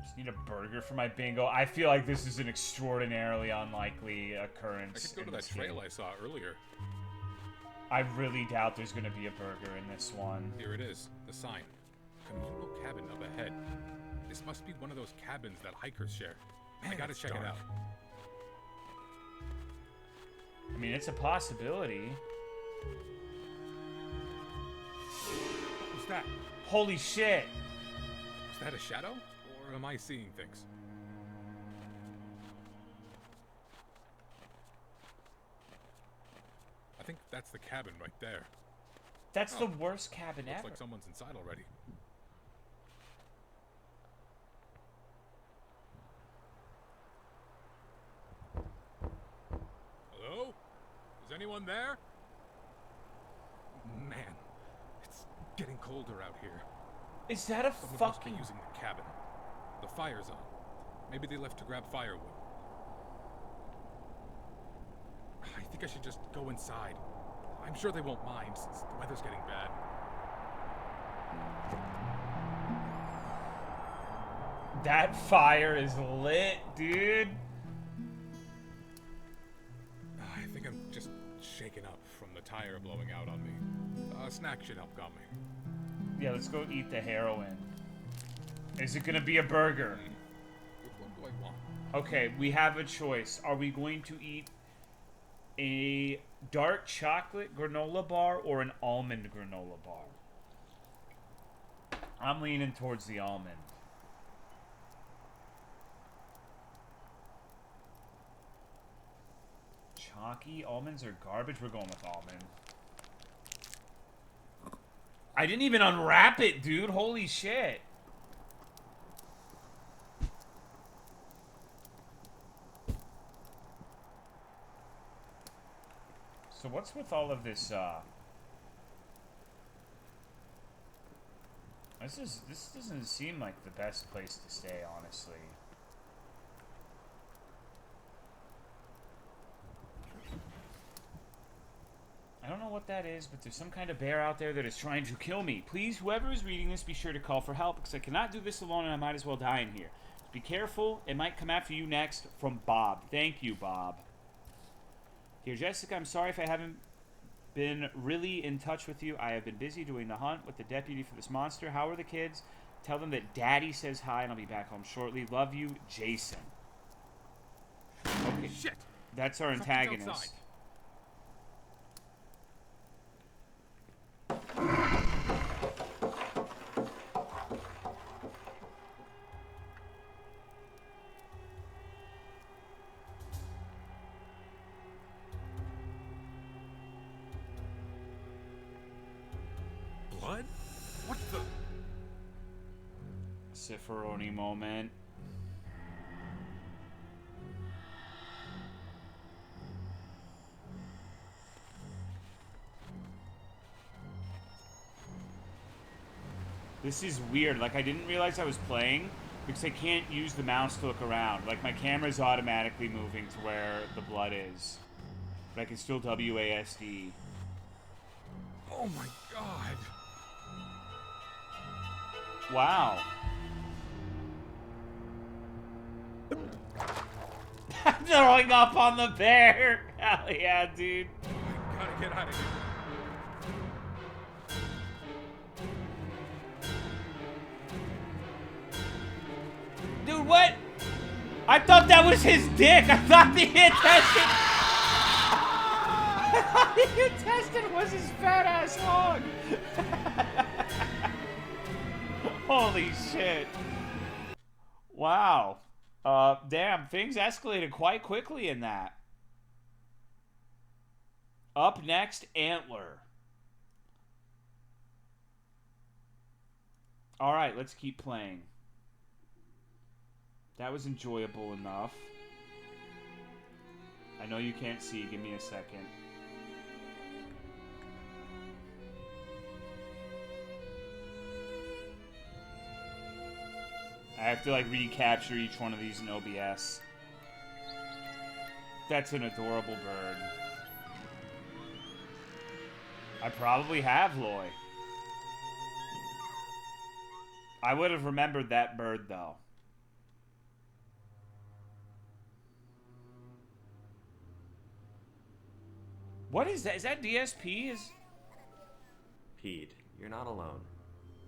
Just need a burger for my bingo. I feel like this is an extraordinarily unlikely occurrence. I could go to that trail I saw earlier. I really doubt there's going to be a burger in this one. Here it is, the sign. Communal cabin up ahead. This must be one of those cabins that hikers share. Man, I gotta check it out. I mean, it's a possibility. What was that? Holy shit! Was that a shadow? Or am I seeing things? I think that's the cabin right there. That's the worst cabin ever. Looks like someone's inside already. Hello? Is anyone there? Man, it's getting colder out here. Is that a Someone must fucking... be using the cabin. The fire's on. Maybe they left to grab firewood. I think I should just go inside. I'm sure they won't mind since the weather's getting bad. That fire is lit, dude. I think I'm just shaken up from the tire blowing out on me. A snack should help calm me. Yeah, let's go eat the heroin. Is it gonna be a burger? Which one do I want? Okay, we have a choice. Are we going to eat a dark chocolate granola bar or an almond granola bar? I'm leaning towards the almond. Chalky? Almonds are garbage? We're going with almond. I didn't even unwrap it, dude. Holy shit. So what's with all of this, this doesn't seem like the best place to stay, honestly. I don't know what that is, but there's some kind of bear out there that is trying to kill me. Please, whoever is reading this, be sure to call for help, because I cannot do this alone and I might as well die in here. Be careful, it might come after you next. From Bob. Thank you, Bob. Dear Jessica, I'm sorry if I haven't been really in touch with you. I have been busy doing the hunt with the deputy for this monster. How are the kids? Tell them that Daddy says hi and I'll be back home shortly. Love you, Jason. Okay. Shit! That's our antagonist. Blood? What the? Sifferoni moment. This is weird. Like, I didn't realize I was playing because I can't use the mouse to look around. Like, my camera's automatically moving to where the blood is. But I can still WASD. Oh my god! Wow. throwing up on the bear. Hell yeah, dude. Gotta get out of here. Dude, what? I thought that was his dick. I thought the intestine. I thought the intestine was his fat ass hog. Holy shit. Wow. Damn, things escalated quite quickly in that. Up next, Antler. Alright, let's keep playing. That was enjoyable enough. I know you can't see. Give me a second. I have to, like, recapture each one of these in OBS. That's an adorable bird. I probably have, Loy. I would have remembered that bird, though. What is that? Is that DSP? Pete, you're not alone.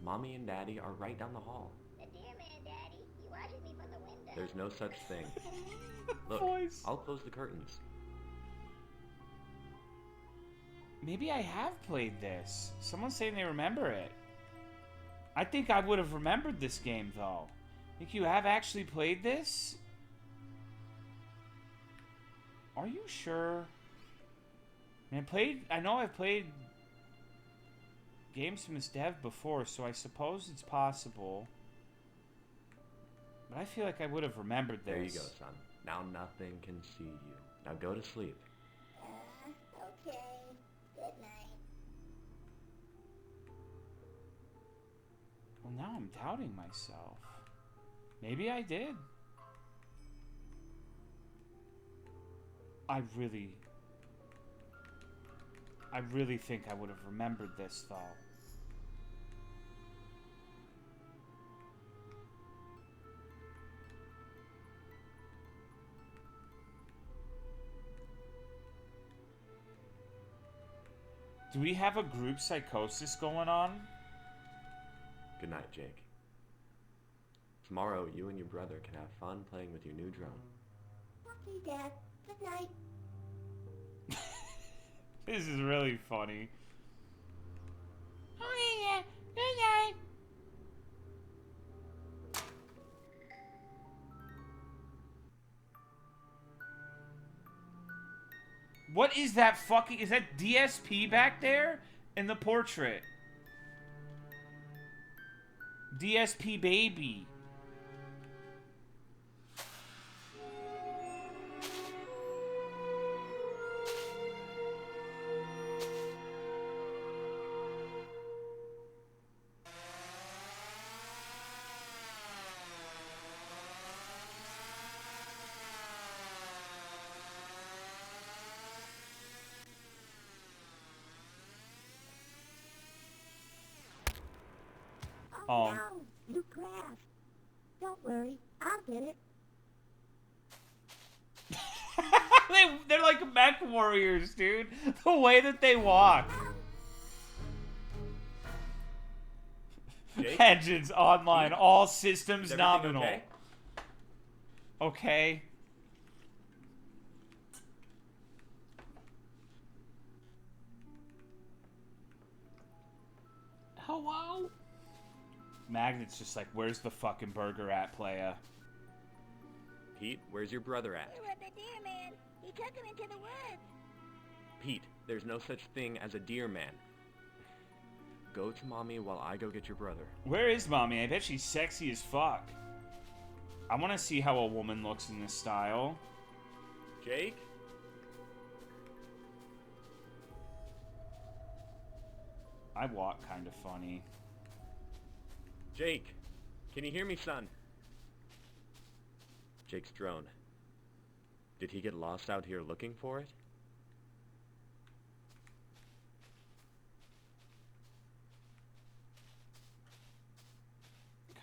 Mommy and Daddy are right down the hall. The dear man, Daddy. He watches me from the window. There's no such thing. Look, Voice. I'll close the curtains. Maybe I have played this. Someone's saying they remember it. I think I would have remembered this game, though. Think you have actually played this? Are you sure? I know I've played games from this dev before, so I suppose it's possible. But I feel like I would have remembered this. There you go, son. Now nothing can see you. Now go to sleep. Okay. Good night. Well, now I'm doubting myself. Maybe I did. I really think I would have remembered this, though. Do we have a group psychosis going on? Good night, Jake. Tomorrow, you and your brother can have fun playing with your new drone. Okay, Dad. Good night. This is really funny. Okay, yeah. Good night. What is that fucking... Is that DSP back there? In the portrait. DSP baby. Oh, no. You crashed. Don't worry. I'll get it. They're like mech warriors, dude. The way that they walk. Jake? Engines online. All systems Is everything nominal. okay? Okay. Hello? Magnet's just like, where's the fucking burger at, playa? Pete, where's your brother at? He was the deer man. He took him into the woods. Pete, there's no such thing as a deer man. Go to Mommy while I go get your brother. Where is Mommy? I bet she's sexy as fuck. I want to see how a woman looks in this style. Jake? I walk kind of funny. Jake, can you hear me, son? Jake's drone. Did he get lost out here looking for it?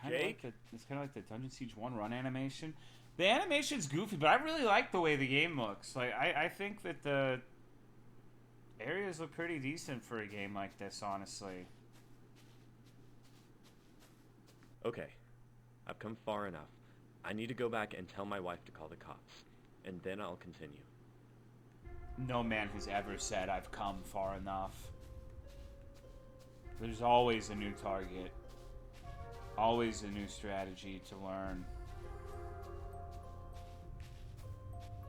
Kind of like it's kind of like the Dungeon Siege 1 run animation. The animation's goofy, but I really like the way the game looks. Like, I think that the areas look pretty decent for a game like this, honestly. Okay, I've come far enough. I need to go back and tell my wife to call the cops, and then I'll continue. No man has ever said I've come far enough. There's always a new target. Always a new strategy to learn.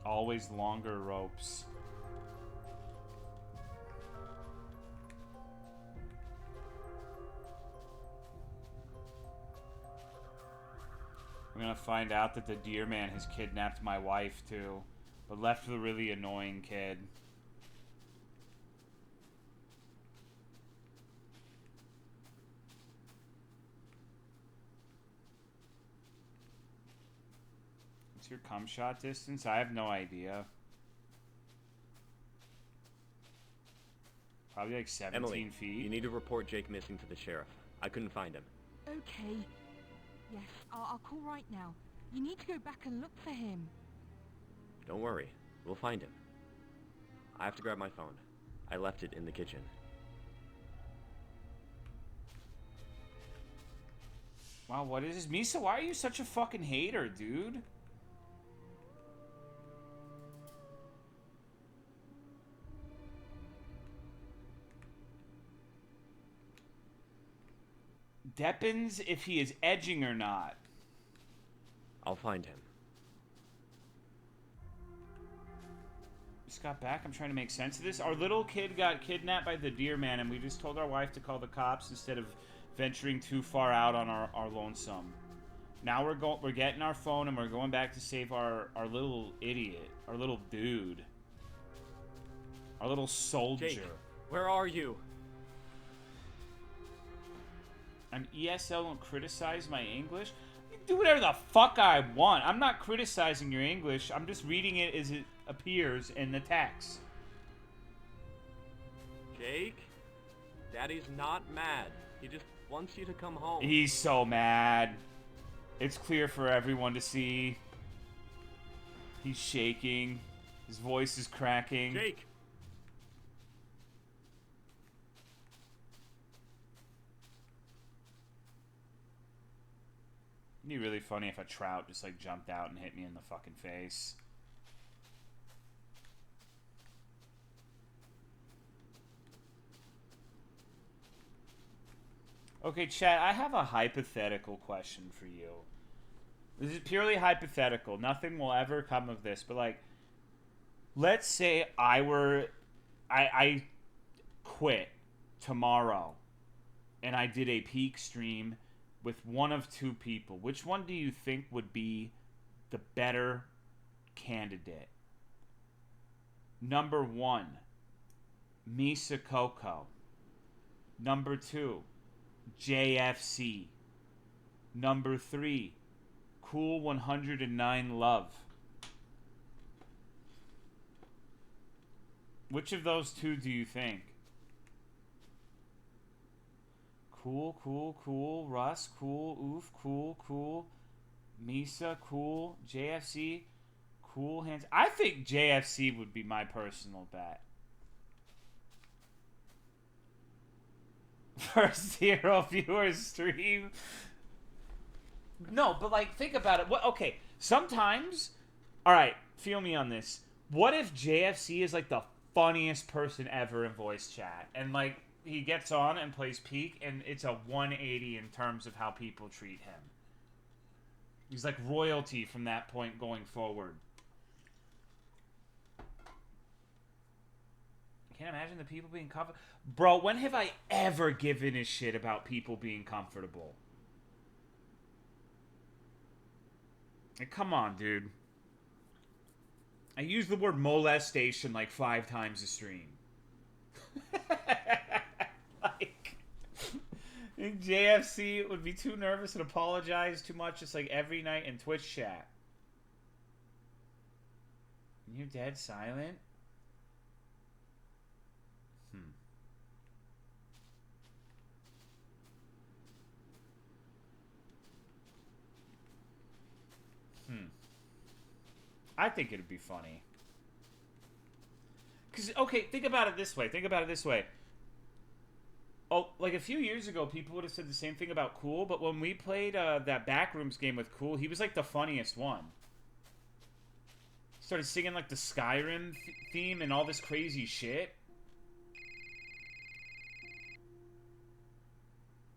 Always longer ropes. I'm gonna find out that the deer man has kidnapped my wife too, but left the really annoying kid. What's your cum shot distance? I have no idea. Probably like 17 Emily, feet. You need to report Jake missing to the sheriff. I couldn't find him. Okay. Yes, I'll call right now. You need to go back and look for him. Don't worry. We'll find him. I have to grab my phone. I left it in the kitchen. Wow, what is this? Misa, why are you such a fucking hater, dude? Depends if he is edging or not. I'll find him. Just got back. I'm trying to make sense of this. Our little kid got kidnapped by the deer man, and we just told our wife to call the cops instead of venturing too far out on our lonesome. Now we're getting our phone and we're going back to save our little idiot, our little dude, our little soldier. Jake, where are you? I'm ESL, don't criticize my English. You do whatever the fuck I want. I'm not criticizing your English. I'm just reading it as it appears in the text. Jake? Daddy's not mad. He just wants you to come home. He's so mad. It's clear for everyone to see. He's shaking. His voice is cracking. Jake! It'd be really funny if a trout just like jumped out and hit me in the fucking face. Okay, chat, I have a hypothetical question for you. This is purely hypothetical. Nothing will ever come of this, but like, let's say I quit tomorrow and I did a peak stream with one of two people. Which one do you think would be the better candidate? Number 1, Misa Coco. Number 2, JFC. Number 3, Cool 109 Love. Which of those two do you think? Cool, cool, cool. Russ, cool. Oof, cool, cool. Misa, cool. JFC, cool. Hands. I think JFC would be my personal bet. First 0 viewers stream. No, but like, think about it. What? Okay, sometimes. All right, feel me on this. What if JFC is like the funniest person ever in voice chat, and like he gets on and plays Peak, and it's a 180 in terms of how people treat him. He's like royalty from that point going forward. I can't imagine the people being comfortable. Bro, when have I ever given a shit about people being comfortable? Like, come on, dude. I use the word molestation like 5 times a stream. Like, in JFC would be too nervous and apologize too much, just like every night in Twitch chat. You're dead silent? I think it'd be funny. Because, okay, think about it this way. Oh, like a few years ago, people would have said the same thing about Cool, but when we played that Backrooms game with Cool, he was like the funniest one. He started singing like the Skyrim theme and all this crazy shit.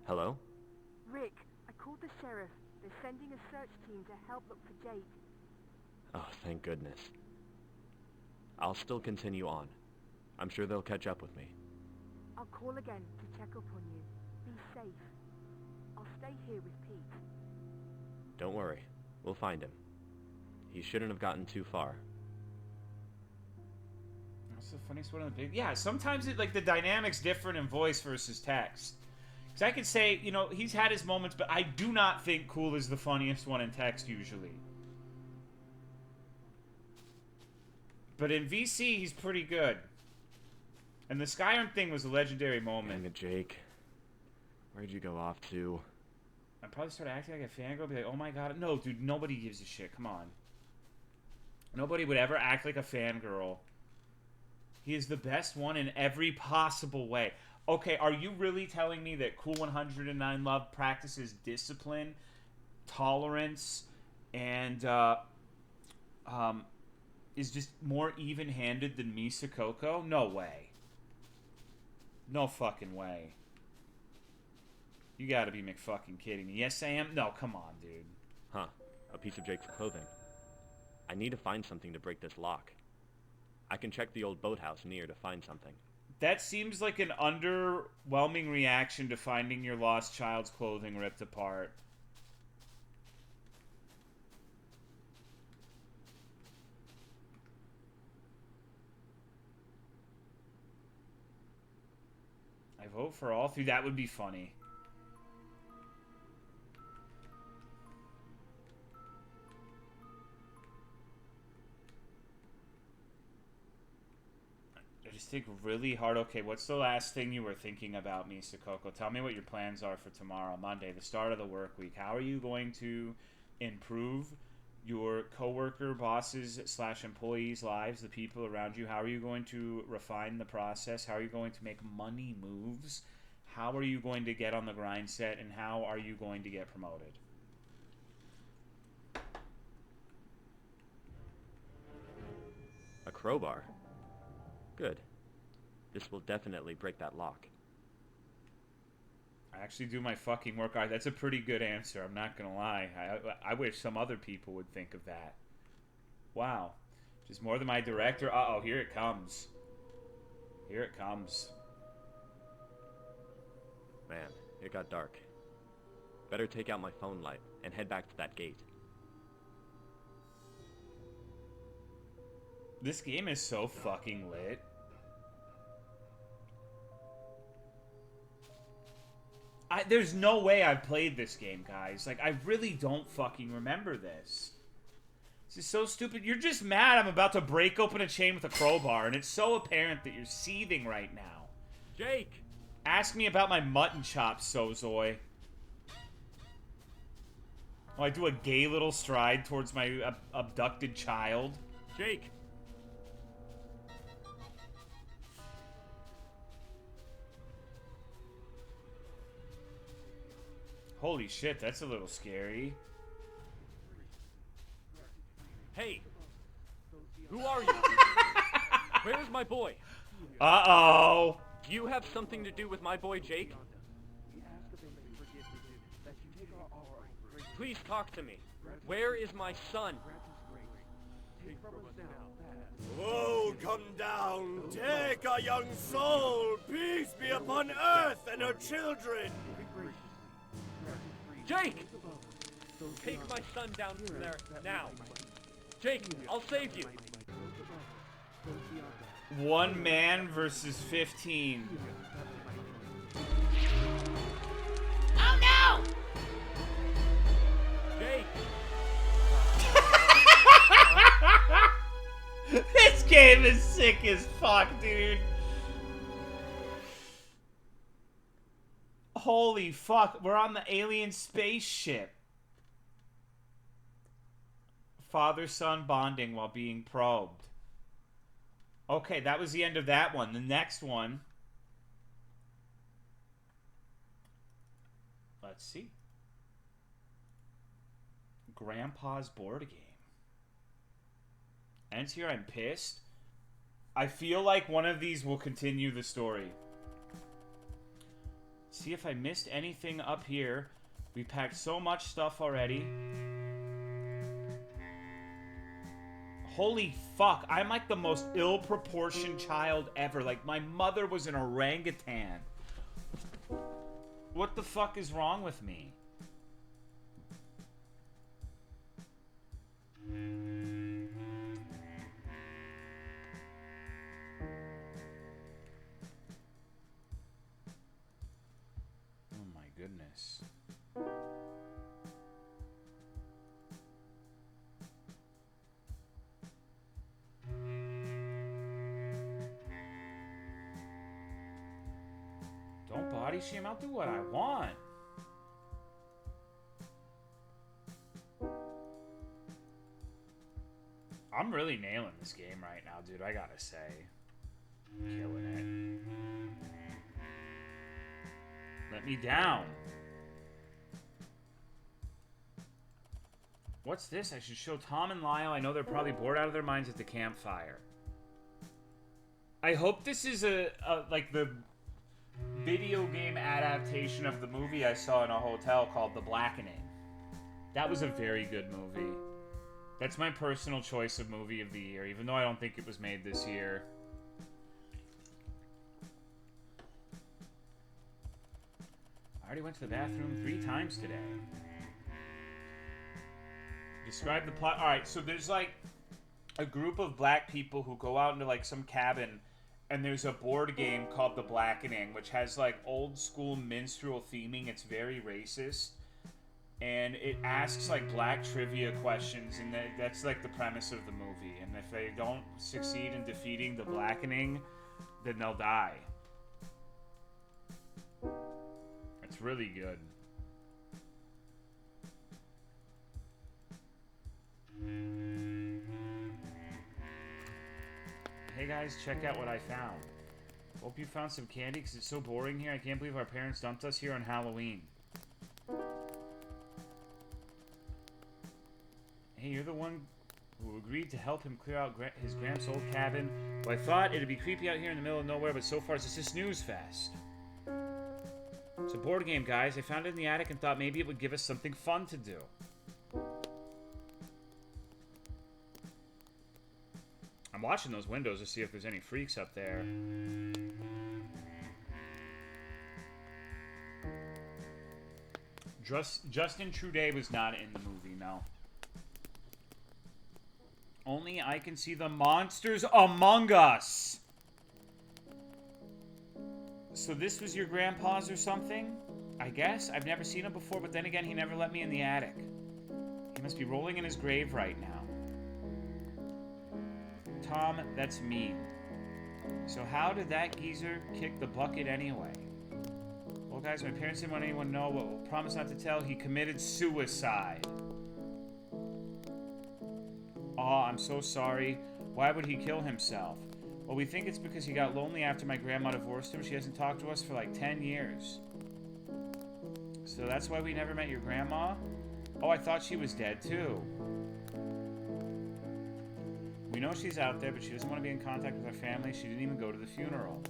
Hello? Rick, I called the sheriff. They're sending a search team to help look for Jake. Oh, thank goodness. I'll still continue on. I'm sure they'll catch up with me. I'll call again to check up on you. Be safe. I'll stay here with Pete. Don't worry. We'll find him. He shouldn't have gotten too far. That's the funniest one of the big... Yeah, sometimes it, like, the dynamic's different in voice versus text. Because I could say, you know, he's had his moments, but I do not think Cool is the funniest one in text, usually. But in VC, he's pretty good. And the Skyrim thing was a legendary moment. Dang it, Jake. Where'd you go off to? I'd probably start acting like a fangirl, be like, oh my god. No, dude, nobody gives a shit. Come on. Nobody would ever act like a fangirl. He is the best one in every possible way. Okay, are you really telling me that Cool 109 Love practices discipline, tolerance, and is just more even-handed than Misa Coco? No way. No fucking way. You gotta be McFucking kidding me. Yes, Sam? No, come on, dude. Huh. A piece of Jake's clothing. I need to find something to break this lock. I can check the old boathouse near to find something. That seems like an underwhelming reaction to finding your lost child's clothing ripped apart. I vote for all three. That would be funny. I just think really hard. Okay, what's the last thing you were thinking about, Misa Coco? Tell me what your plans are for tomorrow, Monday, the start of the work week. How are you going to improve your coworker, bosses / employees' lives, the people around you? How are you going to refine the process? How are you going to make money moves? How are you going to get on the grind set? And how are you going to get promoted? A crowbar? Good. This will definitely break that lock. I actually do my fucking work. That's a pretty good answer. I'm not gonna lie. I wish some other people would think of that. Wow. Just more than my director. Uh-oh, here it comes. Here it comes. Man, it got dark. Better take out my phone light and head back to that gate. This game is so fucking lit. There's no way I've played this game, guys. Like, I really don't fucking remember this. This is so stupid. You're just mad I'm about to break open a chain with a crowbar, and it's so apparent that you're seething right now. Jake! Ask me about my mutton chops, Sozoy. Oh, I do a gay little stride towards my abducted child. Jake! Holy shit, that's a little scary. Hey! Who are you? Where's my boy? Uh-oh! Do you have something to do with my boy Jake? Please talk to me. Where is my son? Oh, come down, take our young soul, peace be upon earth and her children. Jake! Take my son down from there, now. Jake, I'll save you. 1 man versus 15. Oh no! Jake! This game is sick as fuck, dude. Holy fuck, we're on the alien spaceship. father-son bonding while being probed. Okay, that was the end of that one. The next one. Let's see. Grandpa's board game. Ends here. I'm pissed. I feel like one of these will continue the story. See if I missed anything up here. We packed so much stuff already. Holy fuck. I'm like the most ill-proportioned child ever. Like, my mother was an orangutan. What the fuck is wrong with me? Oh my goodness. Don't body shame. I'll do what I want. I'm really nailing this game right now, dude. I gotta say. Killing it. Let me down. What's this? I should show Tom and Lyle. I know they're probably bored out of their minds at the campfire. I hope this is like the video game adaptation of the movie I saw in a hotel called The Blackening. That was a very good movie. That's my personal choice of movie of the year, even though I don't think it was made this year. I already went to the bathroom 3 times today. Describe the plot. Alright, so there's like a group of black people who go out into like some cabin, and there's a board game called The Blackening, which has like old school minstrel theming. It's very racist. And it asks like black trivia questions, and that's like the premise of the movie. And if they don't succeed in defeating the Blackening, then they'll die. It's really good. Hey guys, check out what I found. Hope you found some candy, because it's so boring here. I can't believe our parents dumped us here on Halloween. Hey, you're the one who agreed to help him clear out his Gramps' old cabin. Well, I thought it'd be creepy out here in the middle of nowhere, but so far it's just a snooze fest. It's a board game, guys. I found it in the attic and thought maybe it would give us something fun to do. I'm watching those windows to see if there's any freaks up there. Justin Trudeau was not in the movie, no. Only I can see the monsters among us. So this was your grandpa's or something? I guess. I've never seen him before, but then again, he never let me in the attic. He must be rolling in his grave right now. Tom, that's mean. So how did that geezer kick the bucket anyway? Well, guys, my parents didn't want anyone to know, but we'll promise not to tell. He committed suicide. Aw, I'm so sorry. Why would he kill himself? Well, we think it's because he got lonely after my grandma divorced him. She hasn't talked to us for like 10 years. So that's why we never met your grandma? Oh, I thought she was dead too. We know she's out there, but she doesn't want to be in contact with our family. She didn't even go to the funeral.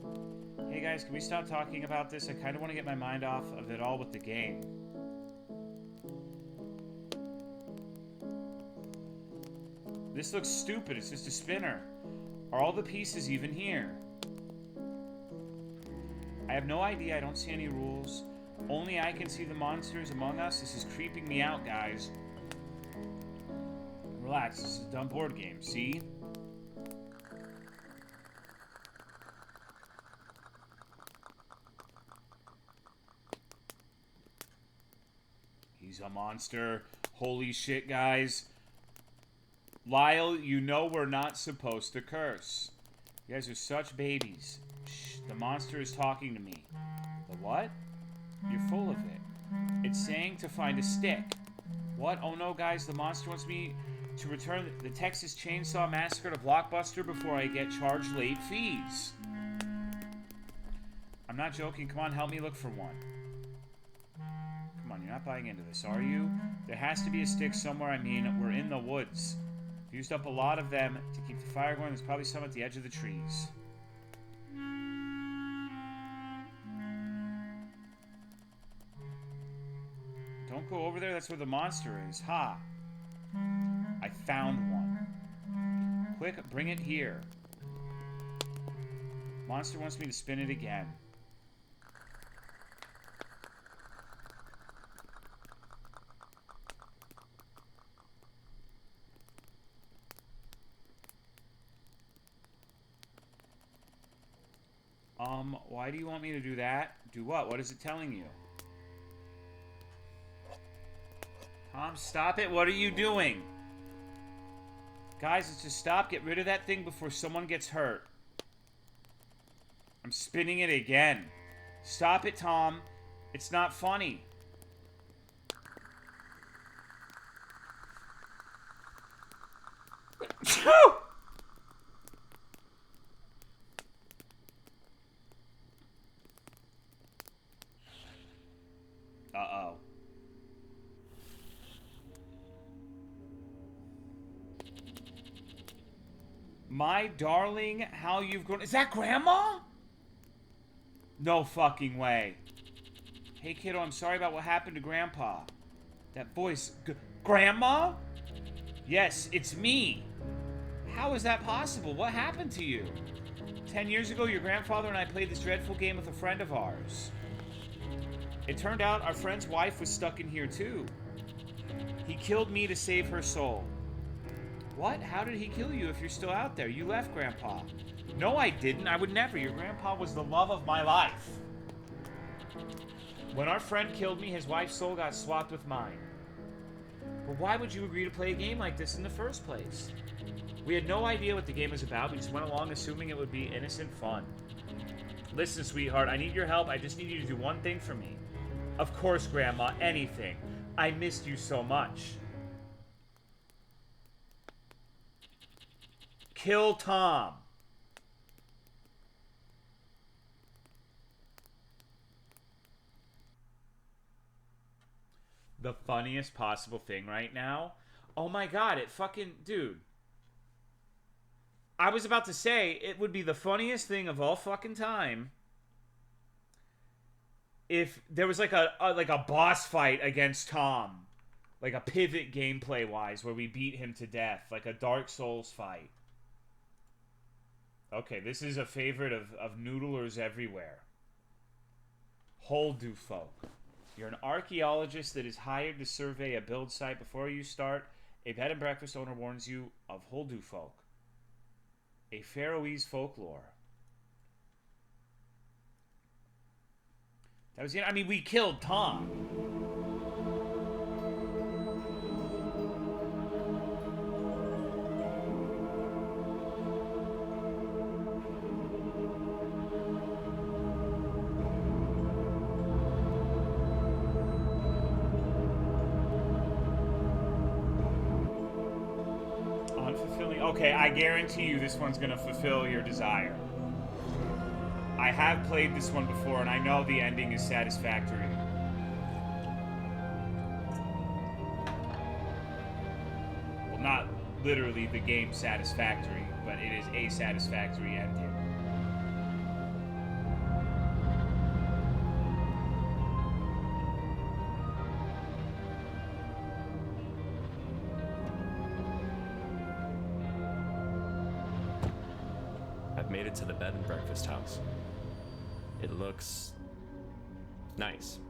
Hey guys, can we stop talking about this? I kind of want to get my mind off of it all with the game. This looks stupid. It's just a spinner. Are all the pieces even here? I have no idea. I don't see any rules. Only I can see the monsters among us. This is creeping me out, guys. Relax. This is a dumb board game. See? He's a monster. Holy shit, guys. Lyle, you know we're not supposed to curse. You guys are such babies. Shh, the monster is talking to me. The what? You're full of it. It's saying to find a stick. What? Oh no, guys, the monster wants me to return the Texas Chainsaw Massacre to Blockbuster before I get charged late fees. I'm not joking. Come on, help me look for one. Come on, you're not buying into this, are you? There has to be a stick somewhere. I mean, we're in the woods. I've used up a lot of them to keep the fire going. There's probably some at the edge of the trees. Don't go over there. That's where the monster is. Ha! I found one. Quick, bring it here. Monster wants me to spin it again. Why do you want me to do that? Do what? What is it telling you? Tom, stop it. What are you doing? Guys, let's just stop. Get rid of that thing before someone gets hurt. I'm spinning it again. Stop it, Tom. It's not funny. Uh-oh. My darling, how you've grown. Is that Grandma? No fucking way. Hey, kiddo, I'm sorry about what happened to Grandpa. That voice. Grandma? Yes, it's me. How is that possible? What happened to you? 10 years ago, your grandfather and I played this dreadful game with a friend of ours. It turned out our friend's wife was stuck in here too. He killed me to save her soul. What? How did he kill you if you're still out there? You left Grandpa. No, I didn't. I would never. Your grandpa was the love of my life. When our friend killed me, his wife's soul got swapped with mine. But why would you agree to play a game like this in the first place? We had no idea what the game was about. We just went along assuming it would be innocent fun. Listen, sweetheart, I need your help. I just need you to do one thing for me. Of course, Grandma, anything. I missed you so much. Kill Tom. The funniest possible thing right now. Oh my god, it fucking... Dude. I was about to say, it would be the funniest thing of all fucking time if there was like a boss fight against Tom. Like a pivot gameplay-wise where we beat him to death. Like a Dark Souls fight. Okay, this is a favorite of noodlers everywhere. Holdu folk. You're an archaeologist that is hired to survey a build site. Before you start, a bed and breakfast owner warns you of Holdu folk, a Faroese folklore. That was it. I mean, we killed Tom. Okay, I guarantee you this one's gonna fulfill your desire. I have played this one before, and I know the ending is satisfactory. Well, not literally the game satisfactory, but it is a satisfactory ending. Made it to the bed and breakfast house. It looks nice.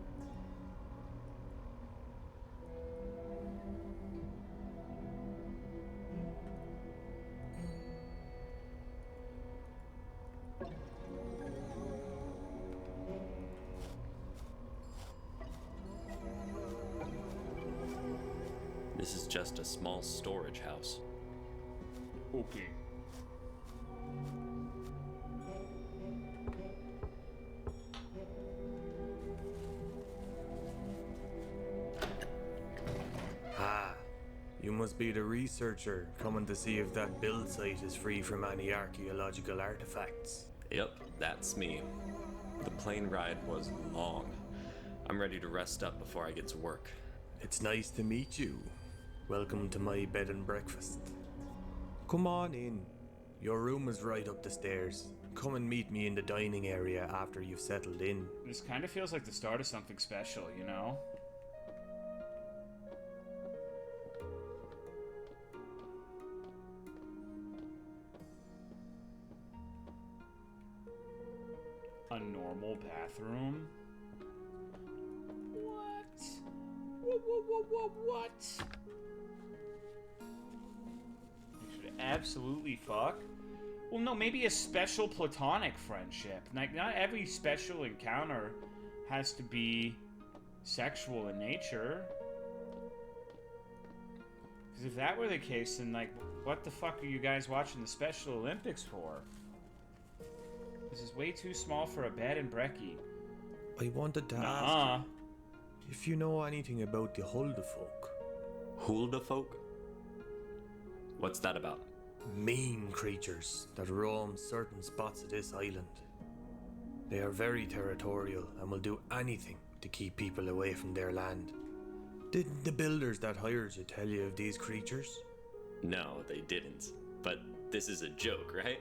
This is just a small storage house. Okay. must be the researcher coming to see if that build site is free from any archaeological artifacts. Yep, that's me. The plane ride was long. I'm ready to rest up before I get to work. It's nice to meet you. Welcome to my bed and breakfast. Come on in. Your room is right up the stairs. Come and meet me in the dining area after you've settled in. This kind of feels like the start of something special, you know? A normal bathroom? What? What? You should absolutely fuck? Well, no, maybe a special platonic friendship. Like, not every special encounter has to be sexual in nature. Because if that were the case, then, like, what the fuck are you guys watching the Special Olympics for? This is way too small for a bed and brekkie. I wanted to ask you if you know anything about the Huldafolk. Huldafolk? What's that about? Mean creatures that roam certain spots of this island. They are very territorial and will do anything to keep people away from their land. Didn't the builders that hired you tell you of these creatures? No, they didn't. But this is a joke, right?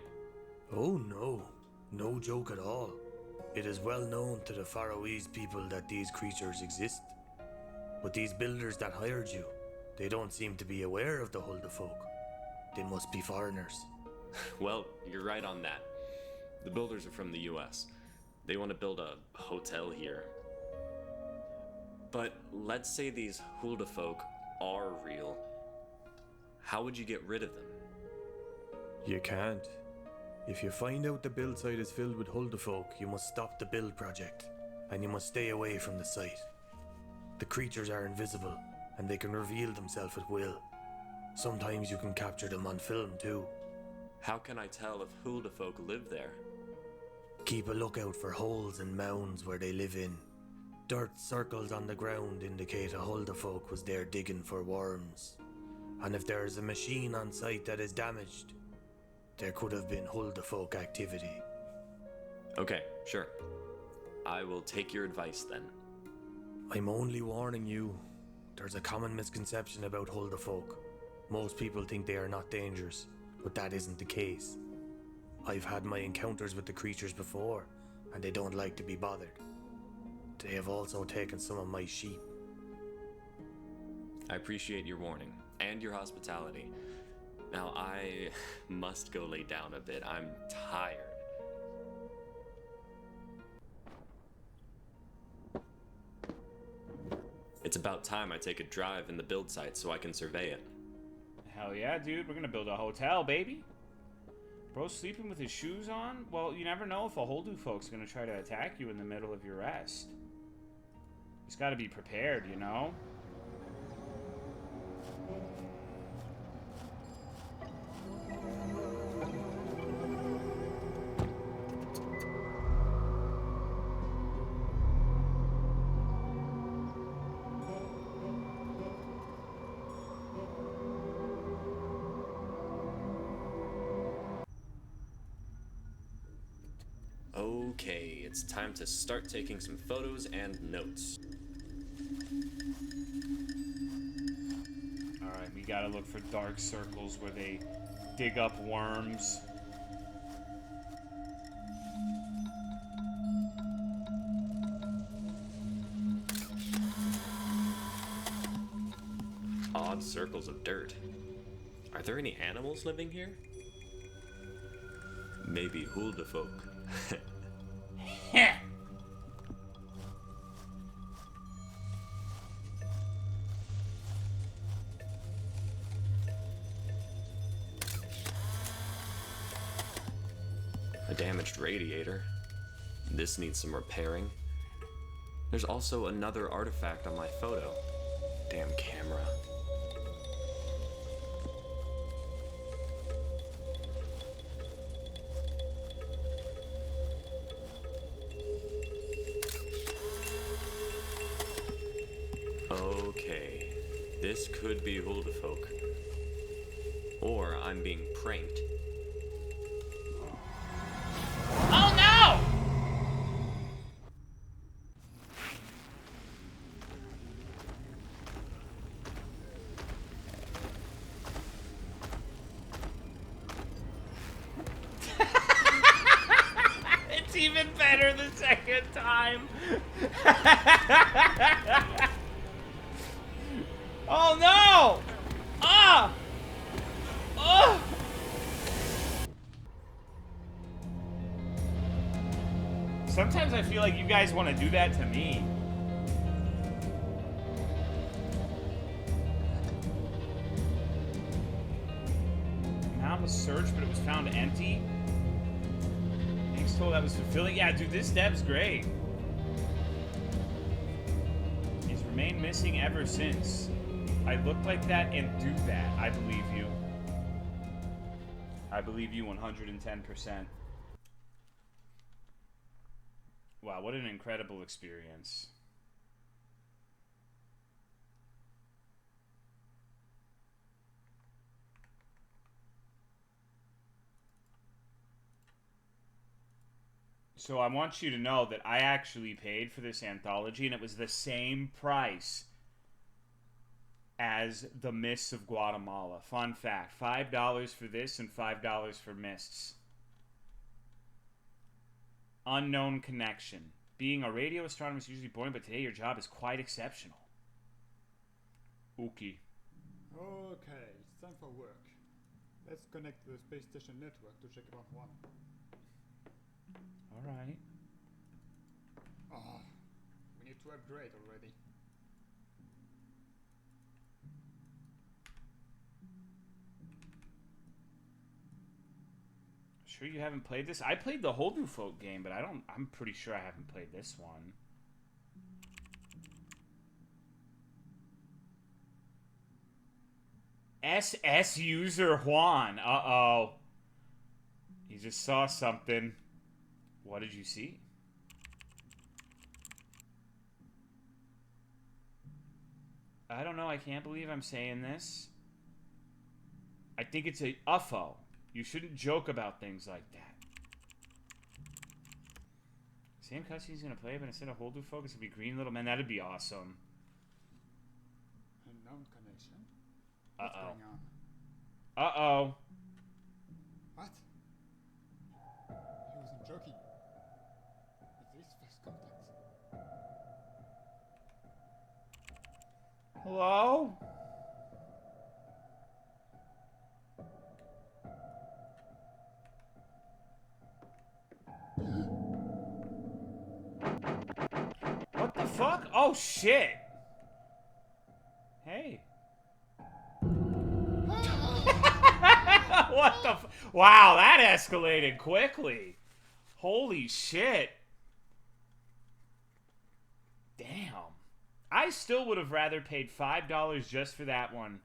Oh no, no joke at all. It is well known to the Faroese people that these creatures exist. But these builders that hired you, they don't seem to be aware of the Huldafolk. They must be foreigners. Well, you're right on that. The builders are from the US. They want to build a hotel here. But let's say these Huldafolk are real. How would you get rid of them? You can't. If you find out the build site is filled with Huldafolk, you must stop the build project, and you must stay away from the site. The creatures are invisible, and they can reveal themselves at will. Sometimes you can capture them on film too. How can I tell if Huldafolk live there? Keep a lookout for holes and mounds where they live in. Dirt circles on the ground indicate a Huldafolk was there digging for worms. And if there is a machine on site that is damaged, there could have been Huldafolk activity. Okay, sure. I will take your advice then. I'm only warning you. There's a common misconception about Huldafolk. Most people think they are not dangerous, but that isn't the case. I've had my encounters with the creatures before, and they don't like to be bothered. They have also taken some of my sheep. I appreciate your warning, and your hospitality. Now I must go lay down a bit. I'm tired. It's about time I take a drive in the build site so I can survey it. Hell yeah, dude. We're gonna build a hotel, baby. Bro's sleeping with his shoes on? Well, you never know if a Huldafolk's gonna try to attack you in the middle of your rest. Just gotta be prepared, you know? Okay, it's time to start taking some photos and notes. Alright, we gotta look for dark circles where they dig up worms. Odd circles of dirt. Are there any animals living here? Maybe Huldafolk. A damaged radiator. This needs some repairing. There's also another artifact on my photo. Damn camera. Okay, this could be Huldafolk. I'm being pranked. Oh no! It's even better the second time. Oh no! Ah! Oh! Sometimes I feel like you guys want to do that to me. Found was searched, but it was found empty. Thanks told that was fulfilling. Yeah, dude, this dev's great. He's remained missing ever since. I look like that and do that. I believe you. I believe you 110%. Wow, what an incredible experience. So I want you to know that I actually paid for this anthology, and it was the same price as the Myst of Guatemala. Fun fact, $5 for this and $5 for Mists. Unknown connection. Being a radio astronomer is usually boring, but today your job is quite exceptional. Uki. Okay, it's time for work. Let's connect to the space station network to check about one. Alright. Ah, we need to upgrade already. Sure you haven't played this? I played the Holdu Folk game, but I'm pretty sure I haven't played this one. SS user Juan. Uh-oh. He just saw something. What did you see? I don't know. I can't believe I'm saying this. I think it's a UFO. You shouldn't joke about things like that. Same cutscene he's gonna play, but instead of Holdu Folk, it's gonna be Green Little Men. That'd be awesome. Unknown connection? What's going on? Uh-oh. What? He wasn't joking. Is this first contact? Hello? What the fuck? Oh, shit. Hey. What the wow, that escalated quickly. Holy shit. Damn. I still would have rather paid $5 just for that one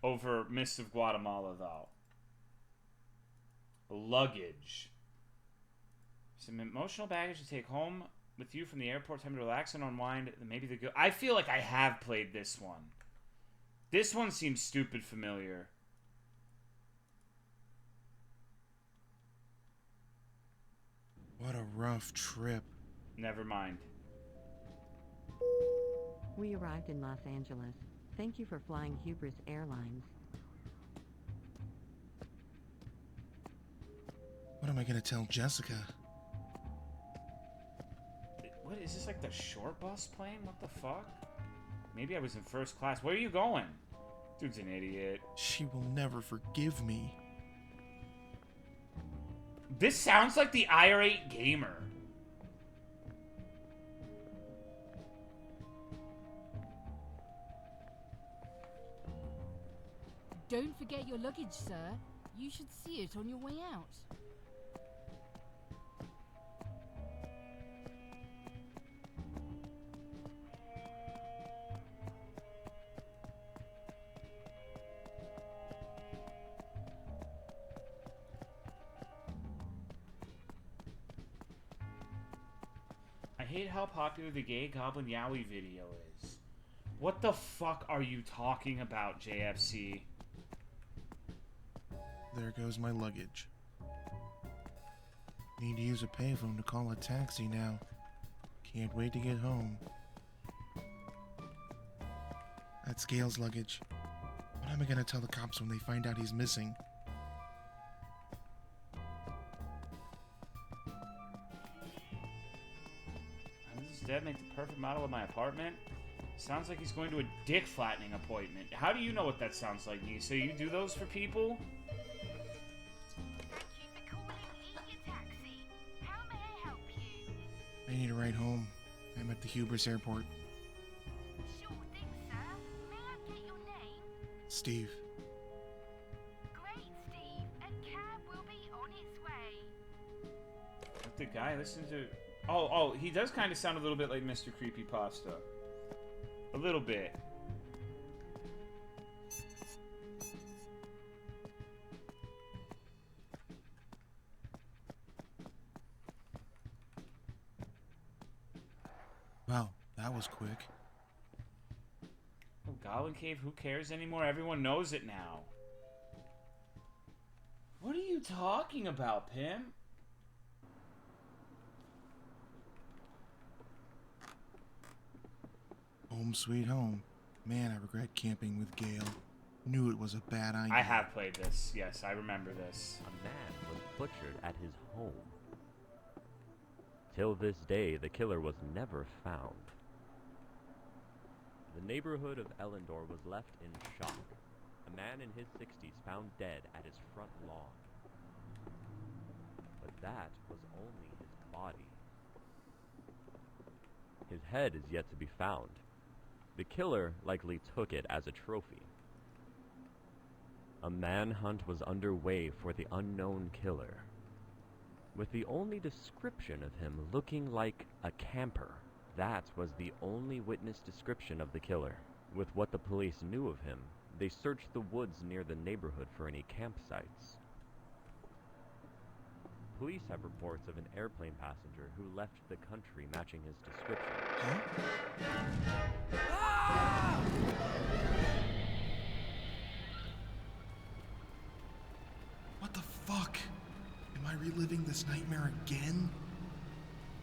over Myst of Guatemala, though. Luggage. Some emotional baggage to take home with you from the airport. Time to relax and unwind. Maybe the good. I feel like I have played this one. This one seems stupid familiar. What a rough trip. Never mind. We arrived in Los Angeles. Thank you for flying Hubris Airlines. What am I gonna tell Jessica? What is this, like the short bus plane? What the fuck? Maybe I was in first class. Where are you going? Dude's an idiot. She will never forgive me. This sounds like the IR8 gamer. Don't forget your luggage, sir. You should see it on your way out. I hate how popular the gay Goblin Yowie video is. What the fuck are you talking about, JFC? There goes my luggage. Need to use a payphone to call a taxi now. Can't wait to get home. That's Gail's luggage. What am I gonna tell the cops when they find out he's missing? How does his dad make the perfect model of my apartment? Sounds like he's going to a dick flattening appointment. How do you know what that sounds like, Nee? So you do those for people? I need a ride home. I'm at the Hubris airport. Sure thing, sir. May I get your name? Steve. Great, Steve. A cab will be on its way. What the guy listen to? Oh, he does kind of sound a little bit like Mr. Creepypasta. A little bit. Wow, that was quick. Oh, Goblin Cave, who cares anymore? Everyone knows it now. What are you talking about, Pim? Home sweet home. Man, I regret camping with Gail. Knew it was a bad idea. I have played this. Yes, I remember this. A man was butchered at his home. Till this day, the killer was never found. The neighborhood of Ellendor was left in shock. A man in his 60s found dead at his front lawn. But that was only his body. His head is yet to be found. The killer likely took it as a trophy. A manhunt was underway for the unknown killer, with the only description of him looking like a camper. That was the only witness description of the killer. With what the police knew of him, they searched the woods near the neighborhood for any campsites. Police have reports of an airplane passenger who left the country matching his description. What the fuck? Am I reliving this nightmare again?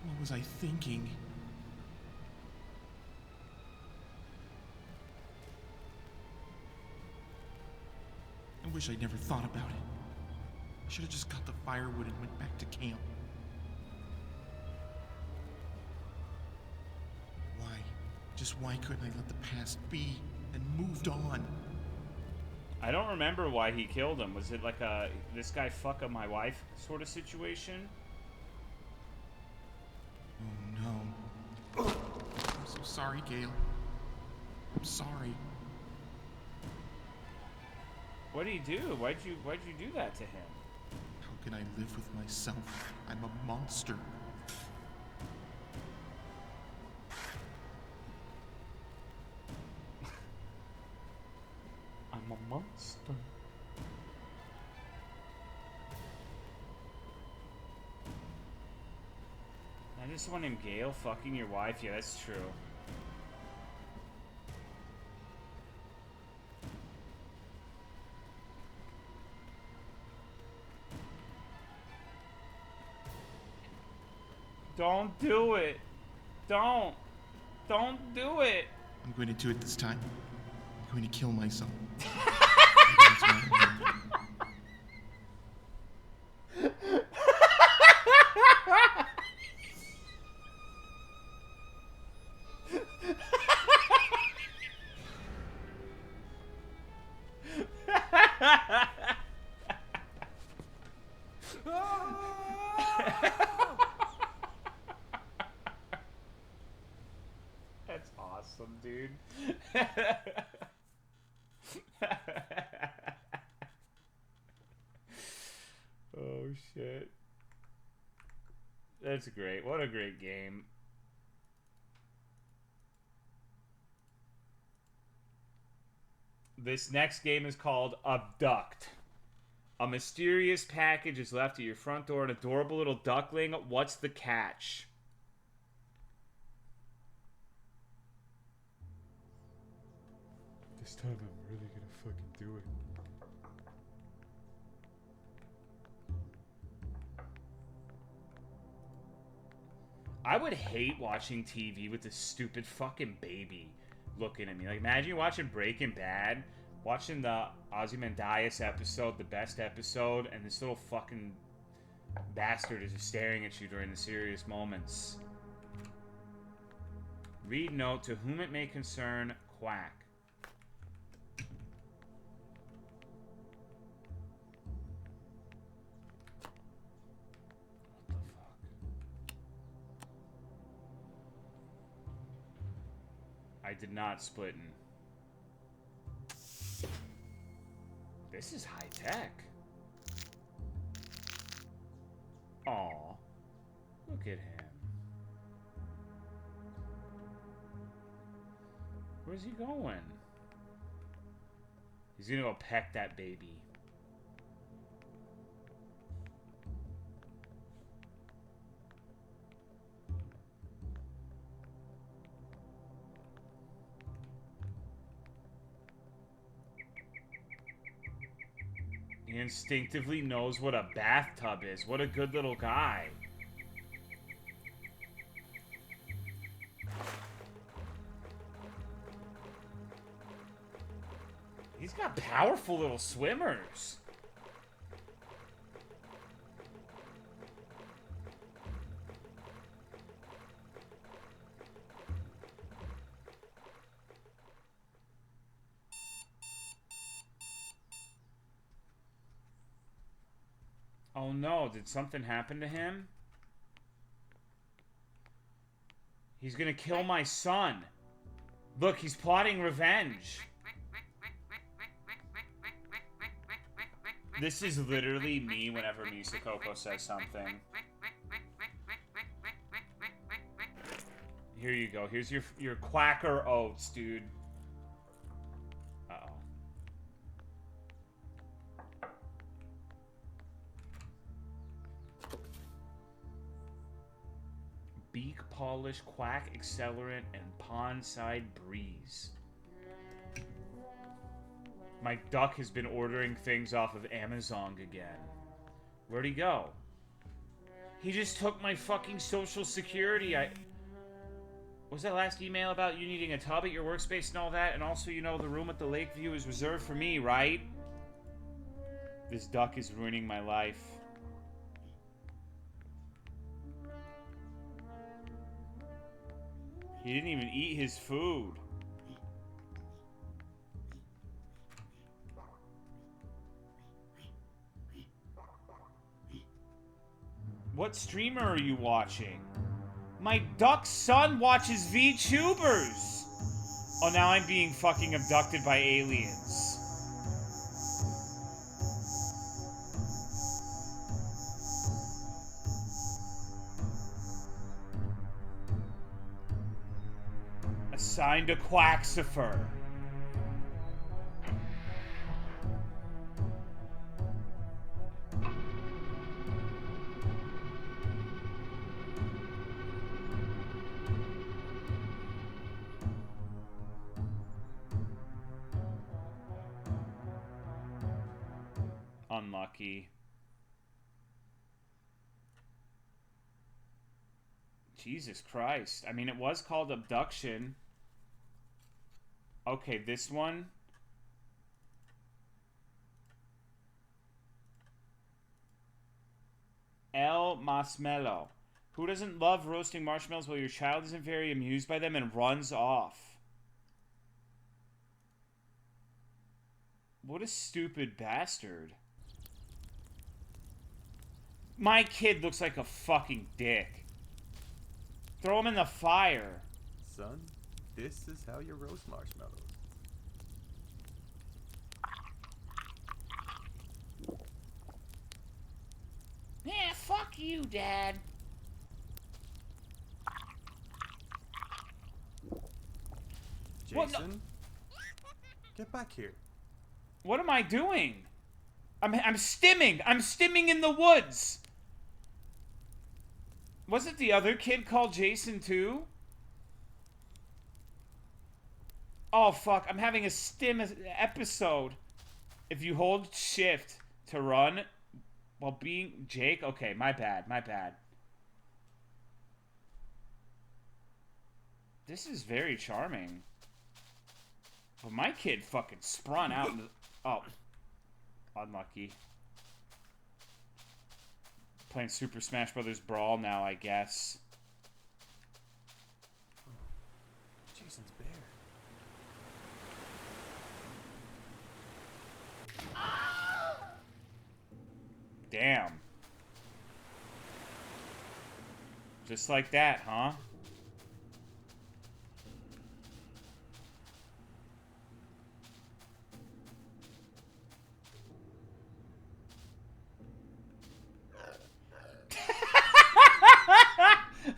What was I thinking? I wish I'd never thought about it. I should have just got the firewood and went back to camp. Why? Just why couldn't I let the past be and moved on? I don't remember why he killed him. Was it like a this guy fuck up my wife sort of situation? Oh no. I'm so sorry, Gail. I'm sorry. What did he do? Why'd you do that to him? How can I live with myself? I'm a monster. I'm a monster. I just want him Gale fucking your wife. Yeah, that's true. Don't do it. Don't do it. I'm going to do it this time. I'm going to kill myself. That's awesome, dude. Oh shit. That's great. What a great game. This next game is called Abduct. A mysterious package is left at your front door, an adorable little duckling. What's the catch? This time I'm really gonna fucking do it. I would hate watching TV with this stupid fucking baby looking at me. Like, imagine you're watching Breaking Bad, watching the Ozymandias episode, the best episode, and this little fucking bastard is just staring at you during the serious moments. Read note, to whom it may concern, quack. I did not splitten. This is high tech. Aw. Look at him. Where's he going? He's gonna go peck that baby. He instinctively knows what a bathtub is. What a good little guy. He's got powerful little swimmers. Oh no, did something happen to him? He's gonna kill my son. Look, he's plotting revenge. This is literally me whenever Misakoko says something. Here you go. Here's your Quacker oats, dude. Uh-oh. Beak polish, quack accelerant, and pond side breeze. My duck has been ordering things off of Amazon again. Where'd he go? He just took my fucking social security. What was that last email about you needing a tub at your workspace and all that? And also, you know, the room at the Lakeview is reserved for me, right? This duck is ruining my life. He didn't even eat his food. What streamer are you watching? My duck's son watches VTubers! Oh, now I'm being fucking abducted by aliens. Assigned a Quaxifer. Unlucky. Jesus Christ. I mean, it was called abduction. Okay, this one. El Masmelo. Who doesn't love roasting marshmallows while your child isn't very amused by them and runs off? What a stupid bastard. My kid looks like a fucking dick. Throw him in the fire. Son, this is how you roast marshmallows. Yeah, fuck you, Dad. Jason, What? No. Get back here. What am I doing? I'm stimming. I'm stimming in the woods. Wasn't the other kid called Jason too? Oh fuck, I'm having a stim episode. If you hold shift to run while being Jake, okay, my bad. This is very charming. But my kid fucking sprung out into... Oh. Unlucky. Playing Super Smash Brothers Brawl now, I guess. Jason's bear. Damn. Just like that, huh?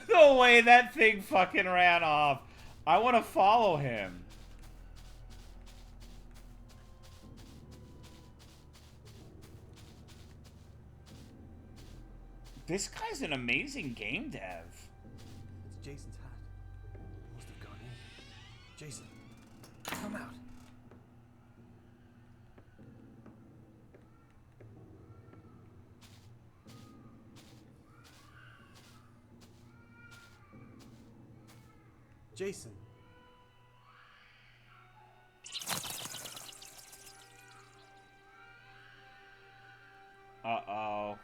The way that thing fucking ran off. I want to follow him. This guy's an amazing game dev. It's Jason's hat. He must have gone in. Jason, come out. Jason. Uh-oh.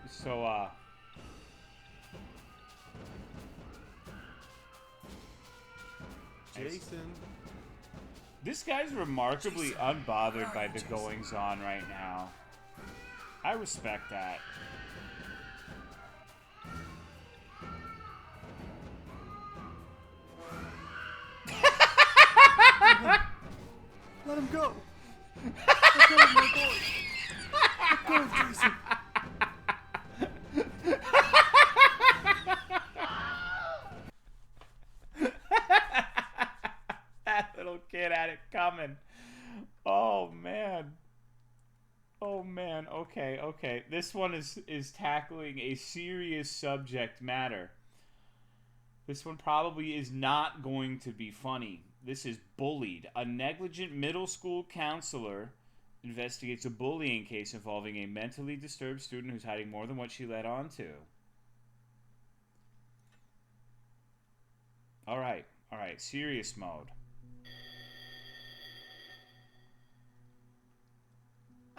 So, Jason. This guy's remarkably unbothered by the goings-on right now. I respect that. Let him go. Let go of my boy. Let go of Jason. That little kid had it coming. Oh man. Oh man. Okay, okay. This one is tackling a serious subject matter. This one probably is not going to be funny. This is Bullied. A negligent middle school counselor investigates a bullying case involving a mentally disturbed student who's hiding more than what she let on to. Alright, alright. Serious mode.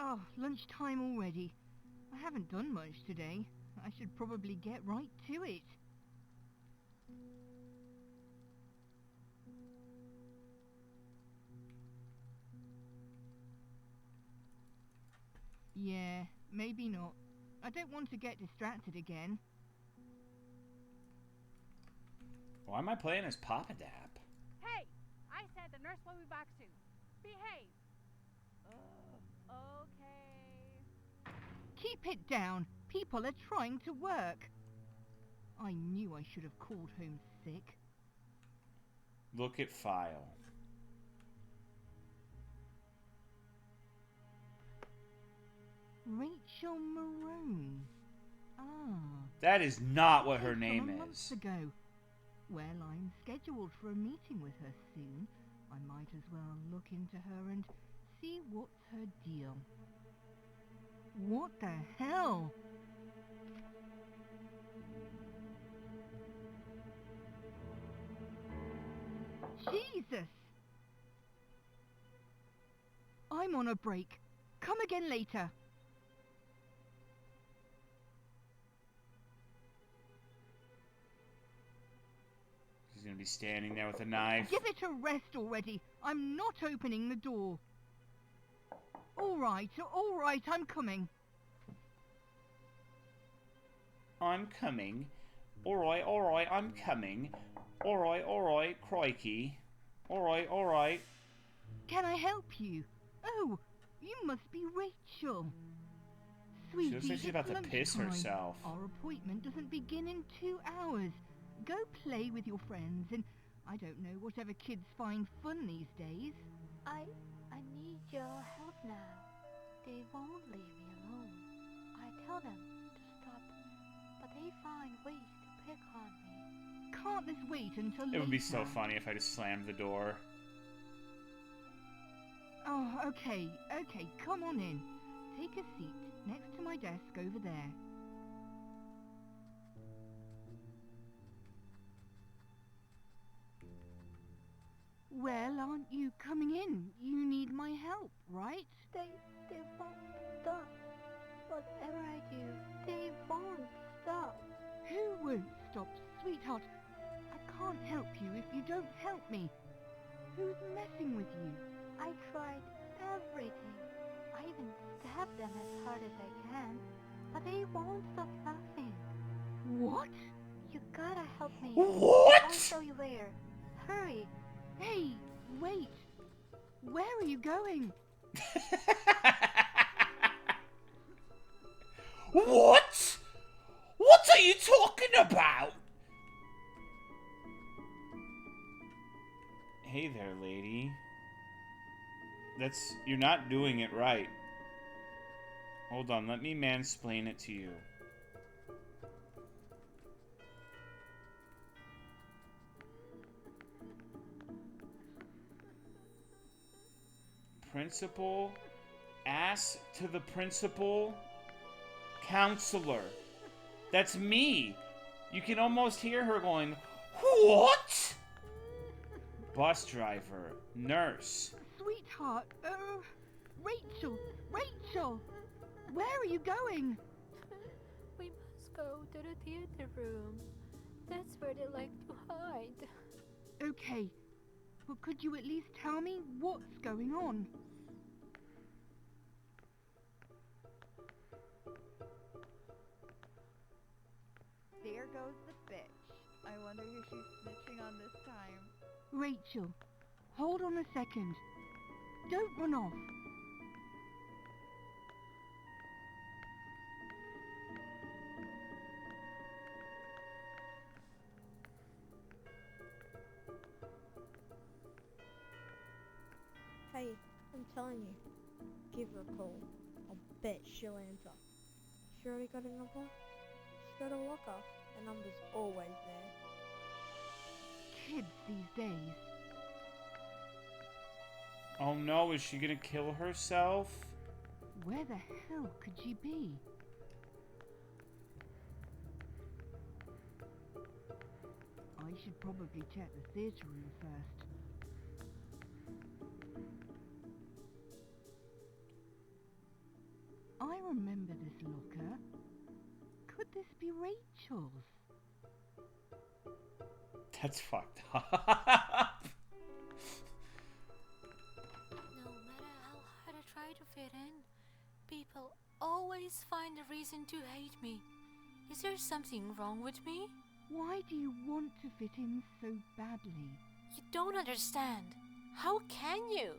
Oh, lunchtime already. I haven't done much today. I should probably get right to it. Yeah, maybe not. I don't want to get distracted again. Why am I playing as Papa Dap? Hey! I said the nurse will be back soon. Behave! Okay. Keep it down. People are trying to work. I knew I should have called home sick. Look at file. Rachel Marone. Ah. That is not what her From name a month is. ago. Well, I'm scheduled for a meeting with her soon. I might as well look into her and see what's her deal. What the hell? Jesus! I'm on a break. Come again later. She's gonna be standing there with a knife. Give it a rest already. I'm not opening the door. All right, I'm coming. I'm coming. Alright, I'm coming. Alright, crikey. Alright. Can I help you? Oh, you must be Rachel. Sweetie, She looks like she's about to piss lunchtime. herself. Our appointment doesn't begin in 2 hours. Go play with your friends and, I don't know, whatever kids find fun these days. I need your help now. They won't leave me alone. I tell them to stop, but they find ways to pick on me. can't this wait until later? It would be so funny if I just slammed the door. Oh, okay, come on in. Take a seat next to my desk over there. Well, aren't you coming in? You need my help, right? They won't stop. Whatever I do, they won't stop. Who won't stop, sweetheart? I can't help you if you don't help me. Who's messing with you? I tried everything. I even stabbed them as hard as I can, but they won't stop laughing. What? You gotta help me. What? I'll show you where. Hurry. Hey, wait. Where are you going? What? What are you talking about? Hey there, lady. You're not doing it right. Hold on, let me mansplain it to you. Principal, ass to the principal, counselor. That's me. You can almost hear her going, what? Bus driver, nurse. Sweetheart, Rachel, where are you going? We must go to the theater room. That's where they like to hide. Okay, but could you at least tell me what's going on? There goes the bitch. I wonder who she's snitching on this time. Rachel, hold on a second. Don't run off. Hey, I'm telling you. Give her a call. I'll bet she'll answer. She already got a number? Just go to locker. The number's always there. Kids these days. Oh no, is she gonna kill herself? Where the hell could she be? I should probably check the theatre room first. I remember this locker. Could this be Rachel's? That's fucked up. No matter how hard I try to fit in, people always find a reason to hate me. Is there something wrong with me? Why do you want to fit in so badly? You don't understand. How can you?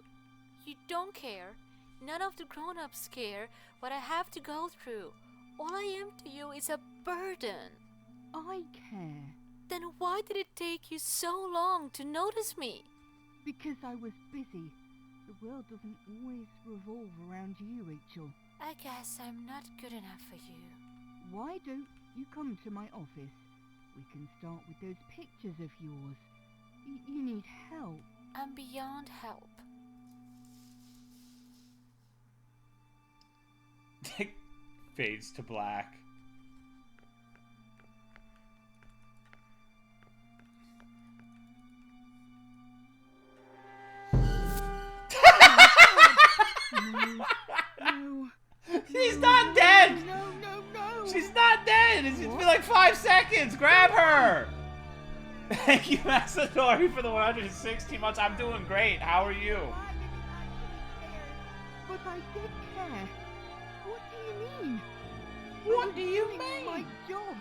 You don't care. None of the grown-ups care what I have to go through. All I am to you is a burden. I care. Then why did it take you so long to notice me? Because I was busy. The world doesn't always revolve around you, Rachel. I guess I'm not good enough for you. Why don't you come to my office? We can start with those pictures of yours. You need help. I'm beyond help. Fades to black. No. She's not dead! No. She's not dead! It's been like 5 seconds! Grab her! Thank you, Masadori, for the 160 months. I'm doing great. How are you? But I did care. What do you mean? What do you mean? My job.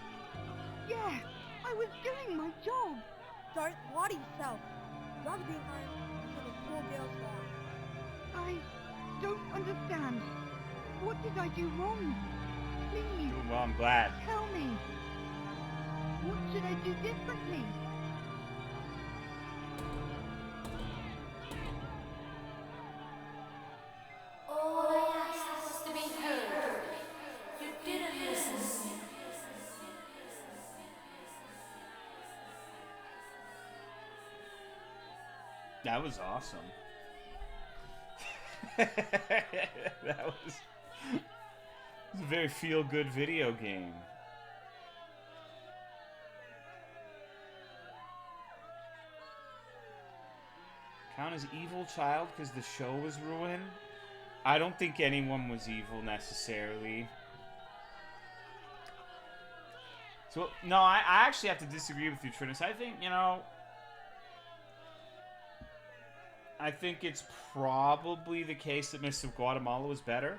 Yeah, I was doing my job. Don't lie to yourself. You'd rather be home for the poor girl's life. I don't understand. What did I do wrong? Please. Well, I'm glad. Tell me. What should I do differently? All I asked was to be heard. You didn't listen. That was awesome. That was a very feel-good video game. Count as evil child because the show was ruined? I don't think anyone was evil necessarily. So, no, I actually have to disagree with you, Tininess. I think, I think it's probably the case that Myst of Guatemala was better.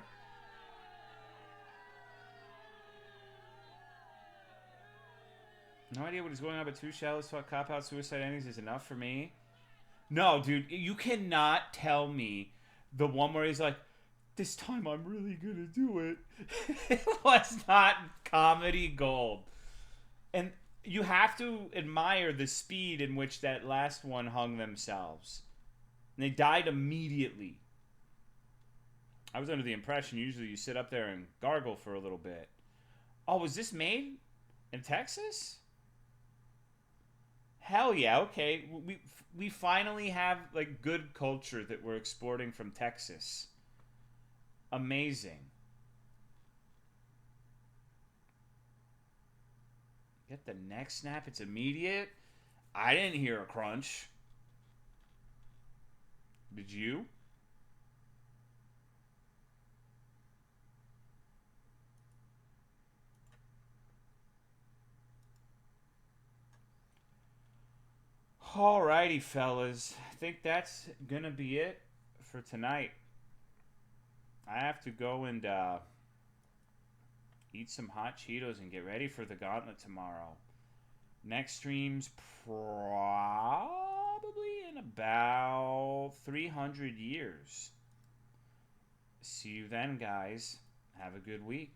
No idea what is going on, but 2 shallows thought cop-out suicide endings is enough for me. No, dude, you cannot tell me the one where he's like, this time I'm really gonna do it. It was not comedy gold. And you have to admire the speed in which that last one hung themselves. And they died immediately. I was under the impression usually you sit up there and gargle for a little bit. Oh, was this made in Texas? Hell yeah, okay. We finally have like good culture that we're exporting from Texas. Amazing. Get the neck snap, it's immediate. I didn't hear a crunch. Did you? Alrighty, fellas. I think that's gonna be it for tonight. I have to go and eat some hot Cheetos and get ready for the gauntlet tomorrow. Next stream's probably in about 300 years. See you then, guys. Have a good week.